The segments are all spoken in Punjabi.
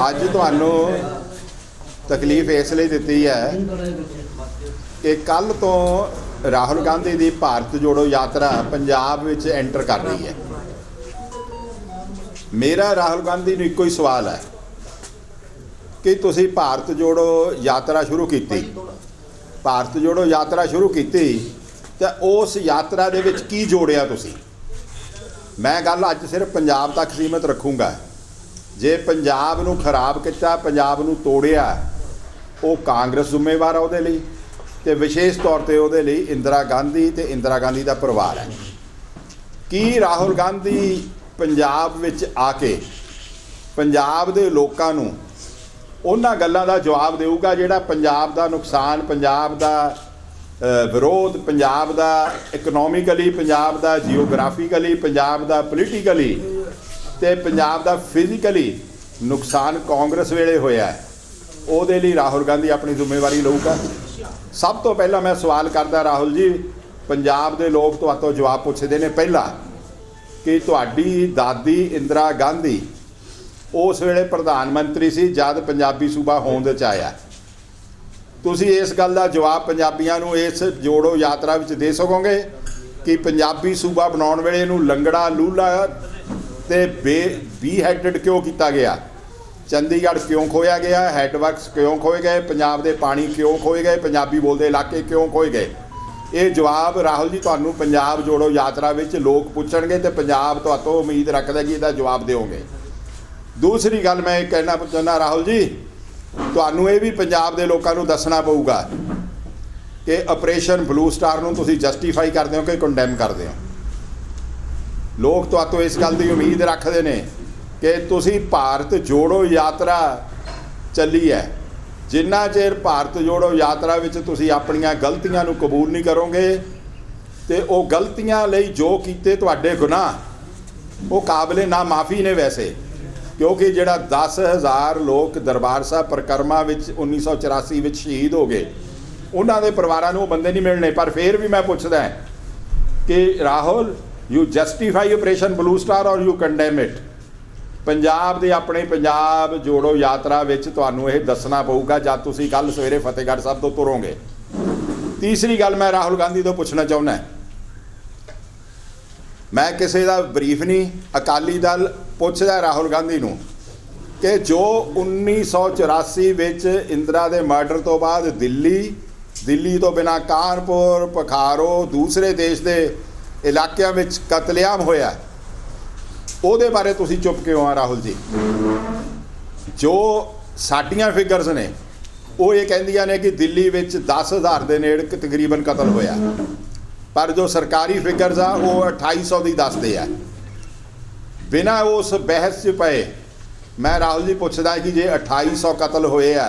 ਅੱਜ ਤੁਹਾਨੂੰ तकलीफ इसलिए दी है कि कल तो राहुल गांधी की भारत जोड़ो यात्रा पंजाब विच एंटर कर रही है। मेरा राहुल गांधी नूं इक्को ही सवाल है कि तुसीं भारत जोड़ो यात्रा शुरू की, भारत जोड़ो यात्रा शुरू की तो उस यात्रा दे विच की जोड़िया तुसीं? मैं गल अज सिर्फ पंजाब तक सीमित रखूँगा। जे पंजाब नूं खराब किया, पंजाब नूं तोड़िया, वो कांग्रेस जिम्मेवार है उहदे लई, ते विशेष तौर पर उहदे लई इंदिरा गांधी ते इंदिरा गांधी का परिवार है। की राहुल गांधी पंजाब विच आके पंजाब दे लोकां नूं उन्हां गल्लां दा जवाब देऊगा जिहड़ा पंजाब दा नुकसान, पंजाब दा विरोध, पंजाब दा इकनोमिकली, पंजाब दा जियोग्राफिकली, पंजाब दा पोलीटिकली ते पंजाब दा फिजिकली नुकसान कांग्रेस वेले होया है, ਉਹਦੇ ਲਈ राहुल गांधी अपनी जिम्मेवारी लऊगा। सब तो पहला मैं सवाल करदा राहुल जी, पंजाब के लोग तो जवाब पुछते हैं पहला कि तुहाडी दादी इंदिरा गांधी उस वेले प्रधानमंत्री सी जद पंजाबी सूबा होंद च आया। तुसीं इस गल का जवाब पंजाबियों नूं इस जोड़ो यात्रा विच दे सकोगे कि पंजाबी सूबा बनाउण वेले इहनूं लंगड़ा, लूला ते बी हैडेड क्यों किया गया? चंडीगढ़ क्यों खोया गया? हैडवर्क्स क्यों खोए गए? पंजाब दे पानी क्यों खोए गए? पंजाबी बोलते इलाके क्यों खोए गए? ये जवाब राहुल जी तुहानूं पंजाब जोड़ो यात्रा विच लोग पुछणगे ते पंजाब तो उम्मीद रखदा कि इसदा जवाब देओगे। दूसरी गल मैं कहना चाहुंदा राहुल जी, तुहानूं ये भी पंजाब दे लोकां नूं दसना पऊगा कि ऑपरेशन ब्लू स्टार नूं तुसीं जस्टिफाई करदे हो कि कंडैम करदे हो। लोग तो इस गल की उम्मीद रखते हैं कि तुसी भारत जोड़ो यात्रा चली है, जिन्ना चेर भारत जोड़ो यात्रा विच तुसी अपनियां गलतियां नूं कबूल नहीं करोगे तो वो गलतियां लई जो कीते तुहाडे गुनाह वो काबिले ना माफ़ी ने वैसे, क्योंकि जिहड़ा 10,000 लोग दरबार साहब परिक्रमा विच 1984 विच शहीद हो गए, उन्हां दे परिवारां नूं बंदे नहीं मिलने। पर फिर भी मैं पुछदा कि Rahul, you justify operation blue star और यू कंडेम इट? पंजाब दे अपने पंजाब जोड़ो यात्रा विच तुहानूं यह दसना पऊगा जब तुसीं कल सवेरे फतेहगढ़ साहब तो तुरोगे। तीसरी गल मैं राहुल गांधी तो पूछना चाहुंदा, मैं किसी का बरीफ नहीं, अकाली दल पुछदा राहुल गांधी नूं कि जो 1984 विच इंदिरा दे मर्डर तो बाद दिल्ली तो बिना कानपुर, पखारो, दूसरे देश के इलाकों विच कतलेआम होया, ਉਹਦੇ बारे तुसीं चुप क्यों आ राहुल जी? जो साडियां फिगर्स ने वो ये कहंदियां ने कि दिल्ली विच 10,000 के नेड़ तकरीबन कतल होया, पर जो सरकारी फिगर्स आ वो 2800 की दसदे आ। बिना उस बहस च पए मैं राहुल जी पुछदा कि जे 2800 कतल होए आ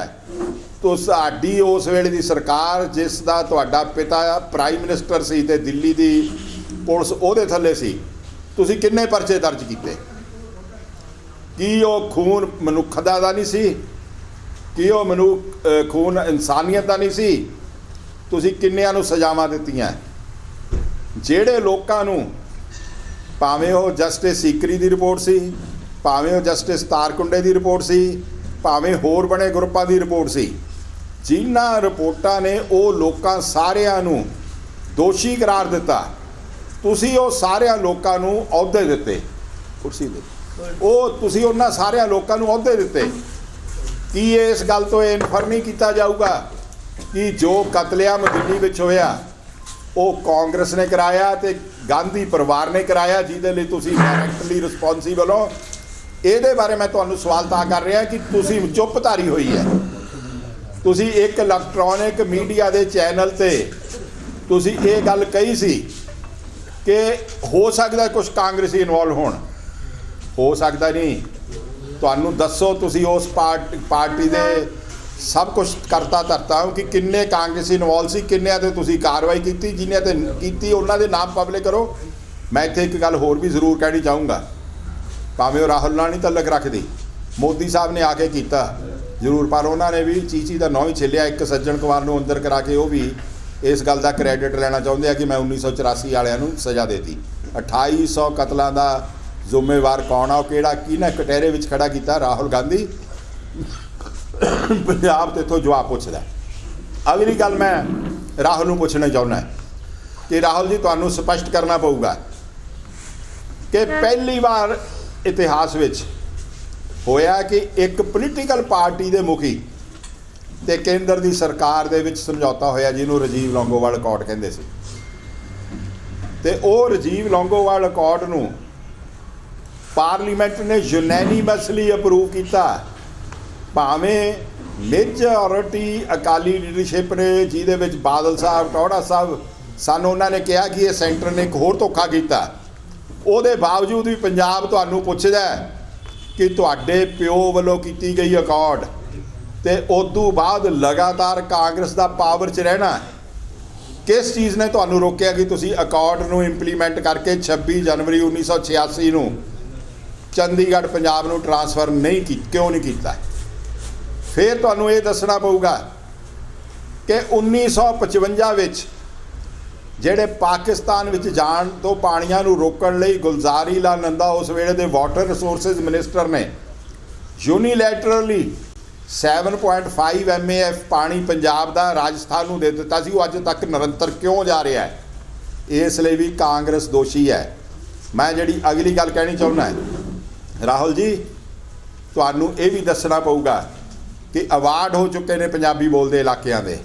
तो साडी उस वेले की सरकार जिस दा तुहाडा पिता प्राइम मिनिस्टर सी ते दिल्ली की पुलिस उहदे थल्ले सी, तुसीं किन्ने परचे दर्ज किए? कि वो खून मनुखता का नहीं सी? कि वो खून इंसानियत का नहीं सी? तुसीं किन्नियां नूं सजावां दित्तियां? जिहड़े लोकां नूं भावें वो जस्टिस सीकरी की रिपोर्ट सी, भावें वो जस्टिस तारकुंडे की रिपोर्ट सी, भावें होर बड़े ग्रुपां की रिपोर्ट सी, जिन्हां रिपोर्टां ने वो लोकां सारियां नूं दोषी करार दिता, तुसी वो सारे लोगों नूं अहुदे दिते, कुर्सी दे वो तुसी उन्हां सारे लोगों नूं अहुदे दिते। कि इस गल तो इनफर नहीं किया जाऊगा कि जो कतलेआम दिल्ली विच होया वो कांग्रेस ने कराया ते गांधी परिवार ने कराया, जिहदे लई तुसी डायरैक्टली रिस्पोंसिबल हो? इहदे बारे मैं तुहानूं सवाल तां कर रहा कि तुसी चुप धारी हुई है। तुसी एक इलैक्ट्रॉनिक मीडिया के चैनल ते तुसी ये गल कही सी कि हो सकता कुछ कांग्रेसी इनवॉल्व हो सकता नहीं। तुहानूं दसो तुसी उस पार्टी दे सब कुछ करता धरता हो कि किन्ने कांग्रेसी इनवॉल्व सी, किन्ने ते तुसी कार्रवाई की, जिन्हें ते कीती उन्हां दे नाम पब्लिक करो। मैं इत्थे एक गल होर भी जरूर कहनी चाहूँगा, भावें वो राहुल नाल नहीं तलक रखदी, मोदी साहब ने आके किया जरूर, पर उन्होंने भी चीची का नौ ही छिलिया। एक सज्जन कुमार नूं अंदर करा के वो भी इस गल का क्रेडिट लेना चाहते हैं कि मैं 1984 वालियां नूं सज़ा देती। 2800 कतलों का ਜ਼ਿੰਮੇਵਾਰ ਕੌਣ ਆ, ਉਹ ਕਿਹੜਾ ਕਿਹਨੇ ਕਟਹਿਰੇ ਵਿੱਚ ਖੜਾ ਕੀਤਾ? ਰਾਹੁਲ ਗਾਂਧੀ ਪੰਜਾਬ ਤੇ ਇੱਥੋਂ ਜਵਾਬ ਪੁੱਛਦਾ। ਅਗਲੀ ਗੱਲ ਮੈਂ ਰਾਹੁਲ ਨੂੰ ਪੁੱਛਣਾ ਚਾਹੁੰਦਾ ਕਿ ਰਾਹੁਲ ਜੀ, ਤੁਹਾਨੂੰ ਸਪਸ਼ਟ ਕਰਨਾ ਪਊਗਾ ਕਿ ਪਹਿਲੀ ਵਾਰ ਇਤਿਹਾਸ ਵਿੱਚ ਹੋਇਆ ਕਿ ਇੱਕ ਪੋਲੀਟੀਕਲ ਪਾਰਟੀ ਦੇ ਮੁਖੀ ਤੇ ਕੇਂਦਰ ਦੀ ਸਰਕਾਰ ਦੇ ਵਿੱਚ ਸਮਝੌਤਾ ਹੋਇਆ, ਜਿਹਨੂੰ ਰਾਜੀਵ ਲੌਂਗੋਵਾਲ ਅਕੋਰਡ ਕਹਿੰਦੇ ਸੀ। ਤੇ ਉਹ ਰਾਜੀਵ ਲੌਂਗੋਵਾਲ ਅਕੋਰਡ ਨੂੰ ਪਾਰਲੀਮੈਂਟ ਨੇ ਯੂਨੈਨੀਮਸਲੀ ਅਪਰੂਵ ਕੀਤਾ, ਭਾਵੇਂ ਮੇਜੋਰਿਟੀ ਅਕਾਲੀ ਲੀਡਰਸ਼ਿਪ ਨੇ, ਜਿਹਦੇ ਵਿੱਚ ਬਾਦਲ ਸਾਹਿਬ, ਟੌੜਾ ਸਾਹਿਬ ਸਨ, ਉਹਨਾਂ ਨੇ ਕਿਹਾ ਕਿ ਇਹ ਸੈਂਟਰ ਨੇ ਇੱਕ ਹੋਰ ਧੋਖਾ ਕੀਤਾ। ਉਹਦੇ ਬਾਵਜੂਦ ਵੀ ਪੰਜਾਬ ਤੁਹਾਨੂੰ ਪੁੱਛਦਾ ਕਿ ਤੁਹਾਡੇ ਪਿਓ ਵੱਲੋਂ ਕੀਤੀ ਗਈ ਅਕੋਰਡ ਤੇ ਉਦੋਂ ਬਾਅਦ ਲਗਾਤਾਰ ਕਾਂਗਰਸ ਦਾ ਪਾਵਰ 'ਚ ਰਹਿਣਾ, ਕਿਸ ਚੀਜ਼ ਨੇ ਤੁਹਾਨੂੰ ਰੋਕਿਆ ਕਿ ਤੁਸੀਂ ਅਕੋਰਡ ਨੂੰ ਇੰਪਲੀਮੈਂਟ ਕਰਕੇ 26 ਜਨਵਰੀ 1986 ਨੂੰ ਚੰਡੀਗੜ੍ਹ ਪੰਜਾਬ ਨੂੰ ਟ੍ਰਾਂਸਫਰ ਕਿਉਂ ਨਹੀਂ ਕੀਤਾ? ਫਿਰ ਤੁਹਾਨੂੰ ਇਹ ਦੱਸਣਾ ਪਊਗਾ ਕਿ 1955 ਵਿੱਚ ਜਿਹੜੇ ਪਾਕਿਸਤਾਨ ਵਿੱਚ ਜਾਣ ਤੋਂ ਪਾਣੀਆਂ ਨੂੰ ਰੋਕਣ ਲਈ ਗੁਲਜ਼ਾਰੀ ਲਾਲ ਨੰਦਾ, ਉਸ ਵੇਲੇ ਦੇ ਵਾਟਰ ਰਿਸੋਰਸਿਸ ਮਿਨਿਸਟਰ ਨੇ, ਯੂਨੀਲੈਟਰਲੀ 7.5 MAF ਪਾਣੀ ਪੰਜਾਬ ਦਾ ਰਾਜਸਥਾਨ ਨੂੰ ਦੇ ਦਿੱਤਾ ਸੀ। ਉਹ ਅੱਜ ਤੱਕ ਨਿਰੰਤਰ ਕਿਉਂ ਜਾ ਰਿਹਾ ਹੈ? ਇਸ ਲਈ ਵੀ ਕਾਂਗਰਸ ਦੋਸ਼ੀ ਹੈ। ਮੈਂ ਜਿਹੜੀ ਅਗਲੀ ਗੱਲ ਕਹਿਣੀ ਚਾਹੁੰਦਾ ਰਾਹੁਲ ਜੀ, ਤੁਹਾਨੂੰ ਇਹ ਵੀ ਦੱਸਣਾ ਪਊਗਾ ਕਿ ਅਵਾਰਡ ਹੋ ਚੁੱਕੇ ਨੇ ਪੰਜਾਬੀ ਬੋਲਦੇ ਇਲਾਕਿਆਂ ਦੇ,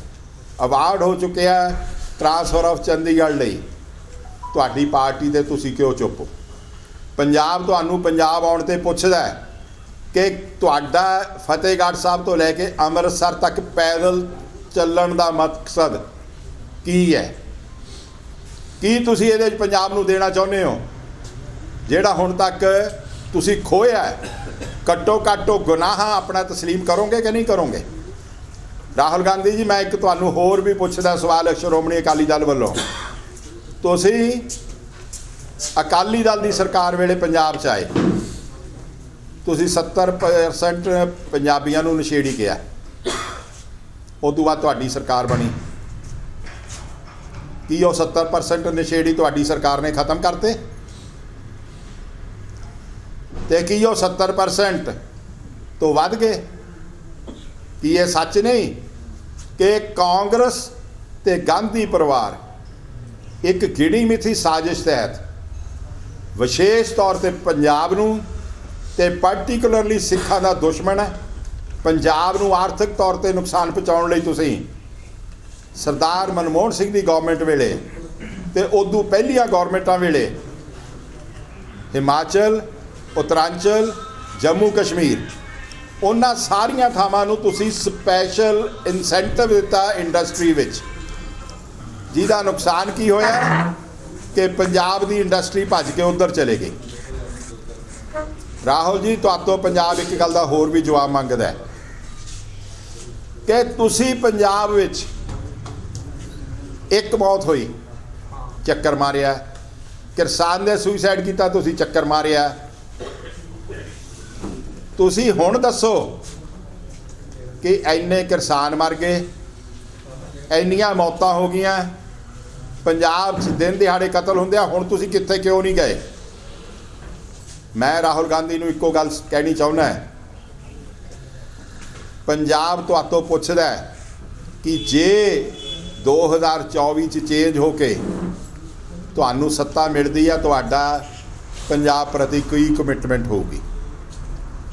ਅਵਾਰਡ ਹੋ ਚੁੱਕਿਆ ਟ੍ਰਾਂਸਫਰ ਆਫ ਚੰਡੀਗੜ੍ਹ ਲਈ। ਤੁਹਾਡੀ ਪਾਰਟੀ ਤੇ ਤੁਸੀਂ ਕਿਉਂ ਚੁੱਪ ਹੋ? ਪੰਜਾਬ ਤੁਹਾਨੂੰ ਪੰਜਾਬ ਆਉਣ ਤੇ ਪੁੱਛਦਾ ਕਿ ਤੁਹਾਡਾ ਫਤਿਹਗੜ੍ਹ ਸਾਹਿਬ ਤੋਂ ਲੈ ਕੇ ਅੰਮ੍ਰਿਤਸਰ ਤੱਕ ਪੈਦਲ ਚੱਲਣ ਦਾ ਮਕਸਦ ਕੀ ਹੈ? ਕੀ ਤੁਸੀਂ ਇਹਦੇ 'ਚ ਪੰਜਾਬ ਨੂੰ ਦੇਣਾ ਚਾਹੁੰਦੇ ਹੋ ਜਿਹੜਾ ਹੁਣ ਤੱਕ ਤੁਸੀਂ ਖੋਇਆ? ਘੱਟੋ ਘੱਟ ਉਹ ਗੁਨਾਹ ਆਪਣਾ ਤਸਲੀਮ ਕਰੋਗੇ ਕਿ ਨਹੀਂ ਕਰੋਗੇ? ਰਾਹੁਲ ਗਾਂਧੀ ਜੀ, ਮੈਂ ਇੱਕ ਤੁਹਾਨੂੰ ਹੋਰ ਵੀ ਪੁੱਛਦਾ ਸਵਾਲ ਸ਼੍ਰੋਮਣੀ ਅਕਾਲੀ ਦਲ ਵੱਲੋਂ। ਤੁਸੀਂ ਅਕਾਲੀ ਦਲ ਦੀ ਸਰਕਾਰ ਵੇਲੇ ਪੰਜਾਬ 'ਚ ਆਏ, ਤੁਸੀਂ 70% ਪੰਜਾਬੀਆਂ ਨੂੰ ਨਸ਼ੇੜੀ ਕਿਹਾ, ਉਸ ਤੋਂ ਬਾਅਦ ਤੁਹਾਡੀ ਸਰਕਾਰ ਬਣੀ। ਕੀ ਉਹ 70% ਨਸ਼ੇੜੀ ਤੁਹਾਡੀ ਸਰਕਾਰ ਨੇ ਖਤਮ ਕਰਤੇ? ਤੇ ਕੀ ਉਹ 70% ਤੋਂ ਵੱਧ ਗਏ? ਕੀ ਇਹ ਸੱਚ ਨਹੀਂ ਕਿ ਕਾਂਗਰਸ ਤੇ ਗਾਂਧੀ ਪਰਿਵਾਰ ਇੱਕ ਗਿਣੀ ਮਿਥੀ ਸਾਜ਼ਿਸ਼ ਤਹਿਤ ਵਿਸ਼ੇਸ਼ ਤੌਰ ਤੇ ਪੰਜਾਬ ਨੂੰ ਤੇ ਪਾਰਟਿਕੂਲਰਲੀ ਸਿੱਖਾਂ ਦਾ ਦੁਸ਼ਮਣ ਹੈ? ਪੰਜਾਬ ਨੂੰ ਆਰਥਿਕ ਤੌਰ ਤੇ ਨੁਕਸਾਨ ਪਹੁੰਚਾਉਣ ਲਈ ਤੁਸੀਂ ਸਰਦਾਰ ਮਨਮੋਹਨ ਸਿੰਘ ਦੀ ਗਵਰਨਮੈਂਟ ਵੇਲੇ ਤੇ ਉਦੋਂ ਪਹਿਲੀਆਂ ਗਵਰਨਮੈਂਟਾਂ ਵੇਲੇ ਹਿਮਾਚਲ, ਉੱਤਰਾਂਚਲ, ਜੰਮੂ ਕਸ਼ਮੀਰ, ਉਹਨਾਂ ਸਾਰੀਆਂ ਥਾਵਾਂ ਨੂੰ ਤੁਸੀਂ ਸਪੈਸ਼ਲ ਇਨਸੈਂਟਿਵ ਦਿੱਤਾ ਇੰਡਸਟਰੀ ਵਿੱਚ, ਜਿਹਦਾ ਨੁਕਸਾਨ ਕੀ ਹੋਇਆ ਕਿ ਪੰਜਾਬ ਦੀ ਇੰਡਸਟਰੀ ਭੱਜ ਕੇ ਉੱਧਰ ਚਲੇ ਗਈ। ਰਾਹੁਲ ਜੀ, ਤੁਹਾਤੋਂ ਪੰਜਾਬ ਇੱਕ ਗੱਲ ਦਾ ਹੋਰ ਵੀ ਜਵਾਬ ਮੰਗਦਾ ਹੈ ਕਿ ਤੁਸੀਂ ਪੰਜਾਬ ਵਿੱਚ ਇੱਕ ਮੌਤ ਹੋਈ, ਚੱਕਰ ਮਾਰਿਆ, ਕਿਸਾਨ ਨੇ ਸੁਸਾਈਡ ਕੀਤਾ, ਤੁਸੀਂ ਚੱਕਰ ਮਾਰਿਆ। ਤੁਸੀਂ ਹੁਣ ਦੱਸੋ ਕਿ ਇੰਨੇ ਕਿਸਾਨ ਮਰ ਗਏ, ਇੰਨੀਆਂ ਮੌਤਾਂ ਹੋ ਗਈਆਂ, ਪੰਜਾਬ 'ਚ ਦਿਨ ਦਿਹਾੜੇ ਕਤਲ ਹੁੰਦੇ ਆ, ਹੁਣ ਤੁਸੀਂ ਕਿੱਥੇ ਕਿਉਂ ਨਹੀਂ ਗਏ? ਮੈਂ ਰਾਹੁਲ ਗਾਂਧੀ ਨੂੰ ਇੱਕੋ ਗੱਲ ਕਹਿਣੀ ਚਾਹੁੰਦਾ, ਪੰਜਾਬ ਤੁਹਾਤੋਂ ਪੁੱਛਦਾ ਕਿ ਜੇ 2024 'ਚ ਚੇਂਜ ਹੋ ਕੇ ਤੁਹਾਨੂੰ ਸੱਤਾ ਮਿਲਦੀ ਆ, ਤੁਹਾਡਾ ਪੰਜਾਬ ਪ੍ਰਤੀ ਕੀ ਕਮਿਟਮੈਂਟ ਹੋਊਗੀ?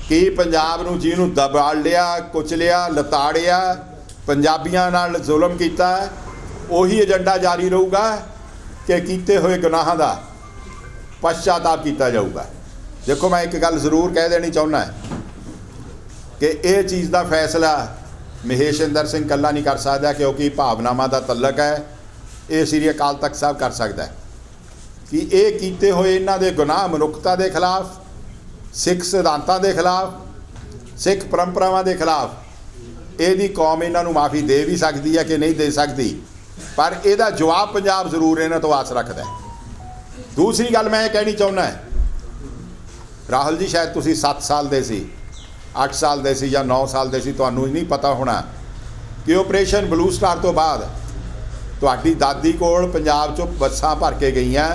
ਕੀ ਪੰਜਾਬ ਨੂੰ ਜਿਹਨੂੰ ਦਬਾ ਲਿਆ, ਕੁਚਲਿਆ, ਲਤਾੜਿਆ, ਪੰਜਾਬੀਆਂ ਨਾਲ ਜ਼ੁਲਮ ਕੀਤਾ, ਉਹੀ ਏਜੰਡਾ ਜਾਰੀ ਰਹੂਗਾ ਕਿ ਕੀਤੇ ਹੋਏ ਗੁਨਾਹਾਂ ਦਾ ਪਛਤਾਤਾਪ ਕੀਤਾ ਜਾਊਗਾ? ਦੇਖੋ, ਮੈਂ ਇੱਕ ਗੱਲ ਜ਼ਰੂਰ ਕਹਿ ਦੇਣੀ ਚਾਹੁੰਦਾ ਕਿ ਇਹ ਚੀਜ਼ ਦਾ ਫੈਸਲਾ ਮਹੇਸ਼ਿੰਦਰ ਸਿੰਘ ਇਕੱਲਾ ਨਹੀਂ ਕਰ ਸਕਦਾ, ਕਿਉਂਕਿ ਭਾਵਨਾਵਾਂ ਦਾ ਤਅੱਲਕ ਹੈ। ਇਹ ਸ੍ਰੀ ਅਕਾਲ ਤਖਤ ਸਾਹਿਬ ਕਰ ਸਕਦਾ ਕਿ ਇਹ ਕੀਤੇ ਹੋਏ ਇਹਨਾਂ ਦੇ ਗੁਨਾਹ ਮਨੁੱਖਤਾ ਦੇ ਖਿਲਾਫ, ਸਿੱਖ ਸਿਧਾਂਤਾਂ ਦੇ ਖਿਲਾਫ, ਸਿੱਖ ਪਰੰਪਰਾਵਾਂ ਦੇ ਖਿਲਾਫ, ਇਹਦੀ ਕੌਮ ਇਹਨਾਂ ਨੂੰ ਮਾਫੀ ਦੇ ਵੀ ਸਕਦੀ ਹੈ ਕਿ ਨਹੀਂ ਦੇ ਸਕਦੀ, ਪਰ ਇਹਦਾ ਜਵਾਬ ਪੰਜਾਬ ਜ਼ਰੂਰ ਇਹਨਾਂ ਤੋਂ ਆਸ ਰੱਖਦਾ। ਦੂਸਰੀ ਗੱਲ ਮੈਂ ਇਹ ਕਹਿਣੀ ਚਾਹੁੰਦਾ, ਰਾਹੁਲ ਜੀ, ਸ਼ਾਇਦ ਤੁਸੀਂ 7 ਸਾਲ ਦੇ ਸੀ, 8 ਸਾਲ ਦੇ ਸੀ ਜਾਂ 9 ਸਾਲ ਦੇ ਸੀ, ਤੁਹਾਨੂੰ ਨਹੀਂ ਪਤਾ ਹੋਣਾ ਕਿ ਆਪਰੇਸ਼ਨ ਬਲੂ ਸਟਾਰ ਤੋਂ ਬਾਅਦ ਤੁਹਾਡੀ ਦਾਦੀ ਕੋਲ ਪੰਜਾਬ 'ਚੋਂ ਬੱਸਾਂ ਭਰ ਕੇ ਗਈਆਂ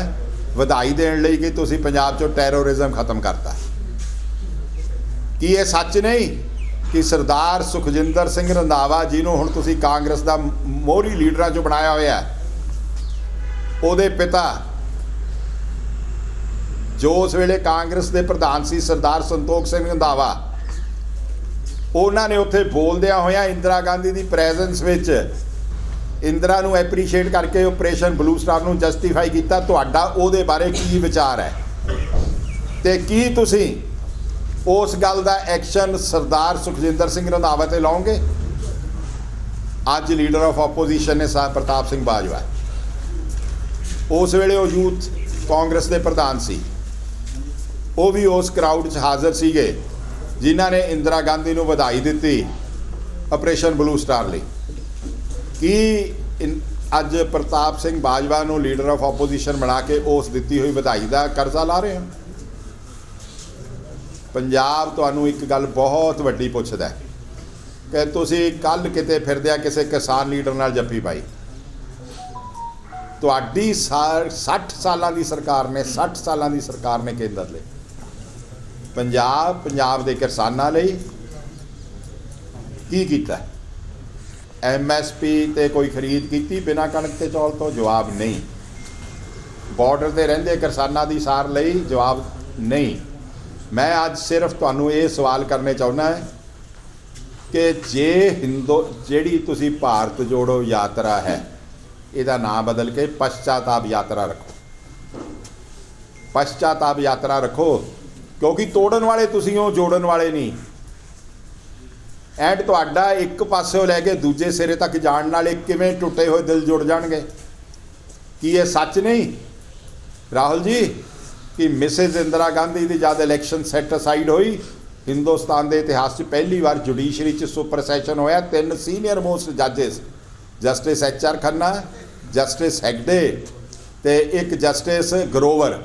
ਵਧਾਈ ਦੇਣ ਲਈ ਕਿ ਤੁਸੀਂ ਪੰਜਾਬ 'ਚੋਂ ਟੈਰੋਰਿਜ਼ਮ ਖਤਮ ਕਰਤਾ। ਕੀ ਇਹ ਸੱਚ ਨਹੀਂ ਕਿ ਸਰਦਾਰ ਸੁਖਜਿੰਦਰ ਸਿੰਘ ਰੰਧਾਵਾ ਜਿਹਨੂੰ ਹੁਣ ਤੁਸੀਂ ਕਾਂਗਰਸ ਦਾ ਮੋਹਰੀ ਲੀਡਰਾਂ 'ਚੋਂ ਬਣਾਇਆ ਹੋਇਆ, ਉਹਦੇ ਪਿਤਾ ਜੋ ਉਸ ਵੇਲੇ ਕਾਂਗਰਸ ਦੇ ਪ੍ਰਧਾਨ ਸੀ ਸਰਦਾਰ ਸੰਤੋਖ ਸਿੰਘ ਰੰਧਾਵਾ, ਉਹਨਾਂ ਨੇ ਉੱਥੇ ਬੋਲਦਿਆਂ ਹੋਇਆਂ ਇੰਦਰਾ ਗਾਂਧੀ ਦੀ ਪ੍ਰੈਜ਼ੈਂਸ ਵਿੱਚ ਇੰਦਰਾ ਨੂੰ ਐਪਰੀਸ਼ੀਏਟ ਕਰਕੇ ਆਪਰੇਸ਼ਨ ਬਲੂ ਸਟਾਰ ਨੂੰ ਜਸਟੀਫਾਈ ਕੀਤਾ। ਤੁਹਾਡਾ ਉਹਦੇ ਬਾਰੇ ਕੀ ਵਿਚਾਰ ਹੈ ਤੇ ਕੀ ਤੁਸੀਂ ਉਸ ਗੱਲ ਦਾ ਐਕਸ਼ਨ ਸਰਦਾਰ ਸੁਖਜਿੰਦਰ ਸਿੰਘ ਰੰਧਾਵਾ ਤੇ ਲਾਓਗੇ? ਅੱਜ ਲੀਡਰ ਆਫ ਆਪੋਜੀਸ਼ਨ ਨੇ ਪ੍ਰਤਾਪ ਸਿੰਘ ਬਾਜਵਾ, ਉਸ ਵੇਲੇ ਉਹ ਯੂਥ ਕਾਂਗਰਸ ਦੇ ਪ੍ਰਧਾਨ ਸੀ, ਉਹ ਵੀ ਉਸ ਕਰਾਊਡ 'ਚ ਹਾਜ਼ਰ ਸੀਗੇ ਜਿਨ੍ਹਾਂ ਨੇ ਇੰਦਰਾ ਗਾਂਧੀ ਨੂੰ ਵਧਾਈ ਦਿੱਤੀ ਆਪਰੇਸ਼ਨ ਬਲੂ ਸਟਾਰ ਲਈ। ਕੀ ਅੱਜ ਪ੍ਰਤਾਪ ਸਿੰਘ ਬਾਜਵਾ ਨੂੰ ਲੀਡਰ ਆਫ ਆਪੋਜੀਸ਼ਨ ਬਣਾ ਕੇ ਉਸ ਦਿੱਤੀ ਹੋਈ ਵਧਾਈ ਦਾ ਕਰਜ਼ਾ ਲਾ ਰਹੇ ਹੋ? ਪੰਜਾਬ ਤੁਹਾਨੂੰ ਇੱਕ ਗੱਲ ਬਹੁਤ ਵੱਡੀ ਪੁੱਛਦਾ ਕਿ ਤੁਸੀਂ ਕੱਲ੍ਹ ਕਿਤੇ ਫਿਰਦਿਆਂ ਕਿਸੇ ਕਿਸਾਨ ਲੀਡਰ ਨਾਲ ਜੱਫੀ ਪਾਈ। ਤੁਹਾਡੀ 60 ਸਾਲਾਂ ਦੀ ਸਰਕਾਰ ਨੇ 60 ਸਾਲਾਂ ਦੀ ਸਰਕਾਰ ਨੇ ਕੇਂਦਰ ਲਈ ਪੰਜਾਬ ਦੇ ਕਿਸਾਨਾਂ ਲਈ ਕੀ ਕੀਤਾ? MSP ਤੇ ਕੋਈ ਖਰੀਦ ਕੀਤੀ ਬਿਨਾਂ ਕਣਕ ਤੇ ਚੌਲ ਤੋਂ? ਜਵਾਬ ਨਹੀਂ। ਬਾਰਡਰ ਤੇ ਰਹਿੰਦੇ ਕਿਸਾਨਾਂ ਦੀ ਸਾਰ ਲਈ? ਜਵਾਬ ਨਹੀਂ। ਮੈਂ ਅੱਜ ਸਿਰਫ ਤੁਹਾਨੂੰ ਇਹ ਸਵਾਲ ਕਰਨੇ ਚਾਹੁੰਦਾ ਹੈ ਕਿ ਜਿਹੜੀ ਤੁਸੀਂ ਭਾਰਤ ਜੋੜੋ ਯਾਤਰਾ ਹੈ, ਇਹਦਾ ਨਾਮ ਬਦਲ ਕੇ ਪਛਚਾਤਾਪ ਯਾਤਰਾ ਰੱਖੋ। ਪਛਚਾਤਾਪ ਯਾਤਰਾ ਰੱਖੋ, ਕਿਉਂਕਿ ਤੋੜਨ ਵਾਲੇ ਤੁਸੀਂ ਹੋ, ਜੋੜਨ ਵਾਲੇ ਨਹੀਂ। ਐਂਡ ਤੁਹਾਡਾ ਇੱਕ ਪਾਸਿਓਂ ਲੈ ਕੇ ਦੂਜੇ ਸਿਰੇ ਤੱਕ ਜਾਣ ਨਾਲੇ ਕਿਵੇਂ ਟੁੱਟੇ ਹੋਏ ਦਿਲ ਜੁੜ ਜਾਣਗੇ? ਕੀ ਇਹ ਸੱਚ ਨਹੀਂ ਰਾਹੁਲ ਜੀ ਕਿ ਮਿਸਿਸ ਇੰਦਰਾ ਗਾਂਧੀ ਦੀ ਜਦ ਇਲੈਕਸ਼ਨ ਸੈੱਟ ਅਸਾਈਡ ਹੋਈ, ਹਿੰਦੁਸਤਾਨ ਦੇ ਇਤਿਹਾਸ 'ਚ ਪਹਿਲੀ ਵਾਰ ਜੁਡੀਸ਼ਰੀ 'ਚ ਸੁਪਰ ਸੈਸ਼ਨ ਹੋਇਆ। 3 ਸੀਨੀਅਰ ਮੋਸਟ ਜੱਜਿਸ, Justice HR Khanna, Justice Hegde ਤੇ ਇੱਕ ਜਸਟਿਸ ਗਰੋਵਰ,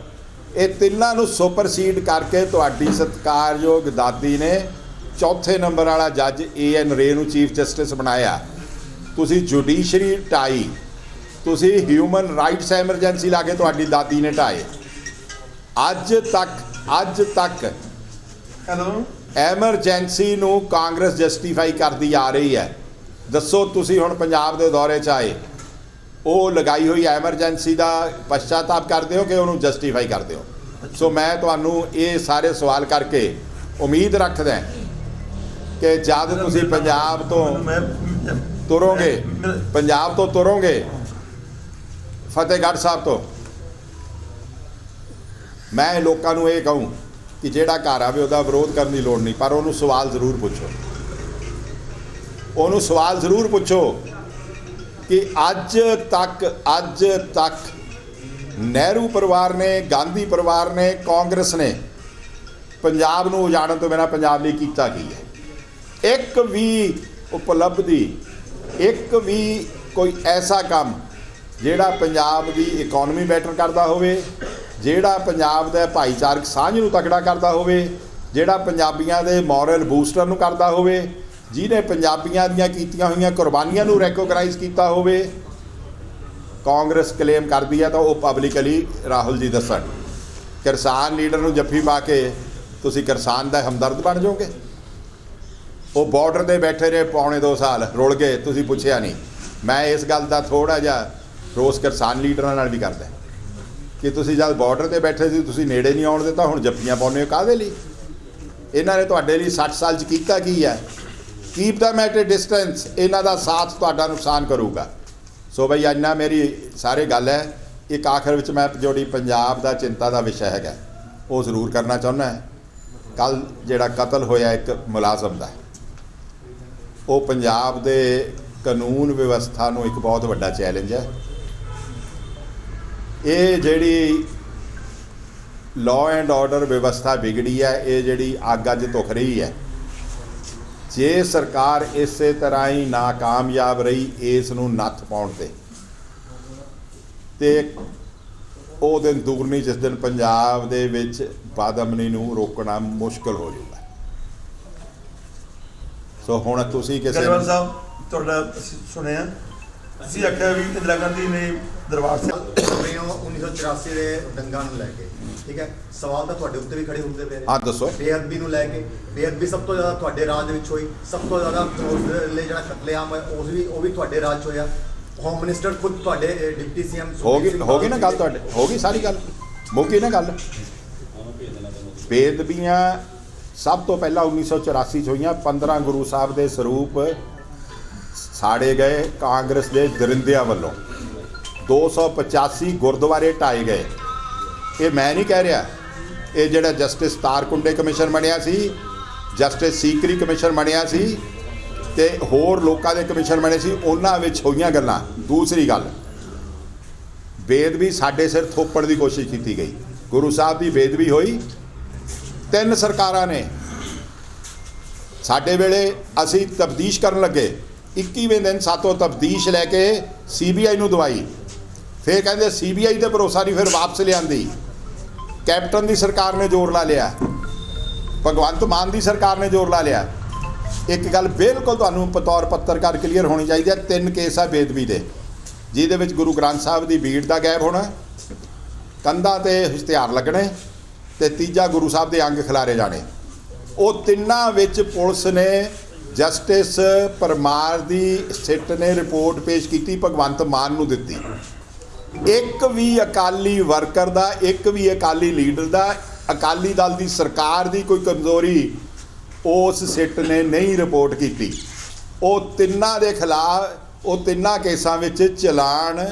ਇਹ ਤਿੰਨਾਂ ਨੂੰ ਸੁਪਰਸੀਡ ਕਰਕੇ ਤੁਹਾਡੀ ਸਤਿਕਾਰਯੋਗ ਦਾਦੀ ਨੇ ਚੌਥੇ ਨੰਬਰ ਵਾਲਾ ਜੱਜ AN ਰੇ ਨੂੰ ਚੀਫ ਜਸਟਿਸ ਬਣਾਇਆ। ਤੁਸੀਂ ਜੁਡੀਸ਼ਰੀ ਢਾਈ, ਤੁਸੀਂ ਹਿਊਮਨ ਰਾਈਟਸ ਐਮਰਜੈਂਸੀ ਲਾ ਕੇ ਤੁਹਾਡੀ ਦਾਦੀ ਨੇ ਢਾਏ। ਅੱਜ ਤੱਕ ਐਮਰਜੈਂਸੀ ਨੂੰ ਕਾਂਗਰਸ ਜਸਟੀਫਾਈ ਕਰਦੀ ਆ ਰਹੀ ਹੈ। ਦੱਸੋ ਤੁਸੀਂ ਹੁਣ ਪੰਜਾਬ ਦੇ ਦੌਰੇ 'ਚ ਆਏ, ਉਹ ਲਗਾਈ ਹੋਈ ਐਮਰਜੈਂਸੀ ਦਾ ਪਛਤਾਤਾਪ ਕਰਦੇ ਹੋ ਕਿ ਉਹਨੂੰ ਜਸਟੀਫਾਈ ਕਰਦੇ ਹੋ? ਸੋ ਮੈਂ ਤੁਹਾਨੂੰ ਇਹ ਸਾਰੇ ਸਵਾਲ ਕਰਕੇ ਉਮੀਦ ਰੱਖਦਾ ਕਿ ਜਦ ਤੁਸੀਂ ਪੰਜਾਬ ਤੋਂ ਤੁਰੋਗੇ ਫਤਿਹਗੜ੍ਹ ਸਾਹਿਬ ਤੋਂ, ਮੈਂ ਲੋਕਾਂ ਨੂੰ ਇਹ ਕਹੂੰ ਕਿ ਜਿਹੜਾ ਘਰ ਆਵੇ ਉਹਦਾ ਵਿਰੋਧ ਕਰਨ ਦੀ ਲੋੜ ਨਹੀਂ, ਪਰ ਉਹਨੂੰ ਸਵਾਲ ਜ਼ਰੂਰ ਪੁੱਛੋ ਕਿ ਅੱਜ ਤੱਕ ਨਹਿਰੂ ਪਰਿਵਾਰ ਨੇ, ਗਾਂਧੀ ਪਰਿਵਾਰ ਨੇ, ਕਾਂਗਰਸ ਨੇ ਪੰਜਾਬ ਨੂੰ ਉਜਾੜਨ ਤੋਂ ਬਿਨਾਂ ਪੰਜਾਬ ਲਈ ਕੀਤਾ ਕੀ ਹੈ? ਇੱਕ ਵੀ ਉਪਲਬਧੀ, ਇੱਕ ਵੀ ਕੋਈ ਐਸਾ ਕੰਮ ਜਿਹੜਾ ਪੰਜਾਬ ਦੀ ਇਕਨੋਮੀ ਬੈਟਰ ਕਰਦਾ ਹੋਵੇ, ਜਿਹੜਾ ਪੰਜਾਬ ਦੇ ਭਾਈਚਾਰਕ ਸਾਂਝ ਨੂੰ ਤਕੜਾ ਕਰਦਾ ਹੋਵੇ, ਜਿਹੜਾ ਪੰਜਾਬੀਆਂ ਦੇ ਮੋਰਲ ਬੂਸਟਰ ਨੂੰ ਕਰਦਾ ਹੋਵੇ, ਜਿਹਨੇ ਪੰਜਾਬੀਆਂ ਦੀਆਂ ਕੀਤੀਆਂ ਹੋਈਆਂ ਕੁਰਬਾਨੀਆਂ ਨੂੰ ਰੈਕੋਗਨਾਈਜ਼ ਕੀਤਾ ਹੋਵੇ? ਕਾਂਗਰਸ ਕਲੇਮ ਕਰਦੀ ਹੈ ਤਾਂ ਉਹ ਪਬਲਿਕਲੀ ਰਾਹੁਲ ਜੀ ਦੱਸਣ। ਕਿਸਾਨ ਲੀਡਰ ਨੂੰ ਜੱਫੀ ਪਾ ਕੇ ਤੁਸੀਂ ਕਿਸਾਨ ਦਾ ਹਮਦਰਦ ਬਣ ਜਾਓਗੇ? ਉਹ ਬਾਰਡਰ 'ਤੇ ਬੈਠੇ ਰਹੇ ਪੌਣੇ 2 ਸਾਲ, ਰੁਲ ਗਏ, ਤੁਸੀਂ ਪੁੱਛਿਆ ਨਹੀਂ। ਮੈਂ ਇਸ ਗੱਲ ਦਾ ਥੋੜ੍ਹਾ ਜਿਹਾ ਰੋਸ ਕਿਸਾਨ ਲੀਡਰਾਂ ਨਾਲ ਵੀ ਕਰਦਾ ਕਿ ਤੁਸੀਂ ਜਦ ਬਾਰਡਰ 'ਤੇ ਬੈਠੇ ਸੀ ਤੁਸੀਂ ਨੇੜੇ ਨਹੀਂ ਆਉਣ ਦਿੱਤਾ, ਹੁਣ ਜੱਫੀਆਂ ਪਾਉਂਦੇ ਹੋ ਕਾਹਦੇ ਲਈ? ਇਹਨਾਂ ਨੇ ਤੁਹਾਡੇ ਲਈ 60 ਸਾਲ 'ਚ ਕੀਤਾ ਕੀ ਹੈ? Keep them at a distance. ਇਹਨਾਂ ਦਾ ਸਾਥ ਤੁਹਾਡਾ ਨੁਕਸਾਨ ਕਰੂਗਾ। ਸੋ ਬਈ ਇੰਨਾ ਮੇਰੀ ਸਾਰੇ ਗੱਲ ਹੈ। ਇੱਕ ਆਖਰ ਵਿੱਚ ਮੈਂ ਜਿਹੜੀ ਪੰਜਾਬ ਦਾ ਚਿੰਤਾ ਦਾ ਵਿਸ਼ਾ ਹੈਗਾ ਉਹ ਜ਼ਰੂਰ ਕਰਨਾ ਚਾਹੁੰਦਾ। ਕੱਲ੍ਹ ਜਿਹੜਾ ਕਤਲ ਹੋਇਆ ਇੱਕ ਮੁਲਾਜ਼ਮ ਦਾ, ਉਹ ਪੰਜਾਬ ਦੇ ਕਾਨੂੰਨ ਵਿਵਸਥਾ ਨੂੰ ਇੱਕ ਬਹੁਤ ਵੱਡਾ ਚੈਲੰਜ ਹੈ। ਇਹ ਜਿਹੜੀ ਲਾਅ ਐਂਡ ਆਰਡਰ ਵਿਵਸਥਾ ਵਿਗੜੀ ਹੈ, ਇਹ ਜਿਹੜੀ ਅੱਗ ਅੱਜ ਧੁਖ ਰਹੀ ਹੈ, ਜੇ ਸਰਕਾਰ ਇਸੇ ਤਰ੍ਹਾਂ ਹੀ ਨਾਕਾਮਯਾਬ ਰਹੀ ਇਸ ਨੂੰ ਨੱਥ ਪਾਉਣ ਤੇ ਉਹ ਦਿਨ ਦੂਰ ਨਹੀਂ ਜਿਸ ਦਿਨ ਪੰਜਾਬ ਦੇ ਵਿੱਚ ਬਦਅਮਨੀ ਨੂੰ ਰੋਕਣਾ ਮੁਸ਼ਕਲ ਹੋ ਜਾਊਗਾ। ਸੋ ਹੁਣ ਤੁਸੀਂ ਕਿਸੇ ਸਾਹਿਬ ਤੁਹਾਡਾ ਸੁਣਿਆ, ਤੁਸੀਂ ਆਖਿਆ ਵੀ ਇੰਦਰਾ ਗਾਂਧੀ ਨੇ ਦਰਬਾਰ ਸਾਹਿਬ 1984 ਦੇ ਦੰਗਾਂ ਨੂੰ ਲੈ ਕੇ, ਠੀਕ ਹੈ, ਸਵਾਲ ਤਾਂ ਤੁਹਾਡੇ ਉੱਤੇ ਵੀ ਖੜੇ ਹੁੰਦੇ ਪਏ ਨੇ। ਹਾਂ ਦੱਸੋ। ਬੇਅਦਬੀ ਨੂੰ ਲੈ ਕੇ, ਬੇਅਦਬੀ ਸਭ ਤੋਂ ਜ਼ਿਆਦਾ ਤੁਹਾਡੇ ਰਾਜ ਦੇ ਵਿੱਚ ਹੋਈ, ਸਭ ਤੋਂ ਜ਼ਿਆਦਾ ਉਸ ਲਈ ਜਿਹੜਾ ਕਤਲੇਆਮ ਹੈ ਉਹ ਵੀ ਤੁਹਾਡੇ ਰਾਜ 'ਚ ਹੋਇਆ। ਹੋਮ ਮਿਨਿਸਟਰ ਖੁਦ ਤੁਹਾਡੇ ਡਿਪਟੀ ਸੀਐਮ ਹੋ ਗਈ ਨਾ ਗੱਲ, ਤੁਹਾਡੇ ਹੋ ਗਈ ਸਾਰੀ ਗੱਲ, ਮੁੱਕੀ ਨਾ ਗੱਲ। ਬੇਅਦਬੀਆਂ ਸਭ ਤੋਂ ਪਹਿਲਾਂ 1984 'ਚ ਹੋਈਆਂ। 15 ਗੁਰੂ ਸਾਹਿਬ ਦੇ ਸਰੂਪ ਸਾੜੇ ਗਏ ਕਾਂਗਰਸ ਦੇ ਦਰਿੰਦਿਆਂ ਵੱਲੋਂ। 285 ਗੁਰਦੁਆਰੇ ਢਾਏ ਗਏ। ਇਹ ਮੈਂ ਨਹੀਂ ਕਹਿ ਰਿਹਾ, ਇਹ ਜਿਹੜਾ ਜਸਟਿਸ ਤਾਰਕੁੰਡੇ ਕਮਿਸ਼ਨ ਬਣਿਆ ਸੀ, ਜਸਟਿਸ ਸੀਕਰੀ ਕਮਿਸ਼ਨ ਬਣਿਆ ਸੀ ਤੇ ਹੋਰ ਲੋਕਾਂ ਦੇ ਕਮਿਸ਼ਨ ਬਣੇ ਸੀ, ਉਹਨਾਂ ਵਿੱਚ ਹੋਈਆਂ ਗੱਲਾਂ। ਦੂਸਰੀ ਗੱਲ, ਬੇਅਦਬੀ ਸਾਡੇ ਸਿਰ ਥੋਪਣ ਦੀ ਕੋਸ਼ਿਸ਼ ਕੀਤੀ ਗਈ। ਗੁਰੂ ਸਾਹਿਬ ਦੀ ਬੇਅਦਬੀ ਹੋਈ 3 ਸਰਕਾਰਾਂ ਨੇ। ਸਾਡੇ ਵੇਲੇ ਅਸੀਂ ਤਬਦੀਸ਼ ਕਰਨ ਲੱਗੇ, 21ਵੇਂ ਦਿਨ ਸਾਤੋਂ ਤਬਦੀਸ਼ ਲੈ ਕੇ CBI ਨੂੰ ਦਵਾਈ। ਫਿਰ ਕਹਿੰਦੇ CBI ਤੇ ਭਰੋਸਾ ਨਹੀਂ, ਫਿਰ ਵਾਪਸ ਲਿਆਂਦੀ। ਕੈਪਟਨ ਦੀ ਸਰਕਾਰ ਨੇ ਜ਼ੋਰ ਲਾ ਲਿਆ, ਭਗਵੰਤ ਮਾਨ ਦੀ ਸਰਕਾਰ ਨੇ ਜ਼ੋਰ ਲਾ ਲਿਆ। ਇੱਕ ਗੱਲ ਬਿਲਕੁਲ ਤੁਹਾਨੂੰ ਬਤੌਰ ਪੱਤਰਕਾਰ ਕਲੀਅਰ ਹੋਣੀ ਚਾਹੀਦੀ ਹੈ, 3 ਕੇਸ ਆ ਬੇਅਦਬੀ ਦੇ, ਜਿਹਦੇ ਵਿੱਚ ਗੁਰੂ ਗ੍ਰੰਥ ਸਾਹਿਬ ਦੀ ਬੀੜ ਦਾ ਗਾਇਬ ਹੋਣਾ, ਕੰਧਾਂ ਤੇ ਇਸ਼ਤਿਹਾਰ ਲੱਗਣੇ ਤੇ ਤੀਜਾ ਗੁਰੂ ਸਾਹਿਬ ਦੇ ਅੰਗ ਖਿਲਾਰੇ ਜਾਣੇ। ਉਹ ਤਿੰਨਾਂ ਵਿੱਚ ਪੁਲਿਸ ਨੇ ਜਸਟਿਸ ਪਰਮਾਰ ਦੀ ਸਿੱਟ ਨੇ ਰਿਪੋਰਟ ਪੇਸ਼ ਕੀਤੀ, ਭਗਵੰਤ ਮਾਨ ਨੂੰ ਦਿੱਤੀ। ਇੱਕ ਵੀ ਅਕਾਲੀ ਵਰਕਰ ਦਾ, ਇੱਕ ਵੀ ਅਕਾਲੀ ਲੀਡਰ ਦਾ, ਅਕਾਲੀ ਦਲ ਦੀ ਸਰਕਾਰ ਦੀ ਕੋਈ ਕਮਜ਼ੋਰੀ ਉਸ ਸਿੱਟ ਨੇ ਨਹੀਂ ਰਿਪੋਰਟ ਕੀਤੀ। ਉਹ ਤਿੰਨਾਂ ਦੇ ਖਿਲਾਫ, ਉਹ ਤਿੰਨਾਂ ਕੇਸਾਂ ਵਿੱਚ ਚਲਾਨ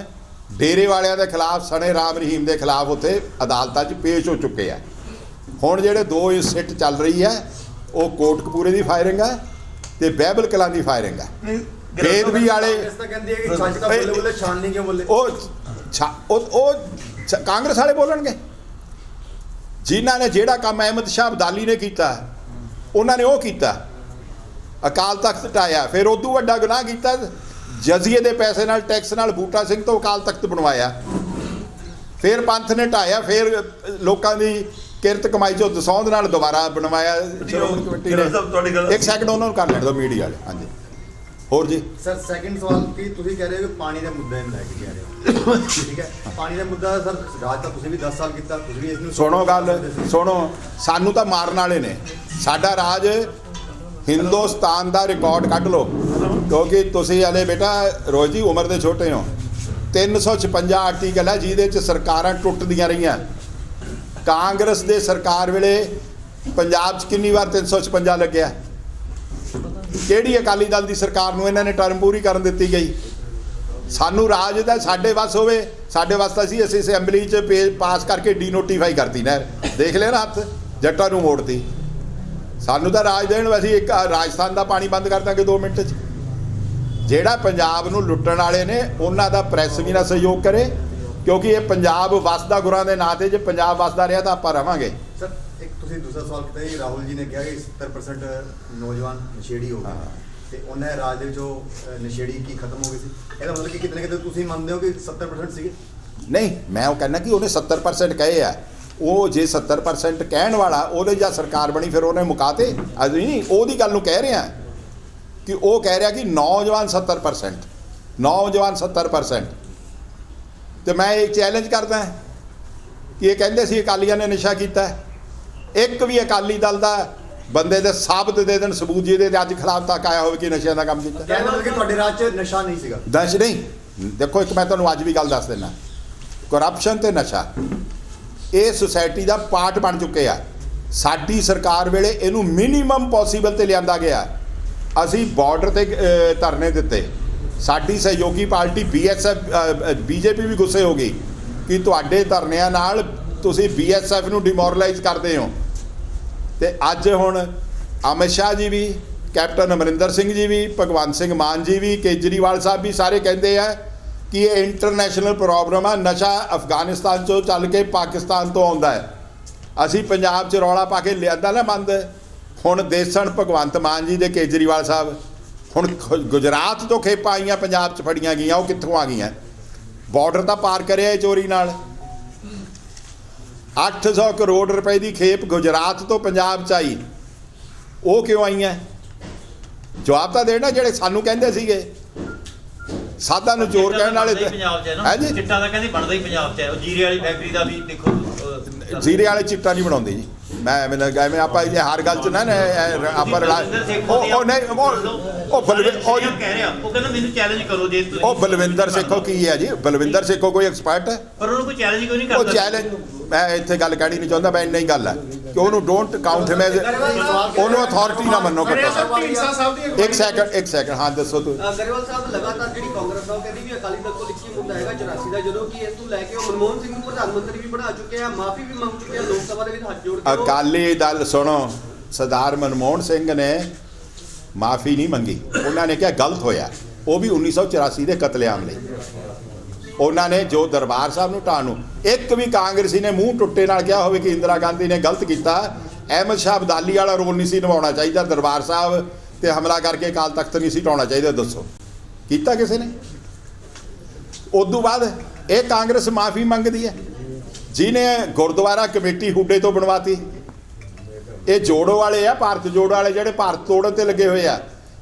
ਡੇਰੇ ਵਾਲਿਆਂ ਦੇ ਖਿਲਾਫ, ਸਣੇ ਰਾਮ ਰਹੀਮ ਦੇ ਖਿਲਾਫ ਉੱਥੇ ਅਦਾਲਤਾਂ 'ਚ ਪੇਸ਼ ਹੋ ਚੁੱਕੇ ਆ। ਹੁਣ ਜਿਹੜੇ 2 ਸਿੱਟ ਚੱਲ ਰਹੀ ਹੈ, ਉਹ ਕੋਟਕਪੂਰੇ ਦੀ ਫਾਇਰਿੰਗ ਹੈ ਤੇ ਬਹਿਬਲ ਕਲਾਂ ਦੀ ਫਾਇਰਿੰਗ ਹੈ। ਬੇਅਦਬੀ ਵਾਲੇ ਉਹ ਕਾਂਗਰਸ ਵਾਲੇ ਬੋਲਣਗੇ। ਜਿਨ੍ਹਾਂ ਨੇ ਜਿਹੜਾ ਕੰਮ ਅਹਿਮਦ ਸ਼ਾਹ ਅਬਦਾਲੀ ਨੇ ਕੀਤਾ, ਉਹਨਾਂ ਨੇ ਉਹ ਕੀਤਾ, ਅਕਾਲ ਤਖਤ ਢਾਇਆ। ਫਿਰ ਉਦੋਂ ਵੱਡਾ ਗੁਨਾਹ ਕੀਤਾ, ਜਜ਼ੀਏ ਦੇ ਪੈਸੇ ਨਾਲ, ਟੈਕਸ ਨਾਲ ਬੂਟਾ ਸਿੰਘ ਤੋਂ ਅਕਾਲ ਤਖਤ ਬਣਵਾਇਆ। ਫਿਰ ਪੰਥ ਨੇ ਢਾਇਆ, ਫਿਰ ਲੋਕਾਂ ਦੀ ਕਿਰਤ ਕਮਾਈ ਚੋਂ ਦਸੌਂਦ ਨਾਲ ਦੁਬਾਰਾ ਬਣਵਾਇਆ ਸ਼੍ਰੋਮਣੀ ਕਮੇਟੀ ਨੇ। ਇੱਕ ਸੈਕਿੰਡ ਉਹਨਾਂ ਨੂੰ ਕਰ ਲੈਣ ਦਿਓ ਮੀਡੀਆ ਵਾਲੇ। ਹਾਂਜੀ ਹੋਰ ਜੀ ਸਰ, ਸੈਕਿੰਡ ਸਵਾਲ ਕਿ ਤੁਸੀਂ ਕਹਿ ਰਹੇ ਹੋ ਕਿ ਪਾਣੀ ਦੇ ਮੁੱਦੇ ਨੂੰ ਲੈ ਕੇ ਕਹਿ ਰਹੇ ਹੋ, ਠੀਕ ਹੈ। ਪਾਣੀ ਦਾ ਮੁੱਦਾ ਸਰ, ਰਾਜ ਤਾਂ ਤੁਸੀਂ ਵੀ 10 ਸਾਲ ਕੀਤਾ, ਤੁਸੀਂ ਵੀ ਇਸ ਨੂੰ ਸੁਣੋ ਗੱਲ, ਸੁਣੋ। ਸਾਨੂੰ ਤਾਂ ਮਾਰਨ ਵਾਲੇ ਨੇ। ਸਾਡਾ ਰਾਜ ਹਿੰਦੁਸਤਾਨ ਦਾ ਰਿਕਾਰਡ ਕੱਢ ਲਓ, ਕਿਉਂਕਿ ਤੁਸੀਂ ਹਲੇ ਬੇਟਾ ਰੋਜ਼ ਦੀ ਉਮਰ ਦੇ ਛੋਟੇ ਹੋ। 356 ਆਰਟੀਕਲ ਹੈ ਜਿਹਦੇ 'ਚ ਸਰਕਾਰਾਂ ਟੁੱਟਦੀਆਂ ਰਹੀਆਂ। ਕਾਂਗਰਸ ਦੇ ਸਰਕਾਰ ਵੇਲੇ ਪੰਜਾਬ 'ਚ ਕਿੰਨੀ ਵਾਰ 356 ਲੱਗਿਆ? ਕਿਹੜੀ ਅਕਾਲੀ ਦਲ ਦੀ ਸਰਕਾਰ ਨੂੰ ਇਹਨਾਂ ਨੇ ਟਰਮ ਪੂਰੀ ਕਰਨ ਦਿੱਤੀ ਗਈ? ਸਾਨੂੰ ਰਾਜ ਦਾ ਸਾਡੇ ਵੱਸ ਹੋਵੇ, ਸਾਡੇ ਵਾਸਤਾ ਸੀ, ਅਸੀਂ ਅਸੈਂਬਲੀ 'ਚ ਪਾਸ ਕਰਕੇ ਡੀਨੋਟੀਫਾਈ ਕਰਤੀ ਨਾ, ਦੇਖ ਲਿਆ ਨਾ, ਹੱਥ ਜੱਟਾਂ ਨੂੰ ਮੋੜਤੀ। ਸਾਨੂੰ ਤਾਂ ਰਾਜ ਦੇਣ, ਅਸੀਂ ਇੱਕ ਰਾਜਸਥਾਨ ਦਾ ਪਾਣੀ ਬੰਦ ਕਰ ਦਾਂਗੇ 2 ਮਿੰਟ 'ਚ। ਜਿਹੜਾ ਪੰਜਾਬ ਨੂੰ ਲੁੱਟਣ ਵਾਲੇ ਨੇ, ਉਹਨਾਂ ਦਾ ਪ੍ਰੈਸ ਵੀ ਨਾ ਸਹਿਯੋਗ ਕਰੇ, ਕਿਉਂਕਿ ਇਹ ਪੰਜਾਬ ਵਸਦਾ ਗੁਰਾਂ ਦੇ ਨਾਂ 'ਤੇ। ਜੇ ਪੰਜਾਬ ਵਸਦਾ ਰਿਹਾ ਤਾਂ ਆਪਾਂ ਰਵਾਂਗੇ। ਸਰ, ਇੱਕ ਤੁਸੀਂ ਦੂਸਰਾ ਸਵਾਲ ਕੀਤਾ ਜੀ, ਰਾਹੁਲ ਜੀ ਨੇ ਕਿਹਾ ਕਿ 70% ਨੌਜਵਾਨ ਨਸ਼ੇੜੀ ਹੋ ਗਏ ਤੇ ਉਹਨਾਂ ਦੇ ਰਾਜ ਦੇ ਵਿੱਚੋਂ ਨਸ਼ੇੜੀ ਕੀ ਖਤਮ ਹੋ ਗਈ ਸੀ। ਇਹਦਾ ਮਤਲਬ ਕਿ ਕਿਤੇ ਨਾ ਕਿਤੇ ਤੁਸੀਂ ਮੰਨਦੇ ਹੋ ਕਿ 70% ਸੀਗੇ? ਨਹੀਂ, ਮੈਂ ਉਹ ਕਹਿੰਦਾ ਕਿ ਉਹਨੇ 70% ਕਹੇ ਆ। ਉਹ ਜੇ 70% ਕਹਿਣ ਵਾਲਾ, ਉਹਦੇ ਜਾਂ ਸਰਕਾਰ ਬਣੀ ਫਿਰ ਉਹਨੇ ਮੁਕਾਤੇ। ਅਸੀਂ ਨਹੀਂ ਉਹਦੀ ਗੱਲ ਨੂੰ ਕਹਿ ਰਹੇ ਹਾਂ ਕਿ ਉਹ ਕਹਿ ਰਿਹਾ ਕਿ ਨੌਜਵਾਨ 70%, ਨੌਜਵਾਨ 70%। ਤੇ ਮੈਂ ਇਹ ਚੈਲੰਜ ਕਰਦਾ ਕਿ ਇਹ ਕਹਿੰਦੇ ਸੀ ਅਕਾਲੀਆਂ ਨੇ ਨਸ਼ਾ ਕੀਤਾ। ਇੱਕ ਵੀ ਅਕਾਲੀ ਦਲ ਦਾ ਬੰਦੇ ਦੇ ਸਾਬਤ ਦੇ ਦੇਣ, ਸਬੂਤ ਜਿਹਦੇ ਤੇ ਅੱਜ ਖਿਲਾਫ ਤੱਕ ਆਇਆ ਹੋਵੇ ਕਿ ਨਸ਼ਿਆਂ ਦਾ ਕੰਮ ਕੀਤਾ। ਕਹਿੰਦੇ ਕਿ ਤੁਹਾਡੇ ਰਾਜ 'ਚ ਨਸ਼ਾ ਨਹੀਂ ਸੀਗਾ। ਨਸ਼ ਨਹੀਂ, ਦੇਖੋ ਇੱਕ ਮੈਂ ਤੁਹਾਨੂੰ ਅੱਜ ਵੀ ਗੱਲ ਦੱਸ ਦਿੰਦਾ, ਕਰਪਸ਼ਨ ਤੇ ਨਸ਼ਾ ਇਹ ਸੁਸਾਇਟੀ ਦਾ ਪਾਰਟ ਬਣ ਚੁੱਕੇ ਆ। ਸਾਡੀ ਸਰਕਾਰ ਵੇਲੇ ਇਹਨੂੰ ਮਿਨੀਮਮ ਪੋਸੀਬਲ ਤੇ ਲਿਆਂਦਾ ਗਿਆ। ਅਸੀਂ ਬਾਰਡਰ ਤੇ ਧਰਨੇ ਦਿੱਤੇ। ਸਾਡੀ ਸਹਿਯੋਗੀ ਪਾਰਟੀ BJP ਵੀ ਗੁੱਸੇ ਹੋ ਗਈ ਕਿ ਤੁਹਾਡੇ ਧਰਨਿਆਂ ਨਾਲ ਤੁਸੀਂ BSF ਨੂੰ ਡਿਮੋਰਲਾਈਜ਼ ਕਰਦੇ ਹੋ। ਤੇ ਅੱਜ ਹੁਣ ਅਮਿਤ ਸ਼ਾਹ ਜੀ ਵੀ, ਕੈਪਟਨ ਅਮਰਿੰਦਰ ਸਿੰਘ ਜੀ ਵੀ, ਭਗਵੰਤ ਸਿੰਘ ਮਾਨ ਜੀ ਵੀ, ਕੇਜਰੀਵਾਲ ਸਾਹਿਬ ਵੀ ਸਾਰੇ ਕਹਿੰਦੇ ਆ ਕਿ ਇਹ ਇੰਟਰਨੈਸ਼ਨਲ ਪ੍ਰੋਬਲਮ ਆ। ਨਸ਼ਾ ਅਫਗਾਨਿਸਤਾਨ 'ਚੋਂ ਚੱਲ ਕੇ ਪਾਕਿਸਤਾਨ ਤੋਂ ਆਉਂਦਾ ਹੈ। ਅਸੀਂ ਪੰਜਾਬ 'ਚ ਰੌਲਾ ਪਾ ਕੇ ਲਿਆਂਦਾ ਨਾ ਬੰਦ। ਹੁਣ ਦੇਸਣ ਭਗਵੰਤ ਮਾਨ ਜੀ ਦੇ ਕੇਜਰੀਵਾਲ ਸਾਹਿਬ। ਹੁਣ ਗੁਜਰਾਤ ਤੋਂ ਖੇਪਾਂ ਆਈਆਂ, ਪੰਜਾਬ 'ਚ ਫੜੀਆਂ ਗਈਆਂ, ਉਹ ਕਿੱਥੋਂ ਆ ਗਈਆਂ? ਬਾਰਡਰ ਤਾਂ ਪਾਰ ਕਰਿਆ ਚੋਰੀ ਨਾਲ। 800 ਕਰੋੜ ਰੁਪਏ ਦੀ ਖੇਪ ਗੁਜਰਾਤ ਤੋਂ ਪੰਜਾਬ 'ਚ ਆਈ, ਉਹ ਕਿਉਂ ਆਈਆਂ? ਜਵਾਬ ਤਾਂ ਦੇਣਾ ਜਿਹੜੇ ਸਾਨੂੰ ਕਹਿੰਦੇ ਸੀਗੇ ਸਾਧਾਂ ਨੂੰ ਚੋਰ ਕਹਿਣ ਵਾਲੇ ਤੇ ਪੰਜਾਬ 'ਚ ਹੈ ਹੈ ਨਾ, ਜੀ। ਚਿੱਟਾ ਤਾਂ ਕਹਿੰਦੇ ਬਣਦਾ ਹੀ ਪੰਜਾਬ 'ਚ ਹੈ। ਉਹ ਜੀਰੇ ਵਾਲੀ ਫੈਕਟਰੀ ਦਾ ਵੀ ਦੇਖੋ ਜ਼ੀਰੇ ਵਾਲੇ ਚਿੱਟਾ ਨਹੀਂ ਬਣਾਉਂਦੇ ਜੀ। ਮੈਨੂੰ ਐਵੇਂ ਆਪਾਂ ਇਹ ਹਰ ਗੱਲ 'ਚ ਨਾ ਆਪਾਂ ਉਹ ਨਹੀਂ ਉਹ ਕਹਿ ਰਿਹਾ, ਉਹ ਕਹਿੰਦਾ ਮੈਨੂੰ ਚੈਲੰਜ ਕਰੋ ਜੇ ਤੁਸੀਂ। ਉਹ ਬਲਵਿੰਦਰ ਸੇਖੋ ਕੀ ਹੈ ਜੀ? ਬਲਵਿੰਦਰ ਸੇਖੋ ਕੋਈ ਐਕਸਪਰਟ ਹੈ? ਪਰ ਉਹਨੂੰ ਕੋਈ ਚੈਲੰਜ ਕਿਉਂ ਨਹੀਂ ਉਹ ਕਰਦਾ? ਚੈਲੰਜ ਮੈਂ ਇੱਥੇ ਗੱਲ ਕਹਿਣੀ ਨਹੀਂ ਚਾਹੁੰਦਾ, ਮੈਂ ਇੰਨਾ ਹੀ ਗੱਲ ਹੈ ਕਿ ਉਹਨੂੰ ਡੋਂਟ ਕਾਊਂਟ ਹਿਮ ਐਜ਼, ਉਹਨੂੰ ਅਥਾਰਟੀ ਨਾ ਮੰਨੋ ਘੱਟੋ। ਇੱਕ ਸੈਕਿੰਡ ਹਾਂ ਦੱਸੋ ਤੂੰ। ਗਰੇਵਾਲ ਸਾਹਿਬ ਲਗਾਤਾਰ ਜਿਹੜੀ ਕਾਂਗਰਸ ਦਾ ਉਹ ਕਹਿੰਦੀ ਵੀ ਅਕਾਲੀ ਦਲ ਕੋਲ ਇੱਕ ਹੀ ਮੁੱਦਾ ਹੈਗਾ 84 ਦਾ, ਜਦੋਂ ਕਿ ਇਸ ਤੋਂ ਲੈ ਕੇ ਉਹ ਮਨਮੋਹਨ ਸਿੰਘ ਨੂੰ ਪ੍ਰਧਾਨ ਮੰਤਰੀ ਵੀ ਬਣਾ ਚੁੱਕੇ ਆ, ਮਾਫੀ ਵੀ ਮੰਗ ਚੁੱਕੇ ਆ ਲੋਕ ਸਭਾ ਦੇ ਵਿੱਚ ਹੱਥ ਜੋੜ ਕੇ। ਅਕਾਲੀ ਦਲ ਸੁਣੋ, ਸਰਦਾਰ ਮਨਮੋਹਨ ਸਿੰਘ ਨੇ ਮਾਫੀ ਨਹੀਂ ਮੰਗੀ, ਉਹਨਾਂ ਨੇ ਕਿਹਾ ਗਲਤ ਹੋਇਆ। ਉਹ ਵੀ 1984 ਦੇ ਕਤਲੇਆਮ ਲਈ। ਉਹਨਾਂ ਨੇ ਜੋ ਦਰਬਾਰ ਸਾਹਿਬ ਨੂੰ ਢਾਣ ਨੂੰ, ਇੱਕ ਵੀ ਕਾਂਗਰਸੀ ਨੇ ਮੂੰਹ ਟੁੱਟੇ ਨਾਲ ਕਿਹਾ ਹੋਵੇ ਕਿ ਇੰਦਰਾ ਗਾਂਧੀ ਨੇ ਗਲਤ ਕੀਤਾ। ਅਹਿਮਦ ਸ਼ਾਹ ਅਬਦਾਲੀ ਵਾਲਾ ਰੋਲ ਨਹੀਂ ਸੀ ਨਿਭਾਉਣਾ ਚਾਹੀਦਾ, ਦਰਬਾਰ ਸਾਹਿਬ ਤੇ ਹਮਲਾ ਕਰਕੇ ਅਕਾਲ ਤਖਤ ਨਹੀਂ ਸੀ ਢਾਉਣਾ ਚਾਹੀਦਾ। ਦੱਸੋ ਕੀਤਾ ਕਿਸੇ ਨੇ? ਉਦੋਂ ਬਾਅਦ ਇਹ ਕਾਂਗਰਸ ਮਾਫੀ ਮੰਗਦੀ ਹੈ ਜਿਹਨੇ ਗੁਰਦੁਆਰਾ ਕਮੇਟੀ ਹੁੱਡੇ ਤੋਂ ਬਣਵਾਤੀ। ਇਹ ਜੋੜੋ ਵਾਲੇ ਆ, ਭਾਰਤ ਜੋੜੋ ਵਾਲੇ, ਜਿਹੜੇ ਭਾਰਤ ਤੋੜਨ ਤੇ ਲੱਗੇ ਹੋਏ ਆ।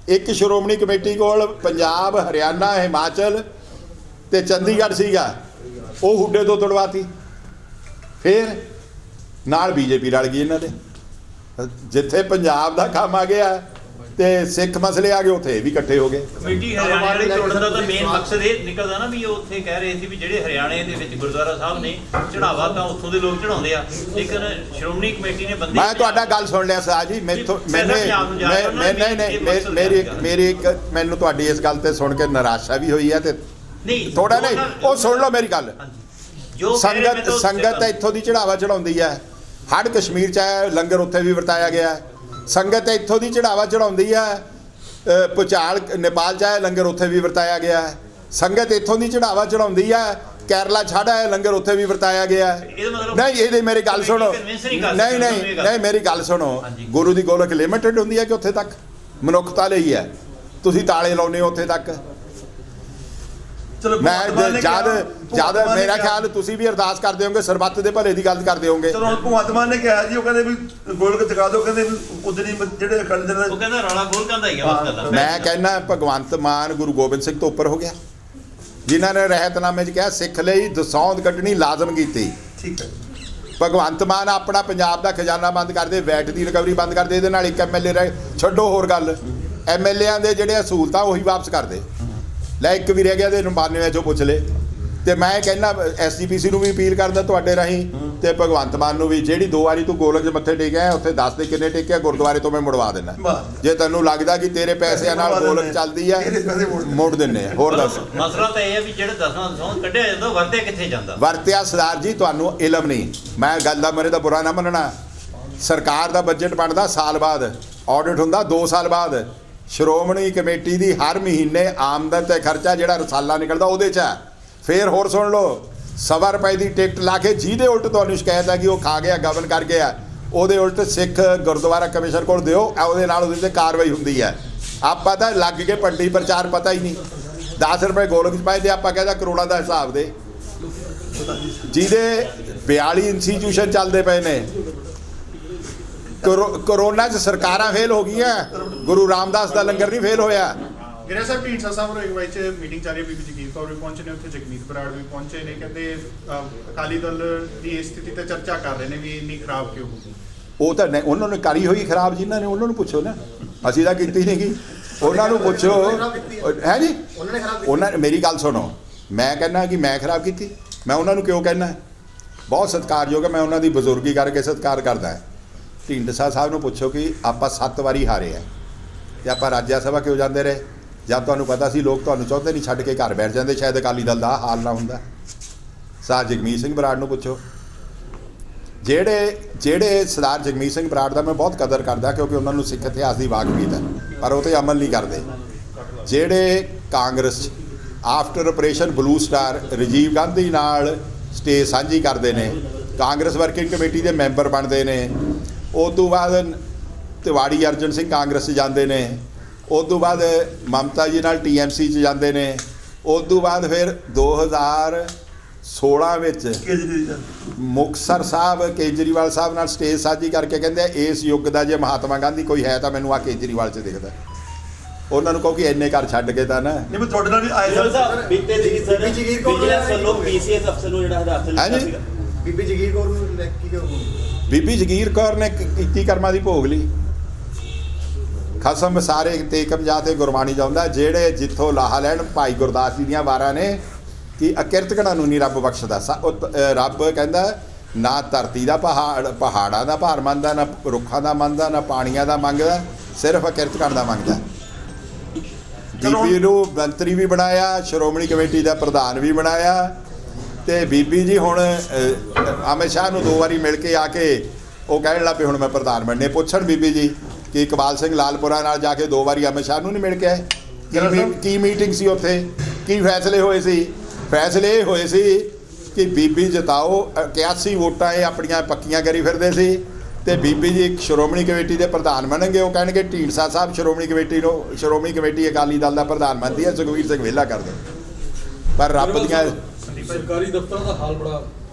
ਇੱਕ ਸ਼੍ਰੋਮਣੀ ਕਮੇਟੀ ਕੋਲ ਪੰਜਾਬ, ਹਰਿਆਣਾ, ਹਿਮਾਚਲ ਤੇ ਚੰਡੀਗੜ੍ਹ ਸੀਗਾ, ਉਹ ਹੁੱਡੇ ਤੋਂ ਤੁੜਵਾਤੀ। ਫਿਰ ਨਾਲ ਬੀਜੇਪੀ ਰਲ ਗਈ ਇਹਨਾਂ ਦੇ। ਜਿੱਥੇ ਪੰਜਾਬ ਦਾ ਕੰਮ ਆ ਗਿਆ ਤੇ ਸਿੱਖ ਮਸਲੇ ਆ ਗਏ, ਉੱਥੇ ਵੀ ਇਕੱਠੇ ਹੋ ਗਏ। ਕਮੇਟੀ ਹਰਿਆਣੇ ਵਾਲੀ ਤੋੜਨ ਦਾ ਤਾਂ ਮੇਨ ਮਕਸਦ ਇਹ ਨਿਕਲਦਾ ਨਾ ਵੀ ਉਹ ਉੱਥੇ ਕਹਿ ਰਹੇ ਸੀ ਵੀ ਜਿਹੜੇ ਹਰਿਆਣੇ ਦੇ ਵਿੱਚ ਗੁਰਦੁਆਰਾ ਸਾਹਿਬ ਨੇ ਚੜਾਵਾ ਤਾਂ ਉੱਥੋਂ ਦੇ ਲੋਕ ਚੜਾਉਂਦੇ ਆ, ਲੇਕਿਨ ਸ਼੍ਰੋਮਣੀ ਕਮੇਟੀ ਨੇ ਬੰਦੇ। ਮੈਂ ਤੁਹਾਡਾ ਗੱਲ ਸੁਣ ਲਿਆ ਸਾਹ ਜੀ। ਮੈਨੂੰ ਤੁਹਾਡੀ ਇਸ ਗੱਲ ਤੇ ਸੁਣ ਕੇ ਨਿਰਾਸ਼ਾ ਵੀ ਹੋਈ ਹੈ ਤੇ ਨਹੀਂ ਥੋੜਾ ਨਹੀਂ, ਉਹ ਸੁਣ ਲਓ ਮੇਰੀ ਗੱਲ। ਜੋ ਸੰਗਤ ਇੱਥੋਂ ਦੀ ਚੜਾਵਾ ਚੜਾਉਂਦੀ ਹੈ। ਹੜ ਕਸ਼ਮੀਰ ਚ ਆਇਆ, ਲੰਗਰ ਉੱਥੇ ਵੀ ਵਰਤਾਇਆ ਗਿਆ। ਸੰਗਤ ਇੱਥੋਂ ਦੀ ਚੜਾਵਾ ਚੜਾਉਂਦੀ ਹੈ। ਭੁਚਾਲ ਨੇਪਾਲ ਚ ਆਇਆ, ਲੰਗਰ ਉੱਥੇ ਵੀ ਵਰਤਾਇਆ ਗਿਆ। ਸੰਗਤ ਇੱਥੋਂ ਦੀ ਚੜਾਵਾ ਚੜਾਉਂਦੀ ਹੈ, ਕੇਰਲਾ ਛੱਡ ਆਇਆ, ਲੰਗਰ ਉੱਥੇ ਵੀ ਵਰਤਾਇਆ ਗਿਆ। ਨਹੀਂ ਇਹਦੀ ਮੇਰੀ ਗੱਲ ਸੁਣੋ, ਨਹੀਂ ਮੇਰੀ ਗੱਲ ਸੁਣੋ। ਗੁਰੂ ਦੀ ਗੋਲਕ ਲਿਮਿਟਡ ਹੁੰਦੀ ਹੈ ਕਿ ਉੱਥੇ ਤੱਕ ਮਨੁੱਖਤਾ ਲਈ ਹੈ? ਤੁਸੀਂ ਤਾਲੇ ਲਾਉਨੇ ਹੋ ਉੱਥੇ ਤੱਕ। ਮੈਂ ਜਦ ਮੇਰਾ ਖਿਆਲ ਤੁਸੀਂ ਵੀ ਅਰਦਾਸ ਕਰਦੇ ਹੋਗੇ, ਸਰਬੱਤ ਦੇ ਭਲੇ ਦੀ ਗੱਲ ਕਰਦੇ ਹੋਗੇ। ਚਲੋ ਹੁਣ ਭਗਵੰਤ ਮਾਨ ਨੇ ਕਿਹਾ ਜੀ, ਉਹ ਕਹਿੰਦੇ ਵੀ ਗੋਲਕ ਚਕਾ ਦਿਓ, ਕਹਿੰਦੇ ਉਦਣੀ ਜਿਹੜੇ ਅਕਾਲੀ ਦਲ ਉਹ ਕਹਿੰਦਾ ਰੌਲਾ ਗੋਲਕਾਂ ਦਾ ਹੀ ਆ ਬਸ ਗੱਲ। ਮੈਂ ਕਹਿੰਦਾ ਭਗਵੰਤ ਮਾਨ ਗੁਰੂ ਗੋਬਿੰਦ ਸਿੰਘ ਤੋਂ ਉੱਪਰ ਹੋ ਗਿਆ, ਜਿਨ੍ਹਾਂ ਨੇ ਰਹਿਤਨਾਮੇ 'ਚ ਕਿਹਾ ਸਿੱਖ ਲਈ ਦਸੌਂਦ ਕੱਢਣੀ ਲਾਜ਼ਮ ਕੀਤੀ। ਠੀਕ ਹੈ। ਭਗਵੰਤ ਮਾਨ ਆਪਣਾ ਪੰਜਾਬ ਦਾ ਖਜ਼ਾਨਾ ਬੰਦ ਕਰਦੇ, ਵੈਟ ਦੀ ਰਿਕਵਰੀ ਬੰਦ ਕਰਦੇ, ਇਹਦੇ ਨਾਲ ਇੱਕ ਐਮਐਲਏ ਰਹਿ ਛੱਡੋ। ਹੋਰ ਗੱਲ, ਐਮਐਲਏਆਂ ਦੇ ਜਿਹੜੇ ਅਸੂਲਤਾਂ ਉਹੀ ਵਾਪਸ ਕਰਦੇ। ਲੈ ਇੱਕ ਵੀ ਰਹਿ ਗਿਆ ਤੇ 92 ਚੋਂ ਪੁੱਛ ਲੈ। ਤੇ ਮੈਂ ਕਹਿੰਦਾ ਐਸਜੀਪੀਸੀ ਨੂੰ ਵੀ ਅਪੀਲ ਕਰਦਾ ਤੁਹਾਡੇ ਰਾਹੀਂ ਤੇ ਭਗਵੰਤ ਮਾਨ ਨੂੰ ਵੀ, ਜਿਹੜੀ 2 ਵਾਰੀ ਤੂੰ ਗੋਲਕ 'ਚ ਮੱਥੇ ਟੇਕਿਆ ਉੱਥੇ ਦੱਸ ਦੇ ਕਿੰਨੇ ਟੇਕਿਆ, ਗੁਰਦੁਆਰੇ ਤੋਂ ਮੈਂ ਮੁੜਵਾ ਦੇਣਾ। ਜੇ ਤੈਨੂੰ ਲੱਗਦਾ ਕਿ ਤੇਰੇ ਪੈਸਿਆਂ ਨਾਲ ਗੋਲਕ ਚੱਲਦੀ ਆ, ਮੁੜ ਦਿੰਨੇ ਆ। ਹੋਰ ਦੱਸ। ਮਸਲਾ ਤਾਂ ਇਹ ਹੈ ਵੀ ਜਿਹੜੇ 10ਵਾਂ ਦਸੌਂਦ ਕੱਢਿਆ ਜਾਂਦਾ ਵਰਤਿਆ ਕਿੱਥੇ ਜਾਂਦਾ? ਵਰਤਿਆ ਸਰਦਾਰ ਜੀ ਤੁਹਾਨੂੰ ਇਲਮ ਨਹੀਂ। ਮੈਂ ਗੱਲ ਦਾ ਮੇਰੇ ਦਾ ਬੁਰਾ ਨਾ ਮੰਨਣਾ। ਸਰਕਾਰ ਦਾ ਬਜਟ ਬਣਦਾ ਸਾਲ ਬਾਅਦ, ਆਡਿਟ ਹੁੰਦਾ 2 ਸਾਲ ਬਾਅਦ। ਸ਼੍ਰੋਮਣੀ ਕਮੇਟੀ ਦੀ ਹਰ ਮਹੀਨੇ ਆਮਦਨ ਤੇ ਖਰਚਾ ਜਿਹੜਾ ਰਸਾਲਾ ਨਿਕਲਦਾ ਉਹਦੇ 'ਚ ਹੈ। ਫਿਰ ਹੋਰ ਸੁਣ ਲਓ, 100 ਰੁਪਏ ਦੀ ਟਿਕਟ ਲਾ ਕੇ ਜਿਹਦੇ ਉਲਟ ਤੁਹਾਨੂੰ ਸ਼ਿਕਾਇਤ ਹੈ ਕਿ ਉਹ ਖਾ ਗਿਆ, ਗਵਨ ਕਰ ਗਿਆ, ਉਹਦੇ ਉਲਟ ਸਿੱਖ ਗੁਰਦੁਆਰਾ ਕਮਿਸ਼ਨ ਕੋਲ ਦਿਓ, ਉਹਦੇ ਨਾਲ ਉਹਦੇ 'ਤੇ ਕਾਰਵਾਈ ਹੁੰਦੀ ਹੈ। ਆਪਾਂ ਤਾਂ ਲੱਗ ਕੇ ਪੱਟੀ ਪ੍ਰਚਾਰ ਪਤਾ ਹੀ ਨਹੀਂ। 10 ਰੁਪਏ ਗੋਲਕ 'ਚ ਪਾਏ ਤੇ ਆਪਾਂ ਕਹਿੰਦਾ ਕਰੋੜਾਂ ਦਾ ਹਿਸਾਬ ਦੇ। ਜਿਹਦੇ 42 ਇੰਸਟੀਚਿਊਸ਼ਨ ਚੱਲਦੇ ਪਏ ਨੇ। ਕਰੋਨਾ 'ਚ ਸਰਕਾਰਾਂ ਫੇਲ ਹੋ ਗਈਆਂ, ਗੁਰੂ ਰਾਮਦਾਸ ਦਾ ਲੰਗਰ ਨਹੀਂ ਫੇਲ ਹੋਇਆ। ਗਿਰਾ ਸਾਹਿਬ ਢੀਂਡਸਾ ਸਾਹਿਬ ਨੂੰ ਇੱਕ ਵਾਰ ਚ ਮੀਟਿੰਗ ਚੱਲ ਰਹੀ ਹੈ, ਬੀਬੀ ਜਗੀਰ ਕੌਰ ਵੀ ਪਹੁੰਚੇ ਨੇ ਉੱਥੇ, ਜਗਮੀਤ ਬਰਾੜ ਵੀ ਪਹੁੰਚੇ ਨੇ। ਕਹਿੰਦੇ ਅਕਾਲੀ ਦਲ ਦੀ ਇਸ ਸਥਿਤੀ ਤੇ ਚਰਚਾ ਕਰ ਰਹੇ ਨੇ ਵੀ ਇੰਨੀ ਖਰਾਬ ਕਿਉਂ ਹੋ ਗਈ। ਉਹ ਤਾਂ ਉਹਨਾਂ ਨੇ ਕਰੀ ਹੋਈ ਖਰਾਬ, ਜਿਨ੍ਹਾਂ ਨੇ ਉਹਨਾਂ ਨੂੰ ਪੁੱਛੋ ਨਾ, ਅਸੀਂ ਤਾਂ ਕੀਤੀ ਨਹੀਂ ਗੀ। ਉਹਨਾਂ ਨੂੰ ਪੁੱਛੋ ਹੈ ਜੀ। ਉਹਨਾਂ ਨੇ ਮੇਰੀ ਗੱਲ ਸੁਣੋ, ਮੈਂ ਕਹਿੰਦਾ ਕਿ ਮੈਂ ਖਰਾਬ ਕੀਤੀ? ਮੈਂ ਉਹਨਾਂ ਨੂੰ ਕਿਉਂ ਕਹਿਣਾ? ਬਹੁਤ ਸਤਿਕਾਰਯੋਗ ਹੈ, ਮੈਂ ਉਹਨਾਂ ਦੀ ਬਜ਼ੁਰਗੀ ਕਰਕੇ ਸਤਿਕਾਰ ਕਰਦਾ। ਢੀਂਡਸਾ ਸਾਹਿਬ ਨੂੰ ਪੁੱਛੋ ਕਿ ਆਪਾਂ 7 ਵਾਰੀ ਹਾਰੇ ਆ ਤੇ ਆਪਾਂ ਰਾਜਿਆ ਸਭਾ ਕਿਉਂ ਜਾਂਦੇ ਰਹੇ? ਜਦ ਤੁਹਾਨੂੰ ਪਤਾ ਸੀ ਲੋਕ ਤੁਹਾਨੂੰ ਚਾਹੁੰਦੇ ਨਹੀਂ, ਛੱਡ ਕੇ ਘਰ ਬੈਠ ਜਾਂਦੇ। ਸ਼ਾਇਦ ਅਕਾਲੀ ਦਲ ਦਾ ਹਾਲ ਨਾ ਹੁੰਦਾ। ਸਾਹ ਜਗਮੀਤ ਸਿੰਘ ਬਰਾੜ ਨੂੰ ਪੁੱਛੋ। ਜਿਹੜੇ ਸਰਦਾਰ ਜਗਮੀਤ ਸਿੰਘ ਬਰਾੜ ਦਾ ਮੈਂ ਬਹੁਤ ਕਦਰ ਕਰਦਾ, ਕਿਉਂਕਿ ਉਹਨਾਂ ਨੂੰ ਸਿੱਖ ਇਤਿਹਾਸ ਦੀ ਵਾਕਫੀਅਤ ਹੈ, ਪਰ ਉਹ 'ਤੇ ਅਮਲ ਨਹੀਂ ਕਰਦੇ। ਜਿਹੜੇ Congress after operation blue star Rajiv Gandhi ਨਾਲ ਸਟੇਜ ਸਾਂਝੀ ਕਰਦੇ ਨੇ, ਕਾਂਗਰਸ ਵਰਕਿੰਗ ਕਮੇਟੀ ਦੇ ਮੈਂਬਰ ਬਣਦੇ ਨੇ, ਉਸ ਤੋਂ ਬਾਅਦ ਤਿਵਾੜੀ ਅਰਜਨ ਸਿੰਘ ਕਾਂਗਰਸ 'ਚ ਜਾਂਦੇ ਨੇ, ਉਸ ਤੋਂ ਬਾਅਦ ਮਮਤਾ ਜੀ ਨਾਲ TMC 'ਚ ਜਾਂਦੇ ਨੇ, ਉਸ ਤੋਂ ਬਾਅਦ ਫਿਰ 2016 ਵਿੱਚ ਮੁਕਤਸਰ ਸਾਹਿਬ ਕੇਜਰੀਵਾਲ ਸਾਹਿਬ ਨਾਲ ਸਟੇਜ ਸਾਂਝੀ ਕਰਕੇ ਕਹਿੰਦੇ ਇਸ ਯੁੱਗ ਦਾ ਜੇ ਮਹਾਤਮਾ ਗਾਂਧੀ ਕੋਈ ਹੈ ਤਾਂ ਮੈਨੂੰ ਆ ਕੇਜਰੀਵਾਲ 'ਚ ਦਿਖਦਾ। ਉਹਨਾਂ ਨੂੰ ਕਹੋ ਕਿ ਇੰਨੇ ਘਰ ਛੱਡ ਕੇ ਤਾਂ ਨਾ। ਨਹੀਂ ਮੈਂ ਤੁਹਾਡੇ ਨਾਲ ਵੀ ਆਏ ਸਰ ਸਰ ਬੀਤੇ ਦਿਨੀ ਸਰ ਬੀਬੀ ਜਗੀਰ ਕੌਰ ਵਿਜੀਲੈਂਸ ਵੱਲੋਂ ਪੀਸੀਐਸ ਅਫਸਰ ਨੂੰ ਜਿਹੜਾ ਹਿਰਾਸਤ ਲਿਆ ਹਾਂਜੀ। ਸੀਗਾ। ਬੀਬੀ ਜਗੀਰ ਕੌਰ ਨੂੰ ਲੈ ਕੇ ਕਿਉਂ ਬੀਬੀ ਜਗੀਰ ਕੌਰ ਨੇ ਕੀਤੀ ਕਰਮਾਂ ਦੀ ਭੋਗ ਲਈ। ਖਸਮ ਸਾਰੇ ਤੇਕਮ ਜਾਤੇ ਗੁਰਬਾਣੀ ਜਾਉਂਦਾ, ਜਿਹੜੇ ਜਿੱਥੋਂ ਲਾਹਾ ਲੈਣ ਭਾਈ ਗੁਰਦਾਸ ਜੀ ਦੀਆਂ ਵਾਰਾਂ ਨੇ ਕਿ ਅਕਿਰਤਕਣਾਂ ਨੂੰ ਨਹੀਂ ਰੱਬ ਬਖਸ਼ਦਾ। ਰੱਬ ਕਹਿੰਦਾ ਨਾ ਧਰਤੀ ਦਾ ਪਹਾੜਾਂ ਦਾ ਭਾਰ ਮੰਨਦਾ, ਨਾ ਰੁੱਖਾਂ ਦਾ ਮੰਨਦਾ, ਨਾ ਪਾਣੀਆਂ ਦਾ ਮੰਗਦਾ, ਸਿਰਫ ਅਕਿਰਤਕਣ ਦਾ ਮੰਗਦਾ। ਬੀਬੀ ਨੂੰ ਮੰਤਰੀ ਵੀ ਬਣਾਇਆ, ਸ਼੍ਰੋਮਣੀ ਕਮੇਟੀ ਦਾ ਪ੍ਰਧਾਨ ਵੀ ਬਣਾਇਆ, ਤੇ ਬੀਬੀ ਜੀ ਹੁਣ ਅਮਿਤ ਸ਼ਾਹ ਨੂੰ 2 ਵਾਰੀ ਮਿਲ ਕੇ ਆ ਕੇ ਉਹ ਕਹਿਣ ਲੱਗ ਪਏ ਹੁਣ ਮੈਂ ਪ੍ਰਧਾਨ ਬਣਨੇ। ਪੁੱਛਣ ਬੀਬੀ ਜੀ ਕਿ ਇਕਬਾਲ ਸਿੰਘ ਲਾਲਪੁਰਾ ਨਾਲ ਜਾ ਕੇ 2 ਵਾਰੀ ਅਮਿਤ ਸ਼ਾਹ ਨੂੰ ਨਹੀਂ ਮਿਲ ਕੇ ਆਏ? ਕੀ ਮੀਟਿੰਗ ਸੀ ਉੱਥੇ? ਕੀ ਫੈਸਲੇ ਹੋਏ ਸੀ? ਫੈਸਲੇ ਇਹ ਹੋਏ ਸੀ ਕਿ ਬੀਬੀ ਜਿਤਾਓ, 81 ਵੋਟਾਂ ਇਹ ਆਪਣੀਆਂ ਪੱਕੀਆਂ ਕਰੀ ਫਿਰਦੇ ਸੀ, ਤੇ ਬੀਬੀ ਜੀ ਇੱਕ ਸ਼੍ਰੋਮਣੀ ਕਮੇਟੀ ਦੇ ਪ੍ਰਧਾਨ ਬਣਨਗੇ। ਉਹ ਕਹਿਣਗੇ ਢੀਂਡਸਾ ਸਾਹਿਬ ਸ਼੍ਰੋਮਣੀ ਕਮੇਟੀ ਅਕਾਲੀ ਦਲ ਦਾ ਪ੍ਰਧਾਨ ਬਣਦੀ ਹੈ, ਸੁਖਬੀਰ ਸਿੰਘ ਵਿਹਲਾ ਕਰ ਦੇ। ਪਰ ਰੱਬ ਦੀਆਂ ਸਰਕਾਰੀ ਦਫ਼ਤਰਾਂ ਦਾ ਹਾਲ ਬੜਾ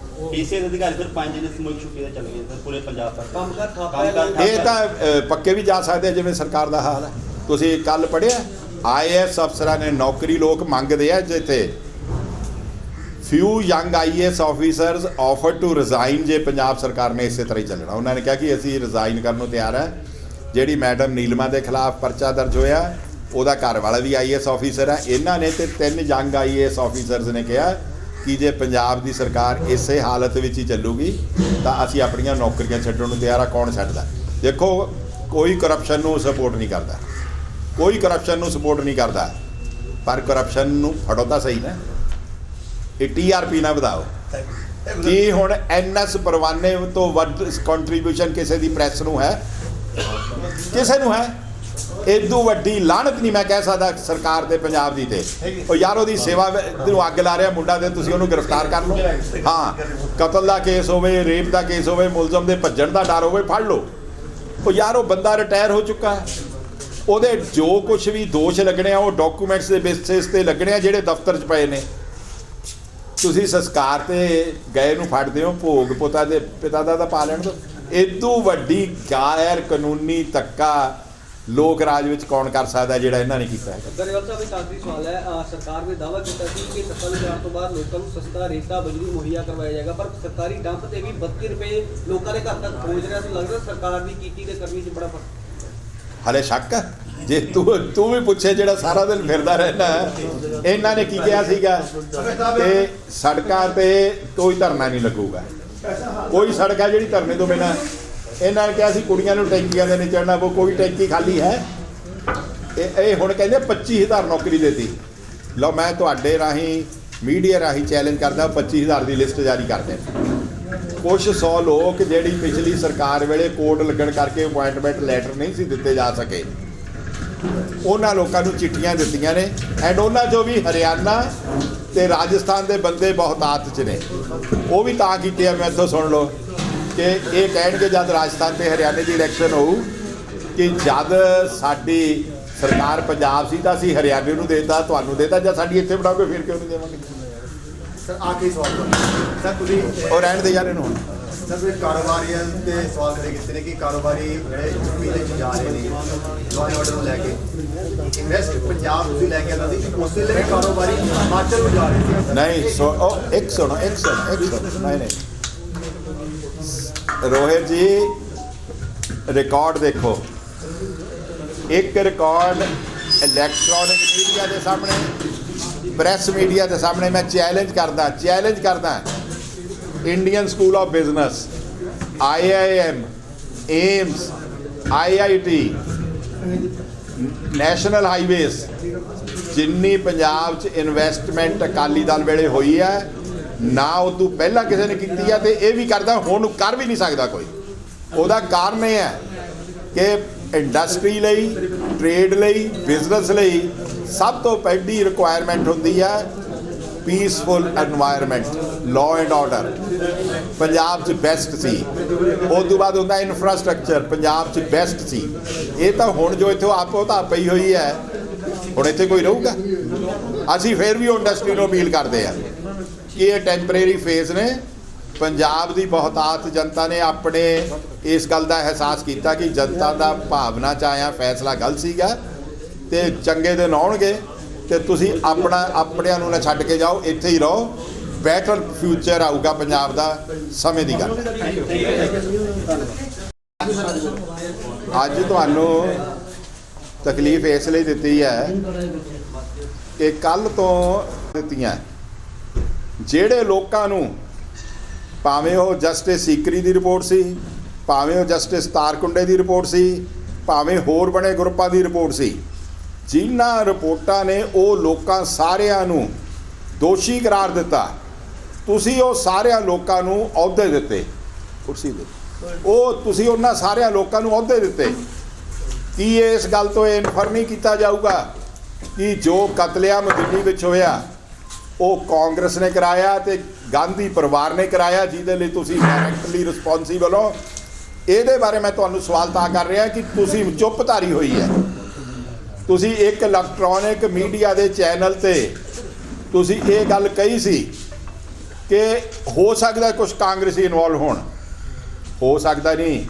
ਪੀਸੀਐਸ ਅਧਿਕਾਰੀ ਸਰ 5 ਦਿਨ ਸਮੂਹਿਕ ਛੁੱਟੀ ਤੇ ਚੱਲ ਗਏ ਸਰ ਪੂਰੇ ਪੰਜਾਬ ਤੱਕ। ਕੰਮਕਾਰ ਥਾਪਿਆ ਇਹ ਤਾਂ ਪੱਕੇ ਵੀ ਜਾ ਸਕਦੇ ਆ, ਜਿਵੇਂ ਸਰਕਾਰ ਦਾ ਹਾਲ ਹੈ। ਤੁਸੀਂ ਕੱਲ ਪੜ੍ਹਿਆ ਆਈਏਐਸ ਅਫਸਰਾਂ ਨੇ ਨੌਕਰੀ ਲੋਕ ਮੰਗਦੇ ਆ, ਜਿੱਥੇ few young IAS officers offer to resign. ਜੇ ਪੰਜਾਬ ਸਰਕਾਰ ਨੇ ਇਸੇ ਤਰ੍ਹਾਂ ਹੀ ਚੱਲਣਾ, ਉਹਨਾਂ ਨੇ ਕਿਹਾ ਕਿ ਅਸੀਂ ਰਿਜ਼ਾਈਨ ਕਰਨ ਨੂੰ ਤਿਆਰ ਹੈ। ਜਿਹੜੀ ਮੈਡਮ ਨੀਲਮਾ ਦੇ ਖਿਲਾਫ ਪਰਚਾ ਦਰਜ ਹੋਇਆ, ਉਹਦਾ ਘਰ ਵਾਲਾ ਵੀ ਆਈਏਐਸ ਆਫੀਸਰ ਹੈ। ਇਹਨਾਂ ਨੇ ਤੇ 3 ਯੰਗ ਆਈਏਐਸ ਆਫੀਸਰਸ ਨੇ ਕਿਹਾ ਕਿ ਜੇ ਪੰਜਾਬ ਦੀ ਸਰਕਾਰ ਇਸੇ ਹਾਲਤ ਵਿੱਚ ਹੀ ਚੱਲੂਗੀ ਤਾਂ ਅਸੀਂ ਆਪਣੀਆਂ ਨੌਕਰੀਆਂ ਛੱਡਣ ਨੂੰ ਤਿਆਰ ਆ। ਕੌਣ ਛੱਡਦਾ? ਦੇਖੋ, ਕੋਈ ਕਰਪਸ਼ਨ ਨੂੰ ਸਪੋਰਟ ਨਹੀਂ ਕਰਦਾ, ਕੋਈ ਕਰਪਸ਼ਨ ਨੂੰ ਸਪੋਰਟ ਨਹੀਂ ਕਰਦਾ, ਪਰ ਕਰਪਸ਼ਨ ਨੂੰ ਫੜੋ ਤਾਂ ਸਹੀ ਨਾ। ਇਹ TRP ਨਾ ਵਧਾਓ। ਕੀ ਹੁਣ NS ਪਰਵਾਨੇ ਤੋਂ ਵੱਧ ਕੰਟਰੀਬਿਊਸ਼ਨ ਕਿਸੇ ਦੀ ਪ੍ਰੈਸ ਨੂੰ ਹੈ? ਕਿਸੇ ਨੂੰ ਹੈ? ਇਦੋਂ ਵੱਡੀ ਲਾਹਨਤ ਨਹੀਂ ਮੈਂ ਕਹਿ ਸਕਦਾ ਸਰਕਾਰ ਤੇ ਪੰਜਾਬ ਦੀ ਤੇ। ਉਹ ਯਾਰ ਉਹਦੀ ਸੇਵਾ ਨੂੰ ਅੱਗ ਲਾ ਰਿਹਾ ਮੁੰਡਾ, ਤੇ ਤੁਸੀਂ ਉਹਨੂੰ ਗ੍ਰਿਫਤਾਰ ਕਰ ਲਓ। ਹਾਂ, ਕਤਲ ਦਾ ਕੇਸ ਹੋਵੇ, ਰੇਪ ਦਾ ਕੇਸ ਹੋਵੇ, ਮੁਲਜ਼ਮ ਦੇ ਭੱਜਣ ਦਾ ਡਰ ਹੋਵੇ, ਫੜ ਲਓ। ਉਹ ਯਾਰ ਉਹ ਬੰਦਾ ਰਿਟਾਇਰ ਹੋ ਚੁੱਕਾ ਹੈ, ਉਹਦੇ ਜੋ ਕੁਝ ਵੀ ਦੋਸ਼ ਲੱਗਣੇ ਆ ਉਹ ਡਾਕੂਮੈਂਟਸ ਦੇ ਬੇਸਿਸ ਤੇ ਲੱਗਣੇ ਆ ਜਿਹੜੇ ਦਫ਼ਤਰ 'ਚ ਪਏ ਨੇ। ਤੁਸੀਂ ਸੰਸਕਾਰ ਤੇ ਗਏ ਨੂੰ ਫੜਦੇ ਹੋ, ਭੋਗ ਪਿਤਾ ਦਾ ਤਾਂ ਪਾ ਲੈਣ ਦਿਓ। ਇਦੋਂ ਵੱਡੀ ਗੈਰ ਕਾਨੂੰਨੀ ਧੱਕਾ ਲੋਕ ਰਾਜ ਵਿੱਚ ਕੌਣ ਕਰ ਸਕਦਾ ਜਿਹੜਾ ਇਹਨਾਂ ਨੇ ਕੀਤਾ ਹੈ? ਗਰੇਵਾਲ ਸਾਹਿਬ ਇੱਕ ਆਖਰੀ ਸਵਾਲ ਹੈ। ਸਰਕਾਰ ਨੇ ਦਾਅਵਾ ਕੀਤਾ ਸੀ ਕਿ ਸੱਤਾ ਵਿੱਚ ਆਉਣ ਤੋਂ ਬਾਅਦ ਲੋਕਾਂ ਨੂੰ ਸਸਤਾ ਰੇਤਾ ਬਿਜਲੀ ਮੁਹੱਈਆ ਕਰਵਾਇਆ ਜਾਏਗਾ, ਪਰ ਸਰਕਾਰੀ ਡੰਪ ਤੇ ਵੀ 32 ਰੁਪਏ ਲੋਕਾਂ ਦੇ ਘਰ ਤੱਕ ਪਹੁੰਚ ਰਿਹਾ ਸੀ। ਲੱਗਦਾ ਸਰਕਾਰ ਦੀ ਕੀਤੀ ਤੇ ਕਰਨੀ 'ਚ ਬੜਾ ਫਰਕ। ਹਲੇ ਸ਼ੱਕ ਹੈ? ਜੇ ਤੂੰ ਵੀ ਪੁੱਛੇ, ਜਿਹੜਾ ਸਾਰਾ ਦਿਨ ਫਿਰਦਾ ਰਹਿਣਾ, ਇਹਨਾਂ ਨੇ ਕੀ ਕਿਹਾ ਸੀਗਾ ਕਿ ਸੜਕਾਂ ਤੇ ਕੋਈ ਧਰਨਾ ਨਹੀਂ ਲੱਗੂਗਾ, ਕੋਈ ਸੜਕ ਹੈ ਜਿਹੜੀ ਧਰਨੇ ਤੋਂ ਬਿਨਾਂ। ਇਹਨਾਂ ਨੇ ਕਿਹਾ ਸੀ ਕੁੜੀਆਂ ਨੂੰ ਟੈਂਕੀਆਂ ਦੇ ਨਹੀਂ ਚੜ੍ਹਨਾ, ਉਹ ਕੋਈ ਟੈਂਕੀ ਖਾਲੀ ਹੈ? ਇਹ ਹੁਣ ਕਹਿੰਦੇ 25,000 ਨੌਕਰੀ ਦੇਤੀ। ਲਓ, ਮੈਂ ਤੁਹਾਡੇ ਰਾਹੀਂ ਮੀਡੀਆ ਰਾਹੀਂ ਚੈਲੰਜ ਕਰਦਾ, 25,000 ਦੀ ਲਿਸਟ ਜਾਰੀ ਕਰ ਦੇਣ। ਕੁਛ 100 ਲੋਕ ਜਿਹੜੀ ਪਿਛਲੀ ਸਰਕਾਰ ਵੇਲੇ ਕੋਡ ਲੱਗਣ ਕਰਕੇ ਅਪੁਆਇੰਟਮੈਂਟ ਲੈਟਰ ਨਹੀਂ ਸੀ ਦਿੱਤੇ ਜਾ ਸਕੇ, ਉਹਨਾਂ ਲੋਕਾਂ ਨੂੰ ਚਿੱਠੀਆਂ ਦਿੱਤੀਆਂ ਨੇ। ਐਂਡ ਉਹਨਾਂ 'ਚੋਂ ਵੀ ਹਰਿਆਣਾ ਤੇ ਰਾਜਸਥਾਨ ਦੇ ਬੰਦੇ ਬਹੁਤਾਤ 'ਚ ਨੇ। ਉਹ ਵੀ ਤਾਂ ਕੀਤੇ ਆ, ਮੈਥੋਂ ਸੁਣ ਲਓ ਕਿ ਇਹ ਕਹਿਣਗੇ ਜਦ ਰਾਜਸਥਾਨ ਤੇ ਹਰਿਆਣੇ ਦੀ ਇਲੈਕਸ਼ਨ ਹੋਊ ਕਿ ਜਦ ਸਾਡੀ ਸਰਕਾਰ ਪੰਜਾਬ ਸੀ ਤਾਂ ਅਸੀਂ ਹਰਿਆਣੇ ਨੂੰ ਦੇਤਾ, ਤੁਹਾਨੂੰ ਦੇਤਾ, ਜਦ ਸਾਡੀ ਇੱਥੇ ਬਣਾਓਗੇ ਫਿਰ ਕਿਉਂ ਨਹੀਂ ਦੇਵਾਂਗੇ? ਸਰ ਆਖਰੀ ਸਵਾਲ ਸਰ, ਤੁਸੀਂ ਉਹ ਰਹਿਣ ਦੇ ਯਾਰ ਇਹਨੂੰ। ਸਰ ਤੁਸੀਂ ਕਾਰੋਬਾਰੀਆਂ ਦੇ ਸਵਾਲ ਖੜੇ ਕੀਤੇ ਨੇ ਕਿ ਕਾਰੋਬਾਰੀ ਜਿਹੜੇ ਯੂਪੀ ਦੇ ਵਿੱਚ ਜਾ ਰਹੇ ਨੇ ਲਾਅ ਐਂਡ ਆਰਡਰ ਨੂੰ ਲੈ ਕੇ, ਇਨਵੈਸਟ ਪੰਜਾਬ ਤੁਸੀਂ ਲੈ ਕੇ ਆਉਂਦਾ ਸੀ, ਉਸ ਵੇਲੇ ਵੀ ਕਾਰੋਬਾਰੀ ਹਿਮਾਚਲ ਨੂੰ ਜਾ ਰਹੇ ਸੀ। ਨਹੀਂ ਇੱਕ ਸੁਣੋ ਨਹੀਂ ਰੋਹਿਤ ਜੀ, ਰਿਕਾਰਡ ਦੇਖੋ। ਇੱਕ ਰਿਕਾਰਡ ਇਲੈਕਟ੍ਰੋਨਿਕ ਮੀਡੀਆ ਦੇ ਸਾਹਮਣੇ, ਪ੍ਰੈਸ ਮੀਡੀਆ ਦੇ ਸਾਹਮਣੇ ਮੈਂ ਚੈਲੰਜ ਕਰਦਾ Indian school of business, IIM, AIIMS, IIT, national highways, ਜਿੰਨੀ ਪੰਜਾਬ 'ਚ ਇਨਵੈਸਟਮੈਂਟ ਅਕਾਲੀ ਦਲ ਵੇਲੇ ਹੋਈ ਹੈ ਨਾ ਉਦੋਂ ਪਹਿਲਾਂ ਕਿਸੇ ਨੇ ਕੀਤੀ ਹੈ, ਤੇ ਇਹ ਵੀ ਕਰਦਾ, ਹੁਣ ਕਰ ਵੀ ਨਹੀਂ ਸਕਦਾ ਕੋਈ। ਉਹਦਾ ਕਾਰਨ ਇਹ ਹੈ ਕਿ ਇੰਡਸਟਰੀ ਲਈ, ਟ੍ਰੇਡ ਲਈ, ਬਿਜ਼ਨਸ ਲਈ ਸਭ ਤੋਂ ਪਹਿਲੀ ਰਿਕੁਆਇਰਮੈਂਟ ਹੁੰਦੀ ਹੈ peaceful environment, law and order. Punjab 'ਚ ਬੈਸਟ ਸੀ। ਉਸ ਤੋਂ ਬਾਅਦ ਹੁੰਦਾ ਇਨਫਰਾਸਟ੍ਰਕਚਰ, ਪੰਜਾਬ 'ਚ ਬੈਸਟ ਸੀ। ਇਹ ਤਾਂ ਹੁਣ ਜੋ ਇੱਥੋਂ ਆਪੋ ਤਾਂ ਪਈ ਹੋਈ ਹੈ, ਹੁਣ ਇੱਥੇ ਕੋਈ ਰਹੂਗਾ? ਅਸੀਂ ਫਿਰ ਵੀ ਇੰਡਸਟਰੀ ਨੂੰ ਅਪੀਲ ਕਰਦੇ ਹਾਂ ਕਿ ਇਹ ਟੈਂਪਰੇਰੀ ਫੇਜ਼ ਨੇ। ਪੰਜਾਬ ਦੀ ਬਹੁਤਾਤ ਜਨਤਾ ਨੇ ਆਪਣੇ ਇਸ ਗੱਲ ਦਾ ਅਹਿਸਾਸ ਕੀਤਾ ਕਿ ਜਨਤਾ ਦਾ ਭਾਵਨਾ 'ਚ ਆਇਆ ਫੈਸਲਾ ਗਲਤ ਸੀਗਾ, ਤੇ ਚੰਗੇ ਦਿਨ ਆਉਣਗੇ ਤੇ ਤੁਸੀਂ ਆਪਣਿਆਂ ਨੂੰ ਨਾ ਛੱਡ ਕੇ ਜਾਓ, ਇੱਥੇ ਹੀ ਰਹੋ। ਬੈਟਰ ਫਿਊਚਰ ਆਊਗਾ ਪੰਜਾਬ ਦਾ, ਸਮੇਂ ਦੀ ਗੱਲ ਹੈ। ਅੱਜ ਤੁਹਾਨੂੰ ਤਕਲੀਫ ਇਸ ਲਈ ਦਿੱਤੀ ਹੈ ਕਿ ਕੱਲ ਤੋਂ ਦਿੱਤੀਆਂ ਜਿਹੜੇ ਲੋਕਾਂ ਨੂੰ, ਭਾਵੇਂ ਉਹ ਜਸਟਿਸ ਸੀਕਰੀ ਦੀ ਰਿਪੋਰਟ ਸੀ, ਭਾਵੇਂ ਉਹ ਜਸਟਿਸ ਤਾਰਕੁੰਡੇ ਦੀ ਰਿਪੋਰਟ ਸੀ, ਭਾਵੇਂ ਹੋਰ ਬਣੇ ਗਰੁੱਪਾਂ ਦੀ ਰਿਪੋਰਟ ਸੀ, ਜਿਨ੍ਹਾਂ ਰਿਪੋਰਟਾਂ ਨੇ ਉਹ ਲੋਕਾਂ ਸਾਰਿਆਂ ਨੂੰ ਦੋਸ਼ੀ ਕਰਾਰ ਦਿੱਤਾ, ਤੁਸੀਂ ਉਹ ਸਾਰਿਆਂ ਲੋਕਾਂ ਨੂੰ ਅਹੁਦੇ ਦਿੱਤੇ, ਕੁਰਸੀ ਦੇ ਉਹ ਤੁਸੀਂ ਉਹਨਾਂ ਸਾਰਿਆਂ ਲੋਕਾਂ ਨੂੰ ਅਹੁਦੇ ਦਿੱਤੇ। ਕੀ ਇਸ ਗੱਲ ਤੋਂ ਇਹ ਇਨਫਰ ਨਹੀਂ ਕੀਤਾ ਜਾਊਗਾ ਕਿ ਜੋ ਕਤਲੇਆਮ ਦਿੱਲੀ ਵਿੱਚ ਹੋਇਆ ਉਹ ਕਾਂਗਰਸ ਨੇ ਕਰਾਇਆ ਤੇ ਗਾਂਧੀ ਪਰਿਵਾਰ ਨੇ ਕਰਾਇਆ, ਜਿਹਦੇ ਲਈ ਤੁਸੀਂ ਡਾਇਰੈਕਟਲੀ ਰਿਸਪੌਂਸੀਬਲ ਹੋ? ਇਹਦੇ ਬਾਰੇ ਮੈਂ ਤੁਹਾਨੂੰ ਸਵਾਲ ਤਾਂ ਕਰ ਰਿਹਾ ਕਿ ਤੁਸੀਂ ਚੁੱਪ ਧਾਰੀ ਹੋਈ ਹੈ। ਤੁਸੀਂ ਇੱਕ ਇਲੈਕਟ੍ਰੋਨਿਕ ਮੀਡੀਆ ਦੇ ਚੈਨਲ ਤੇ ਤੁਸੀਂ ਇਹ ਗੱਲ ਕਹੀ ਸੀ ਕਿ ਹੋ ਸਕਦਾ ਕੁਝ ਕਾਂਗਰਸੀ ਇਨਵੋਲਵ ਹੋਣ, ਹੋ ਸਕਦਾ ਨਹੀਂ।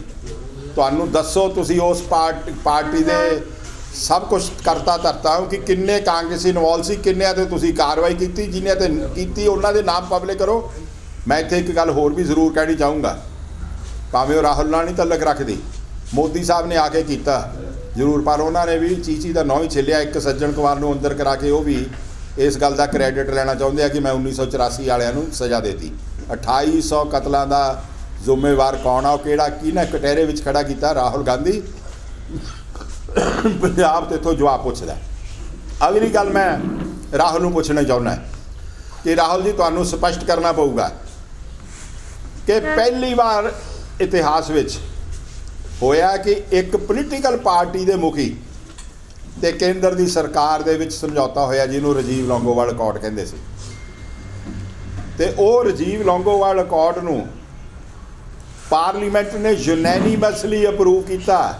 ਤੁਹਾਨੂੰ ਦੱਸੋ, ਤੁਸੀਂ ਉਸ ਪਾਰਟੀ ਦੇ ਸਭ ਕੁਝ ਕਰਤਾ ਧਰਤਾ ਹੋ ਕਿ ਕਿੰਨੇ ਕਾਂਗਰਸੀ ਇਨਵੋਲਵ ਸੀ, ਕਿੰਨਿਆਂ ਤੇ ਤੁਸੀਂ ਕਾਰਵਾਈ ਕੀਤੀ, ਜਿਨ੍ਹਾਂ ਤੇ ਕੀਤੀ ਉਹਨਾਂ ਦੇ ਨਾਮ ਪਬਲਿਕ ਕਰੋ। ਮੈਂ ਇੱਥੇ ਇੱਕ ਗੱਲ ਹੋਰ ਵੀ ਜ਼ਰੂਰ ਕਹਿਣੀ ਚਾਹੂੰਗਾ, ਭਾਵੇਂ ਉਹ ਰਾਹੁਲ ਨਾਲ ਨਹੀਂ ਤਲਕ ਰੱਖਦੀ, ਮੋਦੀ ਸਾਹਿਬ ਨੇ ਆ ਕੇ ਕੀਤਾ ਜ਼ਰੂਰ, ਪਰ ਉਹਨਾਂ ਨੇ ਵੀ ਚੀਚੀ ਦਾ ਨਾਂ ਹੀ ਛਿੱਲਿਆ। ਇੱਕ ਸੱਜਣ ਕੁਮਾਰ ਨੂੰ ਅੰਦਰ ਕਰਾ ਕੇ ਉਹ ਵੀ ਇਸ ਗੱਲ ਦਾ ਕ੍ਰੈਡਿਟ ਲੈਣਾ ਚਾਹੁੰਦੇ ਆ ਕਿ ਮੈਂ 1984 ਵਾਲਿਆਂ ਨੂੰ ਸਜ਼ਾ ਦੇਤੀ। 2800 ਕਤਲਾਂ ਦਾ ਜ਼ਿੰਮੇਵਾਰ ਕੌਣ ਆ? ਉਹ ਕਿਹਨੇ ਕਟਹਿਰੇ ਵਿੱਚ ਖੜਾ ਕੀਤਾ? ਰਾਹੁਲ ਗਾਂਧੀ। ਪੰਜਾਬ ਤੇ ਇੱਥੋਂ ਜਵਾਬ ਪੁੱਛਦਾ। ਅਗਲੀ ਗੱਲ ਮੈਂ ਰਾਹੁਲ ਨੂੰ ਪੁੱਛਣਾ ਚਾਹੁੰਦਾ ਕਿ ਰਾਹੁਲ ਜੀ, ਤੁਹਾਨੂੰ ਸਪਸ਼ਟ ਕਰਨਾ ਪਊਗਾ ਕਿ ਪਹਿਲੀ ਵਾਰ ਇਤਿਹਾਸ ਵਿੱਚ ਹੋਇਆ ਕਿ ਇੱਕ ਪੋਲੀਟੀਕਲ ਪਾਰਟੀ ਦੇ ਮੁਖੀ ਤੇ ਕੇਂਦਰ ਦੀ ਸਰਕਾਰ ਦੇ ਵਿੱਚ ਸਮਝੌਤਾ ਹੋਇਆ, ਜਿਹਨੂੰ ਰਾਜੀਵ ਲੌਂਗੋਵਾਲ ਅਕੋਰਡ ਕਹਿੰਦੇ ਸੀ, ਤੇ ਉਹ ਰਾਜੀਵ ਲੌਂਗੋਵਾਲ ਅਕੋਰਡ ਨੂੰ ਪਾਰਲੀਮੈਂਟ ਨੇ ਯੂਨੈਨੀਮਸਲੀ ਅਪਰੂਵ ਕੀਤਾ।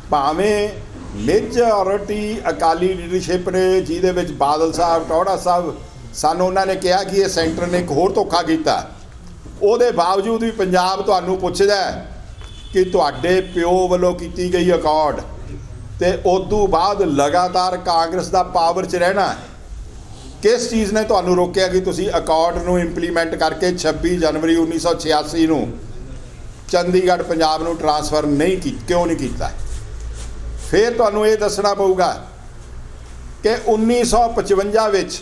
ਭਾਵੇਂ ਮੇਜੋਰਿਟੀ ਅਕਾਲੀ ਲੀਡਰਸ਼ਿਪ ਨੇ, ਜਿਹਦੇ ਵਿੱਚ ਬਾਦਲ ਸਾਹਿਬ, ਟੌੜਾ ਸਾਹਿਬ ਸਨ, ਉਹਨਾਂ ਨੇ ਕਿਹਾ ਕਿ ਇਹ ਸੈਂਟਰ ਨੇ ਇੱਕ ਹੋਰ ਧੋਖਾ ਕੀਤਾ। ਉਹਦੇ ਬਾਵਜੂਦ ਵੀ ਪੰਜਾਬ ਤੁਹਾਨੂੰ ਪੁੱਛਦਾ ਕਿ ਤੁਹਾਡੇ ਪਿਓ ਵੱਲੋਂ ਕੀਤੀ ਗਈ ਅਕੋਰਡ ਤੇ ਉਦੋਂ ਬਾਅਦ ਲਗਾਤਾਰ ਕਾਂਗਰਸ ਦਾ ਪਾਵਰ 'ਚ ਰਹਿਣਾ, ਕਿਸ ਚੀਜ਼ ਨੇ ਤੁਹਾਨੂੰ ਰੋਕਿਆ ਕਿ ਤੁਸੀਂ ਅਕੋਰਡ ਨੂੰ ਇੰਪਲੀਮੈਂਟ ਕਰਕੇ 26 ਜਨਵਰੀ 1986 ਨੂੰ ਚੰਡੀਗੜ੍ਹ ਪੰਜਾਬ ਨੂੰ ਟ੍ਰਾਂਸਫਰ ਕਿਉਂ ਨਹੀਂ ਕੀਤਾ? ਫਿਰ ਤੁਹਾਨੂੰ ਇਹ ਦੱਸਣਾ ਪਊਗਾ ਕਿ 1955 ਵਿੱਚ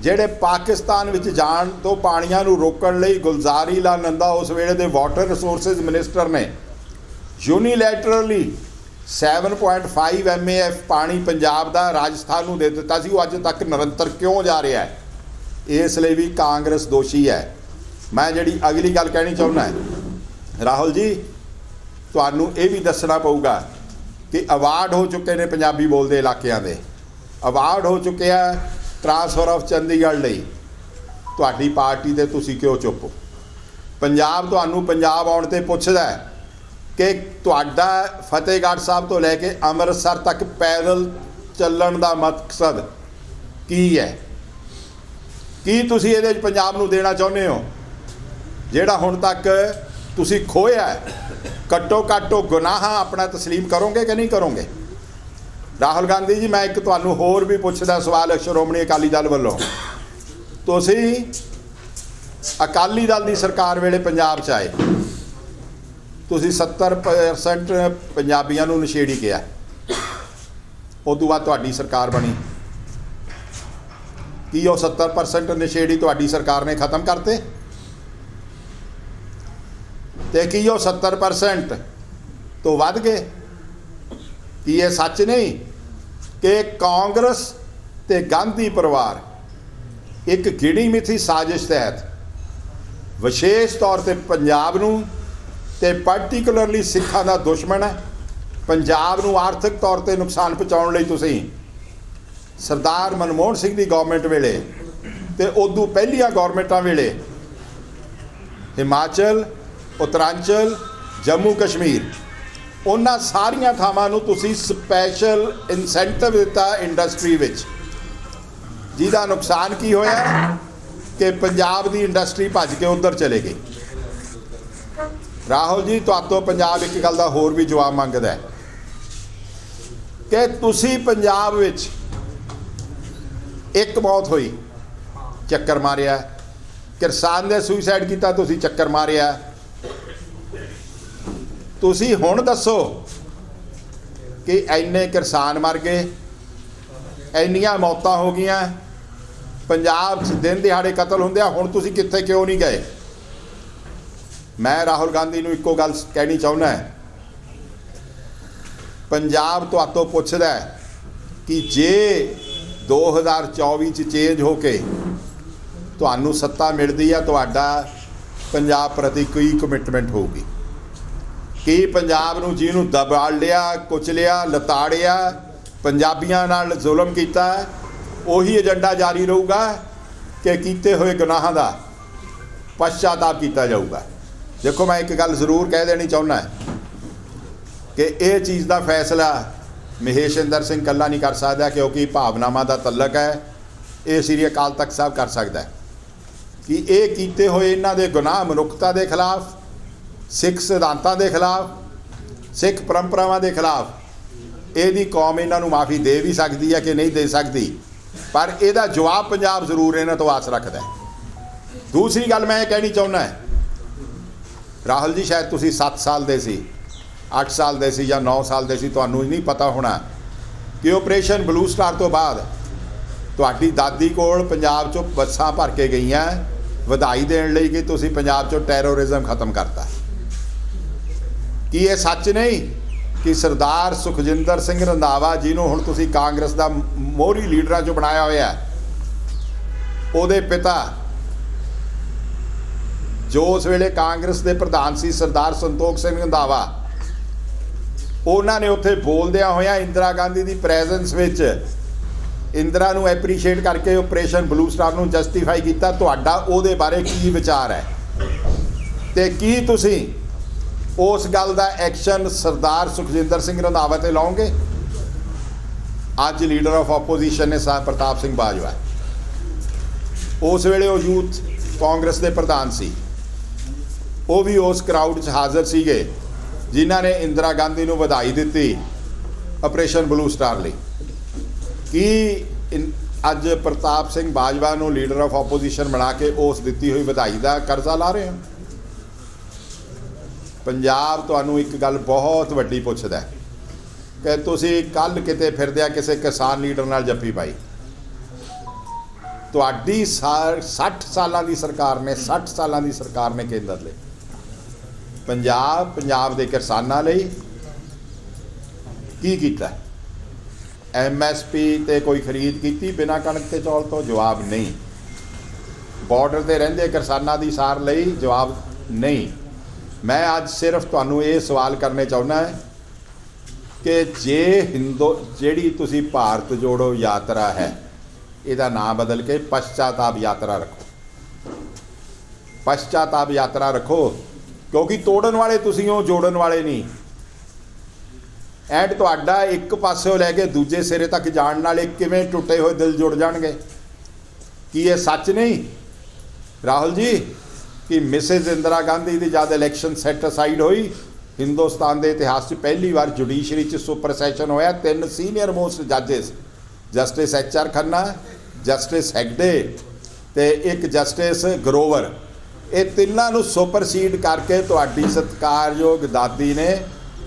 ਜਿਹੜੇ ਪਾਕਿਸਤਾਨ ਵਿੱਚ ਜਾਣ ਤੋਂ ਪਾਣੀਆਂ ਨੂੰ ਰੋਕਣ ਲਈ ਗੁਲਜ਼ਾਰੀ ਲਾਲ ਨੰਦਾ, ਉਸ ਵੇਲੇ ਦੇ ਵਾਟਰ ਰਿਸੋਰਸਿਸ ਮਿਨਿਸਟਰ ਨੇ, ਯੂਨੀਲੈਟਰਲੀ 7.5 MAF ਪਾਣੀ ਪੰਜਾਬ ਦਾ ਰਾਜਸਥਾਨ ਨੂੰ ਦੇ ਦਿੱਤਾ ਸੀ। ਉਹ ਅੱਜ ਤੱਕ ਨਿਰੰਤਰ ਕਿਉਂ ਜਾ ਰਿਹਾ ਹੈ? ਇਸ ਲਈ ਵੀ ਕਾਂਗਰਸ ਦੋਸ਼ੀ ਹੈ। ਮੈਂ ਜਿਹੜੀ ਅਗਲੀ ਗੱਲ ਕਹਿਣੀ ਚਾਹੁੰਦਾ ਰਾਹੁਲ ਜੀ, ਤੁਹਾਨੂੰ ਇਹ ਵੀ ਦੱਸਣਾ ਪਊਗਾ ਕਿ ਅਵਾਰਡ ਹੋ ਚੁੱਕੇ ਨੇ ਪੰਜਾਬੀ ਬੋਲਦੇ ਇਲਾਕਿਆਂ ਦੇ, ਅਵਾਰਡ ਹੋ ਚੁੱਕਿਆ ਟ੍ਰਾਂਸਫਰ ਆਫ ਚੰਡੀਗੜ੍ਹ ਲਈ। ਤੁਹਾਡੀ ਪਾਰਟੀ ਤੇ ਤੁਸੀਂ ਕਿਉਂ ਚੁੱਪ ਹੋ? ਪੰਜਾਬ ਤੁਹਾਨੂੰ ਪੰਜਾਬ ਆਉਣ ਤੇ ਪੁੱਛਦਾ ਕਿ ਤੁਹਾਡਾ ਫਤਿਹਗੜ੍ਹ ਸਾਹਿਬ ਤੋਂ ਲੈ ਕੇ ਅੰਮ੍ਰਿਤਸਰ ਤੱਕ ਪੈਦਲ ਚੱਲਣ ਦਾ ਮਕਸਦ ਕੀ ਹੈ? ਕੀ ਤੁਸੀਂ ਇਹਦੇ 'ਚ ਪੰਜਾਬ ਨੂੰ ਦੇਣਾ ਚਾਹੁੰਦੇ ਹੋ ਜਿਹੜਾ ਹੁਣ ਤੱਕ ਤੁਸੀਂ ਖੋਇਆ? ਘੱਟੋ ਘੱਟ ਗੁਨਾਹ ਆਪਣਾ ਤਸਲੀਮ ਕਰੋਗੇ ਕਿ ਨਹੀਂ ਕਰੋਗੇ? ਰਾਹੁਲ ਗਾਂਧੀ ਜੀ, ਮੈਂ ਇੱਕ ਤੁਹਾਨੂੰ ਹੋਰ ਵੀ ਪੁੱਛਦਾ ਸਵਾਲ ਸ਼੍ਰੋਮਣੀ ਅਕਾਲੀ ਦਲ ਵੱਲੋਂ। ਤੁਸੀਂ ਅਕਾਲੀ ਦਲ ਦੀ ਸਰਕਾਰ ਵੇਲੇ ਪੰਜਾਬ 'ਚ ਆਏ, ਤੁਸੀਂ 70% ਪੰਜਾਬੀਆਂ ਨੂੰ ਨਸ਼ੇੜੀ ਕਿਹਾ, ਉਦੋਂ ਬਾਅਦ ਤੁਹਾਡੀ ਸਰਕਾਰ ਬਣੀ। ਕੀ ਉਹ 70% ਨਸ਼ੇੜੀ ਤੁਹਾਡੀ ਸਰਕਾਰ ਨੇ ਖਤਮ ਕਰਤੇ? ਤੇ ਕੀ ਉਹ 70% ਤੋਂ ਵੱਧ ਗਏ? ਕੀ ਇਹ ਸੱਚ ਨਹੀਂ ਕਿ ਕਾਂਗਰਸ ਤੇ ਗਾਂਧੀ ਪਰਿਵਾਰ ਇੱਕ ਗਿਣੀ ਮਿਥੀ ਸਾਜ਼ਿਸ਼ ਤਹਿਤ ਵਿਸ਼ੇਸ਼ ਤੌਰ ਤੇ ਪੰਜਾਬ ਨੂੰ ਤੇ ਪਾਰਟਿਕੂਲਰਲੀ ਸਿੱਖਾਂ ਦਾ ਦੁਸ਼ਮਣ ਹੈ? ਪੰਜਾਬ ਨੂੰ ਆਰਥਿਕ ਤੌਰ ਤੇ ਨੁਕਸਾਨ ਪਹੁੰਚਾਉਣ ਲਈ ਤੁਸੀਂ ਸਰਦਾਰ ਮਨਮੋਹਨ ਸਿੰਘ ਦੀ ਗਵਰਨਮੈਂਟ ਵੇਲੇ ਤੇ ਉਦੋਂ ਪਹਿਲੀਆਂ ਗਵਰਨਮੈਂਟਾਂ ਵੇਲੇ ਹਿਮਾਚਲ, ਉੱਤਰਾਂਚਲ, ਜੰਮੂ ਕਸ਼ਮੀਰ, ਉਹਨਾਂ ਸਾਰੀਆਂ ਥਾਵਾਂ ਨੂੰ ਤੁਸੀਂ ਸਪੈਸ਼ਲ ਇਨਸੈਂਟਿਵ ਦਿੱਤਾ ਇੰਡਸਟਰੀ ਵਿੱਚ, ਜਿਹਦਾ ਨੁਕਸਾਨ ਕੀ ਹੋਇਆ ਕਿ ਪੰਜਾਬ ਦੀ ਇੰਡਸਟਰੀ ਭੱਜ ਕੇ ਉੱਧਰ ਚਲੇ ਗਈ। ਰਾਹੁਲ ਜੀ, ਤੁਹਾਤੋਂ ਪੰਜਾਬ ਇੱਕ ਗੱਲ ਦਾ ਹੋਰ ਵੀ ਜਵਾਬ ਮੰਗਦਾ ਹੈ ਕਿ ਤੁਸੀਂ ਪੰਜਾਬ ਵਿੱਚ ਇੱਕ ਮੌਤ ਹੋਈ, ਚੱਕਰ ਮਾਰਿਆ, ਕਿਸਾਨ ਨੇ ਸੁਸਾਈਡ ਕੀਤਾ, ਤੁਸੀਂ ਚੱਕਰ ਮਾਰਿਆ। ਤੁਸੀਂ ਹੁਣ ਦੱਸੋ ਕਿ ਇੰਨੇ ਕਿਸਾਨ ਮਰ ਗਏ, ਇੰਨੀਆਂ ਮੌਤਾਂ ਹੋ ਗਈਆਂ ਪੰਜਾਬ 'ਚ, ਦਿਨ ਦਿਹਾੜੇ ਕਤਲ ਹੁੰਦੇ ਆ, ਹੁਣ ਤੁਸੀਂ ਕਿੱਥੇ ਕਿਉਂ ਨਹੀਂ ਗਏ? ਮੈਂ ਰਾਹੁਲ ਗਾਂਧੀ ਨੂੰ ਇੱਕੋ ਗੱਲ ਕਹਿਣੀ ਚਾਹੁੰਦਾ ਹੈ, ਪੰਜਾਬ ਤੁਹਾਤੋਂ ਪੁੱਛਦਾ ਹੈ ਕਿ ਜੇ 2024 'ਚ ਚੇਂਜ ਹੋ ਕੇ ਤੁਹਾਨੂੰ ਸੱਤਾ ਮਿਲਦੀ ਹੈ, ਤੁਹਾਡਾ ਪੰਜਾਬ ਪ੍ਰਤੀ ਕੀ ਕਮਿਟਮੈਂਟ ਹੋਊਗੀ? ਕੀ ਪੰਜਾਬ ਨੂੰ ਜਿਹਨੂੰ ਦਬਾ ਲਿਆ, ਕੁਚਲਿਆ, ਲਤਾੜਿਆ, ਪੰਜਾਬੀਆਂ ਨਾਲ ਜ਼ੁਲਮ ਕੀਤਾ, ਉਹੀ ਏਜੰਡਾ ਜਾਰੀ ਰਹੂਗਾ ਕਿ ਕੀਤੇ ਹੋਏ ਗੁਨਾਹਾਂ ਦਾ ਪਛਤਾਤਾਪ ਕੀਤਾ ਜਾਊਗਾ? ਦੇਖੋ, ਮੈਂ ਇੱਕ ਗੱਲ ਜ਼ਰੂਰ ਕਹਿ ਦੇਣੀ ਚਾਹੁੰਦਾ ਕਿ ਇਹ ਚੀਜ਼ ਦਾ ਫੈਸਲਾ ਮਹੇਸ਼ਿੰਦਰ ਸਿੰਘ ਇਕੱਲਾ ਨਹੀਂ ਕਰ ਸਕਦਾ, ਕਿਉਂਕਿ ਭਾਵਨਾਵਾਂ ਦਾ ਤਲਕ ਹੈ। ਇਹ ਸ੍ਰੀ ਅਕਾਲ ਤਖਤ ਸਾਹਿਬ ਕਰ ਸਕਦਾ ਹੈ ਕਿ ਇਹ ਕੀਤੇ ਹੋਏ ਇਹਨਾਂ ਦੇ ਗੁਨਾਹ ਮਨੁੱਖਤਾ ਦੇ ਖਿਲਾਫ, ਸਿੱਖ ਸਿਧਾਂਤਾਂ ਦੇ ਖਿਲਾਫ, ਸਿੱਖ ਪਰੰਪਰਾਵਾਂ ਦੇ ਖਿਲਾਫ ਇਹਦੀ ਕੌਮ ਇਹਨਾਂ ਨੂੰ ਮਾਫੀ ਦੇ ਵੀ ਸਕਦੀ ਹੈ ਕਿ ਨਹੀਂ ਦੇ ਸਕਦੀ, ਪਰ ਇਹਦਾ ਜਵਾਬ ਪੰਜਾਬ ਜ਼ਰੂਰ ਇਹਨਾਂ ਤੋਂ ਆਸ ਰੱਖਦਾ ਹੈ। ਦੂਸਰੀ ਗੱਲ ਮੈਂ ਇਹ ਕਹਿਣੀ ਚਾਹੁੰਦਾ ਹੈ, ਰਾਹੁਲ ਜੀ ਸ਼ਾਇਦ ਤੁਸੀਂ 7 ਸਾਲ ਦੇ ਸੀ, 8 ਸਾਲ ਦੇ ਸੀ ਜਾਂ 9 ਸਾਲ ਦੇ ਸੀ, ਤੁਹਾਨੂੰ ਨਹੀਂ ਪਤਾ ਹੋਣਾ ਕਿ ਆਪਰੇਸ਼ਨ ਬਲੂ ਸਟਾਰ ਤੋਂ ਬਾਅਦ ਤੁਹਾਡੀ ਦਾਦੀ ਕੋਲ ਪੰਜਾਬ 'ਚੋਂ ਬੱਸਾਂ ਭਰ ਕੇ ਗਈਆਂ ਵਧਾਈ ਦੇਣ ਲਈ ਕਿ ਤੁਸੀਂ ਪੰਜਾਬ 'ਚੋਂ ਟੈਰੋਰਿਜ਼ਮ ਖਤਮ ਕਰਤਾ। ਕੀ ਇਹ ਸੱਚ ਨਹੀਂ ਕਿ ਸਰਦਾਰ ਸੁਖਜਿੰਦਰ ਸਿੰਘ ਰੰਧਾਵਾ, ਜਿਹਨੂੰ ਹੁਣ ਤੁਸੀਂ ਕਾਂਗਰਸ ਦਾ ਮੋਹਰੀ ਲੀਡਰਾਂ 'ਚੋਂ ਬਣਾਇਆ ਹੋਇਆ, ਉਹਦੇ ਪਿਤਾ ਜੋ ਉਸ ਵੇਲੇ ਕਾਂਗਰਸ ਦੇ ਪ੍ਰਧਾਨ ਸੀ, ਸਰਦਾਰ ਸੰਤੋਖ ਸਿੰਘ ਰੰਧਾਵਾ, ਉਹਨਾਂ ਨੇ ਉੱਥੇ ਬੋਲਦਿਆਂ ਹੋਇਆਂ ਇੰਦਰਾ ਗਾਂਧੀ ਦੀ ਪ੍ਰੈਜ਼ੈਂਸ ਵਿੱਚ ਇੰਦਰਾ ਨੂੰ ਐਪਰੀਸ਼ੀਏਟ ਕਰਕੇ ਆਪਰੇਸ਼ਨ ਬਲੂ ਸਟਾਰ ਨੂੰ ਜਸਟੀਫਾਈ ਕੀਤਾ। ਤੁਹਾਡਾ ਉਹਦੇ ਬਾਰੇ ਕੀ ਵਿਚਾਰ ਹੈ ਤੇ ਕੀ ਤੁਸੀਂ ਉਸ ਗੱਲ ਦਾ ਐਕਸ਼ਨ ਸਰਦਾਰ ਸੁਖਜਿੰਦਰ ਸਿੰਘ ਰੰਧਾਵਾ ਤੇ ਲਾਓਗੇ? ਅੱਜ ਲੀਡਰ ਆਫ ਆਪੋਜੀਸ਼ਨ ਨੇ ਸਾਹਿਬ ਪ੍ਰਤਾਪ ਸਿੰਘ ਬਾਜਵਾ, ਉਸ ਵੇਲੇ ਉਹ ਯੂਥ ਕਾਂਗਰਸ ਦੇ ਪ੍ਰਧਾਨ ਸੀ, ਉਹ ਵੀ ਉਸ ਕਰਾਊਡ 'ਚ ਹਾਜ਼ਰ ਸੀਗੇ ਜਿਨ੍ਹਾਂ ਨੇ ਇੰਦਰਾ ਗਾਂਧੀ ਨੂੰ ਵਧਾਈ ਦਿੱਤੀ ਆਪਰੇਸ਼ਨ ਬਲੂ ਸਟਾਰ ਲਈ। ਕੀ ਅੱਜ ਪ੍ਰਤਾਪ ਸਿੰਘ ਬਾਜਵਾ ਨੂੰ ਲੀਡਰ ਆਫ ਆਪੋਜੀਸ਼ਨ ਬਣਾ ਕੇ ਉਸ ਦਿੱਤੀ ਹੋਈ ਵਧਾਈ ਦਾ ਕਰਜ਼ਾ ਲਾ ਰਹੇ ਹੋ? ਪੰਜਾਬ ਤੁਹਾਨੂੰ ਇੱਕ ਗੱਲ ਬਹੁਤ ਵੱਡੀ ਪੁੱਛਦਾ ਕਿ ਤੁਸੀਂ ਕੱਲ੍ਹ ਕਿਤੇ ਫਿਰਦਿਆਂ ਕਿਸੇ ਕਿਸਾਨ ਲੀਡਰ ਨਾਲ ਜੱਫੀ ਪਾਈ। ਤੁਹਾਡੀ 60 ਸਾਲਾਂ ਦੀ ਸਰਕਾਰ ਨੇ, 60 ਸਾਲਾਂ ਦੀ ਸਰਕਾਰ ਨੇ ਕੇਂਦਰ ਲਈ ਪੰਜਾਬ ਦੇ ਕਿਸਾਨਾਂ ਲਈ ਕੀ ਕੀਤਾ? MSP ਤੇ ਕੋਈ ਖਰੀਦ ਕੀਤੀ ਬਿਨਾਂ ਕਣਕ ਤੇ ਚੌਲ ਤੋਂ? ਜਵਾਬ ਨਹੀਂ। ਬਾਰਡਰ ਤੇ ਰਹਿੰਦੇ ਕਿਸਾਨਾਂ ਦੀ ਸਾਰ ਲਈ? ਜਵਾਬ ਨਹੀਂ। ਮੈਂ ਅੱਜ ਸਿਰਫ ਤੁਹਾਨੂੰ ਇਹ ਸਵਾਲ ਕਰਨੇ ਚਾਹੁੰਦਾ ਹੈ ਕਿ ਜਿਹੜੀ ਤੁਸੀਂ ਭਾਰਤ ਜੋੜੋ ਯਾਤਰਾ ਹੈ, ਇਹਦਾ ਨਾਮ ਬਦਲ ਕੇ ਪਛਤਾਤਾਪ ਯਾਤਰਾ ਰੱਖੋ। ਪਛਤਾਤਾਪ ਯਾਤਰਾ ਰੱਖੋ, ਕਿਉਂਕਿ ਤੋੜਨ ਵਾਲੇ ਤੁਸੀਂ ਹੋ, ਜੋੜਨ ਵਾਲੇ ਨਹੀਂ। ਐਂਡ ਤੁਹਾਡਾ ਇੱਕ ਪਾਸਿਓਂ ਲੈ ਕੇ ਦੂਜੇ ਸਿਰੇ ਤੱਕ ਜਾਣ ਨਾਲ ਕਿਵੇਂ ਟੁੱਟੇ ਹੋਏ ਦਿਲ ਜੁੜ ਜਾਣਗੇ? ਕੀ ਇਹ ਸੱਚ ਨਹੀਂ ਰਾਹੁਲ ਜੀ ਕਿ ਮਿਸਿਸ ਇੰਦਰਾ ਗਾਂਧੀ ਦੀ ਜਦ ਇਲੈਕਸ਼ਨ ਸੈੱਟ ਅਸਾਈਡ ਹੋਈ, ਹਿੰਦੁਸਤਾਨ ਦੇ ਇਤਿਹਾਸ 'ਚ ਪਹਿਲੀ ਵਾਰ ਜੁਡੀਸ਼ਰੀ 'ਚ ਸੁਪਰ ਸੈਸ਼ਨ ਹੋਇਆ? 3 ਸੀਨੀਅਰ ਮੋਸਟ ਜੱਜਿਸ, Justice HR Khanna, Justice Hegde ਤੇ ਇੱਕ ਜਸਟਿਸ ਗਰੋਵਰ, ਇਹ ਤਿੰਨਾਂ ਨੂੰ ਸੁਪਰਸੀਡ ਕਰਕੇ ਤੁਹਾਡੀ ਸਤਿਕਾਰਯੋਗ ਦਾਦੀ ਨੇ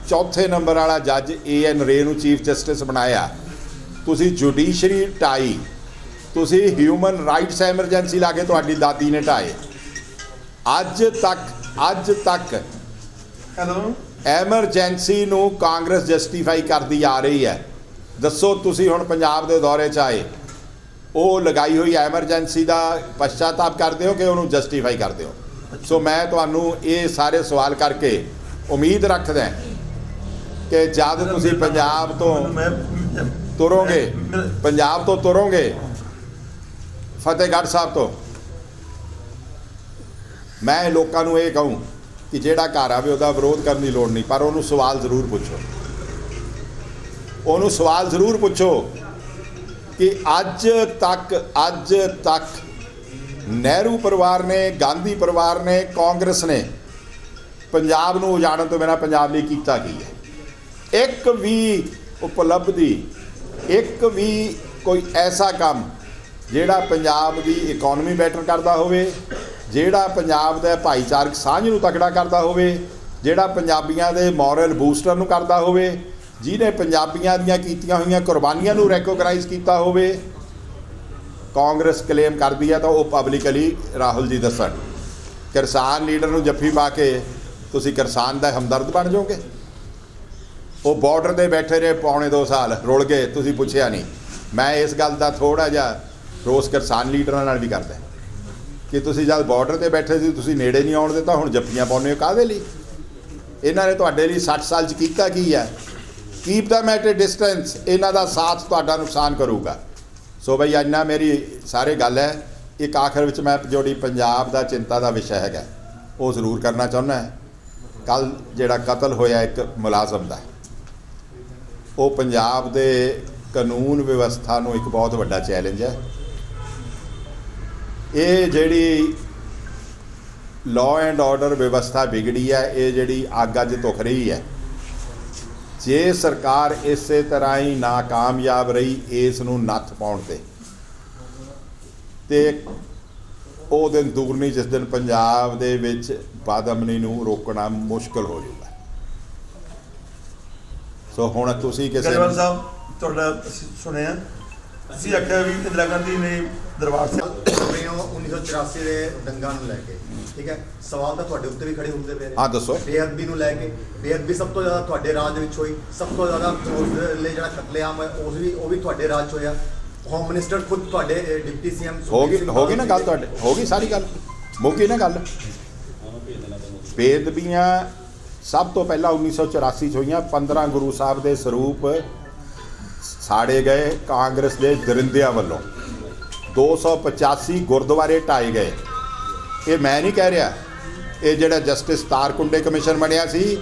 ਚੌਥੇ ਨੰਬਰ ਵਾਲਾ ਜੱਜ AN ਰੇ ਨੂੰ ਚੀਫ ਜਸਟਿਸ ਬਣਾਇਆ। ਤੁਸੀਂ ਜੁਡੀਸ਼ਰੀ ਢਾਈ, ਤੁਸੀਂ ਹਿਊਮਨ ਰਾਈਟਸ ਐਮਰਜੈਂਸੀ ਲਾ ਕੇ ਤੁਹਾਡੀ ਦਾਦੀ ਨੇ ਢਾਏ। ਅੱਜ ਤੱਕ ਹੈਲੋ, ਐਮਰਜੈਂਸੀ ਨੂੰ ਕਾਂਗਰਸ ਜਸਟੀਫਾਈ ਕਰਦੀ ਆ ਰਹੀ ਹੈ। ਦੱਸੋ, ਤੁਸੀਂ ਹੁਣ ਪੰਜਾਬ ਦੇ ਦੌਰੇ 'ਚ ਆਏ, ਉਹ ਲਗਾਈ ਹੋਈ ਐਮਰਜੈਂਸੀ ਦਾ ਪਛਤਾਤਾਪ ਕਰਦੇ ਹੋ ਕਿ ਉਹਨੂੰ ਜਸਟੀਫਾਈ ਕਰਦੇ ਹੋ? ਸੋ ਮੈਂ ਤੁਹਾਨੂੰ ਇਹ ਸਾਰੇ ਸਵਾਲ ਕਰਕੇ ਉਮੀਦ ਰੱਖਦਾ ਕਿ ਜਦ ਤੁਸੀਂ ਪੰਜਾਬ ਤੋਂ ਤੁਰੋਗੇ ਫਤਿਹਗੜ੍ਹ ਸਾਹਿਬ ਤੋਂ, ਮੈਂ ਲੋਕਾਂ ਨੂੰ ਇਹ ਕਹੂੰ ਕਿ ਜਿਹੜਾ ਘਰ ਆਵੇ ਉਹਦਾ ਵਿਰੋਧ ਕਰਨ ਦੀ ਲੋੜ ਨਹੀਂ, ਪਰ ਉਹਨੂੰ ਸਵਾਲ ਜ਼ਰੂਰ ਪੁੱਛੋ ਕਿ ਅੱਜ ਤੱਕ ਨਹਿਰੂ ਪਰਿਵਾਰ ਨੇ, ਗਾਂਧੀ ਪਰਿਵਾਰ ਨੇ, ਕਾਂਗਰਸ ਨੇ ਪੰਜਾਬ ਨੂੰ ਉਜਾੜਨ ਤੋਂ ਬਿਨਾਂ ਪੰਜਾਬ ਲਈ ਕੀਤਾ ਕੀ ਹੈ? ਇੱਕ ਵੀ ਉਪਲਬਧੀ ਇੱਕ ਵੀ ਕੋਈ ਐਸਾ ਕੰਮ ਜਿਹੜਾ ਪੰਜਾਬ ਦੀ ਇਕਨੋਮੀ ਬੈਟਰ ਕਰਦਾ ਹੋਵੇ, ਜਿਹੜਾ ਪੰਜਾਬ ਦੇ ਭਾਈਚਾਰਕ ਸਾਂਝ ਨੂੰ ਤਕੜਾ ਕਰਦਾ ਹੋਵੇ, ਜਿਹੜਾ ਪੰਜਾਬੀਆਂ ਦੇ ਮੋਰਲ ਬੂਸਟਰ ਨੂੰ ਕਰਦਾ ਹੋਵੇ, ਜਿਹਨੇ ਪੰਜਾਬੀਆਂ ਦੀਆਂ ਕੀਤੀਆਂ ਹੋਈਆਂ ਕੁਰਬਾਨੀਆਂ ਨੂੰ ਰੈਕੋਗਨਾਈਜ਼ ਕੀਤਾ ਹੋਵੇ। ਕਾਂਗਰਸ ਕਲੇਮ ਕਰਦੀ ਹੈ ਤਾਂ ਉਹ ਪਬਲਿਕਲੀ ਰਾਹੁਲ ਜੀ ਦੱਸਣ। ਕਿਸਾਨ ਲੀਡਰ ਨੂੰ ਜੱਫੀ ਪਾ ਕੇ ਤੁਸੀਂ ਕਿਸਾਨ ਦਾ ਹਮਦਰਦ ਬਣ ਜਾਓਗੇ? ਉਹ ਬਾਰਡਰ 'ਤੇ ਬੈਠੇ ਰਹੇ ਪੌਣੇ 2 ਸਾਲ, ਰੁਲ ਗਏ, ਤੁਸੀਂ ਪੁੱਛਿਆ ਨਹੀਂ। ਮੈਂ ਇਸ ਗੱਲ ਦਾ ਥੋੜ੍ਹਾ ਜਿਹਾ ਰੋਸ ਕਿਸਾਨ ਲੀਡਰਾਂ ਨਾਲ ਵੀ ਕਰਦਾ ਕਿ ਤੁਸੀਂ ਜਦ ਬਾਰਡਰ 'ਤੇ ਬੈਠੇ ਸੀ ਤੁਸੀਂ ਨੇੜੇ ਨਹੀਂ ਆਉਣ ਦਿੱਤਾ, ਹੁਣ ਜੱਫੀਆਂ ਪਾਉਂਦੇ ਹੋ ਕਾਹਦੇ ਲਈ? ਇਹਨਾਂ ਨੇ ਤੁਹਾਡੇ ਲਈ 60 ਸਾਲ 'ਚ ਕੀਤਾ ਕੀ ਹੈ? Keep them at a distance. ਇਹਨਾਂ ਦਾ ਸਾਥ ਤੁਹਾਡਾ ਨੁਕਸਾਨ ਕਰੂਗਾ। ਸੋ ਬਈ ਇੰਨਾ ਮੇਰੀ ਸਾਰੇ ਗੱਲ ਹੈ। ਇੱਕ ਆਖਰ ਵਿੱਚ ਮੈਂ ਜਿਹੜੀ ਪੰਜਾਬ ਦਾ ਚਿੰਤਾ ਦਾ ਵਿਸ਼ਾ ਹੈਗਾ ਉਹ ਜ਼ਰੂਰ ਕਰਨਾ ਚਾਹੁੰਦਾ। ਕੱਲ੍ਹ ਜਿਹੜਾ ਕਤਲ ਹੋਇਆ ਇੱਕ ਮੁਲਾਜ਼ਮ ਦਾ, ਉਹ ਪੰਜਾਬ ਦੇ ਕਾਨੂੰਨ ਵਿਵਸਥਾ ਨੂੰ ਇੱਕ ਬਹੁਤ ਵੱਡਾ ਚੈਲੰਜ ਹੈ। ਇਹ ਜਿਹੜੀ ਲਾਅ ਐਂਡ ਆਰਡਰ ਵਿਵਸਥਾ ਵਿਗੜੀ ਹੈ, ਇਹ ਜਿਹੜੀ ਅੱਗ ਅੱਜ ਧੁਖ ਰਹੀ ਹੈ, ਜੇ ਸਰਕਾਰ ਇਸੇ ਤਰ੍ਹਾਂ ਹੀ ਨਾਕਾਮਯਾਬ ਰਹੀ ਇਸ ਨੂੰ ਨੱਥ ਪਾਉਣ ਤੇ ਉਹ ਦਿਨ ਦੂਰ ਨਹੀਂ ਜਿਸ ਦਿਨ ਪੰਜਾਬ ਦੇ ਵਿੱਚ ਬਦਅਮਨੀ ਨੂੰ ਰੋਕਣਾ ਮੁਸ਼ਕਲ ਹੋ ਜਾਊਗਾ। ਸੋ ਹੁਣ ਤੁਸੀਂ ਕਿਸੇ ਗਰੇਵਾਲ ਸਾਹਿਬ ਤੁਹਾਡਾ ਅਸੀਂ ਸੁਣਿਆ, ਤੁਸੀਂ ਆਖਿਆ ਵੀ ਇੰਦਰਾ ਗਾਂਧੀ ਨੇ ਦਰਬਾਰ ਸਾਹਿਬ 1984 ਦੇ ਦੰਗਾਂ ਨੂੰ ਲੈ ਕੇ, ਠੀਕ ਹੈ, ਸਵਾਲ ਤਾਂ ਤੁਹਾਡੇ ਉੱਤੇ ਵੀ ਖੜੇ ਹੁੰਦੇ ਪਏ ਨੇ। ਹਾਂ ਦੱਸੋ। ਬੇਅਦਬੀ ਨੂੰ ਲੈ ਕੇ, ਬੇਅਦਬੀ ਸਭ ਤੋਂ ਜ਼ਿਆਦਾ ਤੁਹਾਡੇ ਰਾਜ ਦੇ ਵਿੱਚ ਹੋਈ, ਸਭ ਤੋਂ ਜ਼ਿਆਦਾ ਉਸ ਲਈ ਜਿਹੜਾ ਕਤਲੇਆਮ ਹੈ ਉਹ ਵੀ ਤੁਹਾਡੇ ਰਾਜ 'ਚ ਹੋਇਆ। ਹੋਮ ਮਿਨਿਸਟਰ ਖੁਦ ਤੁਹਾਡੇ ਡਿਪਟੀ ਸੀਐਮ ਹੋ ਗਈ ਨਾ ਗੱਲ, ਤੁਹਾਡੇ ਹੋ ਗਈ ਸਾਰੀ ਗੱਲ, ਮੁੱਕੀ ਨਾ ਗੱਲ। ਬੇਅਦਬੀਆਂ ਸਭ ਤੋਂ ਪਹਿਲਾਂ 1984 'ਚ ਹੋਈਆਂ। 15 ਗੁਰੂ ਸਾਹਿਬ ਦੇ ਸਰੂਪ ਸਾੜੇ ਗਏ ਕਾਂਗਰਸ ਦੇ ਦਰਿੰਦਿਆਂ ਵੱਲੋਂ। 285 ਗੁਰਦੁਆਰੇ ਢਾਏ ਗਏ। ਇਹ ਮੈਂ ਨਹੀਂ ਕਹਿ ਰਿਹਾ, ਇਹ ਜਿਹੜਾ ਜਸਟਿਸ ਤਾਰਕੁੰਡੇ ਕਮਿਸ਼ਨ ਬਣਿਆ ਸੀ,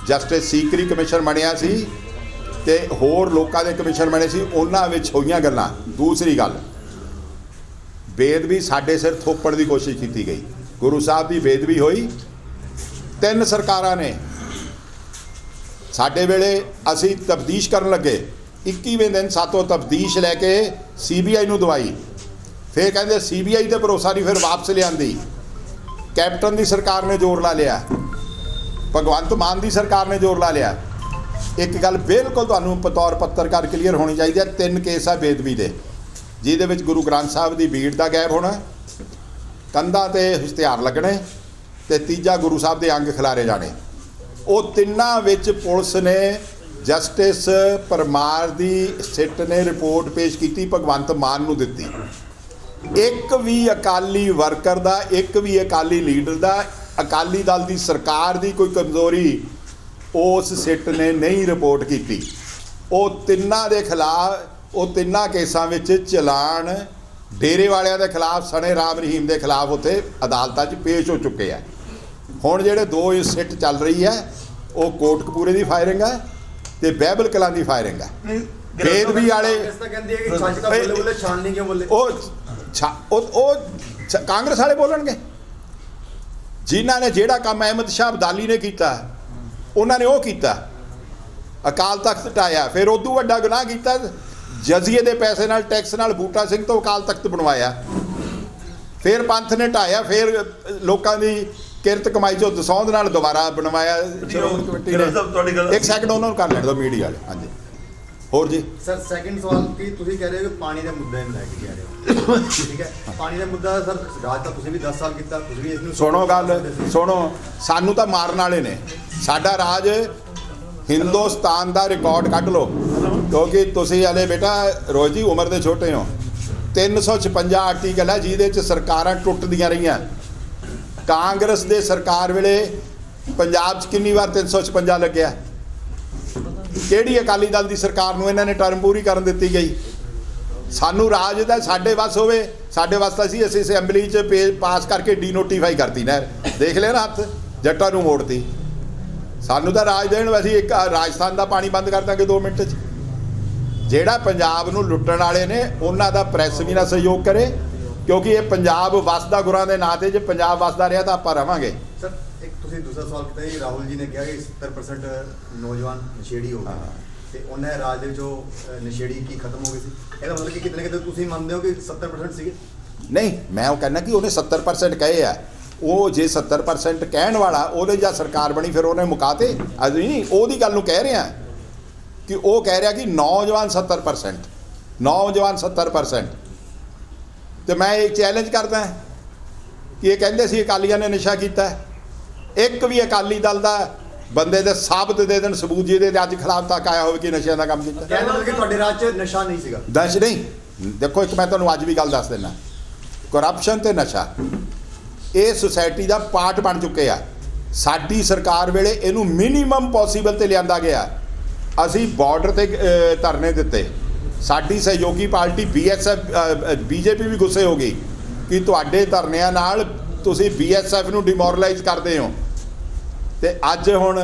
ਜਸਟਿਸ ਸੀਕਰੀ ਕਮਿਸ਼ਨ ਬਣਿਆ ਸੀ ਤੇ ਹੋਰ ਲੋਕਾਂ ਦੇ ਕਮਿਸ਼ਨ ਬਣੇ ਸੀ, ਉਹਨਾਂ ਵਿੱਚ ਹੋਈਆਂ ਗੱਲਾਂ। ਦੂਸਰੀ ਗੱਲ, ਬੇਅਦਬੀ ਸਾਡੇ ਸਿਰ ਥੋਪਣ ਦੀ ਕੋਸ਼ਿਸ਼ ਕੀਤੀ ਗਈ। ਗੁਰੂ ਸਾਹਿਬ ਦੀ ਬੇਅਦਬੀ ਹੋਈ 3 ਸਰਕਾਰਾਂ ਨੇ। ਸਾਡੇ ਵੇਲੇ ਅਸੀਂ ਤਫਤੀਸ਼ ਕਰਨ ਲੱਗੇ, 21ਵੇਂ ਦਿਨ ਸਾਤੋਂ ਤਫਤੀਸ਼ ਲੈ ਕੇ CBI ਨੂੰ ਦਵਾਈ। ਫਿਰ ਕਹਿੰਦੇ CBI ਤੇ ਭਰੋਸਾ ਨਹੀਂ, ਫਿਰ ਵਾਪਸ ਲਿਆਂਦੀ। ਕੈਪਟਨ ਦੀ ਸਰਕਾਰ ਨੇ ਜ਼ੋਰ ਲਾ ਲਿਆ, ਭਗਵੰਤ ਮਾਨ ਦੀ ਸਰਕਾਰ ਨੇ ਜ਼ੋਰ ਲਾ ਲਿਆ। ਇੱਕ ਗੱਲ ਬਿਲਕੁਲ ਤੁਹਾਨੂੰ ਬਤੌਰ ਪੱਤਰਕਾਰ ਕਲੀਅਰ ਹੋਣੀ ਚਾਹੀਦੀ ਹੈ, 3 ਕੇਸ ਆ ਬੇਅਦਬੀ ਦੇ, ਜਿਹਦੇ ਵਿੱਚ ਗੁਰੂ ਗ੍ਰੰਥ ਸਾਹਿਬ ਦੀ ਬੀੜ ਦਾ ਗਾਇਬ ਹੋਣਾ, ਕੰਧਾਂ 'ਤੇ ਇਸ਼ਤਿਹਾਰ ਲੱਗਣੇ ਤੇ ਤੀਜਾ ਗੁਰੂ ਸਾਹਿਬ ਦੇ ਅੰਗ ਖਿਲਾਰੇ ਜਾਣੇ। ਉਹ ਤਿੰਨਾਂ ਵਿੱਚ ਪੁਲਿਸ ਨੇ ਜਸਟਿਸ ਪਰਮਾਰ ਦੀ ਸਿੱਟ ਨੇ ਰਿਪੋਰਟ ਪੇਸ਼ ਕੀਤੀ, ਭਗਵੰਤ ਮਾਨ ਨੂੰ ਦਿੱਤੀ। ਇੱਕ ਵੀ ਅਕਾਲੀ ਵਰਕਰ ਦਾ, ਇੱਕ ਵੀ ਅਕਾਲੀ ਲੀਡਰ ਦਾ, ਅਕਾਲੀ ਦਲ ਦੀ ਸਰਕਾਰ ਦੀ ਕੋਈ ਕਮਜ਼ੋਰੀ ਉਸ ਸਿੱਟ ਨੇ ਨਹੀਂ ਰਿਪੋਰਟ ਕੀਤੀ। ਉਹ ਤਿੰਨਾਂ ਦੇ ਖਿਲਾਫ, ਉਹ ਤਿੰਨਾਂ ਕੇਸਾਂ ਵਿੱਚ ਚਲਾਨ ਡੇਰੇ ਵਾਲਿਆਂ ਦੇ ਖਿਲਾਫ, ਸਣੇ ਰਾਮ ਰਹੀਮ ਦੇ ਖਿਲਾਫ ਉੱਥੇ ਅਦਾਲਤਾਂ 'ਚ ਪੇਸ਼ ਹੋ ਚੁੱਕੇ ਆ। ਹੁਣ ਜਿਹੜੇ 2 ਸਿੱਟ ਚੱਲ ਰਹੀ ਹੈ ਉਹ ਕੋਟਕਪੂਰੇ ਦੀ ਫਾਇਰਿੰਗ ਹੈ ਤੇ ਬਹਿਬਲ ਕਲਾਂ ਦੀ ਫਾਇਰਿੰਗ ਹੈ। ਬੇਅਦਬੀ ਵਾਲੇ ਤਾਂ ਕਹਿੰਦੇ ਕਿ ਛੱਜ ਤਾਂ ਬੋਲੇ ਬੋਲੇ ਛਾਣ ਨਹੀਂ ਕਿਉਂ ਬੋਲੇ? ਉਹ ਕਾਂਗਰਸ ਵਾਲੇ ਬੋਲਣਗੇ। ਜਿਨ੍ਹਾਂ ਨੇ ਜਿਹੜਾ ਕੰਮ ਅਹਿਮਦ ਸ਼ਾਹ ਅਬਦਾਲੀ ਨੇ ਕੀਤਾ ਉਹਨਾਂ ਨੇ ਉਹ ਕੀਤਾ, ਅਕਾਲ ਤਖਤ ਢਾਇਆ। ਫਿਰ ਉਦੋਂ ਵੱਡਾ ਗੁਨਾਹ ਕੀਤਾ, ਜਜ਼ੀਏ ਦੇ ਪੈਸੇ ਨਾਲ, ਟੈਕਸ ਨਾਲ ਬੂਟਾ ਸਿੰਘ ਤੋਂ ਅਕਾਲ ਤਖਤ ਬਣਵਾਇਆ। ਫਿਰ ਪੰਥ ਨੇ ਢਾਇਆ, ਫਿਰ ਲੋਕਾਂ ਦੀ ਕਿਰਤ ਕਮਾਈ ਚੋਂ ਦਸੌਂਦ ਨਾਲ ਦੁਬਾਰਾ ਬਣਵਾਇਆ ਸ਼੍ਰੋਮਣੀ ਕਮੇਟੀ ਨੇ। 1 ਸੈਕਿੰਡ ਉਹਨਾਂ ਨੂੰ ਕਰ ਲੈਣ ਦਿਓ ਮੀਡੀਆ ਵਾਲੇ। ਹਾਂਜੀ ਹੋਰ ਜੀ। ਸਰ ਸੈਕਿੰਡ ਸਵਾਲ ਕਿ ਤੁਸੀਂ ਕਹਿ ਰਹੇ ਹੋ ਕਿ ਪਾਣੀ ਦੇ ਮੁੱਦੇ ਨੂੰ ਲੈ ਕੇ ਕਹਿ ਰਹੇ ਹੋ, ਠੀਕ ਹੈ, ਪਾਣੀ ਦਾ ਮੁੱਦਾ ਸਰ ਰਾਜ ਤਾਂ ਤੁਸੀਂ ਵੀ 10 ਸਾਲ ਕੀਤਾ, ਤੁਸੀਂ ਵੀ ਇਸ ਨੂੰ ਸੁਣੋ ਗੱਲ, ਸੁਣੋ, ਸਾਨੂੰ ਤਾਂ ਮਾਰਨ ਵਾਲੇ ਨੇ। ਸਾਡਾ ਰਾਜ ਹਿੰਦੁਸਤਾਨ ਦਾ ਰਿਕਾਰਡ ਕੱਢ ਲਓ, ਕਿਉਂਕਿ ਤੁਸੀਂ ਹਲੇ ਬੇਟਾ ਰੋਜ਼ ਦੀ ਉਮਰ ਦੇ ਛੋਟੇ ਹੋ। 356 ਆਰਟੀਕਲ ਹੈ ਜਿਹਦੇ 'ਚ ਸਰਕਾਰਾਂ ਟੁੱਟਦੀਆਂ ਰਹੀਆਂ। ਕਾਂਗਰਸ ਦੇ ਸਰਕਾਰ ਵੇਲੇ ਪੰਜਾਬ 'ਚ ਕਿੰਨੀ ਵਾਰ 356 ਲੱਗਿਆ? ਕਿਹੜੀ ਅਕਾਲੀ ਦਲ ਦੀ ਸਰਕਾਰ ਨੂੰ ਇਹਨਾਂ ਨੇ ਟਰਮ ਪੂਰੀ ਕਰਨ ਦਿੱਤੀ ਗਈ? ਸਾਨੂੰ ਰਾਜ ਦਾ ਸਾਡੇ ਵੱਸ ਹੋਵੇ, ਸਾਡੇ ਵਾਸਤੇ ਸੀ ਅਸੀਂ ਅਸੈਂਬਲੀ 'ਚ ਪਾਸ ਕਰਕੇ ਡੀਨੋਟੀਫਾਈ ਕਰਤੀ ਨਹਿਰ, ਦੇਖ ਲਿਆ ਨਾ ਹੱਥ, ਜੱਟਾਂ ਨੂੰ ਮੋੜਤੀ। ਸਾਨੂੰ ਤਾਂ ਰਾਜ ਦੇਣ, ਅਸੀਂ ਇੱਕ ਰਾਜਸਥਾਨ ਦਾ ਪਾਣੀ ਬੰਦ ਕਰ ਦਾਂਗੇ 2 ਮਿੰਟ 'ਚ। ਜਿਹੜਾ ਪੰਜਾਬ ਨੂੰ ਲੁੱਟਣ ਵਾਲੇ ਨੇ ਉਹਨਾਂ ਦਾ ਪ੍ਰੈਸ ਵੀ ਨਾ ਸਹਿਯੋਗ ਕਰੇ, ਕਿਉਂਕਿ ਇਹ ਪੰਜਾਬ ਵਸਦਾ ਗੁਰਾਂ ਦੇ ਨਾਂ 'ਤੇ। ਜੇ ਪੰਜਾਬ ਵਸਦਾ ਰਿਹਾ ਤਾਂ ਆਪਾਂ ਰਵਾਂਗੇ। ਸਰ ਇੱਕ ਤੁਸੀਂ ਦੂਸਰਾ ਸਵਾਲ ਕੀਤਾ ਜੀ, ਰਾਹੁਲ ਜੀ ਨੇ ਕਿਹਾ ਕਿ 70% ਨੌਜਵਾਨ ਨਸ਼ੇੜੀ ਹੋ ਗਏ, ਤੇ ਉਹਨਾਂ ਰਾਜ ਦੇ ਵਿੱਚੋਂ ਨਸ਼ੇੜੀ ਕੀ ਖਤਮ ਹੋ ਗਏ ਸੀ? ਇਹਦਾ ਮਤਲਬ ਕਿ ਕਿਤੇ ਨਾ ਕਿਤੇ ਤੁਸੀਂ ਮੰਨਦੇ ਹੋ ਕਿ 70% ਸੀਗੇ? ਨਹੀਂ, ਮੈਂ ਉਹ ਕਹਿੰਦਾ ਕਿ ਉਹਨੇ 70% ਕਹੇ ਆ। ਉਹ ਜੇ 70% ਕਹਿਣ ਵਾਲਾ ਉਹਦੇ ਜਾਂ ਸਰਕਾਰ ਬਣੀ ਫਿਰ ਉਹਨੇ ਮੁਕਾਤੇ। ਅਸੀਂ ਨਹੀਂ ਉਹਦੀ ਗੱਲ ਨੂੰ ਕਹਿ ਰਹੇ ਹਾਂ ਕਿ ਉਹ ਕਹਿ ਰਿਹਾ ਕਿ ਨੌਜਵਾਨ 70%, ਨੌਜਵਾਨ 70%। ਤੇ ਮੈਂ ਇਹ ਚੈਲੰਜ ਕਰਦਾ ਕਿ ਇਹ ਕਹਿੰਦੇ ਸੀ ਅਕਾਲੀਆਂ ਨੇ ਨਸ਼ਾ ਕੀਤਾ। ਇੱਕ ਵੀ ਅਕਾਲੀ ਦਲ ਦਾ ਬੰਦੇ ਦੇ ਸਾਬਤ ਦੇ ਦੇਣ, ਸਬੂਤ ਜਿਹਦੇ ਤੇ ਅੱਜ ਖਿਲਾਫ ਤੱਕ ਆਇਆ ਹੋਵੇ ਕਿ ਨਸ਼ਿਆਂ ਦਾ ਕੰਮ ਕੀਤਾ। ਕਹਿਣ ਦਾ ਮਤਲਬ ਕਿ ਤੁਹਾਡੇ ਰਾਜ 'ਚ ਨਸ਼ਾ ਨਹੀਂ ਸੀਗਾ? ਦਸ਼ ਨਹੀਂ। ਦੇਖੋ, ਇੱਕ ਮੈਂ ਤੁਹਾਨੂੰ ਅੱਜ ਵੀ ਗੱਲ ਦੱਸ ਦਿੰਦਾ, ਕਰਪਸ਼ਨ ਤੇ ਨਸ਼ਾ ਇਹ ਸੁਸਾਇਟੀ ਦਾ ਪਾਰਟ ਬਣ ਚੁੱਕੇ ਆ। ਸਾਡੀ ਸਰਕਾਰ ਵੇਲੇ ਇਹਨੂੰ ਮਿਨੀਮਮ ਪੋਸੀਬਲ ਤੇ ਲਿਆਂਦਾ ਗਿਆ। ਅਸੀਂ ਬਾਰਡਰ ਤੇ ਧਰਨੇ ਦਿੱਤੇ। ਸਾਡੀ ਸਹਿਯੋਗੀ ਪਾਰਟੀ BSF BJP ਵੀ ਗੁੱਸੇ ਹੋ ਗਈ ਕਿ ਤੁਹਾਡੇ ਧਰਨਿਆਂ ਨਾਲ ਤੁਸੀਂ BSF ਨੂੰ ਡਿਮੋਰਲਾਈਜ਼ ਕਰਦੇ ਹੋ। ਤੇ ਅੱਜ ਹੁਣ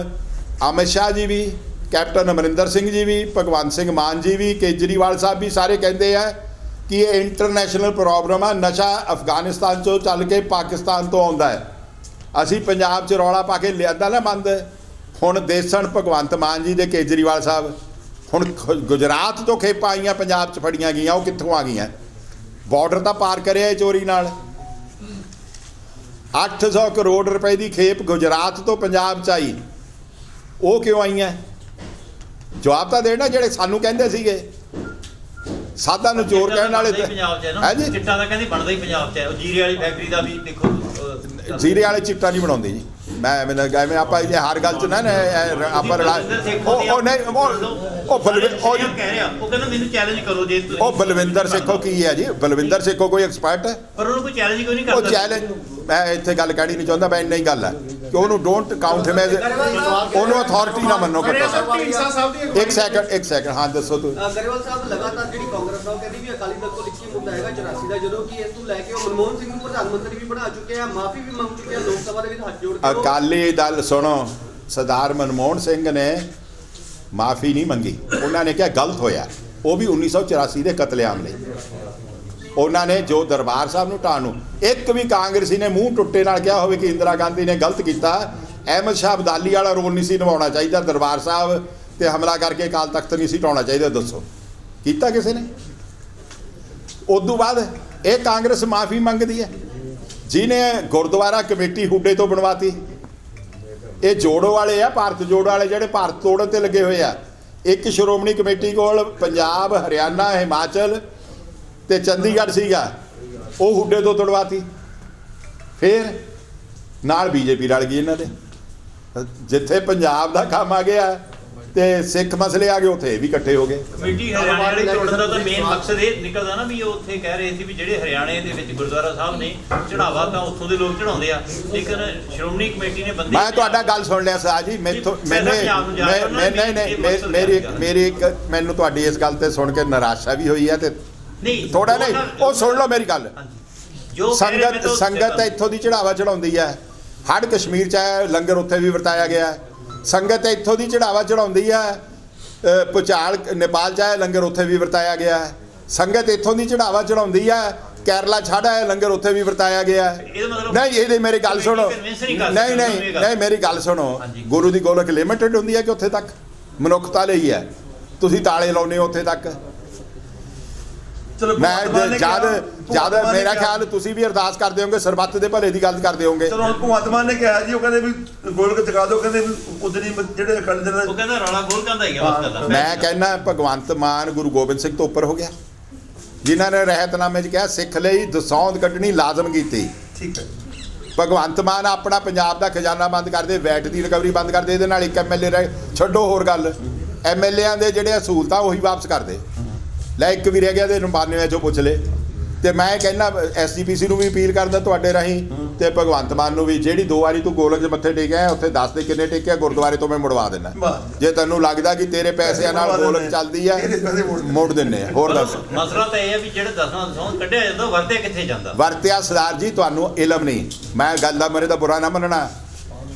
ਅਮਿਤ ਸ਼ਾਹ ਜੀ ਵੀ, ਕੈਪਟਨ ਅਮਰਿੰਦਰ ਸਿੰਘ ਜੀ ਵੀ, ਭਗਵੰਤ ਸਿੰਘ ਮਾਨ ਜੀ ਵੀ, ਕੇਜਰੀਵਾਲ ਸਾਹਿਬ ਵੀ ਸਾਰੇ ਕਹਿੰਦੇ ਆ ਕਿ ਇਹ ਇੰਟਰਨੈਸ਼ਨਲ ਪ੍ਰੋਬਲਮ ਆ। ਨਸ਼ਾ ਅਫਗਾਨਿਸਤਾਨ 'ਚੋਂ ਚੱਲ ਕੇ ਪਾਕਿਸਤਾਨ ਤੋਂ ਆਉਂਦਾ ਹੈ। ਅਸੀਂ ਪੰਜਾਬ 'ਚ ਰੌਲਾ ਪਾ ਕੇ ਲਿਆਂਦਾ ਨਾ ਬੰਦ। ਹੁਣ ਦੇਸਣ ਭਗਵੰਤ ਮਾਨ ਜੀ ਦੇ ਕੇਜਰੀਵਾਲ ਸਾਹਿਬ। ਹੁਣ ਗੁਜਰਾਤ ਤੋਂ ਖੇਪਾਂ ਆਈਆਂ ਪੰਜਾਬ 'ਚ ਫੜੀਆਂ ਗਈਆਂ, ਉਹ ਕਿੱਥੋਂ ਆ ਗਈਆਂ? ਬਾਰਡਰ ਤਾਂ ਪਾਰ ਕਰਿਆ ਇਹ ਚੋਰੀ ਨਾਲ। 800 ਕਰੋੜ ਰੁਪਏ ਦੀ ਖੇਪ ਗੁਜਰਾਤ ਤੋਂ ਪੰਜਾਬ 'ਚ ਆਈ, ਉਹ ਕਿਉਂ ਆਈਆਂ? ਜਵਾਬ ਤਾਂ ਦੇਣਾ ਜਿਹੜੇ ਸਾਨੂੰ ਕਹਿੰਦੇ ਸੀਗੇ ਸਾਧਾਂ ਨੂੰ ਚੋਰ ਕਹਿਣ ਵਾਲੇ। ਪੰਜਾਬ 'ਚ ਹੈ ਹੈ ਨਾ, ਜੀ, ਚਿੱਟਾ ਤਾਂ ਕਹਿੰਦੇ ਬਣਦਾ ਹੀ ਪੰਜਾਬ 'ਚ ਹੈ। ਉਹ ਜੀਰੇ ਵਾਲੀ ਫੈਕਟਰੀ ਦਾ ਵੀ ਦੇਖੋ, ਜ਼ੀਰੇ ਵਾਲੇ ਚਿੱਟਾ ਨਹੀਂ ਬਣਾਉਂਦੇ ਜੀ। ਐਵੇਂ ਆਪਾਂ ਇਹ ਹਰ ਗੱਲ 'ਚ ਨਾ ਆਪਾਂ ਉਹ ਨਹੀਂ ਉਹ ਕਹਿ ਰਿਹਾ, ਉਹ ਕਹਿੰਦਾ ਮੈਨੂੰ ਚੈਲੰਜ ਕਰੋ ਜੇ ਤੁਸੀਂ। ਉਹ ਬਲਵਿੰਦਰ ਸੇਖੋ ਕੀ ਹੈ ਜੀ? ਬਲਵਿੰਦਰ ਸੇਖੋ ਕੋਈ ਐਕਸਪਰਟ ਹੈ? ਪਰ ਉਹਨੂੰ ਕੋਈ ਚੈਲੰਜ ਕਿਉਂ ਨਹੀਂ ਉਹ ਕਰਦਾ? ਚੈਲੰਜ ਮੈਂ ਇੱਥੇ ਗੱਲ ਕਹਿਣੀ ਨਹੀਂ ਚਾਹੁੰਦਾ, ਮੈਂ ਇੰਨਾ ਹੀ ਗੱਲ ਹੈ ਕਿ ਉਹਨੂੰ ਡੋਂਟ ਕਾਊਂਟ ਹਿਮ ਐਜ਼, ਉਹਨੂੰ ਅਥਾਰਟੀ ਨਾ ਮੰਨੋ। ਇੱਕ ਸੈਕਿੰਡ ਹਾਂ ਦੱਸੋ ਤੂੰ। ਗਰੇਵਾਲ ਸਾਹਿਬ ਲਗਾਤਾਰ ਜਿਹੜੀ ਕਾਂਗਰਸ ਦਾ ਕਹਿੰਦੀ ਵੀ ਅਕਾਲੀ ਦਲ ਕੋਲ ਇੱਕੀ ਮੁੱਦਾ ਹੈਗਾ 84 ਦਾ, ਜਦੋਂ ਕਿ ਇਸ ਨੂੰ ਲੈ ਕੇ ਉਹ ਮਨਮੋਹਨ ਸਿੰਘ ਨੂੰ ਪ੍ਰਧਾਨ ਮੰਤਰੀ ਵੀ ਬਣਾ ਚੁੱਕੇ ਆ, ਮਾਫੀ ਵੀ ਮੰਗ ਚੁੱਕੇ ਆ ਲੋਕ ਸਭਾ ਦੇ ਵਿੱਚ ਹੱਥ ਜੋੜ ਕੇ। ਅਕਾਲੀ ਦਲ ਸੁਣੋ, ਸਰਦਾਰ ਮਨਮੋਹਨ ਸਿੰਘ ਨੇ ਮਾਫੀ ਨਹੀਂ ਮੰਗੀ। ਉਹਨਾਂ ਨੇ ਕਿਹਾ ਗਲਤ ਹੋਇਆ, ਉਹ ਵੀ 1984 ਦੇ ਕਤਲੇਆਮ ਲਈ। ਉਹਨਾਂ ਨੇ ਜੋ ਦਰਬਾਰ ਸਾਹਿਬ ਨੂੰ ਢਾਣ ਨੂੰ, ਇੱਕ ਵੀ ਕਾਂਗਰਸੀ ਨੇ ਮੂੰਹ ਟੁੱਟੇ ਨਾਲ ਕਿਹਾ ਹੋਵੇ ਕਿ ਇੰਦਰਾ ਗਾਂਧੀ ਨੇ ਗਲਤ ਕੀਤਾ। ਅਹਿਮਦ ਸ਼ਾਹ ਅਬਦਾਲੀ ਵਾਲਾ ਰੋਲ ਨਹੀਂ ਸੀ ਨਿਭਾਉਣਾ ਚਾਹੀਦਾ, ਦਰਬਾਰ ਸਾਹਿਬ ਤੇ ਹਮਲਾ ਕਰਕੇ ਅਕਾਲ ਤਖਤ ਨਹੀਂ ਸੀ ਢਾਉਣਾ ਚਾਹੀਦਾ। ਦੱਸੋ ਕੀਤਾ ਕਿਸੇ ਨੇ? ਉਦੋਂ ਬਾਅਦ ਇਹ ਕਾਂਗਰਸ ਮਾਫੀ ਮੰਗਦੀ ਹੈ ਜਿਹਨੇ ਗੁਰਦੁਆਰਾ ਕਮੇਟੀ ਹੁੱਡੇ ਤੋਂ ਬਣਵਾਤੀ। ਇਹ ਜੋੜੋ ਵਾਲੇ ਆ, ਭਾਰਤ ਜੋੜੋ ਵਾਲੇ ਜਿਹੜੇ ਭਾਰਤ ਤੋੜਨ ਤੇ ਲੱਗੇ ਹੋਏ ਆ। ਇੱਕ ਸ਼੍ਰੋਮਣੀ ਕਮੇਟੀ ਕੋਲ ਪੰਜਾਬ, ਹਰਿਆਣਾ, ਹਿਮਾਚਲ ਤੇ ਚੰਡੀਗੜ੍ਹ ਸੀਗਾ, ਉਹ ਹੁੱਡੇ ਤੋਂ ਤੁੜਵਾਤੀ। ਫਿਰ ਨਾਲ BJP ਰਲ ਗਈ ਇਹਨਾਂ ਦੇ। ਜਿੱਥੇ ਪੰਜਾਬ ਦਾ ਕੰਮ ਆ ਗਿਆ ਤੇ ਸਿੱਖ ਮਸਲੇ ਆ ਗਏ, ਉੱਥੇ ਵੀ ਇਕੱਠੇ ਹੋ ਗਏ। ਕਮੇਟੀ ਹਰਿਆਣੇ ਵਾਲੀ ਤੋੜਨ ਦਾ ਤਾਂ ਮੇਨ ਮਕਸਦ ਇਹ ਨਿਕਲਦਾ ਨਾ ਵੀ ਉਹ ਉੱਥੇ ਕਹਿ ਰਹੇ ਸੀ ਵੀ ਜਿਹੜੇ ਹਰਿਆਣੇ ਦੇ ਵਿੱਚ ਗੁਰਦੁਆਰਾ ਸਾਹਿਬ ਨੇ ਚੜਾਵਾ ਤਾਂ ਉੱਥੋਂ ਦੇ ਲੋਕ ਚੜਾਉਂਦੇ ਆ, ਲੇਕਿਨ ਸ਼੍ਰੋਮਣੀ ਕਮੇਟੀ ਨੇ ਬੰਦੇ। ਮੈਂ ਤੁਹਾਡਾ ਗੱਲ ਸੁਣ ਲਿਆ ਸਾਹ ਜੀ। ਮੈਨੂੰ ਤੁਹਾਡੀ ਇਸ ਗੱਲ ਤੇ ਸੁਣ ਕੇ ਨਿਰਾਸ਼ਾ ਵੀ ਹੋਈ ਹੈ ਤੇ ਨਹੀਂ ਥੋੜਾ ਨਹੀਂ, ਉਹ ਸੁਣ ਲਓ ਮੇਰੀ ਗੱਲ। ਜੋ ਸੰਗਤ ਇੱਥੋਂ ਦੀ ਚੜਾਵਾ ਚੜਾਉਂਦੀ ਹੈ। ਹੜ ਕਸ਼ਮੀਰ 'ਚ ਆਇਆ, ਲੰਗਰ ਉੱਥੇ ਵੀ ਵਰਤਾਇਆ ਗਿਆ। ਸੰਗਤ ਇੱਥੋਂ ਦੀ ਚੜਾਵਾ ਚੜਾਉਂਦੀ ਹੈ। ਭੁਚਾਲ ਨੇਪਾਲ 'ਚ ਆਇਆ, ਲੰਗਰ ਉੱਥੇ ਵੀ ਵਰਤਾਇਆ ਗਿਆ। ਸੰਗਤ ਇੱਥੋਂ ਦੀ ਚੜਾਵਾ ਚੜਾਉਂਦੀ ਹੈ, ਕੇਰਲਾ ਛੱਡ ਆਇਆ, ਲੰਗਰ ਉੱਥੇ ਵੀ ਵਰਤਾਇਆ ਗਿਆ। ਨਹੀਂ, ਇਹਦੀ ਮੇਰੀ ਗੱਲ ਸੁਣੋ। ਨਹੀਂ, ਮੇਰੀ ਗੱਲ ਸੁਣੋ। ਗੁਰੂ ਦੀ ਗੋਲਕ ਲਿਮਿਟਡ ਹੁੰਦੀ ਹੈ ਕਿ ਉੱਥੇ ਤੱਕ ਮਨੁੱਖਤਾ ਲਈ ਹੈ? ਤੁਸੀਂ ਤਾਲੇ ਲਾਉਨੇ ਹੋ ਉੱਥੇ ਤੱਕ। ਮੈਂ ਜਦ ਮੇਰਾ ਖਿਆਲ ਤੁਸੀਂ ਵੀ ਅਰਦਾਸ ਕਰਦੇ ਹੋਗੇ, ਸਰਬੱਤ ਦੇ ਭਲੇ ਦੀ ਗੱਲ ਕਰਦੇ ਹੋਗੇ। ਚਲੋ ਹੁਣ ਭਗਵੰਤ ਮਾਨ ਨੇ ਕਿਹਾ ਜੀ, ਉਹ ਕਹਿੰਦੇ ਵੀ ਗੋਲਕ ਚਕਾ ਦਿਓ, ਕਹਿੰਦੇ ਉਧਰ ਹੀ ਜਿਹੜੇ ਅਕਾਲੀ ਦਲ ਉਹ ਕਹਿੰਦਾ ਰੌਲਾ ਗੋਲਕਾਂ ਦਾ ਹੀ ਆ ਬਸ ਗੱਲ। ਮੈਂ ਕਹਿੰਦਾ ਭਗਵੰਤ ਮਾਨ ਗੁਰੂ ਗੋਬਿੰਦ ਸਿੰਘ ਤੋਂ ਉੱਪਰ ਹੋ ਗਿਆ, ਜਿਨ੍ਹਾਂ ਨੇ ਰਹਿਤਨਾਮੇ 'ਚ ਕਿਹਾ ਸਿੱਖ ਲਈ ਦਸੌਂਦ ਕੱਢਣੀ ਲਾਜ਼ਮ ਕੀਤੀ। ਠੀਕ ਹੈ। ਭਗਵੰਤ ਮਾਨ ਆਪਣਾ ਪੰਜਾਬ ਦਾ ਖਜ਼ਾਨਾ ਬੰਦ ਕਰਦੇ, ਵੈਟ ਦੀ ਰਿਕਵਰੀ ਬੰਦ ਕਰਦੇ, ਇਹਦੇ ਨਾਲ ਇੱਕ MLA ਰਹਿ ਛੱਡੋ। ਹੋਰ ਗੱਲ, MLAਆਂ ਦੇ ਜਿਹੜੇ ਅਸੂਲਤਾਂ ਉਹੀ ਵਾਪਸ ਕਰਦੇ। ਲੈ ਇੱਕ ਵੀ ਰਹਿ ਗਿਆ ਤੇ 92 ਚੋਂ ਪੁੱਛ ਲੈ। ਤੇ ਮੈਂ ਕਹਿੰਦਾ SGPC ਨੂੰ ਵੀ ਅਪੀਲ ਕਰਦਾ ਤੁਹਾਡੇ ਰਾਹੀਂ ਤੇ ਭਗਵੰਤ ਮਾਨ ਨੂੰ ਵੀ, ਜਿਹੜੀ 2 ਵਾਰੀ ਤੂੰ ਗੋਲਕ 'ਚ ਮੱਥੇ ਟੇਕਿਆ ਉੱਥੇ ਦੱਸ ਦੇ ਕਿੰਨੇ ਟੇਕਿਆ, ਗੁਰਦੁਆਰੇ ਤੋਂ ਮੈਂ ਮੁੜਵਾ ਦੇਣਾ। ਜੇ ਤੈਨੂੰ ਲੱਗਦਾ ਕਿ ਤੇਰੇ ਪੈਸਿਆਂ ਨਾਲ ਗੋਲਕ ਚੱਲਦੀ ਆ, ਮੁੜ ਦਿੰਨੇ ਆ। ਹੋਰ ਦੱਸ। ਮਸਲਾ ਤਾਂ ਇਹ ਹੈ ਵੀ ਜਿਹੜੇ 10ਵਾਂ ਸੌਂ ਕੱਢਿਆ ਜਾਂਦਾ ਵਰਤਿਆ ਕਿੱਥੇ ਜਾਂਦਾ? ਵਰਤਿਆ ਸਰਦਾਰ ਜੀ ਤੁਹਾਨੂੰ ਇਲਮ ਨਹੀਂ। ਮੈਂ ਗੱਲ ਦਾ ਮੇਰੇ ਦਾ ਬੁਰਾ ਨਾ ਮੰਨਣਾ।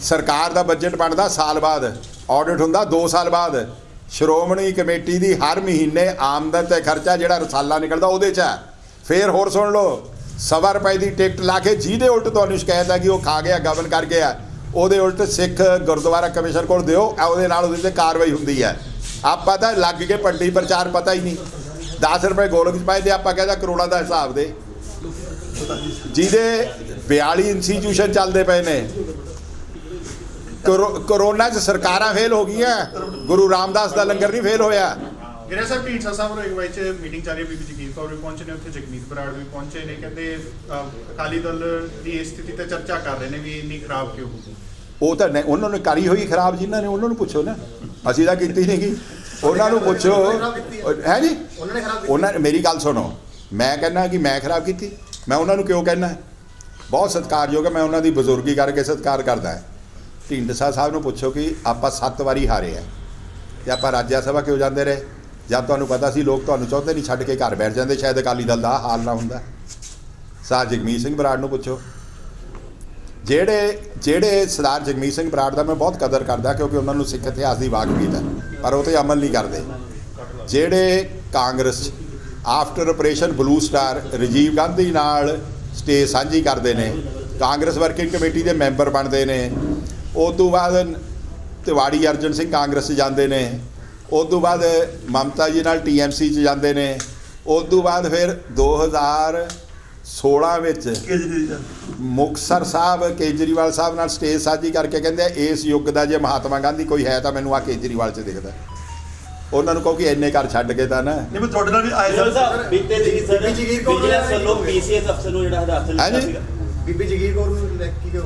ਸਰਕਾਰ ਦਾ ਬਜਟ ਬਣਦਾ ਸਾਲ ਬਾਅਦ, ਆਡਿਟ ਹੁੰਦਾ 2 ਸਾਲ ਬਾਅਦ। ਸ਼੍ਰੋਮਣੀ ਕਮੇਟੀ ਦੀ ਹਰ ਮਹੀਨੇ ਆਮਦਨ ਤੇ ਖਰਚਾ ਜਿਹੜਾ ਰਸਾਲਾ ਨਿਕਲਦਾ ਉਹਦੇ 'ਚ ਹੈ। ਫਿਰ ਹੋਰ ਸੁਣ ਲਓ, 100 ਰੁਪਏ ਦੀ ਟਿਕਟ ਲਾ ਕੇ ਜਿਹਦੇ ਉਲਟ ਤੁਹਾਨੂੰ ਸ਼ਿਕਾਇਤ ਹੈ ਕਿ ਉਹ ਖਾ ਗਿਆ, ਗਬਨ ਕਰ ਗਿਆ, ਉਹਦੇ ਉਲਟ ਸਿੱਖ ਗੁਰਦੁਆਰਾ ਕਮਿਸ਼ਨ ਕੋਲ ਦਿਓ, ਉਹਦੇ ਨਾਲ ਉਹਦੇ 'ਤੇ ਕਾਰਵਾਈ ਹੁੰਦੀ ਹੈ। ਆਪਾਂ ਤਾਂ ਲੱਗ ਕੇ ਪੱਟੀ ਪ੍ਰਚਾਰ ਪਤਾ ਹੀ ਨਹੀਂ 10 ਰੁਪਏ ਗੋਲਕ 'ਚ ਪਾਏ ਤੇ ਆਪਾਂ ਕਹਿੰਦਾ ਕਰੋੜਾਂ ਦਾ ਹਿਸਾਬ ਦੇ ਜਿਹਦੇ 42 ਇੰਸਟੀਚਿਊਸ਼ਨ ਚੱਲਦੇ ਪਏ ਨੇ ਕਰੋਨਾ 'ਚ ਸਰਕਾਰਾਂ ਫੇਲ ਹੋ ਗਈਆਂ ਗੁਰੂ ਰਾਮਦਾਸ ਦਾ ਲੰਗਰ ਨਹੀਂ ਫੇਲ ਹੋਇਆ। ਗਿਰਾ ਸਾਹਿਬ ਢੀਂਡਸਾ ਸਾਹਿਬ ਅਗਵਾਈ 'ਚ ਮੀਟਿੰਗ ਚੱਲ ਰਹੀ ਹੈ, ਬੀਬੀ ਜਗੀਰ ਕੌਰ ਵੀ ਪਹੁੰਚੇ ਨੇ ਉੱਥੇ, ਜਗਮੀਤ ਬਰਾੜ ਵੀ ਪਹੁੰਚੇ ਨੇ। ਕਹਿੰਦੇ ਅਕਾਲੀ ਦਲ ਦੀ ਇਸ ਸਥਿਤੀ ਤੇ ਚਰਚਾ ਕਰ ਰਹੇ ਨੇ ਵੀ ਇੰਨੀ ਖਰਾਬ ਕਿਉਂ ਹੋ ਗਈ। ਉਹ ਤਾਂ ਉਹਨਾਂ ਨੇ ਕਰੀ ਹੋਈ ਖਰਾਬ, ਜਿਨ੍ਹਾਂ ਨੇ ਉਹਨਾਂ ਨੂੰ ਪੁੱਛੋ ਨਾ, ਅਸੀਂ ਤਾਂ ਕੀਤੀ ਨਹੀਂ ਗੀ, ਉਹਨਾਂ ਨੂੰ ਪੁੱਛੋ ਹੈ ਜੀ। ਉਹਨਾਂ ਨੇ ਮੇਰੀ ਗੱਲ ਸੁਣੋ, ਮੈਂ ਕਹਿੰਦਾ ਕਿ ਮੈਂ ਖਰਾਬ ਕੀਤੀ, ਮੈਂ ਉਹਨਾਂ ਨੂੰ ਕਿਉਂ ਕਹਿਣਾ? ਬਹੁਤ ਸਤਿਕਾਰਯੋਗ ਹੈ, ਮੈਂ ਉਹਨਾਂ ਦੀ ਬਜ਼ੁਰਗੀ ਕਰਕੇ ਸਤਿਕਾਰ ਕਰਦਾ ਹਾਂ। ਢੀਂਡਸਾ ਸਾਹਿਬ ਨੂੰ ਪੁੱਛੋ ਕਿ ਆਪਾਂ 7 ਵਾਰੀ ਹਾਰੇ ਆ ਤੇ ਆਪਾਂ ਰਾਜ ਸਭਾ ਕਿਉਂ ਜਾਂਦੇ ਰਹੇ? ਜਦ ਤੁਹਾਨੂੰ ਪਤਾ ਸੀ ਲੋਕ ਤੁਹਾਨੂੰ ਚਾਹੁੰਦੇ ਨਹੀਂ, ਛੱਡ ਕੇ ਘਰ ਬੈਠ ਜਾਂਦੇ, ਸ਼ਾਇਦ ਅਕਾਲੀ ਦਲ ਦਾ ਹਾਲ ਨਾ ਹੁੰਦਾ। ਸਰਦਾਰ ਜਗਮੀਤ ਸਿੰਘ ਬਰਾੜ ਨੂੰ ਪੁੱਛੋ, ਜਿਹੜੇ ਸਰਦਾਰ ਜਗਮੀਤ ਸਿੰਘ ਬਰਾੜ ਦਾ ਮੈਂ ਬਹੁਤ ਕਦਰ ਕਰਦਾ ਕਿਉਂਕਿ ਉਹਨਾਂ ਨੂੰ ਸਿੱਖ ਇਤਿਹਾਸ ਦੀ ਵਾਕਫੀਅਤ ਹੈ, ਪਰ ਉਹ 'ਤੇ ਅਮਲ ਨਹੀਂ ਕਰਦੇ। ਜਿਹੜੇ Congress after operation blue star Rajiv Gandhi ਨਾਲ ਸਟੇਜ ਸਾਂਝੀ ਕਰਦੇ ਨੇ, ਕਾਂਗਰਸ ਵਰਕਿੰਗ ਕਮੇਟੀ ਦੇ ਮੈਂਬਰ ਬਣਦੇ ਨੇ, ਉਸ ਤੋਂ ਬਾਅਦ ਤਿਵਾੜੀ ਅਰਜਨ ਸਿੰਘ ਕਾਂਗਰਸ 'ਚ ਜਾਂਦੇ ਨੇ, ਉਸ ਤੋਂ ਬਾਅਦ ਮਮਤਾ ਜੀ ਨਾਲ TMC 'ਚ ਜਾਂਦੇ ਨੇ, ਉਸ ਤੋਂ ਬਾਅਦ ਫਿਰ 2016 ਵਿੱਚ ਮੁਕਤਸਰ ਸਾਹਿਬ ਕੇਜਰੀਵਾਲ ਸਾਹਿਬ ਨਾਲ ਸਟੇਜ ਸਾਂਝੀ ਕਰਕੇ ਕਹਿੰਦੇ ਇਸ ਯੁੱਗ ਦਾ ਜੇ ਮਹਾਤਮਾ ਗਾਂਧੀ ਕੋਈ ਹੈ ਤਾਂ ਮੈਨੂੰ ਆ ਕੇਜਰੀਵਾਲ 'ਚ ਦਿਖਦਾ। ਉਹਨਾਂ ਨੂੰ ਕਹੋ ਕਿ ਇੰਨੇ ਘਰ ਛੱਡ ਕੇ ਤਾਂ ਨਾ ਨਹੀਂ ਮੈਂ ਤੁਹਾਡੇ ਨਾਲ ਵੀ ਆਏ ਗਿੱਲ ਸਾਹਿਬ ਬੀਤੇ ਦਿਨੀ ਸਰ ਵਿਜੀਲੈਂਸ ਵੱਲੋਂ PCS ਅਫਸਰ ਨੂੰ ਜਿਹੜਾ ਹਦਾਇਤ ਦਿੱਤਾ ਸੀਗਾ। ਬੀਬੀ ਜਗੀਰ ਕੌਰ ਨੂੰ ਲੈ ਕੇ ਕਿਉਂ?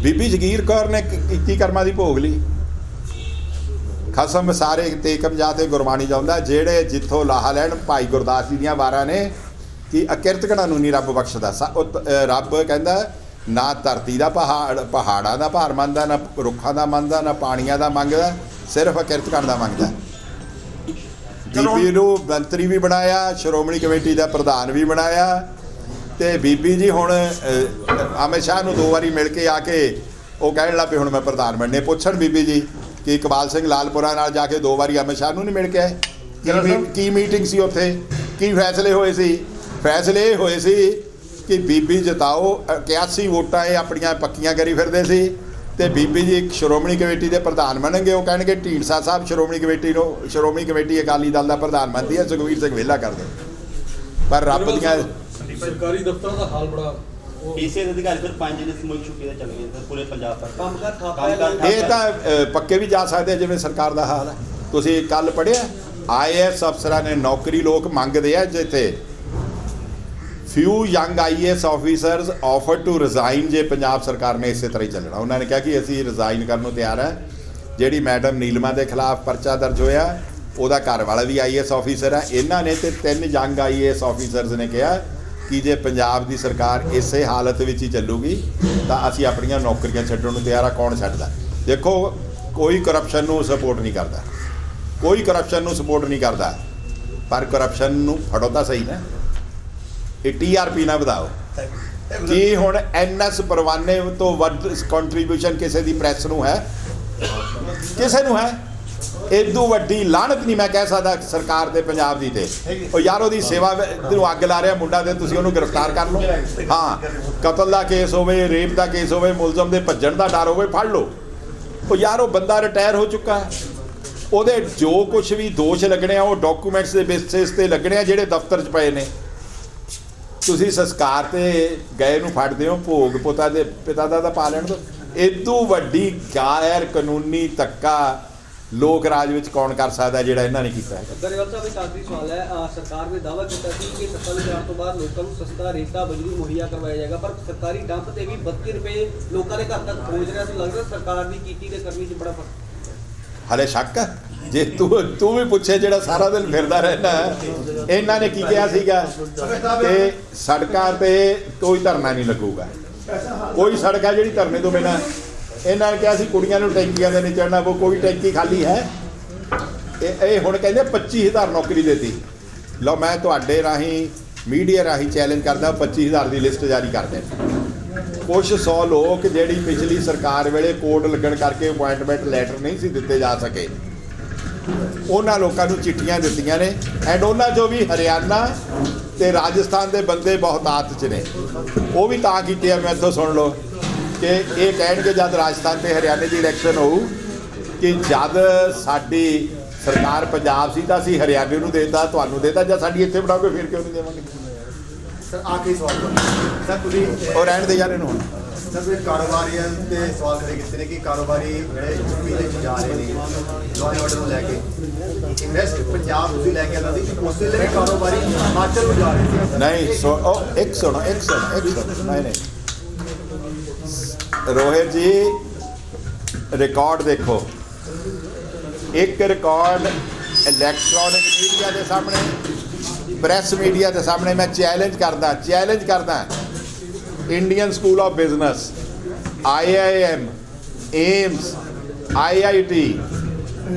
ਬੀਬੀ ਜਗੀਰ ਕੌਰ ਨੇ ਕੀਤੀ ਕਰਮਾਂ ਦੀ ਭੋਗ ਲਈ। ਖਸਮ ਸਾਰੇ ਤੇਕਮ ਜਾਤੇ ਗੁਰਬਾਣੀ ਜਾਉਂਦਾ, ਜਿਹੜੇ ਜਿੱਥੋਂ ਲਾਹਾ ਲੈਣ ਭਾਈ ਗੁਰਦਾਸ ਜੀ ਦੀਆਂ ਵਾਰਾਂ ਨੇ ਕਿ ਅਕਿਰਤਕਣਾਂ ਨੂੰ ਨਹੀਂ ਰੱਬ ਬਖਸ਼ਦਾ। ਰੱਬ ਕਹਿੰਦਾ ਨਾ ਧਰਤੀ ਦਾ ਪਹਾੜਾਂ ਦਾ ਭਾਰ ਮੰਨਦਾ, ਨਾ ਰੁੱਖਾਂ ਦਾ ਮੰਨਦਾ, ਨਾ ਪਾਣੀਆਂ ਦਾ ਮੰਗਦਾ, ਸਿਰਫ ਅਕਿਰਤਕਣ ਦਾ ਮੰਗਦਾ। ਬੀਬੀ ਨੂੰ ਮੰਤਰੀ ਵੀ ਬਣਾਇਆ, ਸ਼੍ਰੋਮਣੀ ਕਮੇਟੀ ਦਾ ਪ੍ਰਧਾਨ ਵੀ ਬਣਾਇਆ, ਤੇ ਬੀਬੀ ਜੀ ਹੁਣ ਅਮਿਤ ਸ਼ਾਹ ਨੂੰ 2 ਵਾਰੀ ਮਿਲ ਕੇ ਆ ਕੇ ਉਹ ਕਹਿਣ ਲੱਗ ਪਏ ਹੁਣ ਮੈਂ ਪ੍ਰਧਾਨ ਬਣਨੇ। ਪੁੱਛਣ ਬੀਬੀ ਜੀ ਕਿ ਇਕਬਾਲ ਸਿੰਘ ਲਾਲਪੁਰਾ ਨਾਲ ਜਾ ਕੇ 2 ਵਾਰੀ ਅਮਿਤ ਸ਼ਾਹ ਨੂੰ ਨਹੀਂ ਮਿਲ ਕੇ ਆਏ? ਕੀ ਮੀਟਿੰਗ ਸੀ ਉੱਥੇ? ਕੀ ਫੈਸਲੇ ਹੋਏ ਸੀ? ਫੈਸਲੇ ਇਹ ਹੋਏ ਸੀ ਕਿ ਬੀਬੀ ਜਿਤਾਓ, 81 ਵੋਟਾਂ ਇਹ ਆਪਣੀਆਂ ਪੱਕੀਆਂ ਕਰੀ ਫਿਰਦੇ ਸੀ, ਤੇ ਬੀਬੀ ਜੀ ਇੱਕ ਸ਼੍ਰੋਮਣੀ ਕਮੇਟੀ ਦੇ ਪ੍ਰਧਾਨ ਬਣਨਗੇ। ਉਹ ਕਹਿਣਗੇ ਢੀਂਡਸਾ ਸਾਹਿਬ ਸ਼੍ਰੋਮਣੀ ਕਮੇਟੀ ਅਕਾਲੀ ਦਲ ਦਾ ਪ੍ਰਧਾਨ ਮੰਨਦੀ ਹੈ, ਸੁਖਬੀਰ ਸਿੰਘ ਵਿਹਲਾ ਕਰ ਦਿਓ। ਪਰ ਰੱਬ ਦੀਆਂ ਸਰਕਾਰੀ ਦਫ਼ਤਰਾਂ ਦਾ ਹਾਲ ਬੜਾ PCS ਅਧਿਕਾਰੀ ਸਰ 5 ਦਿਨ ਸਮੂਹ ਛੁੱਟੀ ਤੇ ਚਲੇ ਗਏ ਸਰ ਪੂਰੇ ਪੰਜਾਬ ਤੱਕ। ਕੰਮ ਕਰ ਥਾਪਾ ਇਹ ਤਾਂ ਪੱਕੇ ਵੀ ਜਾ ਸਕਦੇ ਆ, ਜਿਵੇਂ ਸਰਕਾਰ ਦਾ ਹਾਲ ਹੈ। ਤੁਸੀਂ ਕੱਲ ਪੜ੍ਹਿਆ IAS ਅਫਸਰਾਂ ਨੇ ਨੌਕਰੀ ਲੋਕ ਮੰਗਦੇ ਆ, ਜਿੱਥੇ few young IAS officers offer to resign. ਜੇ ਪੰਜਾਬ ਸਰਕਾਰ ਨੇ ਇਸੇ ਤਰ੍ਹਾਂ ਹੀ ਚੱਲਣਾ, ਉਹਨਾਂ ਨੇ ਕਿਹਾ ਕਿ ਅਸੀਂ ਰਿਜ਼ਾਈਨ ਕਰਨ ਨੂੰ ਤਿਆਰ ਹੈ। ਜਿਹੜੀ ਮੈਡਮ ਨੀਲਮਾ ਦੇ ਖਿਲਾਫ ਪਰਚਾ ਦਰਜ ਹੋਇਆ, ਉਹਦਾ ਘਰ ਵਾਲਾ ਵੀ IAS ਆਫੀਸਰ ਹੈ। ਇਹਨਾਂ ਨੇ ਤੇ 3 ਯੰਗ IAS ਆਫੀਸਰਸ ਨੇ ਕਿਹਾ ਕਿ ਜੇ ਪੰਜਾਬ ਦੀ ਸਰਕਾਰ ਇਸੇ ਹਾਲਤ ਵਿੱਚ ਹੀ ਚੱਲੂਗੀ ਤਾਂ ਅਸੀਂ ਆਪਣੀਆਂ ਨੌਕਰੀਆਂ ਛੱਡਣ ਨੂੰ ਤਿਆਰ ਆ। ਕੌਣ ਛੱਡਦਾ? ਦੇਖੋ, ਕੋਈ ਕਰਪਸ਼ਨ ਨੂੰ ਸਪੋਰਟ ਨਹੀਂ ਕਰਦਾ, ਕੋਈ ਕਰਪਸ਼ਨ ਨੂੰ ਸਪੋਰਟ ਨਹੀਂ ਕਰਦਾ, ਪਰ ਕਰਪਸ਼ਨ ਨੂੰ ਫੜੋ ਤਾਂ ਸਹੀ ਨਾ। ਇਹ TRP ਨਾ ਵਧਾਓ। ਕੀ ਹੁਣ NS ਪਰਵਾਨੇ ਤੋਂ ਵੱਧ ਕੰਟਰੀਬਿਊਸ਼ਨ ਕਿਸੇ ਦੀ ਪ੍ਰੈਸ ਨੂੰ ਹੈ? ਕਿਸੇ ਨੂੰ ਹੈ? ਇਦੋਂ ਵੱਡੀ ਲਾਹਨਤ ਨਹੀਂ ਮੈਂ ਕਹਿ ਸਕਦਾ ਸਰਕਾਰ ਦੇ ਪੰਜਾਬ ਦੀ ਤੇ। ਉਹ ਯਾਰ ਉਹਦੀ ਸੇਵਾ ਨੂੰ ਅੱਗ ਲਾ ਰਿਹਾ ਮੁੰਡਾ, ਤੇ ਤੁਸੀਂ ਉਹਨੂੰ ਗ੍ਰਿਫਤਾਰ ਕਰ ਲਓ। ਹਾਂ, ਕਤਲ ਦਾ ਕੇਸ ਹੋਵੇ, ਰੇਪ ਦਾ ਕੇਸ ਹੋਵੇ, ਮੁਲਜ਼ਮ ਦੇ ਭੱਜਣ ਦਾ ਡਰ ਹੋਵੇ, ਫੜ ਲਓ। ਉਹ ਯਾਰ ਉਹ ਬੰਦਾ ਰਿਟਾਇਰ ਹੋ ਚੁੱਕਾ ਹੈ, ਉਹਦੇ ਜੋ ਕੁਝ ਵੀ ਦੋਸ਼ ਲੱਗਣੇ ਆ ਉਹ ਡਾਕੂਮੈਂਟਸ ਦੇ ਬੇਸਿਸ ਤੇ ਲੱਗਣੇ ਆ ਜਿਹੜੇ ਦਫ਼ਤਰ 'ਚ ਪਏ ਨੇ। ਤੁਸੀਂ ਸੰਸਕਾਰ ਤੇ ਗਏ ਨੂੰ ਫੜਦੇ ਹੋ, ਭੋਗ ਪਿਤਾ ਦਾ ਤਾਂ ਪਾ ਲੈਣ ਦਿਓ। ਇਦੋਂ ਵੱਡੀ ਗੈਰ ਕਾਨੂੰਨੀ ਧੱਕਾ ਲੋਕ ਰਾਜ ਵਿੱਚ ਕੌਣ ਕਰ ਸਕਦਾ ਜਿਹੜਾ ਇਹਨਾਂ ਨੇ ਕੀਤਾ ਹੈ? ਗਰੇਵਾਲ ਸਾਹਿਬ ਇੱਕ ਆਖਰੀ ਸਵਾਲ ਹੈ। ਸਰਕਾਰ ਨੇ ਦਾਅਵਾ ਕੀਤਾ ਸੀ ਕਿ ਸੱਤਾ ਵਿੱਚ ਆਉਣ ਤੋਂ ਬਾਅਦ ਲੋਕਾਂ ਨੂੰ ਸਸਤਾ ਰੇਤਾ ਬਿਜਲੀ ਮੁਹੱਈਆ ਕਰਵਾਇਆ ਜਾਏਗਾ, ਪਰ ਸਰਕਾਰੀ ਡੰਪ ਤੇ ਵੀ 32 ਰੁਪਏ ਲੋਕਾਂ ਦੇ ਘਰ ਤੱਕ ਪਹੁੰਚ ਰਿਹਾ ਸੀ। ਲੱਗਦਾ ਸਰਕਾਰ ਦੀ ਕੀਤੀ ਤੇ ਕਰਨੀ 'ਚ ਬੜਾ ਫਰਕ। ਹਲੇ ਸ਼ੱਕ ਹੈ? ਜੇ ਤੂੰ ਵੀ ਪੁੱਛੇ, ਜਿਹੜਾ ਸਾਰਾ ਦਿਨ ਫਿਰਦਾ ਰਹਿੰਦਾ, ਇਹਨਾਂ ਨੇ ਕੀ ਕਿਹਾ ਸੀਗਾ ਕਿ ਸੜਕਾਂ ਤੇ ਕੋਈ ਧਰਨਾ ਨਹੀਂ ਲੱਗੂਗਾ। ਕੋਈ ਸੜਕ ਹੈ ਜਿਹੜੀ ਧਰਨੇ ਤੋਂ ਬਿਨਾਂ, ਇਹਨਾਂ ਨੇ ਕਿਹਾ ਸੀ ਕੁੜੀਆਂ ਨੂੰ ਟੈਂਕੀਆਂ ਦੇ ਨਹੀਂ ਚੜ੍ਹਨਾ, ਉਹ ਕੋਈ ਟੈਂਕੀ ਖਾਲੀ ਹੈ? ਇਹ ਹੁਣ ਕਹਿੰਦੇ 25,000 ਨੌਕਰੀ ਦੇਤੀ। ਲਓ, ਮੈਂ ਤੁਹਾਡੇ ਰਾਹੀਂ ਮੀਡੀਆ ਰਾਹੀਂ ਚੈਲੰਜ ਕਰਦਾ, 25,000 ਦੀ ਲਿਸਟ ਜਾਰੀ ਕਰ ਦੇਣ। ਕੁਛ 100 ਲੋਕ ਜਿਹੜੀ ਪਿਛਲੀ ਸਰਕਾਰ ਵੇਲੇ ਕੋਡ ਲੱਗਣ ਕਰਕੇ ਅਪੁਆਇੰਟਮੈਂਟ ਲੈਟਰ ਨਹੀਂ ਸੀ ਦਿੱਤੇ ਜਾ ਸਕੇ, ਉਹਨਾਂ ਲੋਕਾਂ ਨੂੰ ਚਿੱਠੀਆਂ ਦਿੱਤੀਆਂ ਨੇ। ਐਂਡ ਉਹਨਾਂ 'ਚੋਂ ਵੀ ਹਰਿਆਣਾ ਤੇ ਰਾਜਸਥਾਨ ਦੇ ਬੰਦੇ ਬਹੁਤਾਤ 'ਚ ਨੇ। ਉਹ ਵੀ ਤਾਂ ਕੀਤੇ ਆ, ਮੈਂ ਇੱਥੋਂ ਸੁਣ ਲਓ ਕਿ ਇਹ ਕਹਿਣਗੇ ਜਦ ਰਾਜਸਥਾਨ ਤੇ ਹਰਿਆਣੇ ਦੀ ਇਲੈਕਸ਼ਨ ਹੋਊ ਕਿ ਜਦ ਸਾਡੀ ਸਰਕਾਰ ਪੰਜਾਬ ਸੀ ਤਾਂ ਅਸੀਂ ਹਰਿਆਣੇ ਨੂੰ ਦੇਤਾ, ਤੁਹਾਨੂੰ ਦੇਤਾ, ਜਾਂ ਸਾਡੀ ਇੱਥੇ ਬਣਾਓਗੇ ਫਿਰ ਕਿਉਂ ਨਹੀਂ ਦੇਵਾਂਗੇ? ਸਰ ਆਖਰੀ ਸਵਾਲ ਸਰ ਤੁਸੀਂ ਉਹ ਰਹਿਣ ਦੇ ਯਾਰ ਇਹਨੂੰ ਹੁਣ। ਸਰ ਤੁਸੀਂ ਕਾਰੋਬਾਰੀਆਂ ਤੇ ਸਵਾਲ ਖੜੇ ਕੀਤੇ ਨੇ ਕਿ ਕਾਰੋਬਾਰੀ ਜਿਹੜੇ ਯੂਪੀ ਦੇ ਵਿੱਚ ਜਾ ਰਹੇ ਨੇ ਲਾਅ ਐਂਡ ਆਰਡਰ ਨੂੰ ਲੈ ਕੇ, ਇਨਵੈਸਟ ਪੰਜਾਬ ਤੁਸੀਂ ਲੈ ਕੇ ਆਉਂਦਾ ਸੀ, ਉਸ ਵੇਲੇ ਵੀ ਕਾਰੋਬਾਰੀ ਹਿਮਾਚਲ ਨੂੰ ਜਾ ਰਹੇ ਸੀ। ਨਹੀਂ ਇੱਕ ਸੁਣੋ ਨਹੀਂ ਰੋਹਿਤ ਜੀ, ਰਿਕਾਰਡ ਦੇਖੋ। ਇੱਕ ਰਿਕਾਰਡ ਇਲੈਕਟ੍ਰੋਨਿਕ ਮੀਡੀਆ ਦੇ ਸਾਹਮਣੇ, ਪ੍ਰੈਸ ਮੀਡੀਆ ਦੇ ਸਾਹਮਣੇ ਮੈਂ ਚੈਲੰਜ ਕਰਦਾ Indian school of business, IIM, AIIMS, IIT,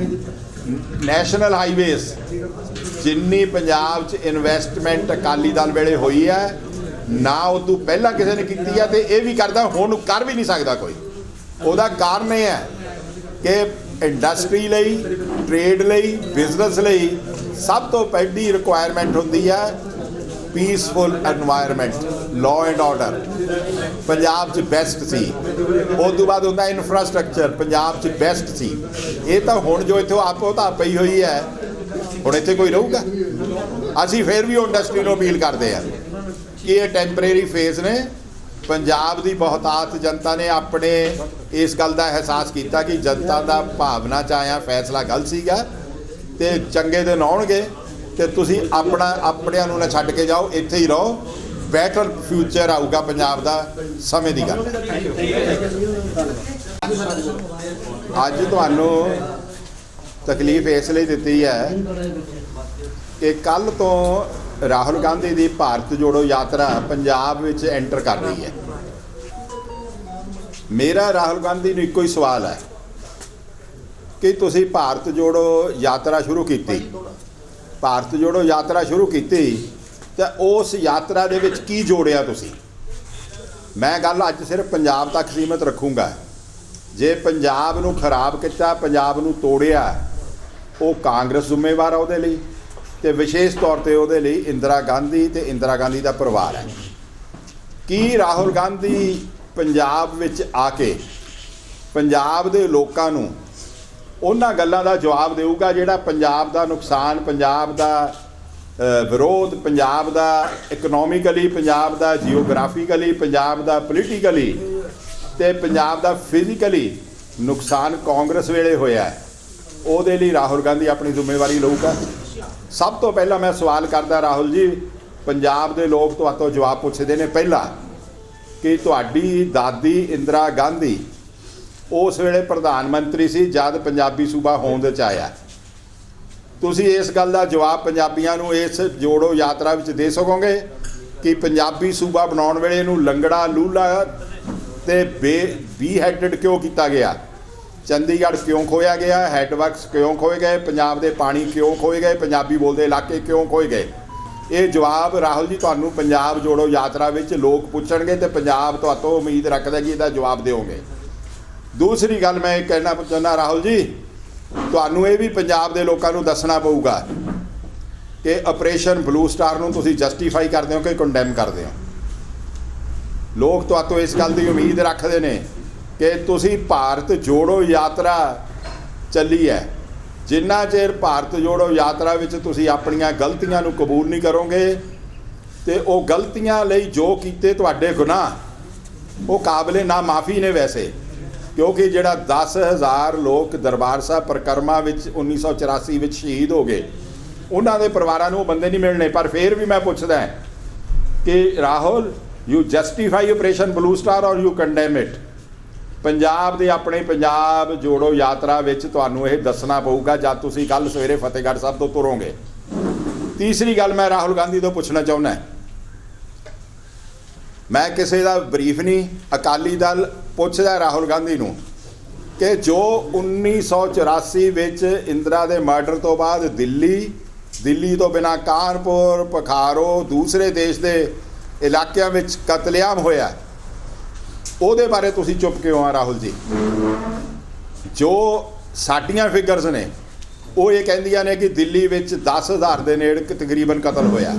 national highways, ਜਿੰਨੀ ਪੰਜਾਬ 'ਚ ਇਨਵੈਸਟਮੈਂਟ ਅਕਾਲੀ ਦਲ ਵੇਲੇ ਹੋਈ ਹੈ ਨਾ ਉਦੋਂ ਪਹਿਲਾਂ ਕਿਸੇ ਨੇ ਕੀਤੀ ਹੈ, ਤੇ ਇਹ ਵੀ ਕਰਦਾ ਹੁਣ ਕਰ ਵੀ ਨਹੀਂ ਸਕਦਾ ਕੋਈ। ਉਹਦਾ ਕਾਰਨ ਇਹ ਹੈ ਕਿ ਇੰਡਸਟਰੀ ਲਈ, ਟ੍ਰੇਡ ਲਈ, ਬਿਜ਼ਨਸ ਲਈ ਸਭ ਤੋਂ ਪਹਿਲੀ ਰਿਕੁਆਇਰਮੈਂਟ ਹੁੰਦੀ ਹੈ peaceful environment, law and order. Punjab 'ਚ ਬੈਸਟ ਸੀ। ਉਸ ਤੋਂ ਬਾਅਦ ਹੁੰਦਾ ਇਨਫਰਾਸਟ੍ਰਕਚਰ, ਪੰਜਾਬ 'ਚ ਬੈਸਟ ਸੀ। ਇਹ ਤਾਂ ਹੁਣ ਜੋ ਇੱਥੋਂ ਆਪੋ ਤਾਂ ਪਈ ਹੋਈ ਹੈ, ਹੁਣ ਇੱਥੇ ਕੋਈ ਰਹੂਗਾ? ਅਸੀਂ ਫਿਰ ਵੀ ਉਹ ਇੰਡਸਟਰੀ ਨੂੰ ਅਪੀਲ ਕਰਦੇ ਹਾਂ ਕਿ ਇਹ ਟੈਂਪਰੇਰੀ ਫੇਜ਼ ਨੇ। ਪੰਜਾਬ ਦੀ ਬਹੁਤਾਤ ਜਨਤਾ ਨੇ ਆਪਣੇ ਇਸ ਗੱਲ ਦਾ ਅਹਿਸਾਸ ਕੀਤਾ ਕਿ ਜਨਤਾ ਦਾ ਭਾਵਨਾ 'ਚ ਆਇਆ ਫੈਸਲਾ ਗਲਤ ਸੀਗਾ, ਤੇ ਚੰਗੇ ਦਿਨ ਆਉਣਗੇ ਤੇ ਤੁਸੀਂ ਆਪਣਿਆਂ ਨੂੰ ਨਾ ਛੱਡ ਕੇ ਜਾਓ, ਇੱਥੇ ਹੀ ਰਹੋ। ਬੈਟਰ ਫਿਊਚਰ ਆਊਗਾ ਪੰਜਾਬ ਦਾ, ਸਮੇਂ ਦੀ ਗੱਲ। ਅੱਜ ਤੁਹਾਨੂੰ ਤਕਲੀਫ ਇਸ ਲਈ ਦਿੱਤੀ ਹੈ ਕਿ ਕੱਲ੍ਹ ਤੋਂ ਰਾਹੁਲ ਗਾਂਧੀ ਦੀ ਭਾਰਤ ਜੋੜੋ ਯਾਤਰਾ ਪੰਜਾਬ ਵਿੱਚ ਐਂਟਰ ਕਰ ਰਹੀ ਹੈ। ਮੇਰਾ ਰਾਹੁਲ ਗਾਂਧੀ ਨੂੰ ਇੱਕੋ ਹੀ ਸਵਾਲ ਹੈ ਕਿ ਤੁਸੀਂ ਭਾਰਤ ਜੋੜੋ ਯਾਤਰਾ ਸ਼ੁਰੂ ਕੀਤੀ ਤਾਂ ਉਸ ਯਾਤਰਾ ਦੇ ਵਿੱਚ ਕੀ ਜੋੜਿਆ ਤੁਸੀਂ? ਮੈਂ ਗੱਲ ਅੱਜ ਸਿਰਫ ਪੰਜਾਬ ਤੱਕ ਸੀਮਤ ਰੱਖੂੰਗਾ। ਜੇ ਪੰਜਾਬ ਨੂੰ ਖਰਾਬ ਕੀਤਾ, ਪੰਜਾਬ ਨੂੰ ਤੋੜਿਆ, ਉਹ ਕਾਂਗਰਸ ਜ਼ਿੰਮੇਵਾਰ ਆ ਉਹਦੇ ਲਈ, ਤੇ ਵਿਸ਼ੇਸ਼ ਤੌਰ ਤੇ ਉਹਦੇ ਲਈ ਇੰਦਰਾ ਗਾਂਧੀ ਤੇ ਇੰਦਰਾ ਗਾਂਧੀ ਦਾ ਪਰਿਵਾਰ ਹੈ। ਕੀ ਰਾਹੁਲ ਗਾਂਧੀ ਪੰਜਾਬ ਵਿੱਚ ਆ ਕੇ ਪੰਜਾਬ ਦੇ ਲੋਕਾਂ ਨੂੰ ਉਹਨਾਂ ਗੱਲਾਂ ਦਾ ਜਵਾਬ ਦੇਊਗਾ ਜਿਹੜਾ ਪੰਜਾਬ ਦਾ ਨੁਕਸਾਨ, ਪੰਜਾਬ ਦਾ ਵਿਰੋਧ, ਪੰਜਾਬ ਦਾ ਇਕਨੋਮਿਕਲੀ, ਪੰਜਾਬ ਦਾ ਜੀਓਗ੍ਰਾਫੀਕਲੀ, ਪੰਜਾਬ ਦਾ ਪੋਲੀਟੀਕਲੀ ਤੇ ਪੰਜਾਬ ਦਾ ਫਿਜ਼ੀਕਲੀ ਨੁਕਸਾਨ ਕਾਂਗਰਸ ਵੇਲੇ ਹੋਇਆ ਹੈ? ਉਹਦੇ ਲਈ ਰਾਹੁਲ ਗਾਂਧੀ ਆਪਣੀ ਜ਼ਿੰਮੇਵਾਰੀ ਲਊਗਾ। ਸਭ ਤੋਂ ਪਹਿਲਾਂ ਮੈਂ ਸਵਾਲ ਕਰਦਾ ਰਾਹੁਲ ਜੀ, ਪੰਜਾਬ ਦੇ ਲੋਕ ਤੁਹਾਤੋਂ ਜਵਾਬ ਪੁੱਛਦੇ ਨੇ ਪਹਿਲਾਂ ਕਿ ਤੁਹਾਡੀ ਦਾਦੀ ਇੰਦਰਾ ਗਾਂਧੀ ਉਸ ਵੇਲੇ ਪ੍ਰਧਾਨ ਮੰਤਰੀ ਸੀ ਜਦ ਪੰਜਾਬੀ ਸੂਬਾ ਹੋਂਦ ਵਿੱਚ ਆਇਆ। ਤੁਸੀਂ ਇਸ ਗੱਲ ਦਾ ਜਵਾਬ ਪੰਜਾਬੀਆਂ ਨੂੰ ਇਸ ਜੋੜੋ ਯਾਤਰਾ ਵਿੱਚ ਦੇ ਸਕੋਗੇ ਕਿ ਪੰਜਾਬੀ ਸੂਬਾ ਬਣਾਉਣ ਵੇਲੇ ਇਹਨੂੰ ਲੰਗੜਾ, ਲੂਲਾ ਤੇ ਬੀ ਹੈਡਡ ਕਿਉਂ ਕੀਤਾ ਗਿਆ? ਚੰਡੀਗੜ੍ਹ ਕਿਉਂ ਖੋਇਆ ਗਿਆ? ਹੈਡਵਰਕਸ ਕਿਉਂ ਖੋਏ ਗਏ? ਪੰਜਾਬ ਦੇ ਪਾਣੀ ਕਿਉਂ ਖੋਏ ਗਏ? ਪੰਜਾਬੀ ਬੋਲਦੇ ਇਲਾਕੇ ਕਿਉਂ ਖੋਏ ਗਏ? ਇਹ ਜਵਾਬ ਰਾਹੁਲ ਜੀ ਤੁਹਾਨੂੰ ਪੰਜਾਬ ਜੋੜੋ ਯਾਤਰਾ ਵਿੱਚ ਲੋਕ ਪੁੱਛਣਗੇ ਤੇ ਪੰਜਾਬ ਤੁਹਾਤੋਂ ਉਮੀਦ ਰੱਖਦਾ ਕਿ ਇਹਦਾ ਜਵਾਬ ਦਿਓਗੇ। ਦੂਸਰੀ ਗੱਲ ਮੈਂ ਇਹ ਕਹਿਣਾ ਚਾਹੁੰਦਾ ਰਾਹੁਲ ਜੀ, ਤੁਹਾਨੂੰ ਇਹ ਵੀ ਪੰਜਾਬ ਦੇ ਲੋਕਾਂ ਨੂੰ ਦੱਸਣਾ ਪਊਗਾ ਕਿ ਆਪਰੇਸ਼ਨ ਬਲੂ ਸਟਾਰ ਨੂੰ ਤੁਸੀਂ ਜਸਟੀਫਾਈ ਕਰਦੇ ਹੋ ਕਿ ਕੰਡੈਮ ਕਰਦੇ ਹੋ। ਲੋਕ ਤੁਹਾਤੋਂ ਇਸ ਗੱਲ ਦੀ ਉਮੀਦ ਰੱਖਦੇ ਨੇ ਕਿ ਤੁਸੀਂ ਭਾਰਤ ਜੋੜੋ ਯਾਤਰਾ ਚੱਲੀ ਹੈ, ਜਿੰਨਾ ਚਿਰ ਭਾਰਤ ਜੋੜੋ ਯਾਤਰਾ ਵਿੱਚ ਤੁਸੀਂ ਆਪਣੀਆਂ ਗਲਤੀਆਂ ਨੂੰ ਕਬੂਲ ਨਹੀਂ ਕਰੋਗੇ ਤੇ ਉਹ ਗਲਤੀਆਂ ਲਈ ਜੋ ਕੀਤੇ ਤੁਹਾਡੇ ਗੁਨਾਹ ਉਹ ਕਾਬਲੇ ਨਾ ਮਾਫੀ ਨੇ ਵੈਸੇ, ਕਿਉਂਕਿ ਜਿਹੜਾ 10,000 ਲੋਕ ਦਰਬਾਰ ਸਾਹਿਬ ਪਰਿਕਰਮਾ ਵਿੱਚ 1984 ਵਿੱਚ ਸ਼ਹੀਦ ਹੋ ਗਏ, ਉਹਨਾਂ ਦੇ ਪਰਿਵਾਰਾਂ ਨੂੰ ਉਹ ਬੰਦੇ ਨਹੀਂ ਮਿਲਣੇ। ਪਰ ਫਿਰ ਵੀ ਮੈਂ ਪੁੱਛਦਾ ਕਿ Rahul, you justify operation blue star ਔਰ ਯੂ ਕੰਡੈਮ ਇਟ? ਪੰਜਾਬ ਦੇ ਆਪਣੇ ਪੰਜਾਬ ਜੋੜੋ ਯਾਤਰਾ ਵਿੱਚ ਤੁਹਾਨੂੰ ਇਹ ਦੱਸਣਾ ਪਊਗਾ ਜਦ ਤੁਸੀਂ ਕੱਲ੍ਹ ਸਵੇਰੇ ਫਤਿਹਗੜ੍ਹ ਸਾਹਿਬ ਤੋਂ ਤੁਰੋਗੇ। ਤੀਸਰੀ ਗੱਲ ਮੈਂ ਰਾਹੁਲ ਗਾਂਧੀ ਤੋਂ ਪੁੱਛਣਾ ਚਾਹੁੰਦਾ, ਮੈਂ ਕਿਸੇ ਦਾ ਬਰੀਫ ਨਹੀਂ, ਅਕਾਲੀ ਦਲ ਪੁੱਛਦਾ ਰਾਹੁਲ ਗਾਂਧੀ ਨੂੰ ਕਿ ਜੋ 1984 ਵਿੱਚ ਇੰਦਰਾ ਦੇ ਮਰਡਰ ਤੋਂ ਬਾਅਦ ਦਿੱਲੀ ਤੋਂ ਬਿਨਾਂ ਕਾਨਪੁਰ, ਪਖਾਰੋ, ਦੂਸਰੇ ਦੇਸ਼ ਦੇ ਇਲਾਕਿਆਂ ਵਿੱਚ ਕਤਲੇਆਮ ਹੋਇਆ, ਉਹਦੇ ਬਾਰੇ ਤੁਸੀਂ ਚੁੱਪ ਕਿਉਂ ਆ ਰਾਹੁਲ ਜੀ? ਜੋ ਸਾਡੀਆਂ ਫਿਗਰਸ ਨੇ ਉਹ ਇਹ ਕਹਿੰਦੀਆਂ ਨੇ ਕਿ ਦਿੱਲੀ ਵਿੱਚ 10,000 ਦੇ ਨੇੜੇ ਤਕਰੀਬਨ ਕਤਲ ਹੋਇਆ,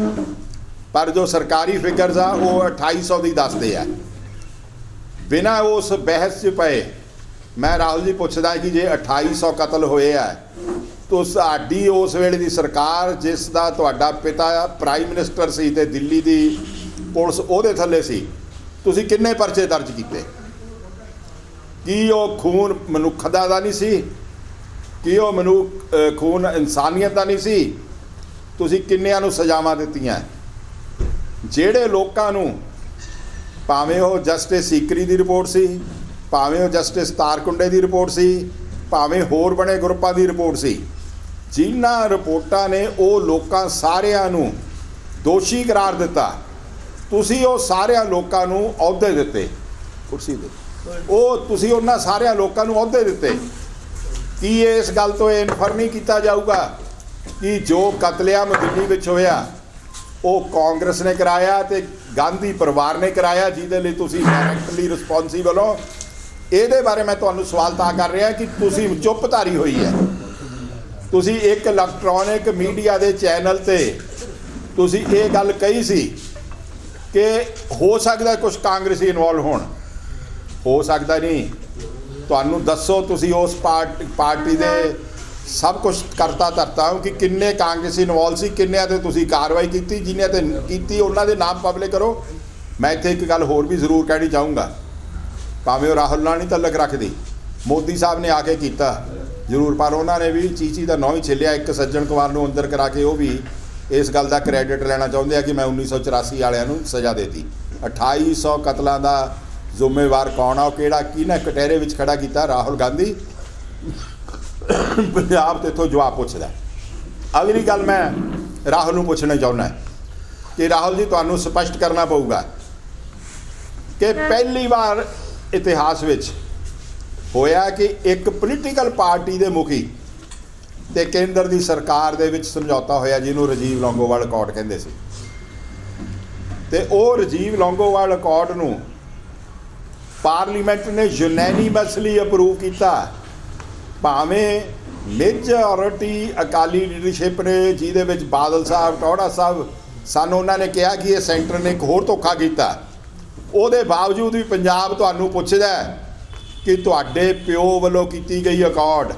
ਪਰ ਜੋ ਸਰਕਾਰੀ ਫਿਗਰਸ ਆ ਉਹ 2800 ਦੀ ਦੱਸਦੇ ਆ। ਬਿਨਾਂ ਉਸ ਬਹਿਸ 'ਚ ਪਏ ਮੈਂ ਰਾਹੁਲ ਜੀ ਪੁੱਛਦਾ ਕਿ ਜੇ 2800 ਕਤਲ ਹੋਏ ਆ ਤੁਹਾਡੀ ਉਸ ਵੇਲੇ ਦੀ ਸਰਕਾਰ ਜਿਸ ਦਾ ਤੁਹਾਡਾ ਪਿਤਾ ਪ੍ਰਾਈਮ ਮਿਨਿਸਟਰ ਸੀ ਤੇ ਦਿੱਲੀ ਦੀ ਪੁਲਿਸ ਉਹਦੇ ਥੱਲੇ ਸੀ, ਤੁਸੀਂ ਕਿੰਨੇ ਪਰਚੇ ਦਰਜ ਕੀਤੇ? ਕੀ ਉਹ ਖੂਨ ਮਨੁੱਖ ਦਾ ਨਹੀਂ ਸੀ? ਕੀ ਉਹ ਖੂਨ ਇਨਸਾਨੀਅਤ ਦਾ ਨਹੀਂ ਸੀ? ਤੁਸੀਂ ਕਿੰਨਿਆਂ ਨੂੰ ਸਜ਼ਾਵਾਂ ਦਿੱਤੀਆਂ? ਜਿਹੜੇ ਲੋਕਾਂ ਨੂੰ, ਭਾਵੇਂ ਉਹ ਜਸਟਿਸ ਸੀਕਰੀ ਦੀ ਰਿਪੋਰਟ ਸੀ, ਭਾਵੇਂ ਉਹ ਜਸਟਿਸ ਤਾਰਕੁੰਡੇ ਦੀ ਰਿਪੋਰਟ ਸੀ, ਭਾਵੇਂ ਹੋਰ ਬਣੇ ਗਰੁੱਪਾਂ ਦੀ ਰਿਪੋਰਟ ਸੀ, ਜਿਨ੍ਹਾਂ ਰਿਪੋਰਟਾਂ ਨੇ ਉਹ ਲੋਕਾਂ ਸਾਰਿਆਂ ਨੂੰ ਦੋਸ਼ੀ ਕਰਾਰ ਦਿੱਤਾ, ਤੁਸੀਂ ਉਹ ਸਾਰਿਆਂ ਲੋਕਾਂ ਨੂੰ ਅਹੁਦੇ ਦਿੱਤੇ, ਕੁਰਸੀ ਦੇ ਉਹ ਤੁਸੀਂ ਉਹਨਾਂ ਸਾਰਿਆਂ ਲੋਕਾਂ ਨੂੰ ਅਹੁਦੇ ਦਿੱਤੇ। ਕੀ ਇਸ ਗੱਲ ਤੋਂ ਇਹ ਇਨਫਰ ਨਹੀਂ ਕੀਤਾ ਜਾਊਗਾ ਕਿ ਜੋ ਕਤਲੇਆਮ ਦਿੱਲੀ ਵਿੱਚ ਹੋਇਆ ਉਹ ਕਾਂਗਰਸ ਨੇ ਕਰਾਇਆ ਤੇ ਗਾਂਧੀ ਪਰਿਵਾਰ ਨੇ ਕਰਾਇਆ, ਜਿਹਦੇ ਲਈ ਤੁਸੀਂ ਡਾਇਰੈਕਟਲੀ ਰਿਸਪੌਂਸੀਬਲ ਹੋ? ਇਹਦੇ ਬਾਰੇ ਮੈਂ ਤੁਹਾਨੂੰ ਸਵਾਲ ਤਾਂ ਕਰ ਰਿਹਾ ਕਿ ਤੁਸੀਂ ਚੁੱਪ ਧਾਰੀ ਹੋਈ ਹੈ। ਤੁਸੀਂ ਇੱਕ ਇਲੈਕਟ੍ਰੋਨਿਕ ਮੀਡੀਆ ਦੇ ਚੈਨਲ ਤੇ ਤੁਸੀਂ ਇਹ ਗੱਲ ਕਹੀ ਸੀ ਕਿ ਹੋ ਸਕਦਾ ਕੁਝ ਕਾਂਗਰਸੀ ਇਨਵੋਲਵ ਹੋਣ, ਹੋ ਸਕਦਾ ਨਹੀਂ। ਤੁਹਾਨੂੰ ਦੱਸੋ, ਤੁਸੀਂ ਉਸ ਪਾਰਟੀ ਦੇ ਸਭ ਕੁਝ ਕਰਤਾ ਧਰਤਾ ਹੋ ਕਿ ਕਿੰਨੇ ਕਾਂਗਰਸੀ ਇਨਵੋਲਵ ਸੀ, ਕਿੰਨਿਆਂ 'ਤੇ ਤੁਸੀਂ ਕਾਰਵਾਈ ਕੀਤੀ, ਜਿਨ੍ਹਾਂ 'ਤੇ ਕੀਤੀ ਉਹਨਾਂ ਦੇ ਨਾਮ ਪਬਲਿਕ ਕਰੋ। ਮੈਂ ਇੱਥੇ ਇੱਕ ਗੱਲ ਹੋਰ ਵੀ ਜ਼ਰੂਰ ਕਹਿਣੀ ਚਾਹੂੰਗਾ, ਭਾਵੇਂ ਉਹ ਰਾਹੁਲ ਨਾਲ ਨਹੀਂ ਤਲਕ ਰੱਖਦੀ, ਮੋਦੀ ਸਾਹਿਬ ਨੇ ਆ ਕੇ ਕੀਤਾ ਜ਼ਰੂਰ, ਪਰ ਉਹਨਾਂ ਨੇ ਵੀ ਚੀਚੀ ਦਾ ਨਾਂ ਹੀ ਛਿੱਲਿਆ। ਇੱਕ ਸੱਜਣ ਕੁਮਾਰ ਨੂੰ ਅੰਦਰ ਕਰਾ ਕੇ ਉਹ ਵੀ ਇਸ ਗੱਲ ਦਾ ਕ੍ਰੈਡਿਟ ਲੈਣਾ ਚਾਹੁੰਦੇ ਆ ਕਿ ਮੈਂ 1984 ਵਾਲਿਆਂ ਨੂੰ ਸਜ਼ਾ ਦੇਤੀ। 2800 ਕਤਲਾਂ ਦਾ ਜ਼ਿੰਮੇਵਾਰ ਕੌਣ ਆ? ਉਹ ਕਿਹੜਾ ਕਿਹਨੇ ਕਟਹਿਰੇ ਵਿੱਚ ਖੜਾ ਕੀਤਾ? ਰਾਹੁਲ ਗਾਂਧੀ। ਪੰਜਾਬ ਤੇ ਇੱਥੋਂ ਜਵਾਬ ਪੁੱਛਦਾ। ਅਗਲੀ ਗੱਲ ਮੈਂ ਰਾਹੁਲ ਨੂੰ ਪੁੱਛਣਾ ਚਾਹੁੰਦਾ ਕਿ ਰਾਹੁਲ ਜੀ, ਤੁਹਾਨੂੰ ਸਪਸ਼ਟ ਕਰਨਾ ਪਊਗਾ ਕਿ ਪਹਿਲੀ ਵਾਰ ਇਤਿਹਾਸ ਵਿੱਚ ਹੋਇਆ ਕਿ ਇੱਕ ਪੋਲੀਟੀਕਲ ਪਾਰਟੀ ਦੇ ਮੁਖੀ ਤੇ ਕੇਂਦਰ ਦੀ ਸਰਕਾਰ ਦੇ ਵਿੱਚ ਸਮਝੌਤਾ ਹੋਇਆ, ਜਿਹਨੂੰ ਰਾਜੀਵ ਲੌਂਗੋਵਾਲ ਅਕੋਰਡ ਕਹਿੰਦੇ ਸੀ, ਤੇ ਉਹ ਰਾਜੀਵ ਲੌਂਗੋਵਾਲ ਅਕੋਰਡ ਨੂੰ ਪਾਰਲੀਮੈਂਟ ਨੇ ਯੂਨੈਨੀਮਸਲੀ ਅਪਰੂਵ ਕੀਤਾ। ਭਾਵੇਂ ਮੇਜੋਰਿਟੀ ਅਕਾਲੀ ਲੀਡਰਸ਼ਿਪ ਨੇ, ਜਿਹਦੇ ਵਿੱਚ ਬਾਦਲ ਸਾਹਿਬ, ਟੌੜਾ ਸਾਹਿਬ ਸਨ, ਉਹਨਾਂ ਨੇ ਕਿਹਾ ਕਿ ਇਹ ਸੈਂਟਰ ਨੇ ਇੱਕ ਹੋਰ ਧੋਖਾ ਕੀਤਾ, ਉਹਦੇ ਬਾਵਜੂਦ ਵੀ ਪੰਜਾਬ ਤੁਹਾਨੂੰ ਪੁੱਛਦਾ ਕਿ ਤੁਹਾਡੇ ਪਿਓ ਵੱਲੋਂ ਕੀਤੀ ਗਈ ਅਕੋਰਡ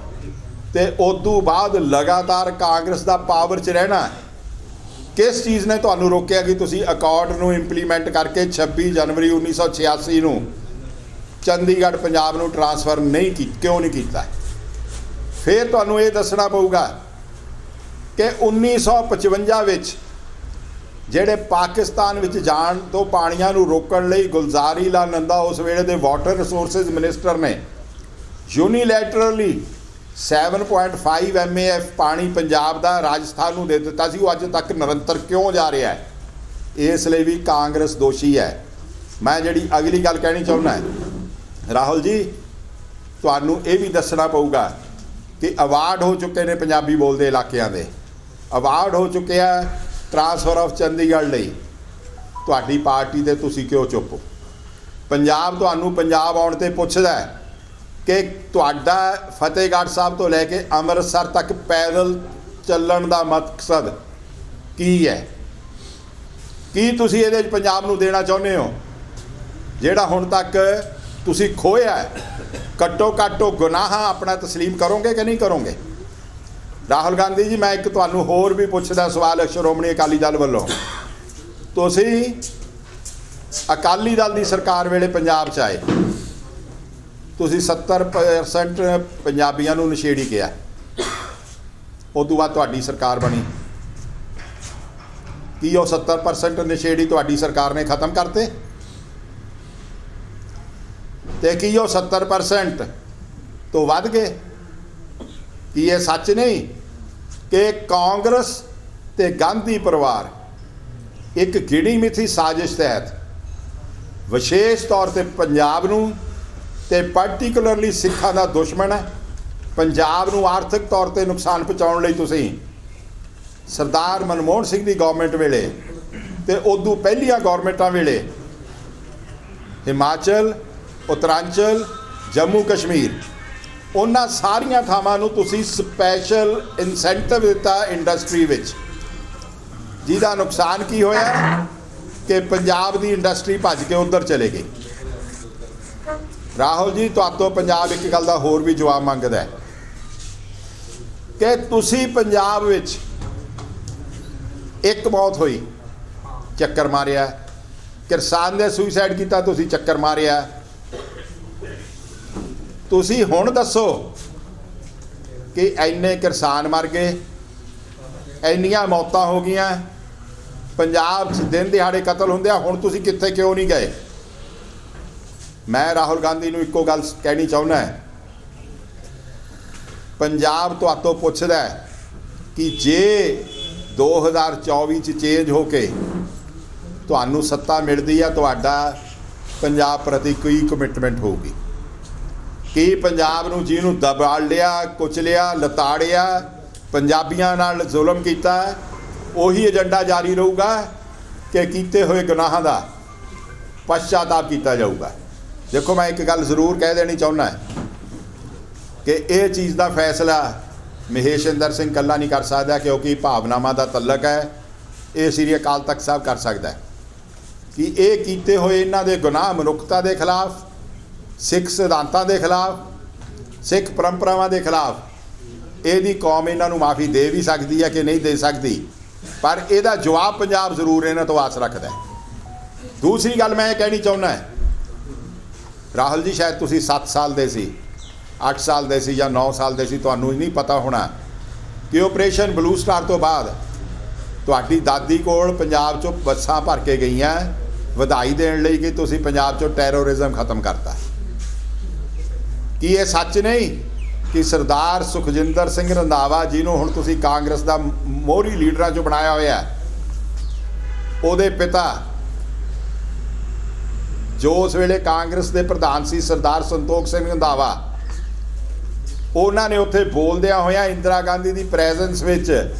ਤੇ ਉਦੋਂ ਬਾਅਦ ਲਗਾਤਾਰ ਕਾਂਗਰਸ ਦਾ ਪਾਵਰ 'ਚ ਰਹਿਣਾ, ਕਿਸ ਚੀਜ਼ ਨੇ ਤੁਹਾਨੂੰ ਰੋਕਿਆ ਕਿ ਤੁਸੀਂ ਅਕੋਰਡ ਨੂੰ ਇੰਪਲੀਮੈਂਟ ਕਰਕੇ 26 ਜਨਵਰੀ 1986 ਨੂੰ ਚੰਡੀਗੜ੍ਹ ਪੰਜਾਬ ਨੂੰ ਟ੍ਰਾਂਸਫਰ ਕਿਉਂ ਨਹੀਂ ਕੀਤਾ? ਫਿਰ ਤੁਹਾਨੂੰ ਇਹ ਦੱਸਣਾ ਪਊਗਾ ਕਿ 1955 ਵਿੱਚ ਜਿਹੜੇ ਪਾਕਿਸਤਾਨ ਵਿੱਚ ਜਾਣ ਤੋਂ ਪਾਣੀਆਂ ਨੂੰ ਰੋਕਣ ਲਈ ਗੁਲਜ਼ਾਰੀ ਲਾਲ ਨੰਦਾ, ਉਸ ਵੇਲੇ ਦੇ ਵਾਟਰ ਰਿਸੋਰਸਿਸ ਮਿਨਿਸਟਰ ਨੇ, ਯੂਨੀਲੈਟਰਲੀ 7.5 MAF ਪਾਣੀ ਪੰਜਾਬ ਦਾ ਰਾਜਸਥਾਨ ਨੂੰ ਦੇ ਦਿੱਤਾ ਸੀ। ਉਹ ਅੱਜ ਤੱਕ ਨਿਰੰਤਰ ਕਿਉਂ ਜਾ ਰਿਹਾ ਹੈ? ਇਸ ਲਈ ਵੀ ਕਾਂਗਰਸ ਦੋਸ਼ੀ ਹੈ। ਮੈਂ ਜਿਹੜੀ ਅਗਲੀ ਗੱਲ ਕਹਿਣੀ ਚਾਹੁੰਦਾ, ਰਾਹੁਲ ਜੀ, ਤੁਹਾਨੂੰ ਇਹ ਵੀ ਦੱਸਣਾ ਪਊਗਾ ਕਿ ਅਵਾਰਡ ਹੋ ਚੁੱਕੇ ਨੇ ਪੰਜਾਬੀ ਬੋਲਦੇ ਇਲਾਕਿਆਂ ਦੇ, ਅਵਾਰਡ ਹੋ ਚੁੱਕਿਆ ਟ੍ਰਾਂਸਫਰ ਆਫ ਚੰਡੀਗੜ੍ਹ ਲਈ, ਤੁਹਾਡੀ ਪਾਰਟੀ ਤੇ ਤੁਸੀਂ ਕਿਉਂ ਚੁੱਪ ਹੋ? ਪੰਜਾਬ ਤੁਹਾਨੂੰ ਪੰਜਾਬ ਆਉਣ ਤੇ ਪੁੱਛਦਾ ਕਿ ਤੁਹਾਡਾ ਫਤਿਹਗੜ੍ਹ ਸਾਹਿਬ ਤੋਂ ਲੈ ਕੇ ਅੰਮ੍ਰਿਤਸਰ ਤੱਕ ਪੈਦਲ ਚੱਲਣ ਦਾ ਮਕਸਦ ਕੀ ਹੈ? ਕੀ ਤੁਸੀਂ ਇਹਦੇ 'ਚ ਪੰਜਾਬ ਨੂੰ ਦੇਣਾ ਚਾਹੁੰਦੇ ਹੋ ਜਿਹੜਾ ਹੁਣ ਤੱਕ ਤੁਸੀਂ ਖੋਇਆ ਹੈ? ਘੱਟੋ ਘੱਟ ਉਹ ਗੁਨਾਹ ਆਪਣਾ ਤਸਲੀਮ ਕਰੋਗੇ ਕਿ ਨਹੀਂ ਕਰੋਗੇ? ਰਾਹੁਲ ਗਾਂਧੀ ਜੀ, ਮੈਂ ਇੱਕ ਤੁਹਾਨੂੰ ਹੋਰ ਵੀ ਪੁੱਛਦਾ ਸਵਾਲ ਸ਼੍ਰੋਮਣੀ ਅਕਾਲੀ ਦਲ ਵੱਲੋਂ। ਤੁਸੀਂ ਅਕਾਲੀ ਦਲ ਦੀ ਸਰਕਾਰ ਵੇਲੇ ਪੰਜਾਬ 'ਚ ਆਏ, ਤੁਸੀਂ 70% ਪੰਜਾਬੀਆਂ ਨੂੰ ਨਸ਼ੇੜੀ ਕਿਹਾ, ਉਸ ਤੋਂ ਬਾਅਦ ਤੁਹਾਡੀ ਸਰਕਾਰ ਬਣੀ। ਕੀ ਉਹ 70% ਨਸ਼ੇੜੀ ਤੁਹਾਡੀ ਸਰਕਾਰ ਨੇ ਖਤਮ ਕਰਤੇ? ਤੇ ਕੀ ਉਹ 70% ਤੋਂ ਵੱਧ ਗਏ? ਕੀ ਇਹ ਸੱਚ ਨਹੀਂ ਕਿ ਕਾਂਗਰਸ ਤੇ ਗਾਂਧੀ ਪਰਿਵਾਰ ਇੱਕ ਗਿਣੀ ਮਿਥੀ ਸਾਜ਼ਿਸ਼ ਤਹਿਤ ਵਿਸ਼ੇਸ਼ ਤੌਰ ਤੇ ਪੰਜਾਬ ਨੂੰ ਤੇ ਪਾਰਟਿਕੂਲਰਲੀ ਸਿੱਖਾਂ ਦਾ ਦੁਸ਼ਮਣ ਹੈ? ਪੰਜਾਬ ਨੂੰ ਆਰਥਿਕ ਤੌਰ ਤੇ ਨੁਕਸਾਨ ਪਹੁੰਚਾਉਣ ਲਈ ਤੁਸੀਂ ਸਰਦਾਰ ਮਨਮੋਹਨ ਸਿੰਘ ਦੀ ਗਵਰਨਮੈਂਟ ਵੇਲੇ ਤੇ ਉਦੋਂ ਪਹਿਲੀਆਂ ਗਵਰਨਮੈਂਟਾਂ ਵੇਲੇ ਹਿਮਾਚਲ, ਉੱਤਰਾਂਚਲ, ਜੰਮੂ ਕਸ਼ਮੀਰ, ਉਹਨਾਂ ਸਾਰੀਆਂ ਥਾਵਾਂ ਨੂੰ ਤੁਸੀਂ ਸਪੈਸ਼ਲ ਇਨਸੈਂਟਿਵ ਦਿੱਤਾ ਇੰਡਸਟਰੀ ਵਿੱਚ, ਜਿਹਦਾ ਨੁਕਸਾਨ ਕੀ ਹੋਇਆ ਕਿ ਪੰਜਾਬ ਦੀ ਇੰਡਸਟਰੀ ਭੱਜ ਕੇ ਉੱਧਰ ਚਲੇ ਗਈ। ਰਾਹੁਲ ਜੀ, ਤੁਹਾਤੋਂ ਪੰਜਾਬ ਇੱਕ ਗੱਲ ਦਾ ਹੋਰ ਵੀ ਜਵਾਬ ਮੰਗਦਾ ਹੈ ਕਿ ਤੁਸੀਂ ਪੰਜਾਬ ਵਿੱਚ ਇੱਕ ਮੌਤ ਹੋਈ, ਚੱਕਰ ਮਾਰਿਆ, ਕਿਸਾਨ ਨੇ ਸੁਸਾਈਡ ਕੀਤਾ, ਤੁਸੀਂ ਚੱਕਰ ਮਾਰਿਆ। ਤੁਸੀਂ ਹੁਣ ਦੱਸੋ ਕਿ ਇੰਨੇ ਕਿਸਾਨ ਮਰ ਗਏ, ਇੰਨੀਆਂ ਮੌਤਾਂ ਹੋ ਗਈਆਂ, ਪੰਜਾਬ 'ਚ ਦਿਨ ਦਿਹਾੜੇ ਕਤਲ ਹੁੰਦੇ ਆ, ਹੁਣ ਤੁਸੀਂ ਕਿੱਥੇ ਕਿਉਂ ਨਹੀਂ ਗਏ? ਮੈਂ ਰਾਹੁਲ ਗਾਂਧੀ ਨੂੰ ਇੱਕੋ ਗੱਲ ਕਹਿਣੀ ਚਾਹੁੰਦਾ, ਪੰਜਾਬ ਤੁਹਾਤੋਂ ਪੁੱਛਦਾ ਕਿ ਜੇ 2024 'ਚ ਚੇਂਜ ਹੋ ਕੇ ਤੁਹਾਨੂੰ ਸੱਤਾ ਮਿਲਦੀ ਆ, ਤੁਹਾਡਾ ਪੰਜਾਬ ਪ੍ਰਤੀ ਕੀ ਕਮਿਟਮੈਂਟ ਹੋਊਗੀ? ਕੀ ਪੰਜਾਬ ਨੂੰ ਜਿਹਨੂੰ ਦਬਾ ਲਿਆ, ਕੁਚਲਿਆ, ਲਤਾੜਿਆ, ਪੰਜਾਬੀਆਂ ਨਾਲ ਜ਼ੁਲਮ ਕੀਤਾ, ਉਹੀ ਏਜੰਡਾ ਜਾਰੀ ਰਹੂਗਾ ਕਿ ਕੀਤੇ ਹੋਏ ਗੁਨਾਹਾਂ ਦਾ ਪਛਤਾਤਾਪ ਕੀਤਾ ਜਾਊਗਾ? ਦੇਖੋ, ਮੈਂ ਇੱਕ ਗੱਲ ਜ਼ਰੂਰ ਕਹਿ ਦੇਣੀ ਚਾਹੁੰਦਾ ਕਿ ਇਹ ਚੀਜ਼ ਦਾ ਫੈਸਲਾ ਮਹੇਸ਼ਿੰਦਰ ਸਿੰਘ ਇਕੱਲਾ ਨਹੀਂ ਕਰ ਸਕਦਾ, ਕਿਉਂਕਿ ਭਾਵਨਾਵਾਂ ਦਾ ਤਲਕ ਹੈ। ਇਹ ਸ੍ਰੀ ਅਕਾਲ ਤਖਤ ਸਾਹਿਬ ਕਰ ਸਕਦਾ ਹੈ ਕਿ ਇਹ ਕੀਤੇ ਹੋਏ ਇਹਨਾਂ ਦੇ ਗੁਨਾਹ ਮਨੁੱਖਤਾ ਦੇ ਖਿਲਾਫ, ਸਿੱਖ ਸਿਧਾਂਤਾਂ ਦੇ ਖਿਲਾਫ, ਸਿੱਖ ਪਰੰਪਰਾਵਾਂ ਦੇ ਖਿਲਾਫ ਇਹਦੀ ਕੌਮ ਇਹਨਾਂ ਨੂੰ ਮਾਫੀ ਦੇ ਵੀ ਸਕਦੀ ਹੈ ਕਿ ਨਹੀਂ ਦੇ ਸਕਦੀ, ਪਰ ਇਹਦਾ ਜਵਾਬ ਪੰਜਾਬ ਜ਼ਰੂਰ ਇਹਨਾਂ ਤੋਂ ਆਸ ਰੱਖਦਾ ਹੈ। ਦੂਸਰੀ ਗੱਲ ਮੈਂ ਇਹ ਕਹਿਣੀ ਚਾਹੁੰਦਾ, ਰਾਹੁਲ ਜੀ ਸ਼ਾਇਦ ਤੁਸੀਂ 7 ਸਾਲ ਦੇ ਸੀ, 8 ਸਾਲ ਦੇ ਸੀ ਜਾਂ 9 ਸਾਲ ਦੇ ਸੀ, ਤੁਹਾਨੂੰ ਨਹੀਂ ਪਤਾ ਹੋਣਾ ਕਿ ਆਪਰੇਸ਼ਨ ਬਲੂ ਸਟਾਰ ਤੋਂ ਬਾਅਦ ਤੁਹਾਡੀ ਦਾਦੀ ਕੋਲ ਪੰਜਾਬ 'ਚੋਂ ਬੱਸਾਂ ਭਰ ਕੇ ਗਈਆਂ ਵਧਾਈ ਦੇਣ ਲਈ ਕਿ ਤੁਸੀਂ ਪੰਜਾਬ 'ਚੋਂ ਟੈਰੋਰਿਜ਼ਮ ਖਤਮ ਕਰਤਾ। ਕੀ ਇਹ ਸੱਚ ਨਹੀਂ ਕਿ ਸਰਦਾਰ ਸੁਖਜਿੰਦਰ ਸਿੰਘ ਰੰਧਾਵਾ, ਜਿਹਨੂੰ ਹੁਣ ਤੁਸੀਂ ਕਾਂਗਰਸ ਦਾ ਮੋਹਰੀ ਲੀਡਰਾਂ 'ਚੋਂ ਬਣਾਇਆ ਹੋਇਆ, ਉਹਦੇ ਪਿਤਾ ਜੋ ਉਸ ਵੇਲੇ ਕਾਂਗਰਸ ਦੇ ਪ੍ਰਧਾਨ ਸੀ, ਸਰਦਾਰ ਸੰਤੋਖ ਸਿੰਘ ਰੰਧਾਵਾ, ਉਹਨਾਂ ਨੇ ਉੱਥੇ ਬੋਲਦਿਆਂ ਹੋਇਆਂ ਇੰਦਰਾ ਗਾਂਧੀ ਦੀ ਪ੍ਰੈਜ਼ੈਂਸ ਵਿੱਚ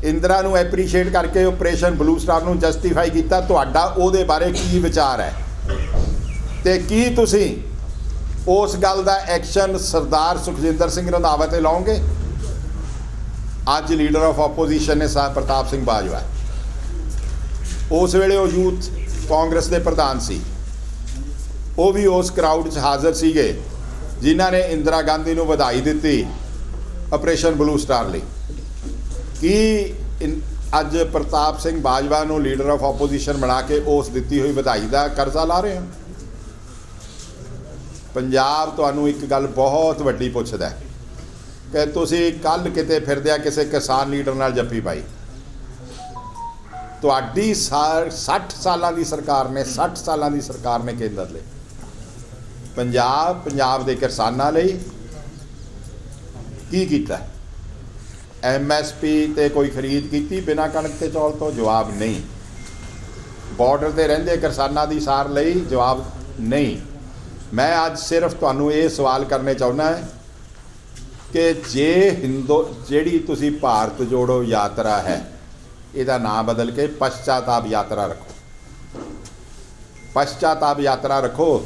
ਇੰਦਰਾ ਨੂੰ ਐਪਰੀਸ਼ੀਏਟ ਕਰਕੇ ਆਪਰੇਸ਼ਨ ਬਲੂ ਸਟਾਰ ਨੂੰ ਜਸਟੀਫਾਈ ਕੀਤਾ। ਤੁਹਾਡਾ ਉਹਦੇ ਬਾਰੇ ਕੀ ਵਿਚਾਰ ਹੈ ਤੇ ਕੀ ਤੁਸੀਂ ਉਸ ਗੱਲ ਦਾ ਐਕਸ਼ਨ ਸਰਦਾਰ ਸੁਖਜਿੰਦਰ ਸਿੰਘ ਰੰਧਾਵਾ ਤੇ ਲਾਓਗੇ? ਅੱਜ ਲੀਡਰ ਆਫ ਆਪੋਜੀਸ਼ਨ ਨੇ ਪ੍ਰਤਾਪ ਸਿੰਘ ਬਾਜਵਾ, ਉਸ ਵੇਲੇ ਉਹ ਯੂਥ ਕਾਂਗਰਸ ਦੇ ਪ੍ਰਧਾਨ ਸੀ, ਉਹ ਵੀ ਉਸ ਕਰਾਊਡ 'ਚ ਹਾਜ਼ਰ ਸੀਗੇ ਜਿਨ੍ਹਾਂ ਨੇ ਇੰਦਰਾ ਗਾਂਧੀ ਨੂੰ ਵਧਾਈ ਦਿੱਤੀ ਆਪਰੇਸ਼ਨ ਬਲੂ ਸਟਾਰ ਲਈ। ਕੀ ਅੱਜ ਪ੍ਰਤਾਪ ਸਿੰਘ ਬਾਜਵਾ ਨੂੰ ਲੀਡਰ ਆਫ ਆਪੋਜੀਸ਼ਨ ਬਣਾ ਕੇ ਉਸ ਦਿੱਤੀ ਹੋਈ ਵਧਾਈ ਦਾ ਕਰਜ਼ਾ ਲਾ ਰਹੇ ਹੋ? ਪੰਜਾਬ ਤੁਹਾਨੂੰ ਇੱਕ ਗੱਲ ਬਹੁਤ ਵੱਡੀ ਪੁੱਛਦਾ ਕਿ ਤੁਸੀਂ ਕੱਲ ਕਿਤੇ ਫਿਰਦਿਆਂ ਕਿਸੇ ਕਿਸਾਨ ਲੀਡਰ ਨਾਲ ਜੱਫੀ ਪਾਈ। ਤੁਹਾਡੀ 60 ਸਾਲਾਂ ਦੀ ਸਰਕਾਰ ਨੇ, 60 ਸਾਲਾਂ ਦੀ ਸਰਕਾਰ ਨੇ ਕੇਂਦਰ ਲਈ ਪੰਜਾਬ ਦੇ ਕਿਸਾਨਾਂ ਲਈ ਕੀ ਕੀਤਾ? MSP ਤੇ ਕੋਈ ਖਰੀਦ ਕੀਤੀ ਬਿਨਾਂ ਕਣਕ ਤੇ ਚੌਲ ਤੋਂ? ਜਵਾਬ ਨਹੀਂ। ਬਾਰਡਰ ਤੇ ਰਹਿੰਦੇ ਕਿਸਾਨਾਂ ਦੀ ਸਾਰ ਲਈ? ਜਵਾਬ ਨਹੀਂ। ਮੈਂ ਅੱਜ ਸਿਰਫ ਤੁਹਾਨੂੰ ਇਹ ਸਵਾਲ ਕਰਨੇ ਚਾਹੁੰਦਾ ਕਿ ਜਿਹੜੀ ਤੁਸੀਂ ਭਾਰਤ ਜੋੜੋ ਯਾਤਰਾ ਹੈ, ਇਹਦਾ ਨਾਮ ਬਦਲ ਕੇ ਪਛਤਾਤਾਪ ਯਾਤਰਾ ਰੱਖੋ। ਪਛਤਾਤਾਪ ਯਾਤਰਾ ਰੱਖੋ,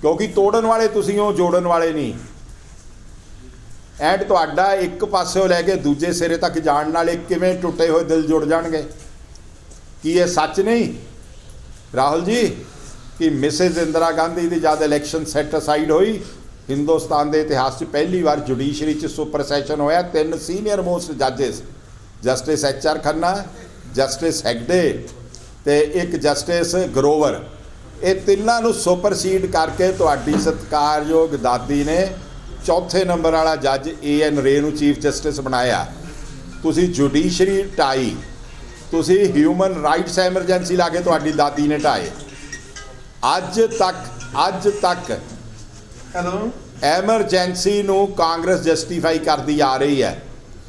ਕਿਉਂਕਿ ਤੋੜਨ ਵਾਲੇ ਤੁਸੀਂ ਹੋ, ਜੋੜਨ ਵਾਲੇ ਨਹੀਂ। ਐਂਡ ਤੁਹਾਡਾ ਇੱਕ ਪਾਸਿਓਂ ਲੈ ਕੇ ਦੂਜੇ ਸਿਰੇ ਤੱਕ ਜਾਣ ਨਾਲੇ ਕਿਵੇਂ ਟੁੱਟੇ ਹੋਏ ਦਿਲ ਜੁੜ ਜਾਣਗੇ? ਕੀ ਇਹ ਸੱਚ ਨਹੀਂ ਰਾਹੁਲ ਜੀ ਕਿ ਮਿਸਿਸ ਇੰਦਰਾ ਗਾਂਧੀ ਦੀ ਜਦ ਇਲੈਕਸ਼ਨ ਸੈੱਟ ਅਸਾਈਡ ਹੋਈ, ਹਿੰਦੁਸਤਾਨ ਦੇ ਇਤਿਹਾਸ 'ਚ ਪਹਿਲੀ ਵਾਰ ਜੁਡੀਸ਼ਰੀ 'ਚ ਸੁਪਰ ਸੈਸ਼ਨ ਹੋਇਆ, 3 ਸੀਨੀਅਰ ਮੋਸਟ ਜੱਜਿਸ, Justice HR Khanna, Justice Hegde ਤੇ ਇੱਕ ਜਸਟਿਸ ਗਰੋਵਰ, ਇਹ ਤਿੰਨਾਂ ਨੂੰ ਸੁਪਰਸੀਡ ਕਰਕੇ ਤੁਹਾਡੀ ਸਤਿਕਾਰਯੋਗ ਦਾਦੀ ਨੇ ਚੌਥੇ ਨੰਬਰ ਵਾਲਾ ਜੱਜ AN ਰੇ ਨੂੰ ਚੀਫ ਜਸਟਿਸ ਬਣਾਇਆ। ਤੁਸੀਂ ਜੁਡੀਸ਼ਰੀ ਢਾਈ, ਤੁਸੀਂ ਹਿਊਮਨ ਰਾਈਟਸ ਐਮਰਜੈਂਸੀ ਲਾ ਕੇ ਤੁਹਾਡੀ ਦਾਦੀ ਨੇ ਢਾਏ। ਅੱਜ ਤੱਕ ਹੈਲੋ, ਐਮਰਜੈਂਸੀ ਨੂੰ ਕਾਂਗਰਸ ਜਸਟੀਫਾਈ ਕਰਦੀ ਆ ਰਹੀ ਹੈ।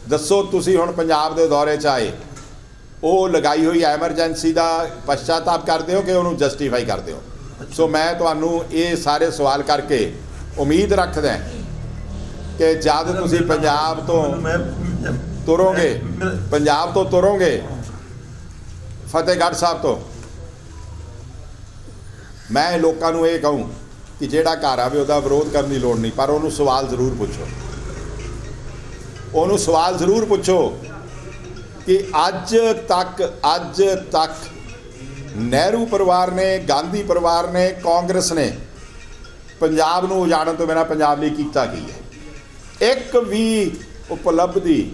ਦੱਸੋ, ਤੁਸੀਂ ਹੁਣ ਪੰਜਾਬ ਦੇ ਦੌਰੇ 'ਚ ਆਏ, ਉਹ ਲਗਾਈ ਹੋਈ ਐਮਰਜੈਂਸੀ ਦਾ ਪਛਤਾਤਾਪ ਕਰਦੇ ਹੋ ਕਿ ਉਹਨੂੰ ਜਸਟੀਫਾਈ ਕਰਦੇ ਹੋ? ਸੋ ਮੈਂ ਤੁਹਾਨੂੰ ਇਹ ਸਾਰੇ ਸਵਾਲ ਕਰਕੇ ਉਮੀਦ ਰੱਖਦਾ ਕਿ ਜਦ ਤੁਸੀਂ ਪੰਜਾਬ ਤੋਂ ਤੁਰੋਗੇ ਫਤਿਹਗੜ੍ਹ ਸਾਹਿਬ ਤੋਂ, ਮੈਂ ਲੋਕਾਂ ਨੂੰ ਇਹ ਕਹੂੰ ਕਿ ਜਿਹੜਾ ਘਰ ਆਵੇ ਉਹਦਾ ਵਿਰੋਧ ਕਰਨ ਦੀ ਲੋੜ ਨਹੀਂ, ਪਰ ਉਹਨੂੰ ਸਵਾਲ ਜ਼ਰੂਰ ਪੁੱਛੋ ਕਿ ਅੱਜ ਤੱਕ ਨਹਿਰੂ ਪਰਿਵਾਰ ਨੇ, ਗਾਂਧੀ ਪਰਿਵਾਰ ਨੇ, ਕਾਂਗਰਸ ਨੇ ਪੰਜਾਬ ਨੂੰ ਉਜਾੜਨ ਤੋਂ ਬਿਨਾਂ ਪੰਜਾਬ ਲਈ ਕੀਤਾ ਕੀ ਹੈ? ਇੱਕ ਵੀ ਉਪਲਬਧੀ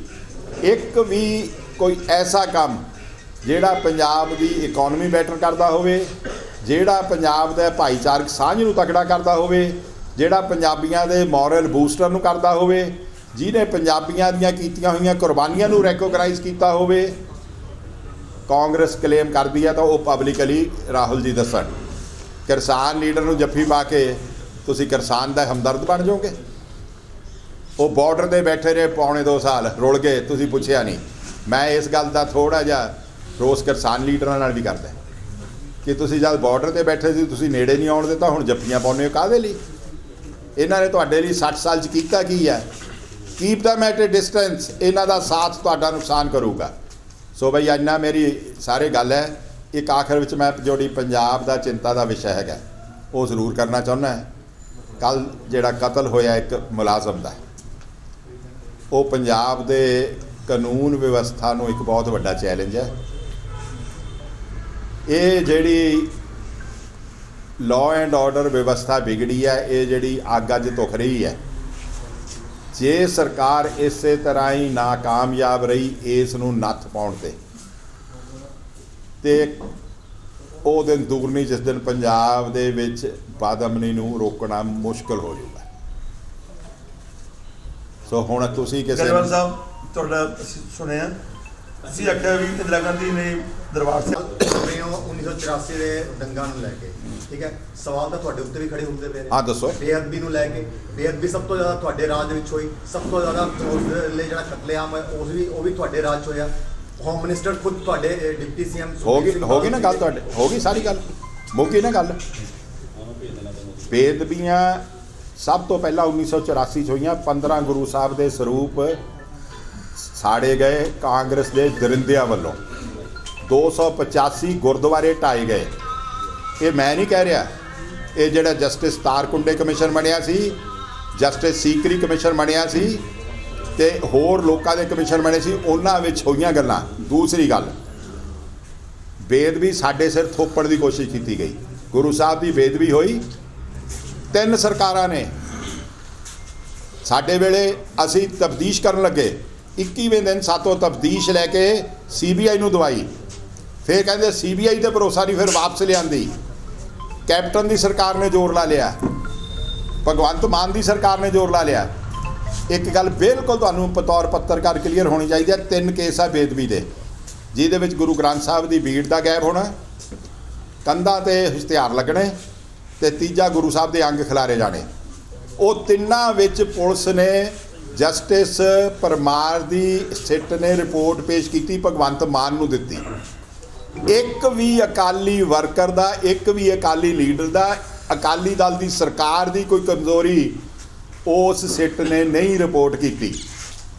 ਇੱਕ ਵੀ ਕੋਈ ਐਸਾ ਕੰਮ ਜਿਹੜਾ ਪੰਜਾਬ ਦੀ ਇਕਨੋਮੀ ਬੈਟਰ ਕਰਦਾ ਹੋਵੇ, ਜਿਹੜਾ ਪੰਜਾਬ ਦੇ ਭਾਈਚਾਰਕ ਸਾਂਝ ਨੂੰ ਤਕੜਾ ਕਰਦਾ ਹੋਵੇ, ਜਿਹੜਾ ਪੰਜਾਬੀਆਂ ਦੇ ਮੋਰਲ ਬੂਸਟਰ ਨੂੰ ਕਰਦਾ ਹੋਵੇ, ਜਿਹਨੇ ਪੰਜਾਬੀਆਂ ਦੀਆਂ ਕੀਤੀਆਂ ਹੋਈਆਂ ਕੁਰਬਾਨੀਆਂ ਨੂੰ ਰੈਕੋਗਨਾਈਜ਼ ਕੀਤਾ ਹੋਵੇ, ਕਾਂਗਰਸ ਕਲੇਮ ਕਰਦੀ ਹੈ ਤਾਂ ਉਹ ਪਬਲਿਕਲੀ ਰਾਹੁਲ ਜੀ ਦੱਸਣ। ਕਿਸਾਨ ਲੀਡਰ ਨੂੰ ਜੱਫੀ ਪਾ ਕੇ ਤੁਸੀਂ ਕਿਸਾਨ ਦਾ ਹਮਦਰਦ ਬਣ ਜਾਓਗੇ? ਉਹ ਬਾਰਡਰ 'ਤੇ ਬੈਠੇ ਰਹੇ ਪੌਣੇ 2 ਸਾਲ, ਰੁਲ ਗਏ, ਤੁਸੀਂ ਪੁੱਛਿਆ ਨਹੀਂ। ਮੈਂ ਇਸ ਗੱਲ ਦਾ ਥੋੜ੍ਹਾ ਜਿਹਾ ਰੋਸ ਕਿਸਾਨ ਲੀਡਰਾਂ ਨਾਲ ਵੀ ਕਰਦਾ ਕਿ ਤੁਸੀਂ ਜਦ ਬਾਰਡਰ 'ਤੇ ਬੈਠੇ ਸੀ ਤੁਸੀਂ ਨੇੜੇ ਨਹੀਂ ਆਉਣ ਦਿੱਤਾ, ਹੁਣ ਜੱਫੀਆਂ ਪਾਉਂਦੇ ਹੋ ਕਾਹਦੇ ਲਈ? ਇਹਨਾਂ ਨੇ ਤੁਹਾਡੇ ਲਈ 60 ਸਾਲ 'ਚ ਕੀਤਾ ਕੀ ਹੈ? Keep them at a distance. ਇਹਨਾਂ ਦਾ ਸਾਥ ਤੁਹਾਡਾ ਨੁਕਸਾਨ ਕਰੂਗਾ। ਸੋ ਬਈ ਇੰਨਾ ਮੇਰੀ ਸਾਰੇ ਗੱਲ ਹੈ। ਇੱਕ ਆਖਰ ਵਿੱਚ ਮੈਂ ਜਿਹੜੀ ਪੰਜਾਬ ਦਾ ਚਿੰਤਾ ਦਾ ਵਿਸ਼ਾ ਹੈਗਾ ਉਹ ਜ਼ਰੂਰ ਕਰਨਾ ਚਾਹੁੰਦਾ। ਕੱਲ੍ਹ ਜਿਹੜਾ ਕਤਲ ਹੋਇਆ ਇੱਕ ਮੁਲਾਜ਼ਮ ਦਾ, ਉਹ ਪੰਜਾਬ ਦੇ ਕਾਨੂੰਨ ਵਿਵਸਥਾ ਨੂੰ ਇੱਕ ਬਹੁਤ ਵੱਡਾ ਚੈਲੰਜ ਹੈ। ਇਹ ਜਿਹੜੀ ਲਾਅ ਐਂਡ ਆਰਡਰ ਵਿਵਸਥਾ ਵਿਗੜੀ ਹੈ, ਇਹ ਜਿਹੜੀ ਅੱਗ ਅੱਜ ਧੁਖ ਰਹੀ ਹੈ, ਜੇ ਸਰਕਾਰ ਇਸੇ ਤਰ੍ਹਾਂ ਹੀ ਨਾਕਾਮਯਾਬ ਰਹੀ ਇਸ ਨੂੰ ਨੱਥ ਪਾਉਣ ਤੇ ਉਹ ਦਿਨ ਦੂਰ ਨਹੀਂ ਜਿਸ ਦਿਨ ਪੰਜਾਬ ਦੇ ਵਿੱਚ ਬਦਅਮਨੀ ਨੂੰ ਰੋਕਣਾ ਮੁਸ਼ਕਲ ਹੋ ਜਾਊਗਾ। ਸੋ ਹੁਣ ਤੁਸੀਂ ਕਿਸੇ ਗਰੇਵਾਲ ਸਾਹਿਬ ਤੁਹਾਡਾ ਅਸੀਂ ਸੁਣਿਆ, ਤੁਸੀਂ ਆਖਿਆ ਵੀ ਇੰਦਰਾ ਗਾਂਧੀ ਨੇ ਦਰਬਾਰ ਸਾਹਿਬ 1984 ਦੇ ਦੰਗਾਂ ਨੂੰ ਲੈ ਕੇ, ਠੀਕ ਹੈ, ਸਵਾਲ ਤਾਂ ਤੁਹਾਡੇ ਉੱਤੇ ਵੀ ਖੜੇ ਹੁੰਦੇ ਪਏ ਨੇ। ਹਾਂ ਦੱਸੋ। ਬੇਅਦਬੀ ਨੂੰ ਲੈ ਕੇ, ਬੇਅਦਬੀ ਸਭ ਤੋਂ ਜ਼ਿਆਦਾ ਤੁਹਾਡੇ ਰਾਜ ਦੇ ਵਿੱਚ ਹੋਈ, ਸਭ ਤੋਂ ਜ਼ਿਆਦਾ ਉਸ ਲਈ ਜਿਹੜਾ ਕਤਲੇਆਮ ਹੈ ਉਹ ਵੀ ਤੁਹਾਡੇ ਰਾਜ 'ਚ ਹੋਇਆ। ਹੋਮ ਮਿਨਿਸਟਰ ਖੁਦ ਤੁਹਾਡੇ ਡਿਪਟੀ ਸੀਐਮ ਹੋ ਗਈ ਨਾ ਗੱਲ, ਤੁਹਾਡੇ ਹੋ ਗਈ ਸਾਰੀ ਗੱਲ, ਮੁੱਕੀ ਨਾ ਗੱਲ। ਬੇਅਦਬੀਆਂ ਸਭ ਤੋਂ ਪਹਿਲਾਂ 1984 'ਚ ਹੋਈਆਂ। 15 ਗੁਰੂ ਸਾਹਿਬ ਦੇ ਸਰੂਪ ਸਾੜੇ ਗਏ ਕਾਂਗਰਸ ਦੇ ਦਰਿੰਦਿਆਂ ਵੱਲੋਂ। 285 ਗੁਰਦੁਆਰੇ ਢਾਏ ਗਏ। ਇਹ ਮੈਂ ਨਹੀਂ ਕਹਿ ਰਿਹਾ, ਇਹ ਜਿਹੜਾ ਜਸਟਿਸ ਤਾਰਕੁੰਡੇ ਕਮਿਸ਼ਨ ਬਣਿਆ ਸੀ, ਜਸਟਿਸ ਸੀਕਰੀ ਕਮਿਸ਼ਨ ਬਣਿਆ ਸੀ ਤੇ ਹੋਰ ਲੋਕਾਂ ਦੇ ਕਮਿਸ਼ਨ ਬਣੇ ਸੀ, ਉਹਨਾਂ ਵਿੱਚ ਹੋਈਆਂ ਗੱਲਾਂ। ਦੂਸਰੀ ਗੱਲ, ਬੇਅਦਬੀ ਸਾਡੇ ਸਿਰ ਥੋਪਣ ਦੀ ਕੋਸ਼ਿਸ਼ ਕੀਤੀ ਗਈ। ਗੁਰੂ ਸਾਹਿਬ ਦੀ ਬੇਅਦਬੀ ਹੋਈ 3 ਸਰਕਾਰਾਂ ਨੇ। ਸਾਡੇ ਵੇਲੇ ਅਸੀਂ ਤਫਤੀਸ਼ ਕਰਨ ਲੱਗੇ, 21ਵੇਂ ਦਿਨ ਸਾਤੋਂ ਤਫਤੀਸ਼ ਲੈ ਕੇ CBI ਨੂੰ ਦਵਾਈ, ਫਿਰ ਕਹਿੰਦੇ CBI ਤੇ ਭਰੋਸਾ ਨਹੀਂ, ਫਿਰ ਵਾਪਸ ਲਿਆਂਦੀ। ਕੈਪਟਨ ਦੀ ਸਰਕਾਰ ਨੇ ਜ਼ੋਰ ਲਾ ਲਿਆ, ਭਗਵੰਤ ਮਾਨ ਦੀ ਸਰਕਾਰ ਨੇ ਜ਼ੋਰ ਲਾ ਲਿਆ। ਇੱਕ ਗੱਲ ਬਿਲਕੁਲ ਤੁਹਾਨੂੰ ਬਤੌਰ ਪੱਤਰਕਾਰ ਕਲੀਅਰ ਹੋਣੀ ਚਾਹੀਦੀ ਹੈ, 3 ਕੇਸ ਆ ਬੇਅਦਬੀ ਦੇ, ਜਿਹਦੇ ਵਿੱਚ ਗੁਰੂ ਗ੍ਰੰਥ ਸਾਹਿਬ ਦੀ ਬੀੜ ਦਾ ਗਾਇਬ ਹੋਣਾ, ਕੰਧਾਂ 'ਤੇ ਇਸ਼ਤਿਹਾਰ ਲੱਗਣੇ ਤੇ ਤੀਜਾ ਗੁਰੂ ਸਾਹਿਬ ਦੇ ਅੰਗ ਖਿਲਾਰੇ ਜਾਣੇ। ਉਹ ਤਿੰਨਾਂ ਵਿੱਚ ਪੁਲਿਸ ਨੇ ਜਸਟਿਸ ਪਰਮਾਰ ਦੀ ਸਿੱਟ ਨੇ ਰਿਪੋਰਟ ਪੇਸ਼ ਕੀਤੀ, ਭਗਵੰਤ ਮਾਨ ਨੂੰ ਦਿੱਤੀ। ਇੱਕ ਵੀ ਅਕਾਲੀ ਵਰਕਰ ਦਾ, ਇੱਕ ਵੀ ਅਕਾਲੀ ਲੀਡਰ ਦਾ, ਅਕਾਲੀ ਦਲ ਦੀ ਸਰਕਾਰ ਦੀ ਕੋਈ ਕਮਜ਼ੋਰੀ ਉਸ ਸਿੱਟ ਨੇ ਨਹੀਂ ਰਿਪੋਰਟ ਕੀਤੀ।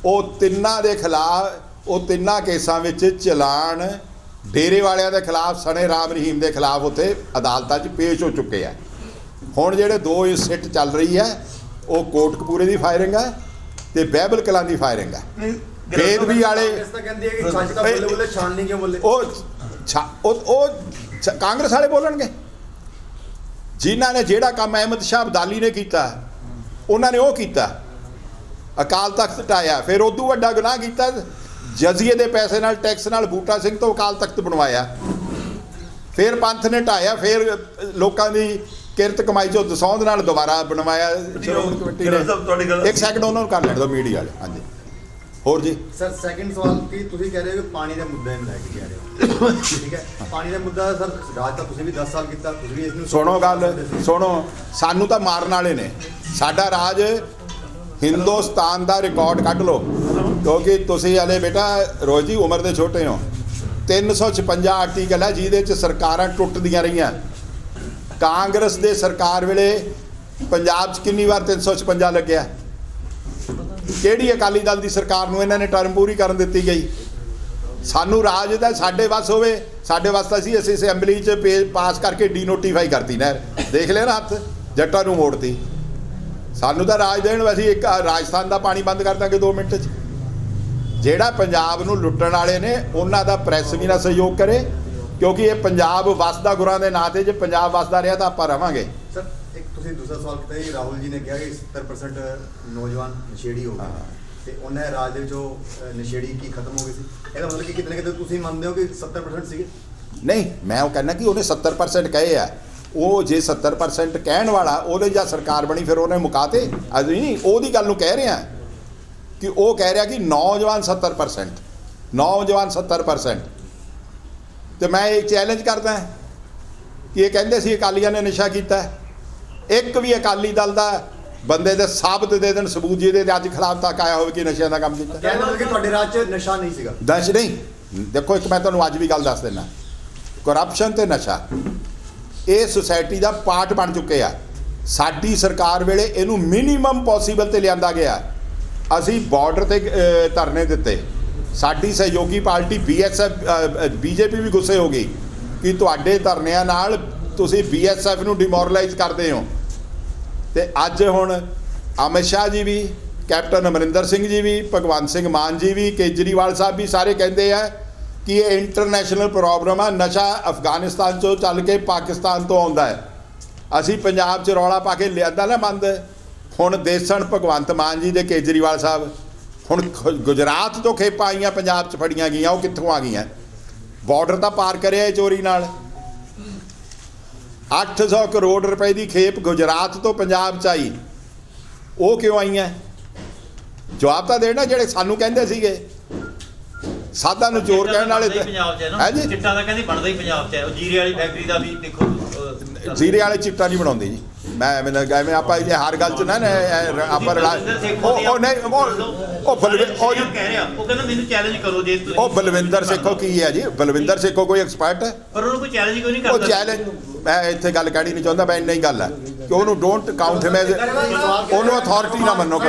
ਉਹ ਤਿੰਨਾਂ ਦੇ ਖਿਲਾਫ, ਉਹ ਤਿੰਨਾਂ ਕੇਸਾਂ ਵਿੱਚ ਚਲਾਨ ਡੇਰੇ ਵਾਲਿਆਂ ਦੇ ਖਿਲਾਫ, ਸਣੇ ਰਾਮ ਰਹੀਮ ਦੇ ਖਿਲਾਫ ਉੱਥੇ ਅਦਾਲਤਾਂ 'ਚ ਪੇਸ਼ ਹੋ ਚੁੱਕੇ ਆ। ਹੁਣ ਜਿਹੜੇ 2 ਸਿੱਟ ਚੱਲ ਰਹੀ ਹੈ, ਉਹ ਕੋਟਕਪੂਰੇ ਦੀ ਫਾਇਰਿੰਗ ਹੈ ਤੇ ਬਹਿਬਲ ਕਲਾਂ ਦੀ ਫਾਇਰਿੰਗ ਹੈ। ਬੇਅਦਬੀ ਵਾਲੇ ਕਹਿੰਦੇ ਆ ਕਿ ਛੱਜ ਦਾ ਬੋਲੇ ਛਾਣਨੀ ਕਿਉਂ ਬੋਲੇ? ਉਹ ਕਾਂਗਰਸ ਵਾਲੇ ਬੋਲਣਗੇ। ਜਿਨ੍ਹਾਂ ਨੇ ਜਿਹੜਾ ਕੰਮ ਅਹਿਮਦ ਸ਼ਾਹ ਅਬਦਾਲੀ ਨੇ ਕੀਤਾ, ਉਹਨਾਂ ਨੇ ਉਹ ਕੀਤਾ, ਅਕਾਲ ਤਖਤ ਢਾਇਆ। ਫਿਰ ਉਦੋਂ ਵੱਡਾ ਗੁਨਾਹ ਕੀਤਾ, ਜਜ਼ੀਏ ਦੇ ਪੈਸੇ ਨਾਲ, ਟੈਕਸ ਨਾਲ ਬੂਟਾ ਸਿੰਘ ਤੋਂ ਅਕਾਲ ਤਖਤ ਬਣਵਾਇਆ। ਫਿਰ ਪੰਥ ਨੇ ਢਾਇਆ, ਫਿਰ ਲੋਕਾਂ ਦੀ ਕਿਰਤ ਕਮਾਈ ਚੋਂ ਦਸੌਂਦ ਨਾਲ ਦੁਬਾਰਾ ਬਣਵਾਇਆ ਸ਼੍ਰੋਮਣੀ ਕਮੇਟੀ ਨੇ। ਇੱਕ ਸੈਕਿੰਡ ਉਹਨਾਂ ਨੂੰ ਕਰ ਲੈਣ ਦਿਓ ਮੀਡੀਆ ਵਾਲੇ। ਹਾਂਜੀ ਹੋਰ ਜੀ ਸਰ, ਸੈਕਿੰਡ ਸਵਾਲ ਕੀ ਤੁਸੀਂ ਕਹਿ ਰਹੇ ਹੋ ਕਿ ਪਾਣੀ ਦੇ ਮੁੱਦੇ ਨੂੰ ਲੈ ਕੇ ਕਹਿ ਰਹੇ ਹੋ, ਠੀਕ ਹੈ? ਪਾਣੀ ਦਾ ਮੁੱਦਾ ਸਰ, ਰਾਜ ਤਾਂ ਤੁਸੀਂ ਵੀ 10 ਸਾਲ ਕੀਤਾ, ਤੁਸੀਂ ਵੀ ਇਸ ਨੂੰ ਸੁਣੋ ਗੱਲ, ਸੁਣੋ। ਸਾਨੂੰ ਤਾਂ ਮਾਰਨ ਵਾਲੇ ਨੇ। ਸਾਡਾ ਰਾਜ ਹਿੰਦੁਸਤਾਨ ਦਾ ਰਿਕਾਰਡ ਕੱਢ ਲਓ, ਕਿਉਂਕਿ ਤੁਸੀਂ ਹਲੇ ਬੇਟਾ ਰੋਜ਼ ਦੀ ਉਮਰ ਦੇ ਛੋਟੇ ਹੋ। 356 ਆਰਟੀਕਲ ਹੈ ਜਿਹਦੇ 'ਚ ਸਰਕਾਰਾਂ ਟੁੱਟਦੀਆਂ ਰਹੀਆਂ। ਕਾਂਗਰਸ ਦੇ ਸਰਕਾਰ ਵੇਲੇ ਪੰਜਾਬ 'ਚ ਕਿੰਨੀ ਵਾਰ 356 ਲੱਗਿਆ? ਕਿਹੜੀ ਅਕਾਲੀ ਦਲ ਦੀ ਸਰਕਾਰ ਨੂੰ ਇਹਨਾਂ ਨੇ ਟਰਮ ਪੂਰੀ ਕਰਨ ਦਿੱਤੀ ਗਈ? ਸਾਨੂੰ ਰਾਜ ਦਾ ਸਾਡੇ ਵੱਸ ਹੋਵੇ, ਸਾਡੇ ਵਾਸਤਾ ਸੀ, ਅਸੀਂ ਅਸੈਂਬਲੀ 'ਚ ਪਾਸ ਕਰਕੇ ਡੀਨੋਟੀਫਾਈ ਕਰਤੀ ਨਾ, ਦੇਖ ਲਿਆ ਨਾ ਹੱਥ, ਜੱਟਾਂ ਨੂੰ ਮੋੜਤੀ। ਸਾਨੂੰ ਤਾਂ ਰਾਜ ਦੇਣ, ਅਸੀਂ ਇੱਕ ਰਾਜਸਥਾਨ ਦਾ ਪਾਣੀ ਬੰਦ ਕਰ ਦਾਂਗੇ 2 ਮਿੰਟ 'ਚ। ਜਿਹੜਾ ਪੰਜਾਬ ਨੂੰ ਲੁੱਟਣ ਵਾਲੇ ਨੇ ਉਹਨਾਂ ਦਾ ਪ੍ਰੈਸ ਵੀ ਨਾ ਸਹਿਯੋਗ ਕਰੇ, ਕਿਉਂਕਿ ਇਹ ਪੰਜਾਬ ਵਸਦਾ ਗੁਰਾਂ ਦੇ ਨਾਂ 'ਤੇ। ਜੇ ਪੰਜਾਬ ਵਸਦਾ ਰਿਹਾ ਤਾਂ ਆਪਾਂ ਰਵਾਂਗੇ। ਸਰ, ਇੱਕ ਤੁਸੀਂ ਦੂਸਰਾ ਸਵਾਲ ਕੀਤਾ ਜੀ, ਰਾਹੁਲ ਜੀ ਨੇ ਕਿਹਾ ਕਿ 70% ਨੌਜਵਾਨ ਨਸ਼ੇੜੀ ਹੋ ਗਏ, ਤੇ ਉਹਨਾਂ ਦੇ ਰਾਜ ਦੇ ਵਿੱਚੋਂ ਨਸ਼ੇੜੀ ਕੀ ਖਤਮ ਹੋ ਗਈ ਸੀ? ਇਹਦਾ ਮਤਲਬ ਕਿ ਕਿਤੇ ਨਾ ਕਿਤੇ ਤੁਸੀਂ ਮੰਨਦੇ ਹੋ ਕਿ 70% ਸੀਗੇ? ਨਹੀਂ, ਮੈਂ ਉਹ ਕਹਿੰਦਾ ਕਿ ਉਹਨੇ 70% ਕਹੇ ਆ। ਉਹ ਜੇ 70% ਕਹਿਣ ਵਾਲਾ ਉਹਦੇ ਜਾਂ ਸਰਕਾਰ ਬਣੀ ਫਿਰ ਉਹਨੇ ਮੁਕਾਤੇ ਅੱਜ ਨਹੀਂ, ਉਹਦੀ ਗੱਲ ਨੂੰ ਕਹਿ ਰਿਹਾ ਕਿ ਉਹ ਕਹਿ ਰਿਹਾ ਕਿ ਨੌਜਵਾਨ 70%, ਨੌਜਵਾਨ 70%। ਤੇ ਮੈਂ ਇਹ ਚੈਲੰਜ ਕਰਦਾ ਕਿ ਇਹ ਕਹਿੰਦੇ ਸੀ ਅਕਾਲੀਆਂ ਨੇ ਨਸ਼ਾ ਕੀਤਾ, ਇੱਕ ਵੀ ਅਕਾਲੀ ਦਲ ਦਾ ਬੰਦੇ ਦੇ ਸਾਬਤ ਦੇ ਦੇਣ ਸਬੂਤ ਜਿਹਦੇ ਤੇ ਅੱਜ ਖਿਲਾਫ ਤੱਕ ਆਇਆ ਹੋਵੇ ਕਿ ਨਸ਼ਿਆਂ ਦਾ ਕੰਮ ਕੀਤਾ। ਕਹਿੰਦਾ ਮਤਲਬ ਕਿ ਤੁਹਾਡੇ ਰਾਜ 'ਚ ਨਸ਼ਾ ਨਹੀਂ ਸੀਗਾ? ਨਸ਼ ਨਹੀਂ, ਦੇਖੋ ਇੱਕ ਮੈਂ ਤੁਹਾਨੂੰ ਅੱਜ ਵੀ ਗੱਲ ਦੱਸ ਦਿੰਦਾ, ਕਰਪਸ਼ਨ ਤੇ ਨਸ਼ਾ ਇਹ ਸੁਸਾਇਟੀ ਦਾ ਪਾਰਟ ਬਣ ਚੁੱਕੇ ਆ। ਸਾਡੀ ਸਰਕਾਰ ਵੇਲੇ ਇਹਨੂੰ ਮਿਨੀਮਮ ਪੋਸੀਬਲ ਤੇ ਲਿਆਂਦਾ ਗਿਆ। ਅਸੀਂ ਬਾਰਡਰ ਤੇ ਧਰਨੇ ਦਿੱਤੇ। ਸਾਡੀ ਸਹਿਯੋਗੀ ਪਾਰਟੀ BSF BJP ਵੀ ਗੁੱਸੇ ਹੋ ਗਈ ਕਿ ਤੁਹਾਡੇ ਧਰਨਿਆਂ ਨਾਲ ਤੁਸੀਂ BSF ਨੂੰ ਡਿਮੋਰਲਾਈਜ਼ ਕਰਦੇ ਹੋ। ਤੇ ਅੱਜ ਹੁਣ ਅਮਿਤ ਸ਼ਾਹ ਜੀ ਵੀ, ਕੈਪਟਨ ਅਮਰਿੰਦਰ ਸਿੰਘ ਜੀ ਵੀ, ਭਗਵੰਤ ਸਿੰਘ ਮਾਨ ਜੀ ਵੀ, ਕੇਜਰੀਵਾਲ ਸਾਹਿਬ ਵੀ ਸਾਰੇ ਕਹਿੰਦੇ ਆ ਕਿ ਇਹ ਇੰਟਰਨੈਸ਼ਨਲ ਪ੍ਰੋਬਲਮ ਆ। ਨਸ਼ਾ ਅਫਗਾਨਿਸਤਾਨ 'ਚੋਂ ਚੱਲ ਕੇ ਪਾਕਿਸਤਾਨ ਤੋਂ ਆਉਂਦਾ ਹੈ। ਅਸੀਂ ਪੰਜਾਬ 'ਚ ਰੌਲਾ ਪਾ ਕੇ ਲਿਆਂਦਾ ਨਾ ਬੰਦ। ਹੁਣ ਦੇਸਣ ਭਗਵੰਤ ਮਾਨ ਜੀ ਦੇ ਕੇਜਰੀਵਾਲ ਸਾਹਿਬ, ਹੁਣ ਗੁਜਰਾਤ ਤੋਂ ਖੇਪਾਂ ਆਈਆਂ ਪੰਜਾਬ 'ਚ ਫੜੀਆਂ ਗਈਆਂ, ਉਹ ਕਿੱਥੋਂ ਆ ਗਈਆਂ? ਬਾਰਡਰ ਤਾਂ ਪਾਰ ਕਰਿਆ ਚੋਰੀ ਨਾਲ। 800 ਕਰੋੜ ਰੁਪਏ ਦੀ ਖੇਪ ਗੁਜਰਾਤ ਤੋਂ ਪੰਜਾਬ 'ਚ ਆਈ, ਉਹ ਕਿਉਂ ਆਈਆਂ? ਜਵਾਬ ਤਾਂ ਦੇਣਾ ਜਿਹੜੇ ਸਾਨੂੰ ਕਹਿੰਦੇ ਸੀਗੇ ਸਾਧਾਂ ਨੂੰ ਚੋਰ ਕਹਿਣ ਵਾਲੇ। ਪੰਜਾਬ 'ਚ ਹੈ ਨਾ, ਹਾਂਜੀ, ਚਿੱਟਾ ਤਾਂ ਕਹਿੰਦੇ ਬਣਦਾ ਹੀ ਪੰਜਾਬ 'ਚ ਹੈ। ਉਹ ਜੀਰੇ ਵਾਲੀ ਫੈਕਟਰੀ ਦਾ ਵੀ ਦੇਖੋ, ਜ਼ੀਰੇ ਵਾਲੇ ਚਿੱਟਾ ਨਹੀਂ ਬਣਾਉਂਦੇ ਜੀ। ਐਵੇਂ ਆਪਾਂ ਇਹ ਹਰ ਗੱਲ 'ਚ ਨਾ ਆਪਾਂ ਉਹ ਨਹੀਂ ਉਹ ਕਹਿ ਰਿਹਾ, ਉਹ ਕਹਿੰਦਾ ਮੈਨੂੰ ਚੈਲੰਜ ਕਰੋ ਜੇ ਤੁਸੀਂ। ਉਹ ਬਲਵਿੰਦਰ ਸੇਖੋ ਕੀ ਹੈ ਜੀ? ਬਲਵਿੰਦਰ ਸੇਖੋ ਕੋਈ ਐਕਸਪਰਟ ਹੈ? ਪਰ ਉਹਨੂੰ ਕੋਈ ਚੈਲੰਜ ਕਿਉਂ ਨਹੀਂ ਉਹ ਕਰਦਾ? ਚੈਲੰਜ ਮੈਂ ਇੱਥੇ ਗੱਲ ਕਹਿਣੀ ਨਹੀਂ ਚਾਹੁੰਦਾ, ਮੈਂ ਇੰਨਾ ਹੀ ਗੱਲ ਹੈ ਕਿ ਉਹਨੂੰ ਡੋਂਟ ਕਾਊਂਟ ਹਿਮ ਐਜ਼, ਉਹਨੂੰ ਅਥਾਰਟੀ ਨਾ ਮੰਨੋ।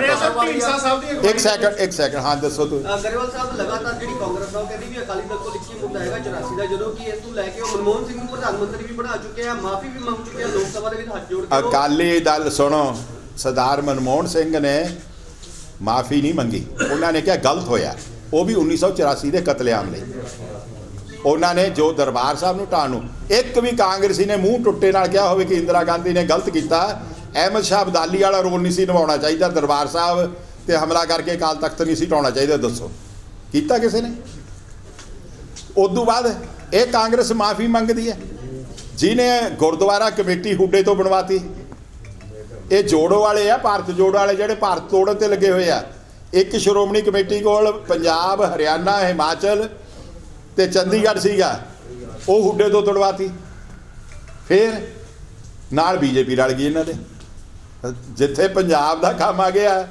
ਇੱਕ ਸੈਕਿੰਡ ਹਾਂ ਦੱਸੋ ਤੂੰ। ਗਰੇਵਾਲ ਸਾਹਿਬ ਲਗਾਤਾਰ ਜਿਹੜੀ ਕਾਂਗਰਸ ਉਹ ਕਹਿੰਦੀ ਵੀ ਅਕਾਲੀ ਦਲ ਕੋਲ ਇੱਕ ਹੀ ਮੁੱਦਾ ਹੈਗਾ 84 ਦਾ, ਜਦੋਂ ਕਿ ਇਸ ਤੋਂ ਲੈ ਕੇ ਉਹ ਮਨਮੋਹਨ ਸਿੰਘ ਨੂੰ ਪ੍ਰਧਾਨ ਮੰਤਰੀ ਵੀ ਬਣਾ ਚੁੱਕੇ ਆ, ਮਾਫੀ ਵੀ ਮੰਗ ਚੁੱਕੇ ਆ ਲੋਕ ਸਭਾ ਦੇ ਵਿੱਚ ਹੱਥ ਜੋੜ ਕੇ। ਅਕਾਲੀ ਦਲ ਸੁਣੋ, ਸਰਦਾਰ ਮਨਮੋਹਨ ਸਿੰਘ ਨੇ ਮਾਫੀ ਨਹੀਂ ਮੰਗੀ। ਉਹਨਾਂ ਨੇ ਕਿਹਾ ਗਲਤ ਹੋਇਆ, ਉਹ ਵੀ 1984 ਦੇ ਕਤਲੇਆਮ ਲਈ। ਉਹਨਾਂ ਨੇ ਜੋ ਦਰਬਾਰ ਸਾਹਿਬ ਨੂੰ ਢਾਣ ਨੂੰ, ਇੱਕ ਵੀ ਕਾਂਗਰਸੀ ਨੇ ਮੂੰਹ ਟੁੱਟੇ ਨਾਲ ਕਿਹਾ ਹੋਵੇ ਕਿ ਇੰਦਰਾ ਗਾਂਧੀ ਨੇ ਗਲਤ ਕੀਤਾ। ਅਹਿਮਦ ਸ਼ਾਹ ਅਬਦਾਲੀ ਵਾਲਾ ਰੋਲ ਨਹੀਂ ਸੀ ਨਿਭਾਉਣਾ ਚਾਹੀਦਾ, ਦਰਬਾਰ ਸਾਹਿਬ ਤੇ ਹਮਲਾ ਕਰਕੇ ਅਕਾਲ ਤਖਤ ਨਹੀਂ ਸੀ ਢਾਉਣਾ ਚਾਹੀਦਾ। ਦੱਸੋ ਕੀਤਾ ਕਿਸੇ ਨੇ? ਉਦੋਂ ਬਾਅਦ ਇਹ ਕਾਂਗਰਸ ਮਾਫੀ ਮੰਗਦੀ ਹੈ ਜਿਹਨੇ ਗੁਰਦੁਆਰਾ ਕਮੇਟੀ ਹੁੱਡੇ ਤੋਂ ਬਣਵਾਤੀ। ਇਹ ਜੋੜੋ ਵਾਲੇ ਆ, ਭਾਰਤ ਜੋੜੋ ਵਾਲੇ, ਜਿਹੜੇ ਭਾਰਤ ਤੋੜਨ ਤੇ ਲੱਗੇ ਹੋਏ ਆ। ਇੱਕ ਸ਼੍ਰੋਮਣੀ ਕਮੇਟੀ ਕੋਲ ਪੰਜਾਬ, ਹਰਿਆਣਾ, ਹਿਮਾਚਲ ਤੇ ਚੰਡੀਗੜ੍ਹ ਸੀਗਾ, ਉਹ ਹੁੱਡੇ ਤੋਂ ਤੁੜਵਾਤੀ। ਫਿਰ ਨਾਲ BJP ਰਲ ਗਈ ਇਹਨਾਂ ਦੇ। ਜਿੱਥੇ ਪੰਜਾਬ ਦਾ ਕੰਮ ਆ ਗਿਆ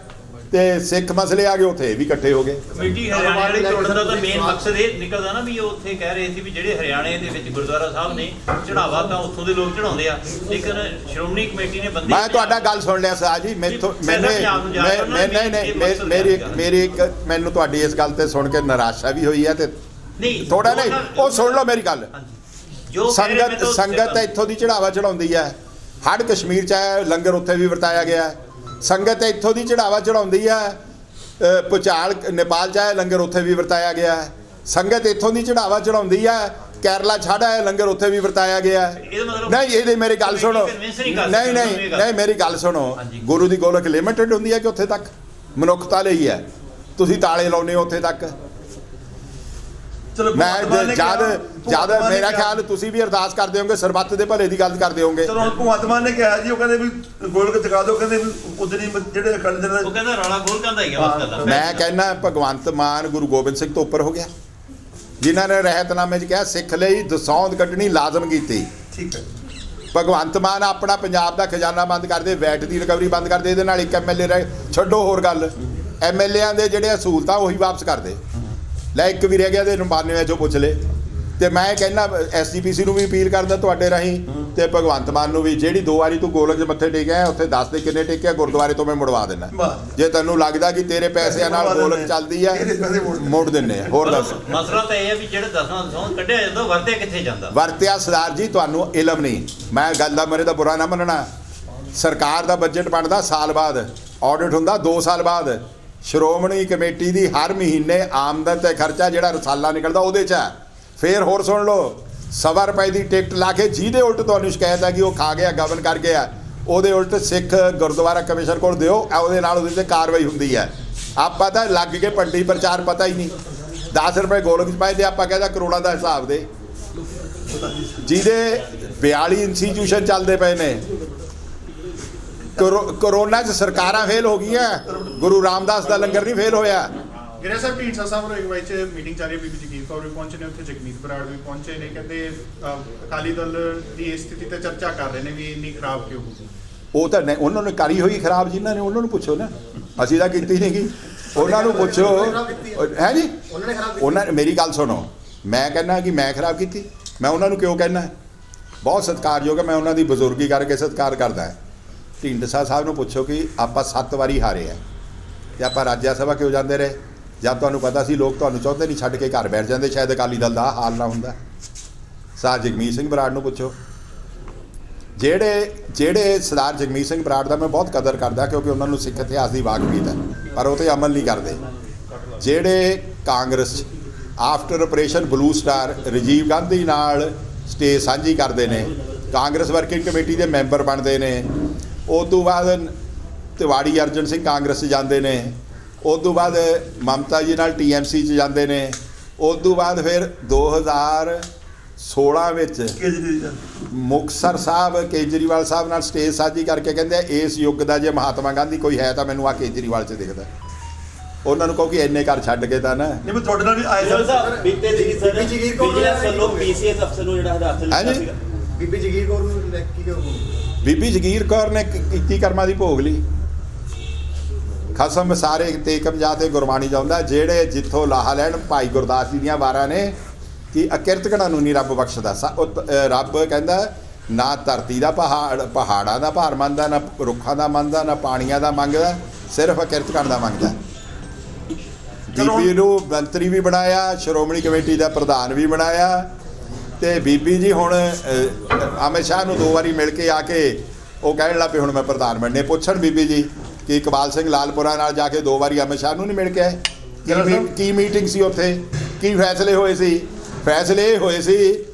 ਤੇ ਸਿੱਖ ਮਸਲੇ ਆ ਗਏ, ਉੱਥੇ ਇਹ ਵੀ ਇਕੱਠੇ ਹੋ ਗਏ। ਕਮੇਟੀ ਹਰਿਆਣੇ ਲਈ ਤੋੜਨ ਦਾ ਤਾਂ ਮੇਨ ਮਕਸਦ ਇਹ ਨਿਕਲਦਾ ਨਾ ਵੀ ਉਹ ਉੱਥੇ ਕਹਿ ਰਹੇ ਸੀ ਵੀ ਜਿਹੜੇ ਹਰਿਆਣੇ ਦੇ ਵਿੱਚ ਗੁਰਦੁਆਰਾ ਸਾਹਿਬ ਨੇ ਚੜਾਵਾ ਤਾਂ ਉੱਥੋਂ ਦੇ ਲੋਕ ਚੜਾਉਂਦੇ ਆ, ਲੇਕਿਨ ਸ਼੍ਰੋਮਣੀ ਕਮੇਟੀ ਨੇ ਬੰਦੇ। ਮੈਂ ਤੁਹਾਡਾ ਗੱਲ ਸੁਣ ਲਿਆ ਸਾਹ ਜੀ। ਮੈਨੂੰ ਤੁਹਾਡੀ ਇਸ ਗੱਲ ਤੇ ਸੁਣ ਕੇ ਨਿਰਾਸ਼ਾ ਵੀ ਹੋਈ ਹੈ ਤੇ ਨਹੀਂ ਥੋੜਾ ਨਹੀਂ, ਉਹ ਸੁਣ ਲਓ ਮੇਰੀ ਗੱਲ। ਜੋ ਸੰਗਤ ਇੱਥੋਂ ਦੀ ਚੜਾਵਾ ਚੜਾਉਂਦੀ ਹੈ। ਹੜ ਕਸ਼ਮੀਰ 'ਚ ਆਇਆ, ਲੰਗਰ ਉੱਥੇ ਵੀ ਵਰਤਾਇਆ ਗਿਆ। ਸੰਗਤ ਇੱਥੋਂ ਦੀ ਚੜਾਵਾ ਚੜਾਉਂਦੀ ਹੈ। ਭੁਚਾਲ ਨੇਪਾਲ 'ਚ ਆਇਆ, ਲੰਗਰ ਉੱਥੇ ਵੀ ਵਰਤਾਇਆ ਗਿਆ। ਸੰਗਤ ਇੱਥੋਂ ਦੀ ਚੜਾਵਾ ਚੜਾਉਂਦੀ ਹੈ। ਕੇਰਲਾ ਛੱਡ ਆਇਆ, ਲੰਗਰ ਉੱਥੇ ਵੀ ਵਰਤਾਇਆ ਗਿਆ। ਨਹੀਂ, ਇਹਦੀ ਮੇਰੀ ਗੱਲ ਸੁਣੋ। ਨਹੀਂ ਮੇਰੀ ਗੱਲ ਸੁਣੋ। ਗੁਰੂ ਦੀ ਗੋਲਕ ਲਿਮਿਟਡ ਹੁੰਦੀ ਹੈ ਕਿ ਉੱਥੇ ਤੱਕ ਮਨੁੱਖਤਾ ਲਈ ਹੈ? ਤੁਸੀਂ ਤਾਲੇ ਲਾਉਨੇ ਹੋ ਉੱਥੇ ਤੱਕ। ਮੈਂ ਜਦ ਮੇਰਾ ਖਿਆਲ ਤੁਸੀਂ ਵੀ ਅਰਦਾਸ ਕਰਦੇ ਹੋਗੇ, ਸਰਬੱਤ ਦੇ ਭਲੇ ਦੀ ਗੱਲ ਕਰਦੇ ਹੋਗੇ। ਚਲੋ ਭਗਵੰਤ ਮਾਨ ਨੇ ਕਿਹਾ ਜੀ, ਉਹ ਕਹਿੰਦੇ ਵੀ ਗੋਲਕ ਦਿਖਾ ਦਿਓ, ਕਹਿੰਦੇ ਵੀ ਉਦਣੀ ਜਿਹੜੇ ਅਕਾਲੀ ਦਲ ਉਹ ਕਹਿੰਦਾ ਰੌਲਾ ਗੋਲਕਾਂ ਦਾ ਹੀ ਆ ਬਸ ਗੱਲ। ਮੈਂ ਕਹਿੰਦਾ ਭਗਵੰਤ ਮਾਨ ਗੁਰੂ ਗੋਬਿੰਦ ਸਿੰਘ ਤੋਂ ਉੱਪਰ ਹੋ ਗਿਆ, ਜਿਨ੍ਹਾਂ ਨੇ ਰਹਿਤਨਾਮੇ 'ਚ ਕਿਹਾ ਸਿੱਖ ਲਈ ਦਸੌਂਦ ਕੱਢਣੀ ਲਾਜ਼ਮ ਕੀਤੀ। ਠੀਕ ਹੈ, ਭਗਵੰਤ ਮਾਨ ਆਪਣਾ ਪੰਜਾਬ ਦਾ ਖਜ਼ਾਨਾ ਬੰਦ ਕਰਦੇ, ਵੈਟ ਦੀ ਰਿਕਵਰੀ ਬੰਦ ਕਰਦੇ, ਇਹਦੇ ਨਾਲ ਇੱਕ MLA ਰਹਿ ਛੱਡੋ। ਹੋਰ ਗੱਲ, MLAਆਂ ਦੇ ਜਿਹੜੇ ਅਸੂਲਤਾਂ ਉਹੀ ਵਾਪਸ ਕਰਦੇ। ਲੈ ਇੱਕ ਵੀ ਰਹਿ ਗਿਆ ਤੇ 92 ਚੋਂ ਪੁੱਛ ਲੈ। ਤੇ ਮੈਂ ਕਹਿੰਦਾ SGPC ਨੂੰ ਵੀ ਅਪੀਲ ਕਰਦਾ ਤੁਹਾਡੇ ਰਾਹੀਂ ਤੇ ਭਗਵੰਤ ਮਾਨ ਨੂੰ ਵੀ, ਜਿਹੜੀ 2 ਵਾਰੀ ਤੂੰ ਗੋਲਕ 'ਚ ਮੱਥੇ ਟੇਕਿਆ ਉੱਥੇ ਦੱਸ ਦੇ ਕਿੰਨੇ ਟੇਕਿਆ, ਗੁਰਦੁਆਰੇ ਤੋਂ ਮੈਂ ਮੁੜਵਾ ਦੇਣਾ। ਜੇ ਤੈਨੂੰ ਲੱਗਦਾ ਕਿ ਤੇਰੇ ਪੈਸਿਆਂ ਨਾਲ ਗੋਲਕ ਚੱਲਦੀ ਆ, ਮੋੜ ਦਿੰਨੇ ਆ। ਹੋਰ ਦੱਸ। ਮਸਲਾ ਤਾਂ ਇਹ ਹੈ ਵੀ ਜਿਹੜੇ 10 ਕੱਢਿਆ ਜਾਂਦਾ ਵਰਤਿਆ ਕਿੱਥੇ ਜਾਂਦਾ? ਵਰਤਿਆ ਸਰਦਾਰ ਜੀ ਤੁਹਾਨੂੰ ਇਲਮ ਨਹੀਂ। ਮੈਂ ਗੱਲ ਦਾ ਮੇਰੇ ਦਾ ਬੁਰਾ ਨਾ ਮੰਨਣਾ। ਸਰਕਾਰ ਦਾ ਬਜਟ ਬਣਦਾ ਸਾਲ ਬਾਅਦ, ਆਡਿਟ ਹੁੰਦਾ 2 ਸਾਲ ਬਾਅਦ। ਸ਼੍ਰੋਮਣੀ ਕਮੇਟੀ ਦੀ ਹਰ ਮਹੀਨੇ ਆਮਦਨ ਤੇ ਖਰਚਾ ਜਿਹੜਾ ਰਸਾਲਾ ਨਿਕਲਦਾ ਉਹਦੇ 'ਚ ਹੈ। ਫਿਰ ਹੋਰ ਸੁਣ ਲਓ, 100 ਰੁਪਏ ਦੀ ਟਿਕਟ ਲਾ ਕੇ ਜਿਹਦੇ ਉਲਟ ਤੁਹਾਨੂੰ ਸ਼ਿਕਾਇਤ ਹੈ ਕਿ ਉਹ ਖਾ ਗਿਆ, ਗਬਨ ਕਰ ਗਿਆ, ਉਹਦੇ ਉਲਟ ਸਿੱਖ ਗੁਰਦੁਆਰਾ ਕਮਿਸ਼ਨ ਕੋਲ ਦਿਓ, ਉਹਦੇ ਨਾਲ ਉਹਦੇ 'ਤੇ ਕਾਰਵਾਈ ਹੁੰਦੀ ਹੈ। ਆਪਾਂ ਤਾਂ ਲੱਗ ਕੇ ਪੱਟੀ ਪ੍ਰਚਾਰ ਪਤਾ ਹੀ ਨਹੀਂ 10 ਰੁਪਏ ਗੋਲਕ 'ਚ ਪਾਏ ਤੇ ਆਪਾਂ ਕਹਿੰਦਾ ਕਰੋੜਾਂ ਦਾ ਹਿਸਾਬ ਦੇ ਜਿਹਦੇ 42 ਇੰਸਟੀਟਿਊਸ਼ਨ ਚੱਲਦੇ ਪਏ ਨੇ ਕਰੋਨਾ 'ਚ ਸਰਕਾਰਾਂ ਫੇਲ ਹੋ ਗਈਆਂ ਗੁਰੂ ਰਾਮਦਾਸ ਦਾ ਲੰਗਰ ਨਹੀਂ ਫੇਲ ਹੋਇਆ। ਗਿਰਾ ਸਾਹਿਬ ਢੀਂਡਸਾ ਸਾਹਿਬ ਰੋਇਕ ਵਿੱਚ ਮੀਟਿੰਗ ਚੱਲ ਰਹੀ ਬੀਬੀ ਜਗੀਰ ਕੌਰ ਵੀ ਪਹੁੰਚੇ ਨੇ ਉੱਥੇ ਜਗਮੀਤ ਬਰਾੜ ਵੀ ਪਹੁੰਚੇ ਨੇ ਕਹਿੰਦੇ ਅਕਾਲੀ ਦਲ ਦੀ ਇਸ ਸਥਿਤੀ ਤੇ ਚਰਚਾ ਕਰ ਰਹੇ ਨੇ ਵੀ ਇੰਨੀ ਖਰਾਬ ਕਿਉਂ ਹੋ ਗਈ। ਉਹ ਤਾਂ ਉਹਨਾਂ ਨੇ ਕਰੀ ਹੋਈ ਖਰਾਬ ਜਿਨ੍ਹਾਂ ਨੇ ਉਹਨਾਂ ਨੂੰ ਪੁੱਛੋ ਨਾ ਅਸੀਂ ਤਾਂ ਕੀਤੀ ਨਹੀਂ ਗੀ ਉਹਨਾਂ ਨੂੰ ਪੁੱਛੋ ਹੈ ਜੀ ਉਹਨਾਂ ਨੇ ਮੇਰੀ ਗੱਲ ਸੁਣੋ ਮੈਂ ਕਹਿੰਦਾ ਕਿ ਮੈਂ ਖਰਾਬ ਕੀਤੀ ਮੈਂ ਉਹਨਾਂ ਨੂੰ ਕਿਉਂ ਕਹਿਣਾ ਬਹੁਤ ਸਤਿਕਾਰਯੋਗ ਹੈ ਮੈਂ ਉਹਨਾਂ ਦੀ ਬਜ਼ੁਰਗੀ ਕਰਕੇ ਸਤਿਕਾਰ ਕਰਦਾ ਢੀਂਡਸਾ ਸਾਹਿਬ ਨੂੰ ਪੁੱਛੋ ਕਿ ਆਪਾਂ 7 ਵਾਰੀ ਹਾਰੇ ਆ ਤੇ ਆਪਾਂ ਰਾਜ ਸਭਾ ਕਿਉਂ ਜਾਂਦੇ ਰਹੇ ਜਦ ਤੁਹਾਨੂੰ ਪਤਾ ਸੀ ਲੋਕ ਤੁਹਾਨੂੰ ਚਾਹੁੰਦੇ ਨਹੀਂ ਛੱਡ ਕੇ ਘਰ ਬੈਠ ਜਾਂਦੇ ਸ਼ਾਇਦ ਅਕਾਲੀ ਦਲ ਦਾ ਹਾਲ ਨਾ ਹੁੰਦਾ ਸਰਦਾਰ ਜਗਮੀਤ ਸਿੰਘ ਬਰਾੜ ਨੂੰ ਪੁੱਛੋ ਜਿਹੜੇ ਸਰਦਾਰ ਜਗਮੀਤ ਸਿੰਘ ਬਰਾੜ ਦਾ ਮੈਂ ਬਹੁਤ ਕਦਰ ਕਰਦਾ ਕਿਉਂਕਿ ਉਹਨਾਂ ਨੂੰ ਸਿੱਖ ਇਤਿਹਾਸ ਦੀ ਵਾਕਫੀਅਤ ਹੈ ਪਰ ਉਹ 'ਤੇ ਅਮਲ ਨਹੀਂ ਕਰਦੇ ਜਿਹੜੇ ਕਾਂਗਰਸ 'ਚ after operation blue star Rajiv Gandhi ਨਾਲ ਸਟੇਜ ਸਾਂਝੀ ਕਰਦੇ ਨੇ ਕਾਂਗਰਸ ਵਰਕਿੰਗ ਕਮੇਟੀ ਦੇ ਮੈਂਬਰ ਬਣਦੇ ਨੇ ਉਸ ਤੋਂ ਬਾਅਦ ਤਿਵਾੜੀ ਅਰਜਨ ਸਿੰਘ ਕਾਂਗਰਸ 'ਚ ਜਾਂਦੇ ਨੇ ਉਸ ਤੋਂ ਬਾਅਦ ਮਮਤਾ ਜੀ ਨਾਲ TMC 'ਚ ਜਾਂਦੇ ਨੇ ਉਸ ਤੋਂ ਬਾਅਦ ਫਿਰ 2016 ਵਿੱਚ ਮੁਕਤਸਰ ਸਾਹਿਬ ਕੇਜਰੀਵਾਲ ਸਾਹਿਬ ਨਾਲ ਸਟੇਜ ਸਾਂਝੀ ਕਰਕੇ ਕਹਿੰਦੇ ਇਸ ਯੁੱਗ ਦਾ ਜੇ ਮਹਾਤਮਾ ਗਾਂਧੀ ਕੋਈ ਹੈ ਤਾਂ ਮੈਨੂੰ ਆ ਕੇਜਰੀਵਾਲ 'ਚ ਦਿਖਦਾ ਉਹਨਾਂ ਨੂੰ ਕਹੋ ਕਿ ਇੰਨੇ ਘਰ ਛੱਡ ਕੇ ਤਾਂ ਨਾ ਨਹੀਂ ਮੈਂ ਤੁਹਾਡੇ ਨਾਲ ਵੀ ਆਏ ਗਿੱਲ ਸਾਹਿਬ ਬੀਤੇ ਦਿਨੀ ਸਰ ਵਿਜੀਲੈਂਸ ਵੱਲੋਂ PCS ਅਫਸਰ ਨੂੰ ਜਿਹੜਾ ਹਦਾਇਤ ਦਿੱਤਾ ਸੀਗਾ ਬੀਬੀ ਜਗੀਰ ਕੌਰ ਨੂੰ ਲੈ ਕੇ ਕਿਉਂ ਬੀਬੀ ਜਗੀਰ ਕੌਰ ਨੇ ਕੀਤੀ ਕਰਮਾਂ ਦੀ ਭੋਗ ਲਈ ਖਸਮ ਸਾਰੇ ਤੇ ਕਮਜਾ ਤੇ ਗੁਰਬਾਣੀ ਜਾਉਂਦਾ ਜਿਹੜੇ ਜਿੱਥੋਂ ਲਾਹਾ ਲੈਣ ਭਾਈ ਗੁਰਦਾਸ ਜੀ ਦੀਆਂ ਵਾਰਾਂ ਨੇ ਕਿ ਅਕਿਰਤਕਣਾਂ ਨੂੰ ਨਹੀਂ ਰੱਬ ਬਖਸ਼ਦਾ ਰੱਬ ਕਹਿੰਦਾ ਨਾ ਧਰਤੀ ਦਾ ਪਹਾੜਾਂ ਦਾ ਭਾਰ ਮੰਨਦਾ ਨਾ ਰੁੱਖਾਂ ਦਾ ਮੰਨਦਾ ਨਾ ਪਾਣੀਆਂ ਦਾ ਮੰਗਦਾ ਸਿਰਫ ਅਕਿਰਤਕਣ ਦਾ ਮੰਗਦਾ ਬੀਬੀ ਨੂੰ ਮੰਤਰੀ ਵੀ ਬਣਾਇਆ ਸ਼੍ਰੋਮਣੀ ਕਮੇਟੀ ਦਾ ਪ੍ਰਧਾਨ ਵੀ ਬਣਾਇਆ ਤੇ ਬੀਬੀ ਜੀ ਹੁਣ ਅਮਿਤ ਸ਼ਾਹ ਨੂੰ 2 ਵਾਰੀ ਮਿਲ ਕੇ ਆ ਕੇ ਉਹ ਕਹਿਣ ਲੱਗ ਪਏ ਹੁਣ ਮੈਂ ਪ੍ਰਧਾਨ ਬਣਨੇ ਪੁੱਛਣ ਬੀਬੀ ਜੀ ਕਿ ਇਕਬਾਲ ਸਿੰਘ ਲਾਲਪੁਰਾ ਨਾਲ ਜਾ ਕੇ 2 ਵਾਰੀ ਅਮਿਤ ਸ਼ਾਹ ਨੂੰ ਨਹੀਂ ਮਿਲ ਕੇ ਆਏ ਕੀ ਮੀਟਿੰਗ ਸੀ ਉੱਥੇ ਕੀ ਫੈਸਲੇ ਹੋਏ ਸੀ ਫੈਸਲੇ ਇਹ ਹੋਏ ਸੀ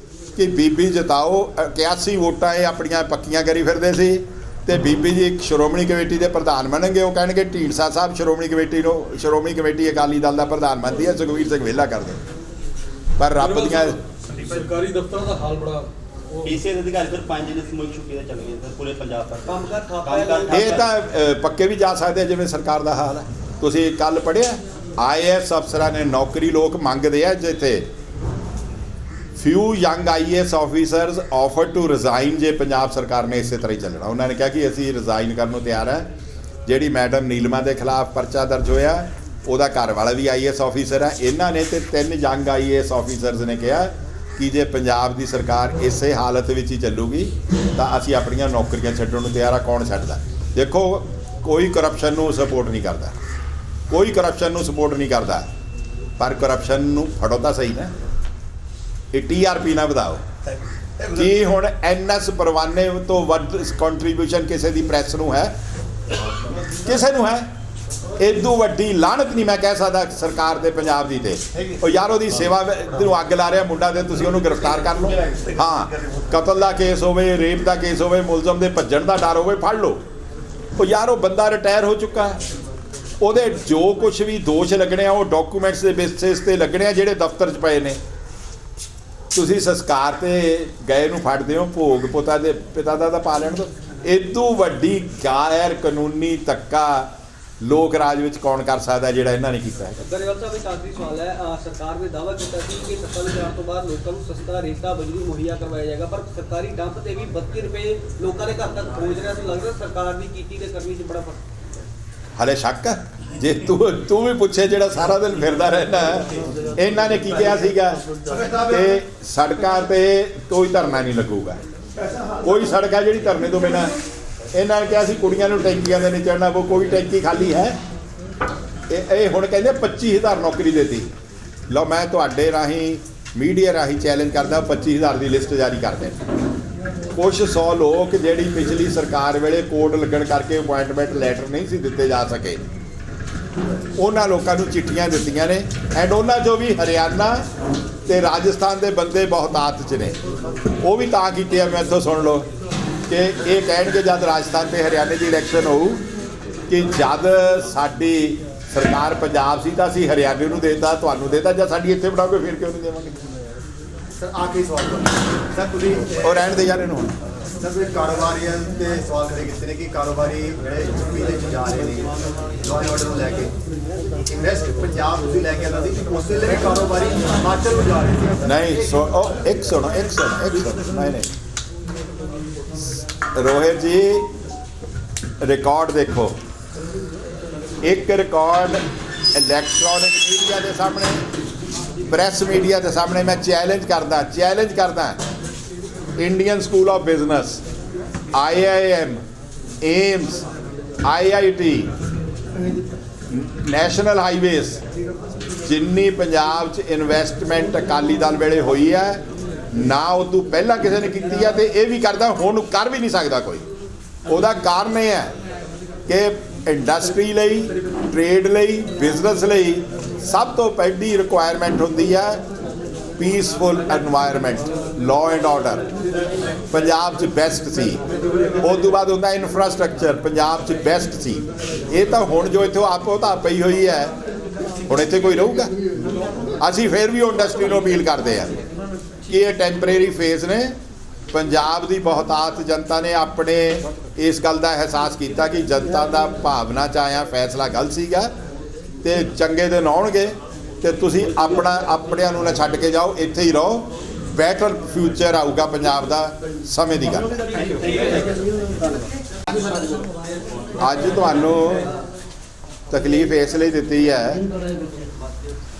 ਕਿ ਬੀਬੀ ਜਿਤਾਓ 81 ਵੋਟਾਂ ਇਹ ਆਪਣੀਆਂ ਪੱਕੀਆਂ ਕਰੀ ਫਿਰਦੇ ਸੀ ਤੇ ਬੀਬੀ ਜੀ ਇੱਕ ਸ਼੍ਰੋਮਣੀ ਕਮੇਟੀ ਦੇ ਪ੍ਰਧਾਨ ਬਣਨਗੇ ਉਹ ਕਹਿਣਗੇ ਢੀਂਡਸਾ ਸਾਹਿਬ ਸ਼੍ਰੋਮਣੀ ਕਮੇਟੀ ਅਕਾਲੀ ਦਲ ਦਾ ਪ੍ਰਧਾਨ ਬਣਦੀ ਹੈ ਸੁਖਬੀਰ ਸਿੰਘ ਵਿਹਲਾ ਕਰ ਦੇ ਪਰ ਰੱਬ ਦੀਆਂ ਸਰਕਾਰੀ ਦਫ਼ਤਰਾਂ ਦਾ ਹਾਲ ਬੜਾ PCS ਅਧਿਕਾਰੀ ਫਿਰ 5 ਦਿਨ ਸਮੂਹਿਕ ਛੁੱਟੀ ਤੇ ਚੱਲ ਗਏ ਸਰ ਪੂਰੇ ਪੰਜਾਬ ਤੱਕ ਕੰਮ ਕਰ ਥਾਪਾ ਇਹ ਤਾਂ ਪੱਕੇ ਵੀ ਜਾ ਸਕਦੇ ਜਿਵੇਂ ਸਰਕਾਰ ਦਾ ਹਾਲ ਹੈ ਤੁਸੀਂ ਕੱਲ ਪੜ੍ਹਿਆ IAS ਅਫਸਰਾਂ ਨੇ ਨੌਕਰੀ ਲੋਕ ਮੰਗਦੇ ਆ ਜਿੱਥੇ few young IAS officers offered to resign ਜੇ ਪੰਜਾਬ ਸਰਕਾਰ ਨੇ ਇਸੇ ਤਰ੍ਹਾਂ ਹੀ ਚੱਲਣਾ ਉਹਨਾਂ ਨੇ ਕਿਹਾ ਕਿ ਅਸੀਂ ਰਿਜ਼ਾਈਨ ਕਰਨ ਨੂੰ ਤਿਆਰ ਹੈ ਜਿਹੜੀ ਮੈਡਮ ਨੀਲਮਾ ਦੇ ਖਿਲਾਫ ਪਰਚਾ ਦਰਜ ਹੋਇਆ ਉਹਦਾ ਘਰ ਵਾਲਾ ਵੀ IAS ਆਫੀਸਰ ਹੈ ਇਹਨਾਂ ਨੇ ਤੇ 3 ਯੰਗ IAS ਆਫੀਸਰਸ ਨੇ ਕਿਹਾ ਕਿ ਜੇ ਪੰਜਾਬ ਦੀ ਸਰਕਾਰ ਇਸੇ ਹਾਲਤ ਵਿੱਚ ਹੀ ਚੱਲੂਗੀ ਤਾਂ ਅਸੀਂ ਆਪਣੀਆਂ ਨੌਕਰੀਆਂ ਛੱਡਣ ਨੂੰ ਤਿਆਰ ਆ ਕੌਣ ਛੱਡਦਾ ਦੇਖੋ ਕੋਈ ਕਰਪਸ਼ਨ ਨੂੰ ਸਪੋਰਟ ਨਹੀਂ ਕਰਦਾ ਕੋਈ ਕਰਪਸ਼ਨ ਨੂੰ ਸਪੋਰਟ ਨਹੀਂ ਕਰਦਾ ਪਰ ਕਰਪਸ਼ਨ ਨੂੰ ਫੜੋ ਤਾਂ ਸਹੀ ਨਾ ਇਹ TRP ਨਾ ਵਧਾਓ ਕੀ ਹੁਣ NS ਪਰਵਾਨੇ ਤੋਂ ਵੱਧ ਕੰਟਰੀਬਿਊਸ਼ਨ ਕਿਸੇ ਦੀ ਪ੍ਰੈਸ ਨੂੰ ਹੈ ਕਿਸੇ ਨੂੰ ਹੈ ਇਦੋਂ ਵੱਡੀ ਲਾਹਨਤ ਨਹੀਂ ਮੈਂ ਕਹਿ ਸਕਦਾ ਸਰਕਾਰ ਦੇ ਪੰਜਾਬ ਦੀ ਤੇ ਉਹ ਯਾਰ ਉਹਦੀ ਸੇਵਾ ਨੂੰ ਅੱਗ ਲਾ ਰਿਹਾ ਮੁੰਡਾ ਤੇ ਤੁਸੀਂ ਉਹਨੂੰ ਗ੍ਰਿਫਤਾਰ ਕਰ ਲਓ ਹਾਂ ਕਤਲ ਦਾ ਕੇਸ ਹੋਵੇ ਰੇਪ ਦਾ ਕੇਸ ਹੋਵੇ ਮੁਲਜ਼ਮ ਦੇ ਭੱਜਣ ਦਾ ਡਰ ਹੋਵੇ ਫੜ ਲਓ ਉਹ ਯਾਰ ਉਹ ਬੰਦਾ ਰਿਟਾਇਰ ਹੋ ਚੁੱਕਾ ਹੈ ਉਹਦੇ ਜੋ ਕੁਝ ਵੀ ਦੋਸ਼ ਲੱਗਣੇ ਆ ਉਹ ਡਾਕੂਮੈਂਟਸ ਦੇ ਬੇਸਿਸ ਤੇ ਲੱਗਣੇ ਆ ਜਿਹੜੇ ਦਫ਼ਤਰ 'ਚ ਪਏ ਨੇ ਤੁਸੀਂ ਸੰਸਕਾਰ ਤੇ ਗਏ ਨੂੰ ਫੜਦੇ ਹੋ ਭੋਗ ਪਿਤਾ ਦਾ ਪਾ ਲੈਣ ਦੋ ਇਦੋਂ ਵੱਡੀ ਗੈਰ ਕਾਨੂੰਨੀ ਧੱਕਾ ਲੋਕ ਰਾਜ ਵਿੱਚ ਕੌਣ ਕਰ ਸਕਦਾ ਜਿਹੜਾ ਇਹਨਾਂ ਨੇ ਕੀਤਾ ਹੈ ਗਰੇਵਾਲ ਸਾਹਿਬ ਇੱਕ ਆਖਰੀ ਸਵਾਲ ਹੈ ਸਰਕਾਰ ਨੇ ਦਾਅਵਾ ਕੀਤਾ ਸੀ ਕਿ ਸੱਤਾ ਵਿੱਚ ਆਉਣ ਤੋਂ ਬਾਅਦ ਲੋਕਾਂ ਨੂੰ ਸਸਤਾ ਰੇਤਾ ਬਿਜਲੀ ਮੁਹੱਈਆ ਕਰਵਾਇਆ ਜਾਏਗਾ ਪਰ ਸਰਕਾਰੀ ਡੰਪ ਤੇ ਵੀ 32 ਰੁਪਏ ਲੋਕਾਂ ਦੇ ਘਰ ਤੱਕ ਪਹੁੰਚ ਰਿਹਾ ਸੀ ਲੱਗਦਾ ਸਰਕਾਰ ਦੀ ਕੀਤੀ ਤੇ ਕਰਨੀ 'ਚ ਬੜਾ ਫਰਕ ਹਲੇ ਸ਼ੱਕ ਹੈ ਜੇ ਤੂੰ ਵੀ ਪੁੱਛੇ ਜਿਹੜਾ ਸਾਰਾ ਦਿਨ ਫਿਰਦਾ ਰਹਿੰਦਾ ਇਹਨਾਂ ਨੇ ਕੀ ਕਿਹਾ ਸੀਗਾ ਕਿ ਸੜਕਾਂ ਤੇ ਕੋਈ ਧਰਨਾ ਨਹੀਂ ਲੱਗੂਗਾ ਕੋਈ ਸੜਕ ਹੈ ਜਿਹੜੀ ਧਰਨੇ ਤੋਂ ਬਿਨਾਂ ਇਹਨਾਂ ਨੇ ਕਿਹਾ ਸੀ ਕੁੜੀਆਂ ਨੂੰ ਟੈਂਕੀਆਂ ਦੇ ਨਹੀਂ ਚੜ੍ਹਨਾ ਉਹ ਕੋਈ ਟੈਂਕੀ ਖਾਲੀ ਹੈ ਇਹ ਹੁਣ ਕਹਿੰਦੇ 25000 ਨੌਕਰੀ ਦੇਤੀ ਲਓ ਮੈਂ ਤੁਹਾਡੇ ਰਾਹੀਂ ਮੀਡੀਆ ਰਾਹੀਂ ਚੈਲੰਜ ਕਰਦਾ 25000 ਦੀ ਲਿਸਟ ਜਾਰੀ ਕਰ ਦੇਣ ਕੁਛ 100 ਲੋਕ ਜਿਹੜੀ ਪਿਛਲੀ ਸਰਕਾਰ ਵੇਲੇ ਕੋਡ ਲੱਗਣ ਕਰਕੇ ਅਪੁਆਇੰਟਮੈਂਟ ਲੈਟਰ ਨਹੀਂ ਸੀ ਦਿੱਤੇ ਜਾ ਸਕੇ ਉਹਨਾਂ ਲੋਕਾਂ ਨੂੰ ਚਿੱਠੀਆਂ ਦਿੱਤੀਆਂ ਨੇ ਐਂਡ ਉਹਨਾਂ 'ਚੋਂ ਵੀ ਹਰਿਆਣਾ ਤੇ ਰਾਜਸਥਾਨ ਦੇ ਬੰਦੇ ਬਹੁਤਾਤ 'ਚ ਨੇ ਉਹ ਵੀ ਤਾਂ ਕੀਤੇ ਆ ਮੈਂ ਇੱਥੋਂ ਸੁਣ ਲਓ ਕਿ ਇਹ ਕਹਿਣਗੇ ਜਦ ਰਾਜਸਥਾਨ ਤੇ ਹਰਿਆਣੇ ਦੀ ਇਲੈਕਸ਼ਨ ਹੋਊ ਕਿ ਜਦ ਸਾਡੀ ਸਰਕਾਰ ਪੰਜਾਬ ਸੀ ਤਾਂ ਅਸੀਂ ਹਰਿਆਣੇ ਨੂੰ ਦੇਤਾ, ਤੁਹਾਨੂੰ ਦੇਤਾ, ਜਾਂ ਸਾਡੀ ਇੱਥੇ ਬਣਾਓਗੇ ਫਿਰ ਕਿਉਂ ਨਹੀਂ ਦੇਵਾਂਗੇ? ਸਰ ਆਖਰੀ ਸਵਾਲ ਤੁਹਾਡਾ। ਸਰ ਤੁਸੀਂ ਉਹ ਰਹਿਣ ਦੇ ਯਾਰ ਇਹਨੂੰ ਹੁਣ। ਸਰ ਤੁਸੀਂ ਕਾਰੋਬਾਰੀਆਂ ਤੇ ਸਵਾਲ ਖੜੇ ਕੀਤੇ ਨੇ ਕਿ ਕਾਰੋਬਾਰੀ ਜਿਹੜੇ ਯੂਪੀ ਦੇ ਵਿੱਚ ਜਾ ਰਹੇ ਨੇ ਲਾਅ ਐਂਡ ਆਰਡਰ ਨੂੰ ਲੈ ਕੇ, ਇਨਵੈਸਟ ਪੰਜਾਬ ਤੁਸੀਂ ਲੈ ਕੇ ਆਉਂਦਾ ਸੀ, ਉਸ ਵੇਲੇ ਵੀ ਕਾਰੋਬਾਰੀ ਹਿਮਾਚਲ ਨੂੰ ਜਾ ਰਹੇ ਸੀ। ਨਹੀਂ ਇੱਕ ਸੁਣੋ ਨਹੀਂ ਰੋਹਿਤ ਜੀ, ਰਿਕਾਰਡ ਦੇਖੋ। ਇੱਕ ਰਿਕਾਰਡ ਇਲੈਕਟ੍ਰੋਨਿਕ ਮੀਡੀਆ ਦੇ ਸਾਹਮਣੇ, ਪ੍ਰੈਸ ਮੀਡੀਆ ਦੇ ਸਾਹਮਣੇ ਮੈਂ ਚੈਲੰਜ ਕਰਦਾ Indian school of business, IIM, AIIMS, IIT, national highways, ਜਿੰਨੀ ਪੰਜਾਬ 'ਚ ਇਨਵੈਸਟਮੈਂਟ ਅਕਾਲੀ ਦਲ ਵੇਲੇ ਹੋਈ ਹੈ ਨਾ ਉਦੋਂ ਪਹਿਲਾਂ ਕਿਸੇ ਨੇ ਕੀਤੀ ਹੈ, ਤੇ ਇਹ ਵੀ ਕਰਦਾ, ਹੁਣ ਕਰ ਵੀ ਨਹੀਂ ਸਕਦਾ ਕੋਈ। ਉਹਦਾ ਕਾਰਨ ਇਹ ਹੈ ਕਿ ਇੰਡਸਟਰੀ ਲਈ, ਟ੍ਰੇਡ ਲਈ, ਬਿਜ਼ਨਸ ਲਈ ਸਭ ਤੋਂ ਪਹਿਲੀ ਰਿਕੁਆਇਰਮੈਂਟ ਹੁੰਦੀ ਹੈ peaceful environment, law and order. Punjab 'ਚ ਬੈਸਟ ਸੀ। ਉਸ ਤੋਂ ਬਾਅਦ ਹੁੰਦਾ ਇਨਫਰਾਸਟ੍ਰਕਚਰ, ਪੰਜਾਬ 'ਚ ਬੈਸਟ ਸੀ। ਇਹ ਤਾਂ ਹੁਣ ਜੋ ਇੱਥੋਂ ਆਪੋ ਤਾਂ ਪਈ ਹੋਈ ਹੈ, ਹੁਣ ਇੱਥੇ ਕੋਈ ਰਹੂਗਾ? ਅਸੀਂ ਫਿਰ ਵੀ ਇੰਡਸਟਰੀ ਨੂੰ ਅਪੀਲ ਕਰਦੇ ਹਾਂ ਕਿ ਇਹ ਟੈਂਪਰੇਰੀ ਫੇਜ਼ ਨੇ। ਪੰਜਾਬ ਦੀ ਬਹੁਤਾਤ ਜਨਤਾ ਨੇ ਆਪਣੇ ਇਸ ਗੱਲ ਦਾ ਅਹਿਸਾਸ ਕੀਤਾ ਕਿ ਜਨਤਾ ਦਾ ਭਾਵਨਾ 'ਚ ਆਇਆ ਫੈਸਲਾ ਗਲਤ ਸੀਗਾ, ਤੇ ਚੰਗੇ ਦਿਨ ਆਉਣਗੇ, ਤੇ ਤੁਸੀਂ ਆਪਣਿਆਂ ਨੂੰ ਨਾ ਛੱਡ ਕੇ ਜਾਓ, ਇੱਥੇ ਹੀ ਰਹੋ। ਬੈਟਰ ਫਿਊਚਰ ਆਊਗਾ ਪੰਜਾਬ ਦਾ, ਸਮੇਂ ਦੀ ਗੱਲ ਹੈ। ਅੱਜ ਤੁਹਾਨੂੰ ਤਕਲੀਫ ਇਸ ਲਈ ਦਿੱਤੀ ਹੈ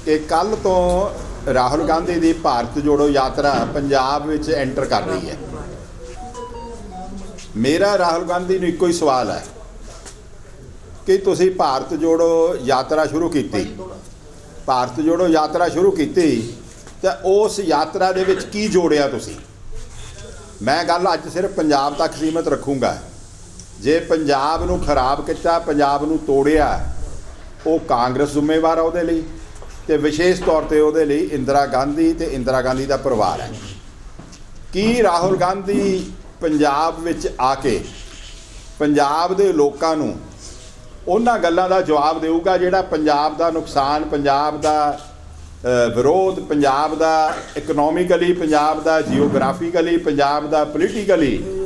ਕਿ ਕੱਲ੍ਹ ਤੋਂ ਰਾਹੁਲ ਗਾਂਧੀ ਦੀ ਭਾਰਤ ਜੋੜੋ ਯਾਤਰਾ ਪੰਜਾਬ ਵਿੱਚ ਐਂਟਰ ਕਰ ਰਹੀ ਹੈ। ਮੇਰਾ ਰਾਹੁਲ ਗਾਂਧੀ ਨੂੰ ਇੱਕੋ ਹੀ ਸਵਾਲ ਹੈ ਕਿ ਤੁਸੀਂ ਭਾਰਤ ਜੋੜੋ ਯਾਤਰਾ ਸ਼ੁਰੂ ਕੀਤੀ, ਤਾਂ ਉਸ ਯਾਤਰਾ ਦੇ ਵਿੱਚ ਕੀ ਜੋੜਿਆ ਤੁਸੀਂ? ਮੈਂ ਗੱਲ ਅੱਜ ਸਿਰਫ ਪੰਜਾਬ ਤੱਕ ਸੀਮਤ ਰੱਖੂੰਗਾ। ਜੇ ਪੰਜਾਬ ਨੂੰ ਖਰਾਬ ਕੀਤਾ, ਪੰਜਾਬ ਨੂੰ ਤੋੜਿਆ, ਉਹ ਕਾਂਗਰਸ ਜ਼ਿੰਮੇਵਾਰ ਹੈ ਉਹਦੇ ਲਈ, ਤੇ ਵਿਸ਼ੇਸ਼ ਤੌਰ ਤੇ ਉਹਦੇ ਲਈ ਇੰਦਰਾ ਗਾਂਧੀ ਤੇ ਇੰਦਰਾ ਗਾਂਧੀ ਦਾ ਪਰਿਵਾਰ ਹੈ। ਕੀ ਰਾਹੁਲ ਗਾਂਧੀ ਪੰਜਾਬ ਵਿੱਚ ਆ ਕੇ ਪੰਜਾਬ ਦੇ ਲੋਕਾਂ ਨੂੰ ਉਹਨਾਂ ਗੱਲਾਂ ਦਾ ਜਵਾਬ ਦੇਊਗਾ ਜਿਹੜਾ ਪੰਜਾਬ ਦਾ ਨੁਕਸਾਨ, ਪੰਜਾਬ ਦਾ ਵਿਰੋਧ, ਪੰਜਾਬ ਦਾ ਇਕਨੋਮਿਕਲੀ, ਪੰਜਾਬ ਦਾ ਜੀਓਗ੍ਰਾਫੀਕਲੀ, ਪੰਜਾਬ ਦਾ ਪੋਲੀਟੀਕਲੀ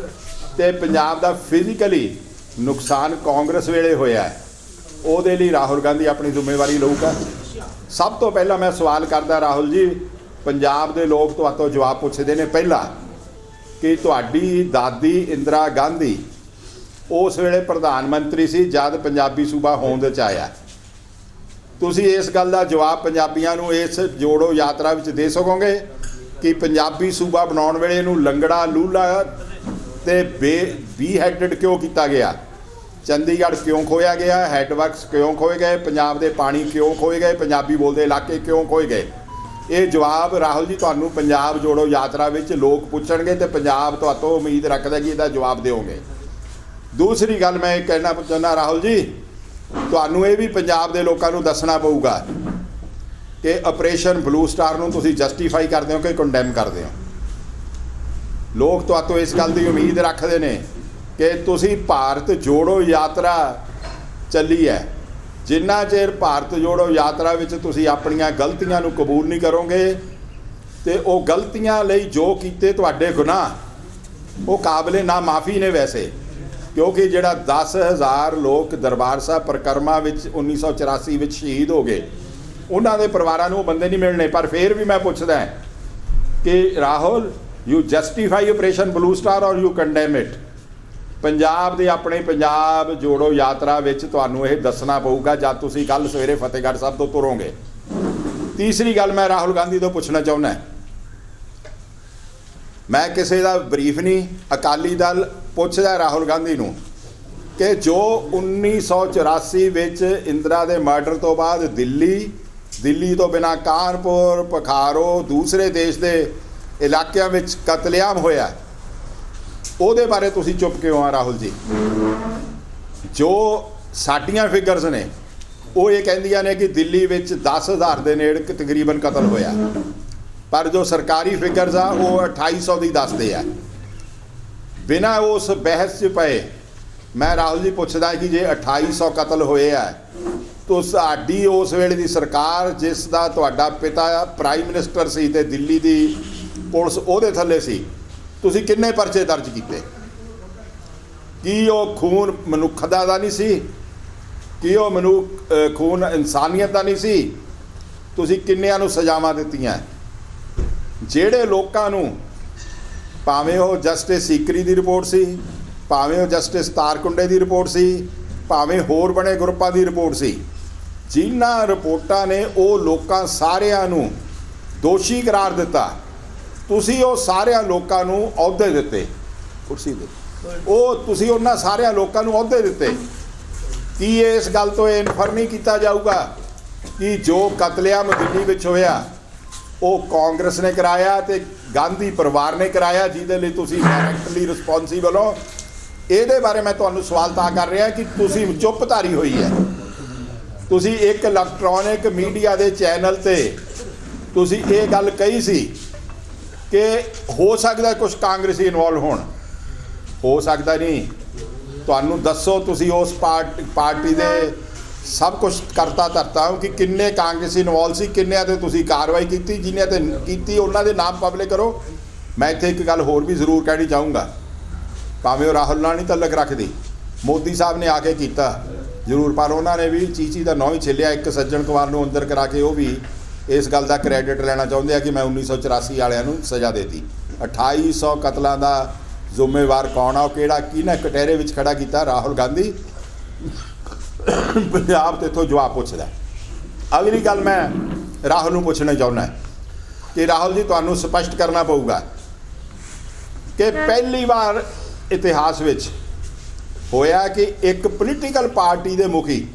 ਤੇ ਪੰਜਾਬ ਦਾ ਫਿਜ਼ੀਕਲੀ ਨੁਕਸਾਨ ਕਾਂਗਰਸ ਵੇਲੇ ਹੋਇਆ ਹੈ? ਉਹਦੇ ਲਈ ਰਾਹੁਲ ਗਾਂਧੀ ਆਪਣੀ ਜ਼ਿੰਮੇਵਾਰੀ ਲਊਗਾ। ਸਭ ਤੋਂ ਪਹਿਲਾਂ ਮੈਂ ਸਵਾਲ ਕਰਦਾ ਰਾਹੁਲ ਜੀ, ਪੰਜਾਬ ਦੇ ਲੋਕ ਤੁਹਾਤੋਂ ਜਵਾਬ ਪੁੱਛਦੇ ਨੇ ਪਹਿਲਾਂ ਕਿ ਤੁਹਾਡੀ ਦਾਦੀ ਇੰਦਰਾ ਗਾਂਧੀ ਉਸ ਵੇਲੇ ਪ੍ਰਧਾਨ ਮੰਤਰੀ ਸੀ ਜਦ ਪੰਜਾਬੀ ਸੂਬਾ ਹੋਂਦ 'ਚ ਆਇਆ। ਤੁਸੀਂ ਇਸ ਗੱਲ ਦਾ ਜਵਾਬ ਪੰਜਾਬੀਆਂ ਨੂੰ ਇਸ ਜੋੜੋ ਯਾਤਰਾ ਵਿੱਚ ਦੇ ਸਕੋਗੇ ਕਿ ਪੰਜਾਬੀ ਸੂਬਾ ਬਣਾਉਣ ਵੇਲੇ ਇਹਨੂੰ ਲੰਗੜਾ, ਲੂਲਾ ਤੇ ਬੀ ਹੈਡਡ ਕਿਉਂ ਕੀਤਾ ਗਿਆ? ਚੰਡੀਗੜ੍ਹ ਕਿਉਂ ਖੋਇਆ ਗਿਆ? ਹੈਡਵਰਕਸ ਕਿਉਂ ਖੋਏ ਗਏ? ਪੰਜਾਬ ਦੇ ਪਾਣੀ ਕਿਉਂ ਖੋਏ ਗਏ? ਪੰਜਾਬੀ ਬੋਲਦੇ ਇਲਾਕੇ ਕਿਉਂ ਖੋਏ ਗਏ? ਇਹ ਜਵਾਬ ਰਾਹੁਲ ਜੀ ਤੁਹਾਨੂੰ ਪੰਜਾਬ ਜੋੜੋ ਯਾਤਰਾ ਵਿੱਚ ਲੋਕ ਪੁੱਛਣਗੇ, ਤੇ ਪੰਜਾਬ ਤੁਹਾਤੋਂ ਉਮੀਦ ਰੱਖਦਾ ਕਿ ਇਹਦਾ ਜਵਾਬ ਦਿਓਗੇ। ਦੂਸਰੀ ਗੱਲ ਮੈਂ ਇਹ ਕਹਿਣਾ ਚਾਹੁੰਦਾ ਰਾਹੁਲ ਜੀ, ਤੁਹਾਨੂੰ ਇਹ ਵੀ ਪੰਜਾਬ ਦੇ ਲੋਕਾਂ ਨੂੰ ਦੱਸਣਾ ਪਊਗਾ ਕਿ ਆਪਰੇਸ਼ਨ ਬਲੂ ਸਟਾਰ ਨੂੰ ਤੁਸੀਂ ਜਸਟੀਫਾਈ ਕਰਦੇ ਹੋ ਕਿ ਕੰਡੈਮ ਕਰਦੇ ਹੋ। ਲੋਕ ਤੁਹਾਤੋਂ ਇਸ ਗੱਲ ਦੀ ਉਮੀਦ ਰੱਖਦੇ ਨੇ ਕਿ ਤੁਸੀਂ ਭਾਰਤ ਜੋੜੋ ਯਾਤਰਾ ਚੱਲੀ ਹੈ, ਜਿੰਨਾ ਚਿਰ ਭਾਰਤ ਜੋੜੋ ਯਾਤਰਾ ਵਿੱਚ ਤੁਸੀਂ ਆਪਣੀਆਂ ਗਲਤੀਆਂ ਨੂੰ ਕਬੂਲ ਨਹੀਂ ਕਰੋਗੇ, ਤੇ ਉਹ ਗਲਤੀਆਂ ਲਈ ਜੋ ਕੀਤੇ ਤੁਹਾਡੇ ਗੁਨਾਹ ਉਹ ਕਾਬਲੇ ਨਾ ਮਾਫੀ ਨੇ ਵੈਸੇ, ਕਿਉਂਕਿ ਜਿਹੜਾ 10,000 ਲੋਕ ਦਰਬਾਰ ਸਾਹਿਬ ਪਰਿਕਰਮਾ ਵਿੱਚ 1984 ਵਿੱਚ ਸ਼ਹੀਦ ਹੋ ਗਏ, ਉਹਨਾਂ ਦੇ ਪਰਿਵਾਰਾਂ ਨੂੰ ਉਹ ਬੰਦੇ ਨਹੀਂ ਮਿਲਣੇ। ਪਰ ਫਿਰ ਵੀ ਮੈਂ ਪੁੱਛਦਾ ਕਿ Rahul, you justify operation blue star ਔਰ ਯੂ ਕੰਡੈਮ ਇਟ? ਪੰਜਾਬ ਦੇ ਆਪਣੇ ਪੰਜਾਬ ਜੋੜੋ ਯਾਤਰਾ ਵਿੱਚ ਤੁਹਾਨੂੰ ਇਹ ਦੱਸਣਾ ਪਊਗਾ ਜਦ ਤੁਸੀਂ ਕੱਲ੍ਹ ਸਵੇਰੇ ਫਤਿਹਗੜ੍ਹ ਸਾਹਿਬ ਤੋਂ ਤੁਰੋਗੇ। ਤੀਸਰੀ ਗੱਲ ਮੈਂ ਰਾਹੁਲ ਗਾਂਧੀ ਤੋਂ ਪੁੱਛਣਾ ਚਾਹੁੰਦਾ, ਮੈਂ ਕਿਸੇ ਦਾ ਬਰੀਫ ਨਹੀਂ, ਅਕਾਲੀ ਦਲ ਪੁੱਛਦਾ ਰਾਹੁਲ ਗਾਂਧੀ ਨੂੰ ਕਿ ਜੋ 1984 ਵਿੱਚ ਇੰਦਰਾ ਦੇ ਮਰਡਰ ਤੋਂ ਬਾਅਦ ਦਿੱਲੀ ਤੋਂ ਬਿਨਾਂ ਕਾਨਪੁਰ, ਪਖਾਰੋ, ਦੂਸਰੇ ਦੇਸ਼ ਦੇ ਇਲਾਕਿਆਂ ਵਿੱਚ ਕਤਲੇਆਮ ਹੋਇਆ, ਉਹਦੇ ਬਾਰੇ ਤੁਸੀਂ ਚੁੱਪ ਕਿਉਂ ਆ ਰਾਹੁਲ ਜੀ? ਜੋ ਸਾਡੀਆਂ ਫਿਗਰਸ ਨੇ ਉਹ ਇਹ ਕਹਿੰਦੀਆਂ ਨੇ ਕਿ ਦਿੱਲੀ ਵਿੱਚ 10,000 ਦੇ ਨੇੜੇ ਤਕਰੀਬਨ ਕਤਲ ਹੋਇਆ, ਪਰ ਜੋ ਸਰਕਾਰੀ ਫਿਗਰਸ ਆ ਉਹ 2800 ਦੀ ਦੱਸਦੇ ਆ। ਬਿਨਾਂ ਉਸ ਬਹਿਸ 'ਚ ਪਏ ਮੈਂ ਰਾਹੁਲ ਜੀ ਪੁੱਛਦਾ ਕਿ ਜੇ 2800 ਕਤਲ ਹੋਏ ਆ ਤੁਹਾਡੀ ਉਸ ਵੇਲੇ ਦੀ ਸਰਕਾਰ ਜਿਸ ਦਾ ਤੁਹਾਡਾ ਪਿਤਾ ਪ੍ਰਾਈਮ ਮਿਨਿਸਟਰ ਸੀ ਤੇ ਦਿੱਲੀ ਦੀ ਪੁਲਿਸ ਉਹਦੇ ਥੱਲੇ ਸੀ, ਤੁਸੀਂ ਕਿੰਨੇ ਪਰਚੇ ਦਰਜ ਕੀਤੇ? ਕੀ ਉਹ ਖੂਨ ਮਨੁੱਖ ਦਾ ਨਹੀਂ ਸੀ? ਕੀ ਉਹ ਖੂਨ ਇਨਸਾਨੀਅਤ ਦਾ ਨਹੀਂ ਸੀ? ਤੁਸੀਂ ਕਿੰਨਿਆਂ ਨੂੰ ਸਜ਼ਾਵਾਂ ਦਿੱਤੀਆਂ? ਜਿਹੜੇ ਲੋਕਾਂ ਨੂੰ, ਭਾਵੇਂ ਉਹ ਜਸਟਿਸ ਸੀਕਰੀ ਦੀ ਰਿਪੋਰਟ ਸੀ, ਭਾਵੇਂ ਉਹ ਜਸਟਿਸ ਤਾਰਕੁੰਡੇ ਦੀ ਰਿਪੋਰਟ ਸੀ, ਭਾਵੇਂ ਹੋਰ ਬਣੇ ਗਰੁੱਪਾਂ ਦੀ ਰਿਪੋਰਟ ਸੀ, ਜਿਨ੍ਹਾਂ ਰਿਪੋਰਟਾਂ ਨੇ ਉਹ ਲੋਕਾਂ ਸਾਰਿਆਂ ਨੂੰ ਦੋਸ਼ੀ ਕਰਾਰ ਦਿੱਤਾ, ਤੁਸੀਂ ਉਹ ਸਾਰਿਆਂ ਲੋਕਾਂ ਨੂੰ ਅਹੁਦੇ ਦਿੱਤੇ, ਕੁਰਸੀ ਦੇ ਉਹ ਤੁਸੀਂ ਉਹਨਾਂ ਸਾਰਿਆਂ ਲੋਕਾਂ ਨੂੰ ਅਹੁਦੇ ਦਿੱਤੇ। ਕੀ ਇਸ ਗੱਲ ਤੋਂ ਇਹ ਇਨਫਰ ਨਹੀਂ ਕੀਤਾ ਜਾਊਗਾ ਕਿ ਜੋ ਕਤਲੇਆਮ ਦਿੱਲੀ ਵਿੱਚ ਹੋਇਆ ਉਹ ਕਾਂਗਰਸ ਨੇ ਕਰਾਇਆ ਤੇ ਗਾਂਧੀ ਪਰਿਵਾਰ ਨੇ ਕਰਾਇਆ, ਜਿਹਦੇ ਲਈ ਤੁਸੀਂ ਡਾਇਰੈਕਟਲੀ ਰਿਸਪੌਂਸੀਬਲ ਹੋ? ਇਹਦੇ ਬਾਰੇ ਮੈਂ ਤੁਹਾਨੂੰ ਸਵਾਲ ਤਾਂ ਕਰ ਰਿਹਾ ਕਿ ਤੁਸੀਂ ਚੁੱਪ ਧਾਰੀ ਹੋਈ ਹੈ। ਤੁਸੀਂ ਇੱਕ ਇਲੈਕਟ੍ਰੋਨਿਕ ਮੀਡੀਆ ਦੇ ਚੈਨਲ ਤੇ ਤੁਸੀਂ ਇਹ ਗੱਲ ਕਹੀ ਸੀ ਕਿ ਹੋ ਸਕਦਾ ਕੁਝ ਕਾਂਗਰਸੀ ਇਨਵੋਲਵ ਹੋਣ, ਹੋ ਸਕਦਾ ਨਹੀਂ। ਤੁਹਾਨੂੰ ਦੱਸੋ, ਤੁਸੀਂ ਉਸ ਪਾਰਟੀ ਦੇ ਸਭ ਕੁਝ ਕਰਤਾ ਧਰਤਾ ਹੋ ਕਿ ਕਿੰਨੇ ਕਾਂਗਰਸੀ ਇਨਵੋਲਵ ਸੀ, ਕਿੰਨਿਆਂ ਤੇ ਤੁਸੀਂ ਕਾਰਵਾਈ ਕੀਤੀ, ਜਿਨ੍ਹਾਂ ਤੇ ਕੀਤੀ ਉਹਨਾਂ ਦੇ ਨਾਮ ਪਬਲਿਕ ਕਰੋ। ਮੈਂ ਇੱਥੇ ਇੱਕ ਗੱਲ ਹੋਰ ਵੀ ਜ਼ਰੂਰ ਕਹਿਣੀ ਚਾਹੂੰਗਾ, ਭਾਵੇਂ ਉਹ ਰਾਹੁਲ ਨਾਲ ਨਹੀਂ ਤਲਕ ਰੱਖਦੀ, ਮੋਦੀ ਸਾਹਿਬ ਨੇ ਆ ਕੇ ਕੀਤਾ ਜ਼ਰੂਰ, ਪਰ ਉਹਨਾਂ ਨੇ ਵੀ ਚੀਚੀ ਦਾ ਨਾਂ ਹੀ ਛਿੱਲਿਆ। ਇੱਕ ਸੱਜਣ ਕੁਮਾਰ ਨੂੰ ਅੰਦਰ ਕਰਾ ਕੇ ਉਹ ਵੀ ਇਸ ਗੱਲ ਦਾ ਕ੍ਰੈਡਿਟ ਲੈਣਾ ਚਾਹੁੰਦੇ ਆ ਕਿ ਮੈਂ 1984 ਵਾਲਿਆਂ ਨੂੰ ਸਜ਼ਾ ਦੇਤੀ। 2800 ਕਤਲਾਂ ਦਾ ਜ਼ਿੰਮੇਵਾਰ ਕੌਣ ਆ? ਉਹ ਕਿਹਨੇ ਕਟਹਿਰੇ ਵਿੱਚ ਖੜਾ ਕੀਤਾ? ਰਾਹੁਲ ਗਾਂਧੀ। ਪੰਜਾਬ ਤੇ ਇੱਥੋਂ ਜਵਾਬ ਪੁੱਛਦਾ। ਅਗਲੀ ਗੱਲ ਮੈਂ ਰਾਹੁਲ ਨੂੰ ਪੁੱਛਣਾ ਚਾਹੁੰਦਾ ਕਿ ਰਾਹੁਲ ਜੀ, ਤੁਹਾਨੂੰ ਸਪਸ਼ਟ ਕਰਨਾ ਪਊਗਾ ਕਿ ਪਹਿਲੀ ਵਾਰ ਇਤਿਹਾਸ ਵਿੱਚ ਹੋਇਆ ਕਿ ਇੱਕ ਪੋਲੀਟੀਕਲ ਪਾਰਟੀ ਦੇ ਮੁਖੀ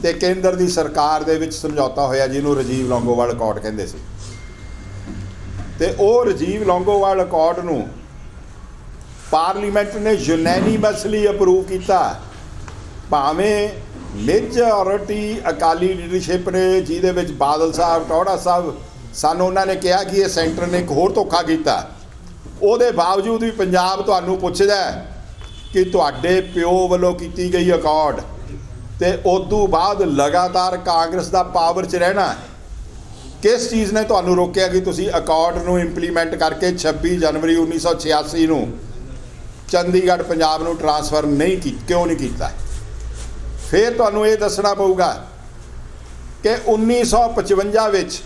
ਤੇ ਕੇਂਦਰ ਦੀ ਸਰਕਾਰ ਦੇ ਵਿੱਚ ਸਮਝੌਤਾ ਹੋਇਆ, ਜਿਹਨੂੰ ਰਾਜੀਵ ਲੌਂਗੋਵਾਲ ਅਕੋਰਡ ਕਹਿੰਦੇ ਸੀ, ਤੇ ਉਹ ਰਾਜੀਵ ਲੌਂਗੋਵਾਲ ਅਕੋਰਡ ਨੂੰ ਪਾਰਲੀਮੈਂਟ ਨੇ ਯੂਨੈਨੀਮਸਲੀ ਅਪਰੂਵ ਕੀਤਾ। ਭਾਵੇਂ ਮੇਜੋਰਿਟੀ ਅਕਾਲੀ ਲੀਡਰਸ਼ਿਪ ਨੇ, ਜਿਹਦੇ ਵਿੱਚ ਬਾਦਲ ਸਾਹਿਬ, ਟੌੜਾ ਸਾਹਿਬ ਸਨ, ਉਹਨਾਂ ਨੇ ਕਿਹਾ ਕਿ ਇਹ ਸੈਂਟਰ ਨੇ ਇੱਕ ਹੋਰ ਧੋਖਾ ਕੀਤਾ। ਉਹਦੇ ਬਾਵਜੂਦ ਵੀ ਪੰਜਾਬ ਤੁਹਾਨੂੰ ਪੁੱਛਦਾ ਕਿ ਤੁਹਾਡੇ ਪਿਓ ਵੱਲੋਂ ਕੀਤੀ ਗਈ ਅਕੋਰਡ ਤੇ ਉਦੋਂ ਬਾਅਦ ਲਗਾਤਾਰ ਕਾਂਗਰਸ ਦਾ ਪਾਵਰ 'ਚ ਰਹਿਣਾ, ਕਿਸ ਚੀਜ਼ ਨੇ ਤੁਹਾਨੂੰ ਰੋਕਿਆ ਕਿ ਤੁਸੀਂ ਅਕੋਰਡ ਨੂੰ ਇੰਪਲੀਮੈਂਟ ਕਰਕੇ 26 ਜਨਵਰੀ 1986 ਨੂੰ ਚੰਡੀਗੜ੍ਹ ਪੰਜਾਬ ਨੂੰ ਟ੍ਰਾਂਸਫਰ ਕਿਉਂ ਨਹੀਂ ਕੀਤਾ? ਫਿਰ ਤੁਹਾਨੂੰ ਇਹ ਦੱਸਣਾ ਪਊਗਾ ਕਿ 1955 ਵਿੱਚ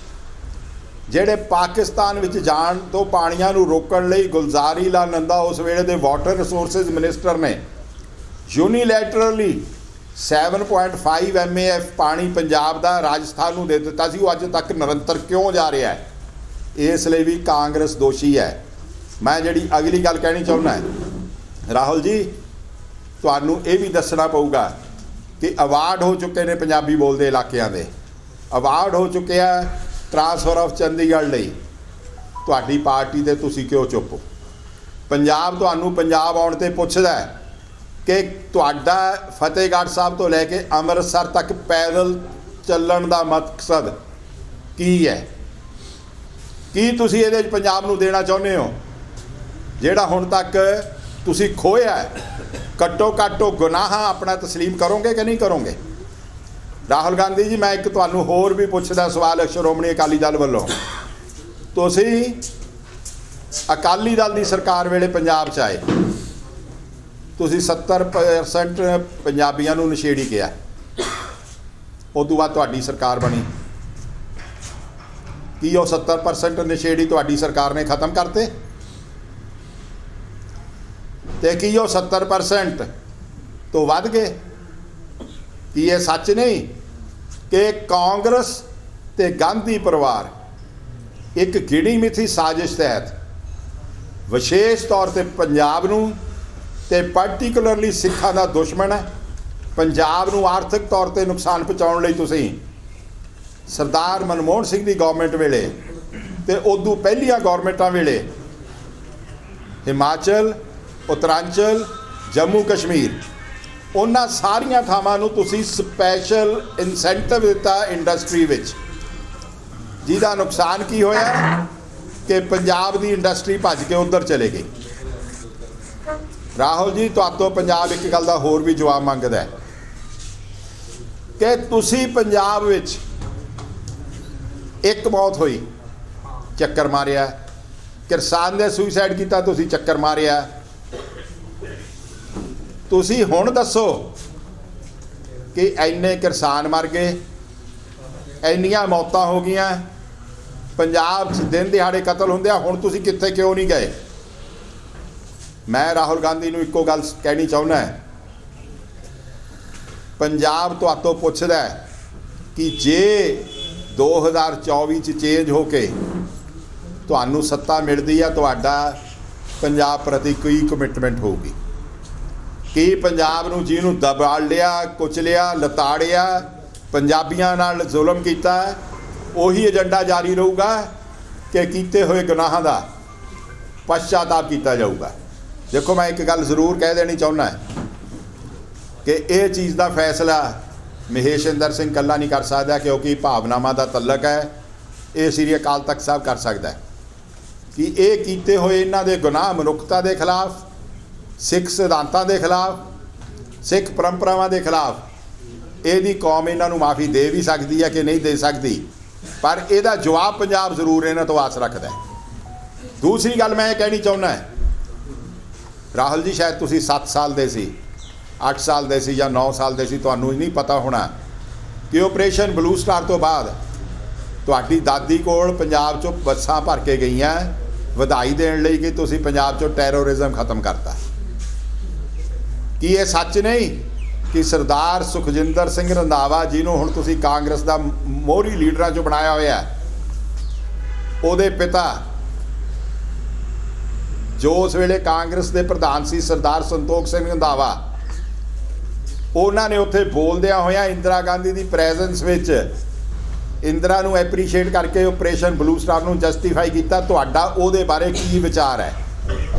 ਜਿਹੜੇ ਪਾਕਿਸਤਾਨ ਵਿੱਚ ਜਾਣ ਤੋਂ ਪਾਣੀਆਂ ਨੂੰ ਰੋਕਣ ਲਈ ਗੁਲਜ਼ਾਰੀ ਲਾਲ ਨੰਦਾ, ਉਸ ਵੇਲੇ ਦੇ ਵਾਟਰ ਰਿਸੋਰਸਿਸ ਮਿਨਿਸਟਰ ਨੇ, ਯੂਨੀਲੈਟਰਲੀ 7.5 MAF ਪਾਣੀ ਪੰਜਾਬ ਦਾ ਰਾਜਸਥਾਨ ਨੂੰ ਦੇ ਦਿੱਤਾ ਸੀ। ਉਹ ਅੱਜ ਤੱਕ ਨਿਰੰਤਰ ਕਿਉਂ ਜਾ ਰਿਹਾ ਹੈ? ਇਸ ਲਈ ਵੀ ਕਾਂਗਰਸ ਦੋਸ਼ੀ ਹੈ। ਮੈਂ ਜਿਹੜੀ ਅਗਲੀ ਗੱਲ ਕਹਿਣੀ ਚਾਹੁੰਦਾ ਰਾਹੁਲ ਜੀ, ਤੁਹਾਨੂੰ ਇਹ ਵੀ ਦੱਸਣਾ ਪਊਗਾ ਕਿ ਅਵਾਰਡ ਹੋ ਚੁੱਕੇ ਨੇ ਪੰਜਾਬੀ ਬੋਲਦੇ ਇਲਾਕਿਆਂ ਦੇ, ਅਵਾਰਡ ਹੋ ਚੁੱਕਿਆ ਟ੍ਰਾਂਸਫਰ ਆਫ ਚੰਡੀਗੜ੍ਹ ਲਈ। ਤੁਹਾਡੀ ਪਾਰਟੀ ਤੇ ਤੁਸੀਂ ਕਿਉਂ ਚੁੱਪ ਹੋ? ਪੰਜਾਬ ਤੁਹਾਨੂੰ ਪੰਜਾਬ ਆਉਣ ਤੇ ਪੁੱਛਦਾ ਕਿ ਤੁਹਾਡਾ ਫਤਿਹਗੜ੍ਹ ਸਾਹਿਬ ਤੋਂ ਲੈ ਕੇ ਅੰਮ੍ਰਿਤਸਰ ਤੱਕ ਪੈਦਲ ਚੱਲਣ ਦਾ ਮਕਸਦ ਕੀ ਹੈ? ਕੀ ਤੁਸੀਂ ਇਹਦੇ 'ਚ ਪੰਜਾਬ ਨੂੰ ਦੇਣਾ ਚਾਹੁੰਦੇ ਹੋ ਜਿਹੜਾ ਹੁਣ ਤੱਕ ਤੁਸੀਂ ਖੋਇਆ? ਘੱਟੋ ਘੱਟ ਗੁਨਾਹ ਆਪਣਾ ਤਸਲੀਮ ਕਰੋਗੇ ਕਿ ਨਹੀਂ ਕਰੋਗੇ? ਰਾਹੁਲ ਗਾਂਧੀ ਜੀ, ਮੈਂ ਇੱਕ ਤੁਹਾਨੂੰ ਹੋਰ ਵੀ ਪੁੱਛਦਾ ਸਵਾਲ ਸ਼੍ਰੋਮਣੀ ਅਕਾਲੀ ਦਲ ਵੱਲੋਂ। ਤੁਸੀਂ ਅਕਾਲੀ ਦਲ ਦੀ ਸਰਕਾਰ ਵੇਲੇ ਪੰਜਾਬ 'ਚ ਆਏ, ਤੁਸੀਂ 70% ਪੰਜਾਬੀਆਂ ਨੂੰ ਨਸ਼ੇੜੀ ਕਿਹਾ, ਉਦੋਂ ਬਾਅਦ ਤੁਹਾਡੀ ਸਰਕਾਰ ਬਣੀ। ਕੀ ਉਹ 70% ਨਸ਼ੇੜੀ ਤੁਹਾਡੀ ਸਰਕਾਰ ਨੇ ਖਤਮ ਕਰਤੇ? ਤੇ ਕੀ ਉਹ 70% ਤੋਂ ਵੱਧ ਗਏ? ਕੀ ਇਹ ਸੱਚ ਨਹੀਂ ਕਿ ਕਾਂਗਰਸ ਤੇ ਗਾਂਧੀ ਪਰਿਵਾਰ ਇੱਕ ਗਿਣੀ ਮਿਥੀ ਸਾਜ਼ਿਸ਼ ਤਹਿਤ ਵਿਸ਼ੇਸ਼ ਤੌਰ ਤੇ ਪੰਜਾਬ ਨੂੰ ਤੇ ਪਾਰਟਿਕੂਲਰਲੀ ਸਿੱਖਾਂ ਦਾ ਦੁਸ਼ਮਣ ਹੈ? ਪੰਜਾਬ ਨੂੰ ਆਰਥਿਕ ਤੌਰ ਤੇ ਨੁਕਸਾਨ ਪਹੁੰਚਾਉਣ ਲਈ ਤੁਸੀਂ ਸਰਦਾਰ ਮਨਮੋਹਨ ਸਿੰਘ ਦੀ ਗਵਰਨਮੈਂਟ ਵੇਲੇ ਤੇ ਉਦੋਂ ਪਹਿਲੀਆਂ ਗਵਰਨਮੈਂਟਾਂ ਵੇਲੇ ਹਿਮਾਚਲ, ਉੱਤਰਾਂਚਲ, ਜੰਮੂ ਕਸ਼ਮੀਰ, ਉਹਨਾਂ ਸਾਰੀਆਂ ਥਾਵਾਂ ਨੂੰ ਤੁਸੀਂ ਸਪੈਸ਼ਲ ਇਨਸੈਂਟਿਵ ਦਿੱਤਾ ਇੰਡਸਟਰੀ ਵਿੱਚ, ਜਿਹਦਾ ਨੁਕਸਾਨ ਕੀ ਹੋਇਆ ਕਿ ਪੰਜਾਬ ਦੀ ਇੰਡਸਟਰੀ ਭੱਜ ਕੇ ਉੱਧਰ ਚਲੇ ਗਈ। ਰਾਹੁਲ ਜੀ, ਤੁਹਾਤੋਂ ਪੰਜਾਬ ਇੱਕ ਗੱਲ ਦਾ ਹੋਰ ਵੀ ਜਵਾਬ ਮੰਗਦਾ ਹੈ ਕਿ ਤੁਸੀਂ ਪੰਜਾਬ ਵਿੱਚ ਇੱਕ ਮੌਤ ਹੋਈ, ਚੱਕਰ ਮਾਰਿਆ, ਕਿਸਾਨ ਨੇ ਸੁਸਾਈਡ ਕੀਤਾ, ਤੁਸੀਂ ਚੱਕਰ ਮਾਰਿਆ। ਤੁਸੀਂ ਹੁਣ ਦੱਸੋ ਕਿ ਇੰਨੇ ਕਿਸਾਨ ਮਰ ਗਏ, ਇੰਨੀਆਂ ਮੌਤਾਂ ਹੋ ਗਈਆਂ, ਪੰਜਾਬ 'ਚ ਦਿਨ ਦਿਹਾੜੇ ਕਤਲ ਹੁੰਦੇ ਆ, ਹੁਣ ਤੁਸੀਂ ਕਿੱਥੇ ਕਿਉਂ ਨਹੀਂ ਗਏ? ਮੈਂ ਰਾਹੁਲ ਗਾਂਧੀ ਨੂੰ ਇੱਕੋ ਗੱਲ ਕਹਿਣੀ ਚਾਹੁੰਦਾ, ਪੰਜਾਬ ਤੁਹਾਤੋਂ ਪੁੱਛਦਾ ਕਿ ਜੇ 2024 'ਚ ਚੇਂਜ ਹੋ ਕੇ ਤੁਹਾਨੂੰ ਸੱਤਾ ਮਿਲਦੀ ਆ, ਤੁਹਾਡਾ ਪੰਜਾਬ ਪ੍ਰਤੀ ਕੀ ਕਮਿਟਮੈਂਟ ਹੋਊਗੀ? ਕੀ ਪੰਜਾਬ ਨੂੰ ਜਿਹਨੂੰ ਦਬਾ ਲਿਆ, ਕੁਚਲਿਆ, ਲਤਾੜਿਆ, ਪੰਜਾਬੀਆਂ ਨਾਲ ਜ਼ੁਲਮ ਕੀਤਾ, ਉਹੀ ਏਜੰਡਾ ਜਾਰੀ ਰਹੂਗਾ ਕਿ ਕੀਤੇ ਹੋਏ ਗੁਨਾਹਾਂ ਦਾ ਪਛਤਾਪ ਕੀਤਾ ਜਾਊਗਾ? ਦੇਖੋ, ਮੈਂ ਇੱਕ ਗੱਲ ਜ਼ਰੂਰ ਕਹਿ ਦੇਣੀ ਚਾਹੁੰਦਾ ਕਿ ਇਹ ਚੀਜ਼ ਦਾ ਫੈਸਲਾ ਮਹੇਸ਼ਿੰਦਰ ਸਿੰਘ ਇਕੱਲਾ ਨਹੀਂ ਕਰ ਸਕਦਾ, ਕਿਉਂਕਿ ਭਾਵਨਾਵਾਂ ਦਾ ਤਲਕ ਹੈ। ਇਹ ਸ੍ਰੀ ਅਕਾਲ ਤਖਤ ਸਾਹਿਬ ਕਰ ਸਕਦਾ ਹੈ ਕਿ ਇਹ ਕੀਤੇ ਹੋਏ ਇਹਨਾਂ ਦੇ ਗੁਨਾਹ ਮਨੁੱਖਤਾ ਦੇ ਖਿਲਾਫ, ਸਿੱਖ ਸਿਧਾਂਤਾਂ ਦੇ ਖਿਲਾਫ, ਸਿੱਖ ਪਰੰਪਰਾਵਾਂ ਦੇ ਖਿਲਾਫ ਇਹਦੀ ਕੌਮ ਇਹਨਾਂ ਨੂੰ ਮਾਫੀ ਦੇ ਵੀ ਸਕਦੀ ਹੈ ਕਿ ਨਹੀਂ ਦੇ ਸਕਦੀ, ਪਰ ਇਹਦਾ ਜਵਾਬ ਪੰਜਾਬ ਜ਼ਰੂਰ ਇਹਨਾਂ ਤੋਂ ਆਸ ਰੱਖਦਾ ਹੈ। ਦੂਸਰੀ ਗੱਲ ਮੈਂ ਇਹ ਕਹਿਣੀ ਚਾਹੁੰਦਾ, ਰਾਹੁਲ ਜੀ, ਸ਼ਾਇਦ ਤੁਸੀਂ 7 ਸਾਲ ਦੇ ਸੀ, 8 ਸਾਲ ਦੇ ਸੀ ਜਾਂ 9 ਸਾਲ ਦੇ ਸੀ, ਤੁਹਾਨੂੰ ਨਹੀਂ ਪਤਾ ਹੋਣਾ ਕਿ ਆਪਰੇਸ਼ਨ ਬਲੂ ਸਟਾਰ ਤੋਂ ਬਾਅਦ ਤੁਹਾਡੀ ਦਾਦੀ ਕੋਲ ਪੰਜਾਬ 'ਚੋਂ ਬੱਸਾਂ ਭਰ ਕੇ ਗਈਆਂ ਵਧਾਈ ਦੇਣ ਲਈ ਕਿ ਤੁਸੀਂ ਪੰਜਾਬ 'ਚੋਂ ਟੈਰੋਰਿਜ਼ਮ ਖਤਮ ਕਰਤਾ। ਕੀ ਇਹ ਸੱਚ ਨਹੀਂ ਕਿ ਸਰਦਾਰ ਸੁਖਜਿੰਦਰ ਸਿੰਘ ਰੰਧਾਵਾ, ਜਿਹਨੂੰ ਹੁਣ ਤੁਸੀਂ ਕਾਂਗਰਸ ਦਾ ਮੋਹਰੀ ਲੀਡਰਾਂ 'ਚੋਂ ਬਣਾਇਆ ਹੋਇਆ, ਉਹਦੇ ਪਿਤਾ ਜੋ ਉਸ ਵੇਲੇ ਕਾਂਗਰਸ ਦੇ ਪ੍ਰਧਾਨ ਸੀ, ਸਰਦਾਰ ਸੰਤੋਖ ਸਿੰਘ ਰੰਧਾਵਾ, ਉਹਨਾਂ ਨੇ ਉੱਥੇ ਬੋਲਦਿਆਂ ਹੋਇਆਂ ਇੰਦਰਾ ਗਾਂਧੀ ਦੀ ਪ੍ਰੈਜ਼ੈਂਸ ਵਿੱਚ ਇੰਦਰਾ ਨੂੰ ਐਪਰੀਸ਼ੀਏਟ ਕਰਕੇ ਆਪਰੇਸ਼ਨ ਬਲੂ ਸਟਾਰ ਨੂੰ ਜਸਟੀਫਾਈ ਕੀਤਾ। ਤੁਹਾਡਾ ਉਹਦੇ ਬਾਰੇ ਕੀ ਵਿਚਾਰ ਹੈ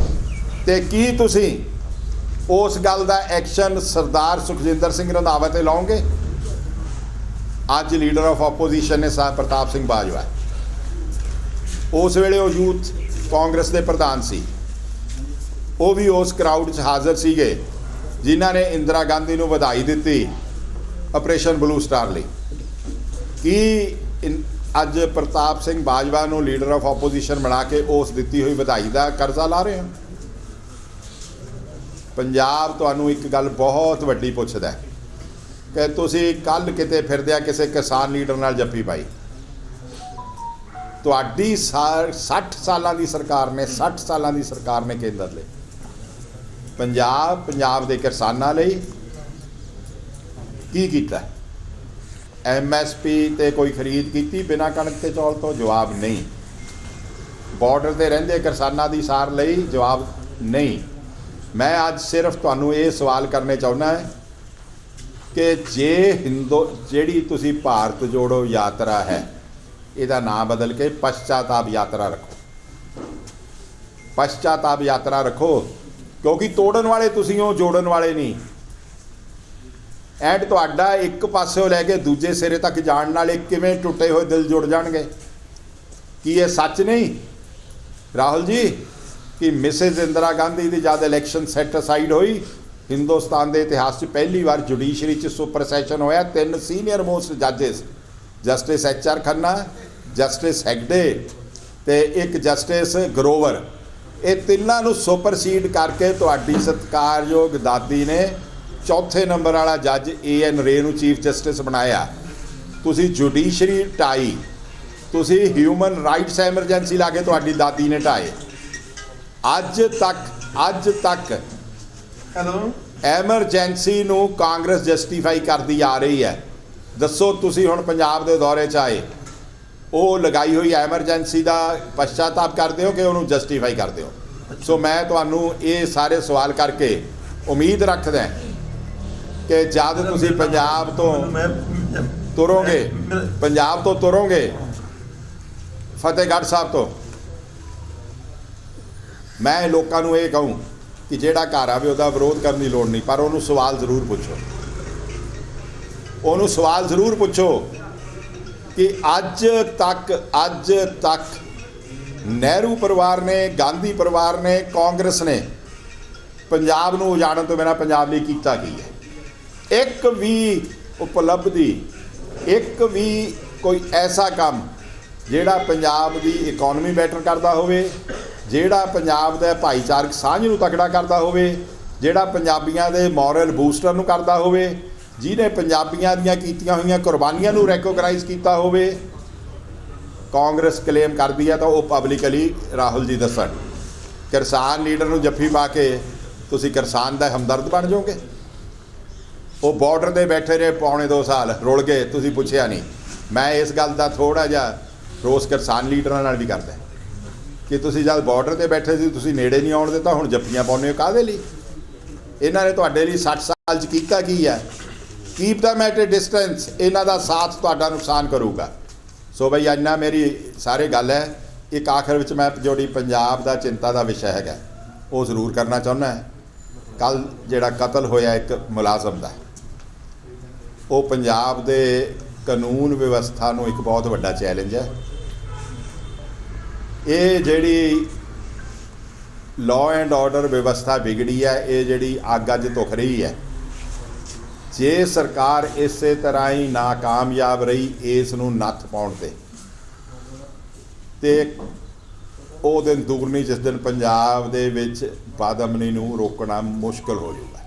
ਤੇ ਕੀ ਤੁਸੀਂ ਉਸ ਗੱਲ ਦਾ ਐਕਸ਼ਨ ਸਰਦਾਰ ਸੁਖਜਿੰਦਰ ਸਿੰਘ ਰੰਧਾਵਾ ਤੇ ਲਾਓਗੇ? ਅੱਜ ਲੀਡਰ ਆਫ ਆਪੋਜੀਸ਼ਨ ਨੇ ਸਰ ਪ੍ਰਤਾਪ ਸਿੰਘ ਬਾਜਵਾ, ਉਸ ਵੇਲੇ ਉਹ ਯੂਥ ਕਾਂਗਰਸ ਦੇ ਪ੍ਰਧਾਨ ਸੀ, ਉਹ ਵੀ ਉਸ ਕਰਾਊਡ 'ਚ ਹਾਜ਼ਰ ਸੀਗੇ ਜਿਨ੍ਹਾਂ ਨੇ ਇੰਦਰਾ ਗਾਂਧੀ ਨੂੰ ਵਧਾਈ ਦਿੱਤੀ ਆਪਰੇਸ਼ਨ ਬਲੂ ਸਟਾਰ ਲਈ। ਕੀ ਅੱਜ ਪ੍ਰਤਾਪ ਸਿੰਘ ਬਾਜਵਾ ਨੂੰ ਲੀਡਰ ਆਫ ਆਪੋਜੀਸ਼ਨ ਬਣਾ ਕੇ ਉਸ ਦਿੱਤੀ ਹੋਈ ਵਧਾਈ ਦਾ ਕਰਜ਼ਾ ਲਾ ਰਹੇ ਹੋ? ਪੰਜਾਬ ਤੁਹਾਨੂੰ ਇੱਕ ਗੱਲ ਬਹੁਤ ਵੱਡੀ ਪੁੱਛਦਾ ਕਿ ਤੁਸੀਂ ਕੱਲ੍ਹ ਕਿਤੇ ਫਿਰਦਿਆਂ ਕਿਸੇ ਕਿਸਾਨ ਲੀਡਰ ਨਾਲ ਜੱਫੀ ਪਾਈ। ਤੁਹਾਡੀ 60 ਸਾਲਾਂ ਦੀ ਸਰਕਾਰ ਨੇ, 60 ਸਾਲਾਂ ਦੀ ਸਰਕਾਰ ਨੇ ਕੇਂਦਰ ਲਈ ਪੰਜਾਬ ਦੇ ਕਿਸਾਨਾਂ ਲਈ ਕੀ ਕੀਤਾ? MSP ਤੇ ਕੋਈ ਖਰੀਦ ਕੀਤੀ ਬਿਨਾਂ ਕਣਕ ਤੇ ਚੌਲ ਤੋਂ? ਜਵਾਬ ਨਹੀਂ। ਬਾਰਡਰ ਤੇ ਰਹਿੰਦੇ ਕਿਸਾਨਾਂ ਦੀ ਸਾਰ ਲਈ? ਜਵਾਬ ਨਹੀਂ। ਮੈਂ ਅੱਜ ਸਿਰਫ ਤੁਹਾਨੂੰ ਇਹ ਸਵਾਲ ਕਰਨੇ ਚਾਹੁੰਦਾ ਕਿ ਜਿਹੜੀ ਤੁਸੀਂ ਭਾਰਤ ਜੋੜੋ ਯਾਤਰਾ ਹੈ, ਇਹਦਾ ਨਾਮ ਬਦਲ ਕੇ ਪਛਤਾਤਾਪ ਯਾਤਰਾ ਰੱਖੋ। ਪਛਤਾਤਾਪ ਯਾਤਰਾ ਰੱਖੋ, ਕਿਉਂਕਿ ਤੋੜਨ ਵਾਲੇ ਤੁਸੀਂ ਹੋ, ਜੋੜਨ ਵਾਲੇ ਨਹੀਂ। ਐਂਡ ਤੁਹਾਡਾ ਇੱਕ ਪਾਸਿਓਂ ਲੈ ਕੇ ਦੂਜੇ ਸਿਰੇ ਤੱਕ ਜਾਣ ਨਾਲ ਕਿਵੇਂ ਟੁੱਟੇ ਹੋਏ ਦਿਲ ਜੁੜ ਜਾਣਗੇ? ਕੀ ਇਹ ਸੱਚ ਨਹੀਂ ਰਾਹੁਲ ਜੀ ਕਿ ਮਿਸਿਸ ਇੰਦਰਾ ਗਾਂਧੀ ਦੀ ਜਦ ਇਲੈਕਸ਼ਨ ਸੈੱਟ ਅਸਾਈਡ ਹੋਈ, ਹਿੰਦੁਸਤਾਨ ਦੇ ਇਤਿਹਾਸ 'ਚ ਪਹਿਲੀ ਵਾਰ ਜੁਡੀਸ਼ਰੀ 'ਚ ਸੁਪਰ ਸੈਸ਼ਨ ਹੋਇਆ, 3 ਸੀਨੀਅਰ ਮੋਸਟ ਜੱਜਿਸ, Justice HR Khanna, Justice Hegde ਤੇ ਇੱਕ ਜਸਟਿਸ ਗਰੋਵਰ, ਇਹ ਤਿੰਨਾਂ ਨੂੰ ਸੁਪਰਸੀਡ ਕਰਕੇ ਤੁਹਾਡੀ ਸਤਿਕਾਰਯੋਗ ਦਾਦੀ ਨੇ ਚੌਥੇ ਨੰਬਰ ਵਾਲਾ ਜੱਜ AN ਰੇ ਨੂੰ ਚੀਫ ਜਸਟਿਸ ਬਣਾਇਆ। ਤੁਸੀਂ ਜੁਡੀਸ਼ਰੀ ਢਾਈ, ਤੁਸੀਂ ਹਿਊਮਨ ਰਾਈਟਸ ਐਮਰਜੈਂਸੀ ਲਾ ਕੇ ਤੁਹਾਡੀ ਦਾਦੀ ਨੇ ਢਾਏ। ਅੱਜ ਤੱਕ ਹੈਲੋ, ਐਮਰਜੈਂਸੀ ਨੂੰ ਕਾਂਗਰਸ ਜਸਟੀਫਾਈ ਕਰਦੀ ਆ ਰਹੀ ਹੈ। ਦੱਸੋ, ਤੁਸੀਂ ਹੁਣ ਪੰਜਾਬ ਦੇ ਦੌਰੇ 'ਚ ਆਏ, ਉਹ ਲਗਾਈ ਹੋਈ ਐਮਰਜੈਂਸੀ ਦਾ ਪਛਤਾਤਾਪ ਕਰਦੇ ਹੋ ਕਿ ਉਹਨੂੰ ਜਸਟੀਫਾਈ ਕਰਦੇ ਹੋ? ਸੋ ਮੈਂ ਤੁਹਾਨੂੰ ਇਹ ਸਾਰੇ ਸਵਾਲ ਕਰਕੇ ਉਮੀਦ ਰੱਖਦਾ ਕਿ ਜਦ ਤੁਸੀਂ ਪੰਜਾਬ ਤੋਂ ਤੁਰੋਗੇ ਫਤਿਹਗੜ੍ਹ ਸਾਹਿਬ ਤੋਂ, ਮੈਂ ਲੋਕਾਂ ਨੂੰ ਇਹ ਕਹੂੰ ਕਿ ਜਿਹੜਾ ਘਰ ਆਵੇ ਉਹਦਾ ਵਿਰੋਧ ਕਰਨ ਦੀ ਲੋੜ ਨਹੀਂ, ਪਰ ਉਹਨੂੰ ਸਵਾਲ ਜ਼ਰੂਰ ਪੁੱਛੋ ਕਿ ਅੱਜ ਤੱਕ ਨਹਿਰੂ ਪਰਿਵਾਰ ਨੇ, ਗਾਂਧੀ ਪਰਿਵਾਰ ਨੇ, ਕਾਂਗਰਸ ਨੇ ਪੰਜਾਬ ਨੂੰ ਉਜਾੜਨ ਤੋਂ ਬਿਨਾਂ ਪੰਜਾਬ ਲਈ ਕੀਤਾ ਕੀ ਹੈ? ਇੱਕ ਵੀ ਉਪਲਬਧੀ ਇੱਕ ਵੀ ਕੋਈ ਐਸਾ ਕੰਮ ਜਿਹੜਾ ਪੰਜਾਬ ਦੀ ਇਕਨੋਮੀ ਬੈਟਰ ਕਰਦਾ ਹੋਵੇ, ਜਿਹੜਾ ਪੰਜਾਬ ਦੇ ਭਾਈਚਾਰਕ ਸਾਂਝ ਨੂੰ ਤਕੜਾ ਕਰਦਾ ਹੋਵੇ, ਜਿਹੜਾ ਪੰਜਾਬੀਆਂ ਦੇ ਮੋਰਲ ਬੂਸਟਰ ਨੂੰ ਕਰਦਾ ਹੋਵੇ, ਜਿਹਨੇ ਪੰਜਾਬੀਆਂ ਦੀਆਂ ਕੀਤੀਆਂ ਹੋਈਆਂ ਕੁਰਬਾਨੀਆਂ ਨੂੰ ਰੈਕੋਗਨਾਈਜ਼ ਕੀਤਾ ਹੋਵੇ। ਕਾਂਗਰਸ ਕਲੇਮ ਕਰਦੀ ਹੈ ਤਾਂ ਉਹ ਪਬਲਿਕਲੀ ਰਾਹੁਲ ਜੀ ਦੱਸਣ। ਕਿਸਾਨ ਲੀਡਰ ਨੂੰ ਜੱਫੀ ਪਾ ਕੇ ਤੁਸੀਂ ਕਿਸਾਨ ਦਾ ਹਮਦਰਦ ਬਣ ਜਾਓਗੇ? ਉਹ ਬਾਰਡਰ 'ਤੇ ਬੈਠੇ ਰਹੇ ਪੌਣੇ 2 ਸਾਲ, ਰੁਲ ਗਏ, ਤੁਸੀਂ ਪੁੱਛਿਆ ਨਹੀਂ। ਮੈਂ ਇਸ ਗੱਲ ਦਾ ਥੋੜ੍ਹਾ ਜਿਹਾ ਰੋਸ ਕਿਸਾਨ ਲੀਡਰਾਂ ਨਾਲ ਵੀ ਕਰਦਾ ਕਿ ਤੁਸੀਂ ਜਦ ਬਾਰਡਰ 'ਤੇ ਬੈਠੇ ਸੀ ਤੁਸੀਂ ਨੇੜੇ ਨਹੀਂ ਆਉਣ ਦਿੱਤਾ, ਹੁਣ ਜੱਫੀਆਂ ਪਾਉਂਦੇ ਹੋ ਕਾਹਦੇ ਲਈ? ਇਹਨਾਂ ਨੇ ਤੁਹਾਡੇ ਲਈ 60 ਸਾਲ 'ਚ ਕੀਤਾ ਕੀ ਹੈ? Keep them at a distance. ਇਹਨਾਂ ਦਾ ਸਾਥ ਤੁਹਾਡਾ ਨੁਕਸਾਨ ਕਰੂਗਾ। ਸੋ ਬਈ ਇੰਨਾ ਮੇਰੀ ਸਾਰੇ ਗੱਲ ਹੈ। ਇੱਕ ਆਖਰ ਵਿੱਚ ਮੈਂ ਜਿਹੜੀ ਪੰਜਾਬ ਦਾ ਚਿੰਤਾ ਦਾ ਵਿਸ਼ਾ ਹੈਗਾ ਉਹ ਜ਼ਰੂਰ ਕਰਨਾ ਚਾਹੁੰਦਾ। ਕੱਲ੍ਹ ਜਿਹੜਾ ਕਤਲ ਹੋਇਆ ਇੱਕ ਮੁਲਾਜ਼ਮ ਦਾ, ਉਹ ਪੰਜਾਬ ਦੇ ਕਾਨੂੰਨ ਵਿਵਸਥਾ ਨੂੰ ਇੱਕ ਬਹੁਤ ਵੱਡਾ ਚੈਲੰਜ ਹੈ। ਇਹ ਜਿਹੜੀ ਲਾਅ ਐਂਡ ਆਰਡਰ ਵਿਵਸਥਾ ਵਿਗੜੀ ਹੈ, ਇਹ ਜਿਹੜੀ ਅੱਗ ਅੱਜ ਧੁਖ ਰਹੀ ਹੈ, ਜੇ ਸਰਕਾਰ ਇਸੇ ਤਰ੍ਹਾਂ ਹੀ ਨਾਕਾਮਯਾਬ ਰਹੀ ਇਸ ਨੂੰ ਨੱਥ ਪਾਉਣ ਤੇ ਉਹ ਦਿਨ ਦੂਰ ਨਹੀਂ ਜਿਸ ਦਿਨ ਪੰਜਾਬ ਦੇ ਵਿੱਚ ਬਦਅਮਨੀ ਨੂੰ ਰੋਕਣਾ ਮੁਸ਼ਕਲ ਹੋ ਜਾਊਗਾ।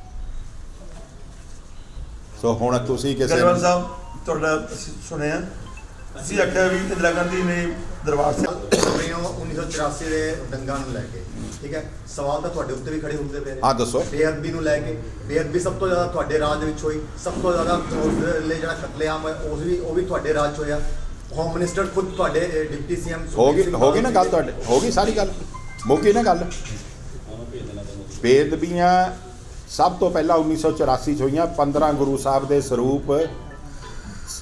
ਸੋ ਹੁਣ ਤੁਸੀਂ ਕਿਸੇ ਗਰੇਵਾਲ ਸਾਹਿਬ ਤੁਹਾਡਾ ਅਸੀਂ ਸੁਣਿਆ, ਅਸੀਂ ਆਖਿਆ ਵੀ ਇੰਦਰਾ ਗਾਂਧੀ ਨੇ ਦਰਬਾਰ ਸਾਹਿਬ 1984 ਦੇ ਦੰਗਾਂ ਨੂੰ ਲੈ ਕੇ, ਠੀਕ ਹੈ, ਸਵਾਲ ਤਾਂ ਤੁਹਾਡੇ ਉੱਤੇ ਵੀ ਖੜੇ ਹੁੰਦੇ ਪਏ ਨੇ। ਹਾਂ ਦੱਸੋ। ਬੇਅਦਬੀ ਨੂੰ ਲੈ ਕੇ, ਬੇਅਦਬੀ ਸਭ ਤੋਂ ਜ਼ਿਆਦਾ ਤੁਹਾਡੇ ਰਾਜ ਦੇ ਵਿੱਚ ਹੋਈ, ਸਭ ਤੋਂ ਜ਼ਿਆਦਾ ਉਸ ਲਈ ਜਿਹੜਾ ਕਤਲੇਆਮ ਹੈ ਉਹ ਵੀ ਤੁਹਾਡੇ ਰਾਜ 'ਚ ਹੋਇਆ। ਹੋਮ ਮਿਨਿਸਟਰ ਖੁਦ ਤੁਹਾਡੇ ਡਿਪਟੀ ਸੀਐਮ ਹੋ ਗਈ ਨਾ ਗੱਲ, ਤੁਹਾਡੇ ਹੋ ਗਈ ਸਾਰੀ ਗੱਲ, ਮੁੱਕੀ ਨਾ ਗੱਲ। ਬੇਅਦਬੀਆਂ ਸਭ ਤੋਂ ਪਹਿਲਾਂ 1984 'ਚ ਹੋਈਆਂ। 15 ਗੁਰੂ ਸਾਹਿਬ ਦੇ ਸਰੂਪ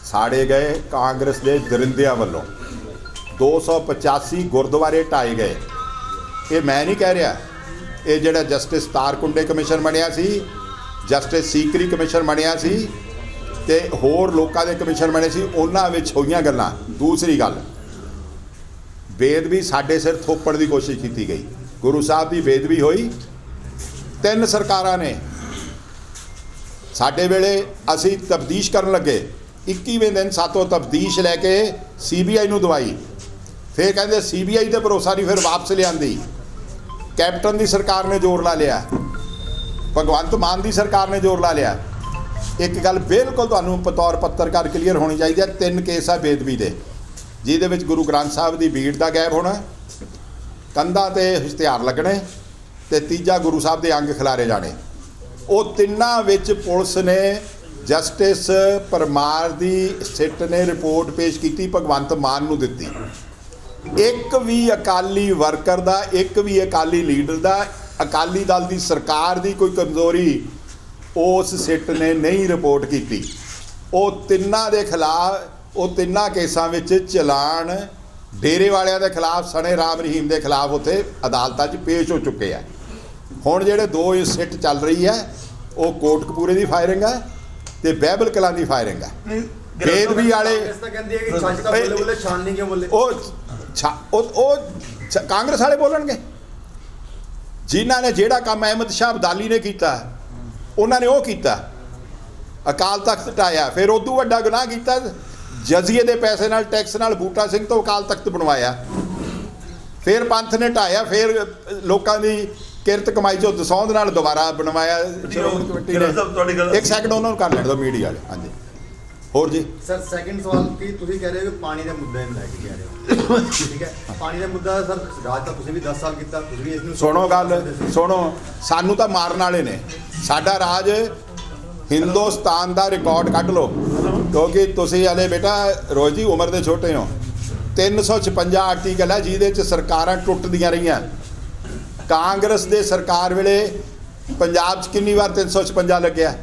ਸਾੜੇ ਗਏ ਕਾਂਗਰਸ ਦੇ ਦਰਿੰਦਿਆਂ ਵੱਲੋਂ। 285 ਗੁਰਦੁਆਰੇ ਢਾਏ ਗਏ। ਇਹ ਮੈਂ ਨਹੀਂ ਕਹਿ ਰਿਹਾ, ਇਹ ਜਿਹੜਾ ਜਸਟਿਸ ਤਾਰਕੁੰਡੇ ਕਮਿਸ਼ਨ ਬਣਿਆ ਸੀ, ਜਸਟਿਸ ਸੀਕਰੀ ਕਮਿਸ਼ਨ ਬਣਿਆ ਸੀ ਤੇ ਹੋਰ ਲੋਕਾਂ ਦੇ ਕਮਿਸ਼ਨ ਬਣੇ ਸੀ, ਉਹਨਾਂ ਵਿੱਚ ਹੋਈਆਂ ਗੱਲਾਂ। ਦੂਸਰੀ ਗੱਲ, ਬੇਅਦਬੀ ਸਾਡੇ ਸਿਰ ਥੋਪਣ ਦੀ ਕੋਸ਼ਿਸ਼ ਕੀਤੀ ਗਈ। ਗੁਰੂ ਸਾਹਿਬ ਦੀ ਬੇਅਦਬੀ ਹੋਈ 3 ਸਰਕਾਰਾਂ ਨੇ। ਸਾਡੇ ਵੇਲੇ ਅਸੀਂ ਤਫਤੀਸ਼ ਕਰਨ ਲੱਗੇ, 21ਵੇਂ ਦਿਨ ਸਾਤੋਂ ਤਫਤੀਸ਼ ਲੈ ਕੇ CBI ਨੂੰ ਦਵਾਈ, ਫਿਰ ਕਹਿੰਦੇ CBI ਤੇ ਭਰੋਸਾ ਨਹੀਂ, ਫਿਰ ਵਾਪਸ ਲਿਆਂਦੀ। ਕੈਪਟਨ ਦੀ ਸਰਕਾਰ ਨੇ ਜ਼ੋਰ ਲਾ ਲਿਆ, ਭਗਵੰਤ ਮਾਨ ਦੀ ਸਰਕਾਰ ਨੇ ਜ਼ੋਰ ਲਾ ਲਿਆ। ਇੱਕ ਗੱਲ ਬਿਲਕੁਲ ਤੁਹਾਨੂੰ ਬਤੌਰ ਪੱਤਰਕਾਰ ਕਲੀਅਰ ਹੋਣੀ ਚਾਹੀਦੀ ਹੈ, 3 ਕੇਸ ਆ ਬੇਅਦਬੀ ਦੇ, ਜਿਹਦੇ ਵਿੱਚ ਗੁਰੂ ਗ੍ਰੰਥ ਸਾਹਿਬ ਦੀ ਬੀੜ ਦਾ ਗਾਇਬ ਹੋਣਾ, ਕੰਧਾਂ 'ਤੇ ਇਸ਼ਤਿਹਾਰ ਲੱਗਣੇ ਤੇ ਤੀਜਾ ਗੁਰੂ ਸਾਹਿਬ ਦੇ ਅੰਗ ਖਿਲਾਰੇ ਜਾਣੇ। ਉਹ ਤਿੰਨਾਂ ਵਿੱਚ ਪੁਲਿਸ ਨੇ, ਜਸਟਿਸ ਪਰਮਾਰ ਦੀ ਸਿੱਟ ਨੇ ਰਿਪੋਰਟ ਪੇਸ਼ ਕੀਤੀ, ਭਗਵੰਤ ਮਾਨ ਨੂੰ ਦਿੱਤੀ। ਇੱਕ ਵੀ ਅਕਾਲੀ ਵਰਕਰ ਦਾ, ਇੱਕ ਵੀ ਅਕਾਲੀ ਲੀਡਰ ਦਾ, ਅਕਾਲੀ ਦਲ ਦੀ ਸਰਕਾਰ ਦੀ ਕੋਈ ਕਮਜ਼ੋਰੀ ਉਸ ਸਿੱਟ ਨੇ ਨਹੀਂ ਰਿਪੋਰਟ ਕੀਤੀ। ਉਹ ਤਿੰਨਾਂ ਦੇ ਖਿਲਾਫ, ਉਹ ਤਿੰਨਾਂ ਕੇਸਾਂ ਵਿੱਚ ਚਲਾਨ ਡੇਰੇ ਵਾਲਿਆਂ ਦੇ ਖਿਲਾਫ, ਸਣੇ ਰਾਮ ਰਹੀਮ ਦੇ ਖਿਲਾਫ ਉੱਥੇ ਅਦਾਲਤਾਂ 'ਚ ਪੇਸ਼ ਹੋ ਚੁੱਕੇ ਆ। ਹੁਣ ਜਿਹੜੇ 2 ਸਿੱਟ ਚੱਲ ਰਹੀ ਹੈ ਉਹ ਕੋਟਕਪੂਰੇ ਦੀ ਫਾਇਰਿੰਗ ਹੈ ਤੇ ਬਹਿਬਲ ਕਲਾਂ ਦੀ ਫਾਇਰਿੰਗ ਹੈ। ਬੇਅਦਬੀ ਵਾਲੇ ਕਹਿੰਦੀ ਹੈ ਕਿ ਛੱਜ ਦਾ ਬੋਲੇ ਛਾਣ ਨਹੀਂ ਕਿਉਂ ਬੋਲੇ? ਉਹ ਕਾਂਗਰਸ ਵਾਲੇ ਬੋਲਣਗੇ, ਜਿਨ੍ਹਾਂ ਨੇ ਜਿਹੜਾ ਕੰਮ ਅਹਿਮਦ ਸ਼ਾਹ ਅਬਦਾਲੀ ਨੇ ਕੀਤਾ ਉਹਨਾਂ ਨੇ ਉਹ ਕੀਤਾ, ਅਕਾਲ ਤਖਤ ਢਾਇਆ। ਫਿਰ ਉਦੋਂ ਵੱਡਾ ਗੁਨਾਹ ਕੀਤਾ, ਜਜ਼ੀਏ ਦੇ ਪੈਸੇ ਨਾਲ, ਟੈਕਸ ਨਾਲ ਬੂਟਾ ਸਿੰਘ ਤੋਂ ਅਕਾਲ ਤਖਤ ਬਣਵਾਇਆ। ਫਿਰ ਪੰਥ ਨੇ ਢਾਇਆ, ਫਿਰ ਲੋਕਾਂ ਦੀ ਕਿਰਤ ਕਮਾਈ ਚੋਂ ਦਸੌਂਦ ਨਾਲ ਦੁਬਾਰਾ ਬਣਵਾਇਆ ਸ਼੍ਰੋਮਣੀ ਕਮੇਟੀ ਨੇ। ਇੱਕ ਸੈਕਿੰਡ ਉਹਨਾਂ ਨੂੰ ਕਰ ਲੈਣ ਦਿਓ ਮੀਡੀਆ ਵਾਲੇ। ਹਾਂਜੀ ਹੋਰ ਜੀ ਸਰ, ਸੈਕਿੰਡ ਸਵਾਲ ਕਿ ਤੁਸੀਂ ਕਹਿ ਰਹੇ ਹੋ ਕਿ ਪਾਣੀ ਦੇ ਮੁੱਦੇ ਨੂੰ ਲੈ ਕੇ ਕਹਿ ਰਹੇ ਹੋ, ਠੀਕ ਹੈ, ਪਾਣੀ ਦਾ ਮੁੱਦਾ ਸਰ, ਰਾਜ ਤਾਂ ਤੁਸੀਂ ਵੀ 10 ਸਾਲ ਕੀਤਾ, ਤੁਸੀਂ ਵੀ ਇਸ ਨੂੰ ਸੁਣੋ ਗੱਲ, ਸੁਣੋ, ਸਾਨੂੰ ਤਾਂ ਮਾਰਨ ਵਾਲੇ ਨੇ। ਸਾਡਾ ਰਾਜ ਹਿੰਦੁਸਤਾਨ ਦਾ ਰਿਕਾਰਡ ਕੱਢ ਲਓ, ਕਿਉਂਕਿ ਤੁਸੀਂ ਹਲੇ ਬੇਟਾ ਰੋਜ਼ ਦੀ ਉਮਰ ਦੇ ਛੋਟੇ ਹੋ। 356 ਆਰਟੀਕਲ ਹੈ ਜਿਹਦੇ 'ਚ ਸਰਕਾਰਾਂ ਟੁੱਟਦੀਆਂ ਰਹੀਆਂ। ਕਾਂਗਰਸ ਦੇ ਸਰਕਾਰ ਵੇਲੇ ਪੰਜਾਬ 'ਚ ਕਿੰਨੀ ਵਾਰ 356 ਲੱਗਿਆ?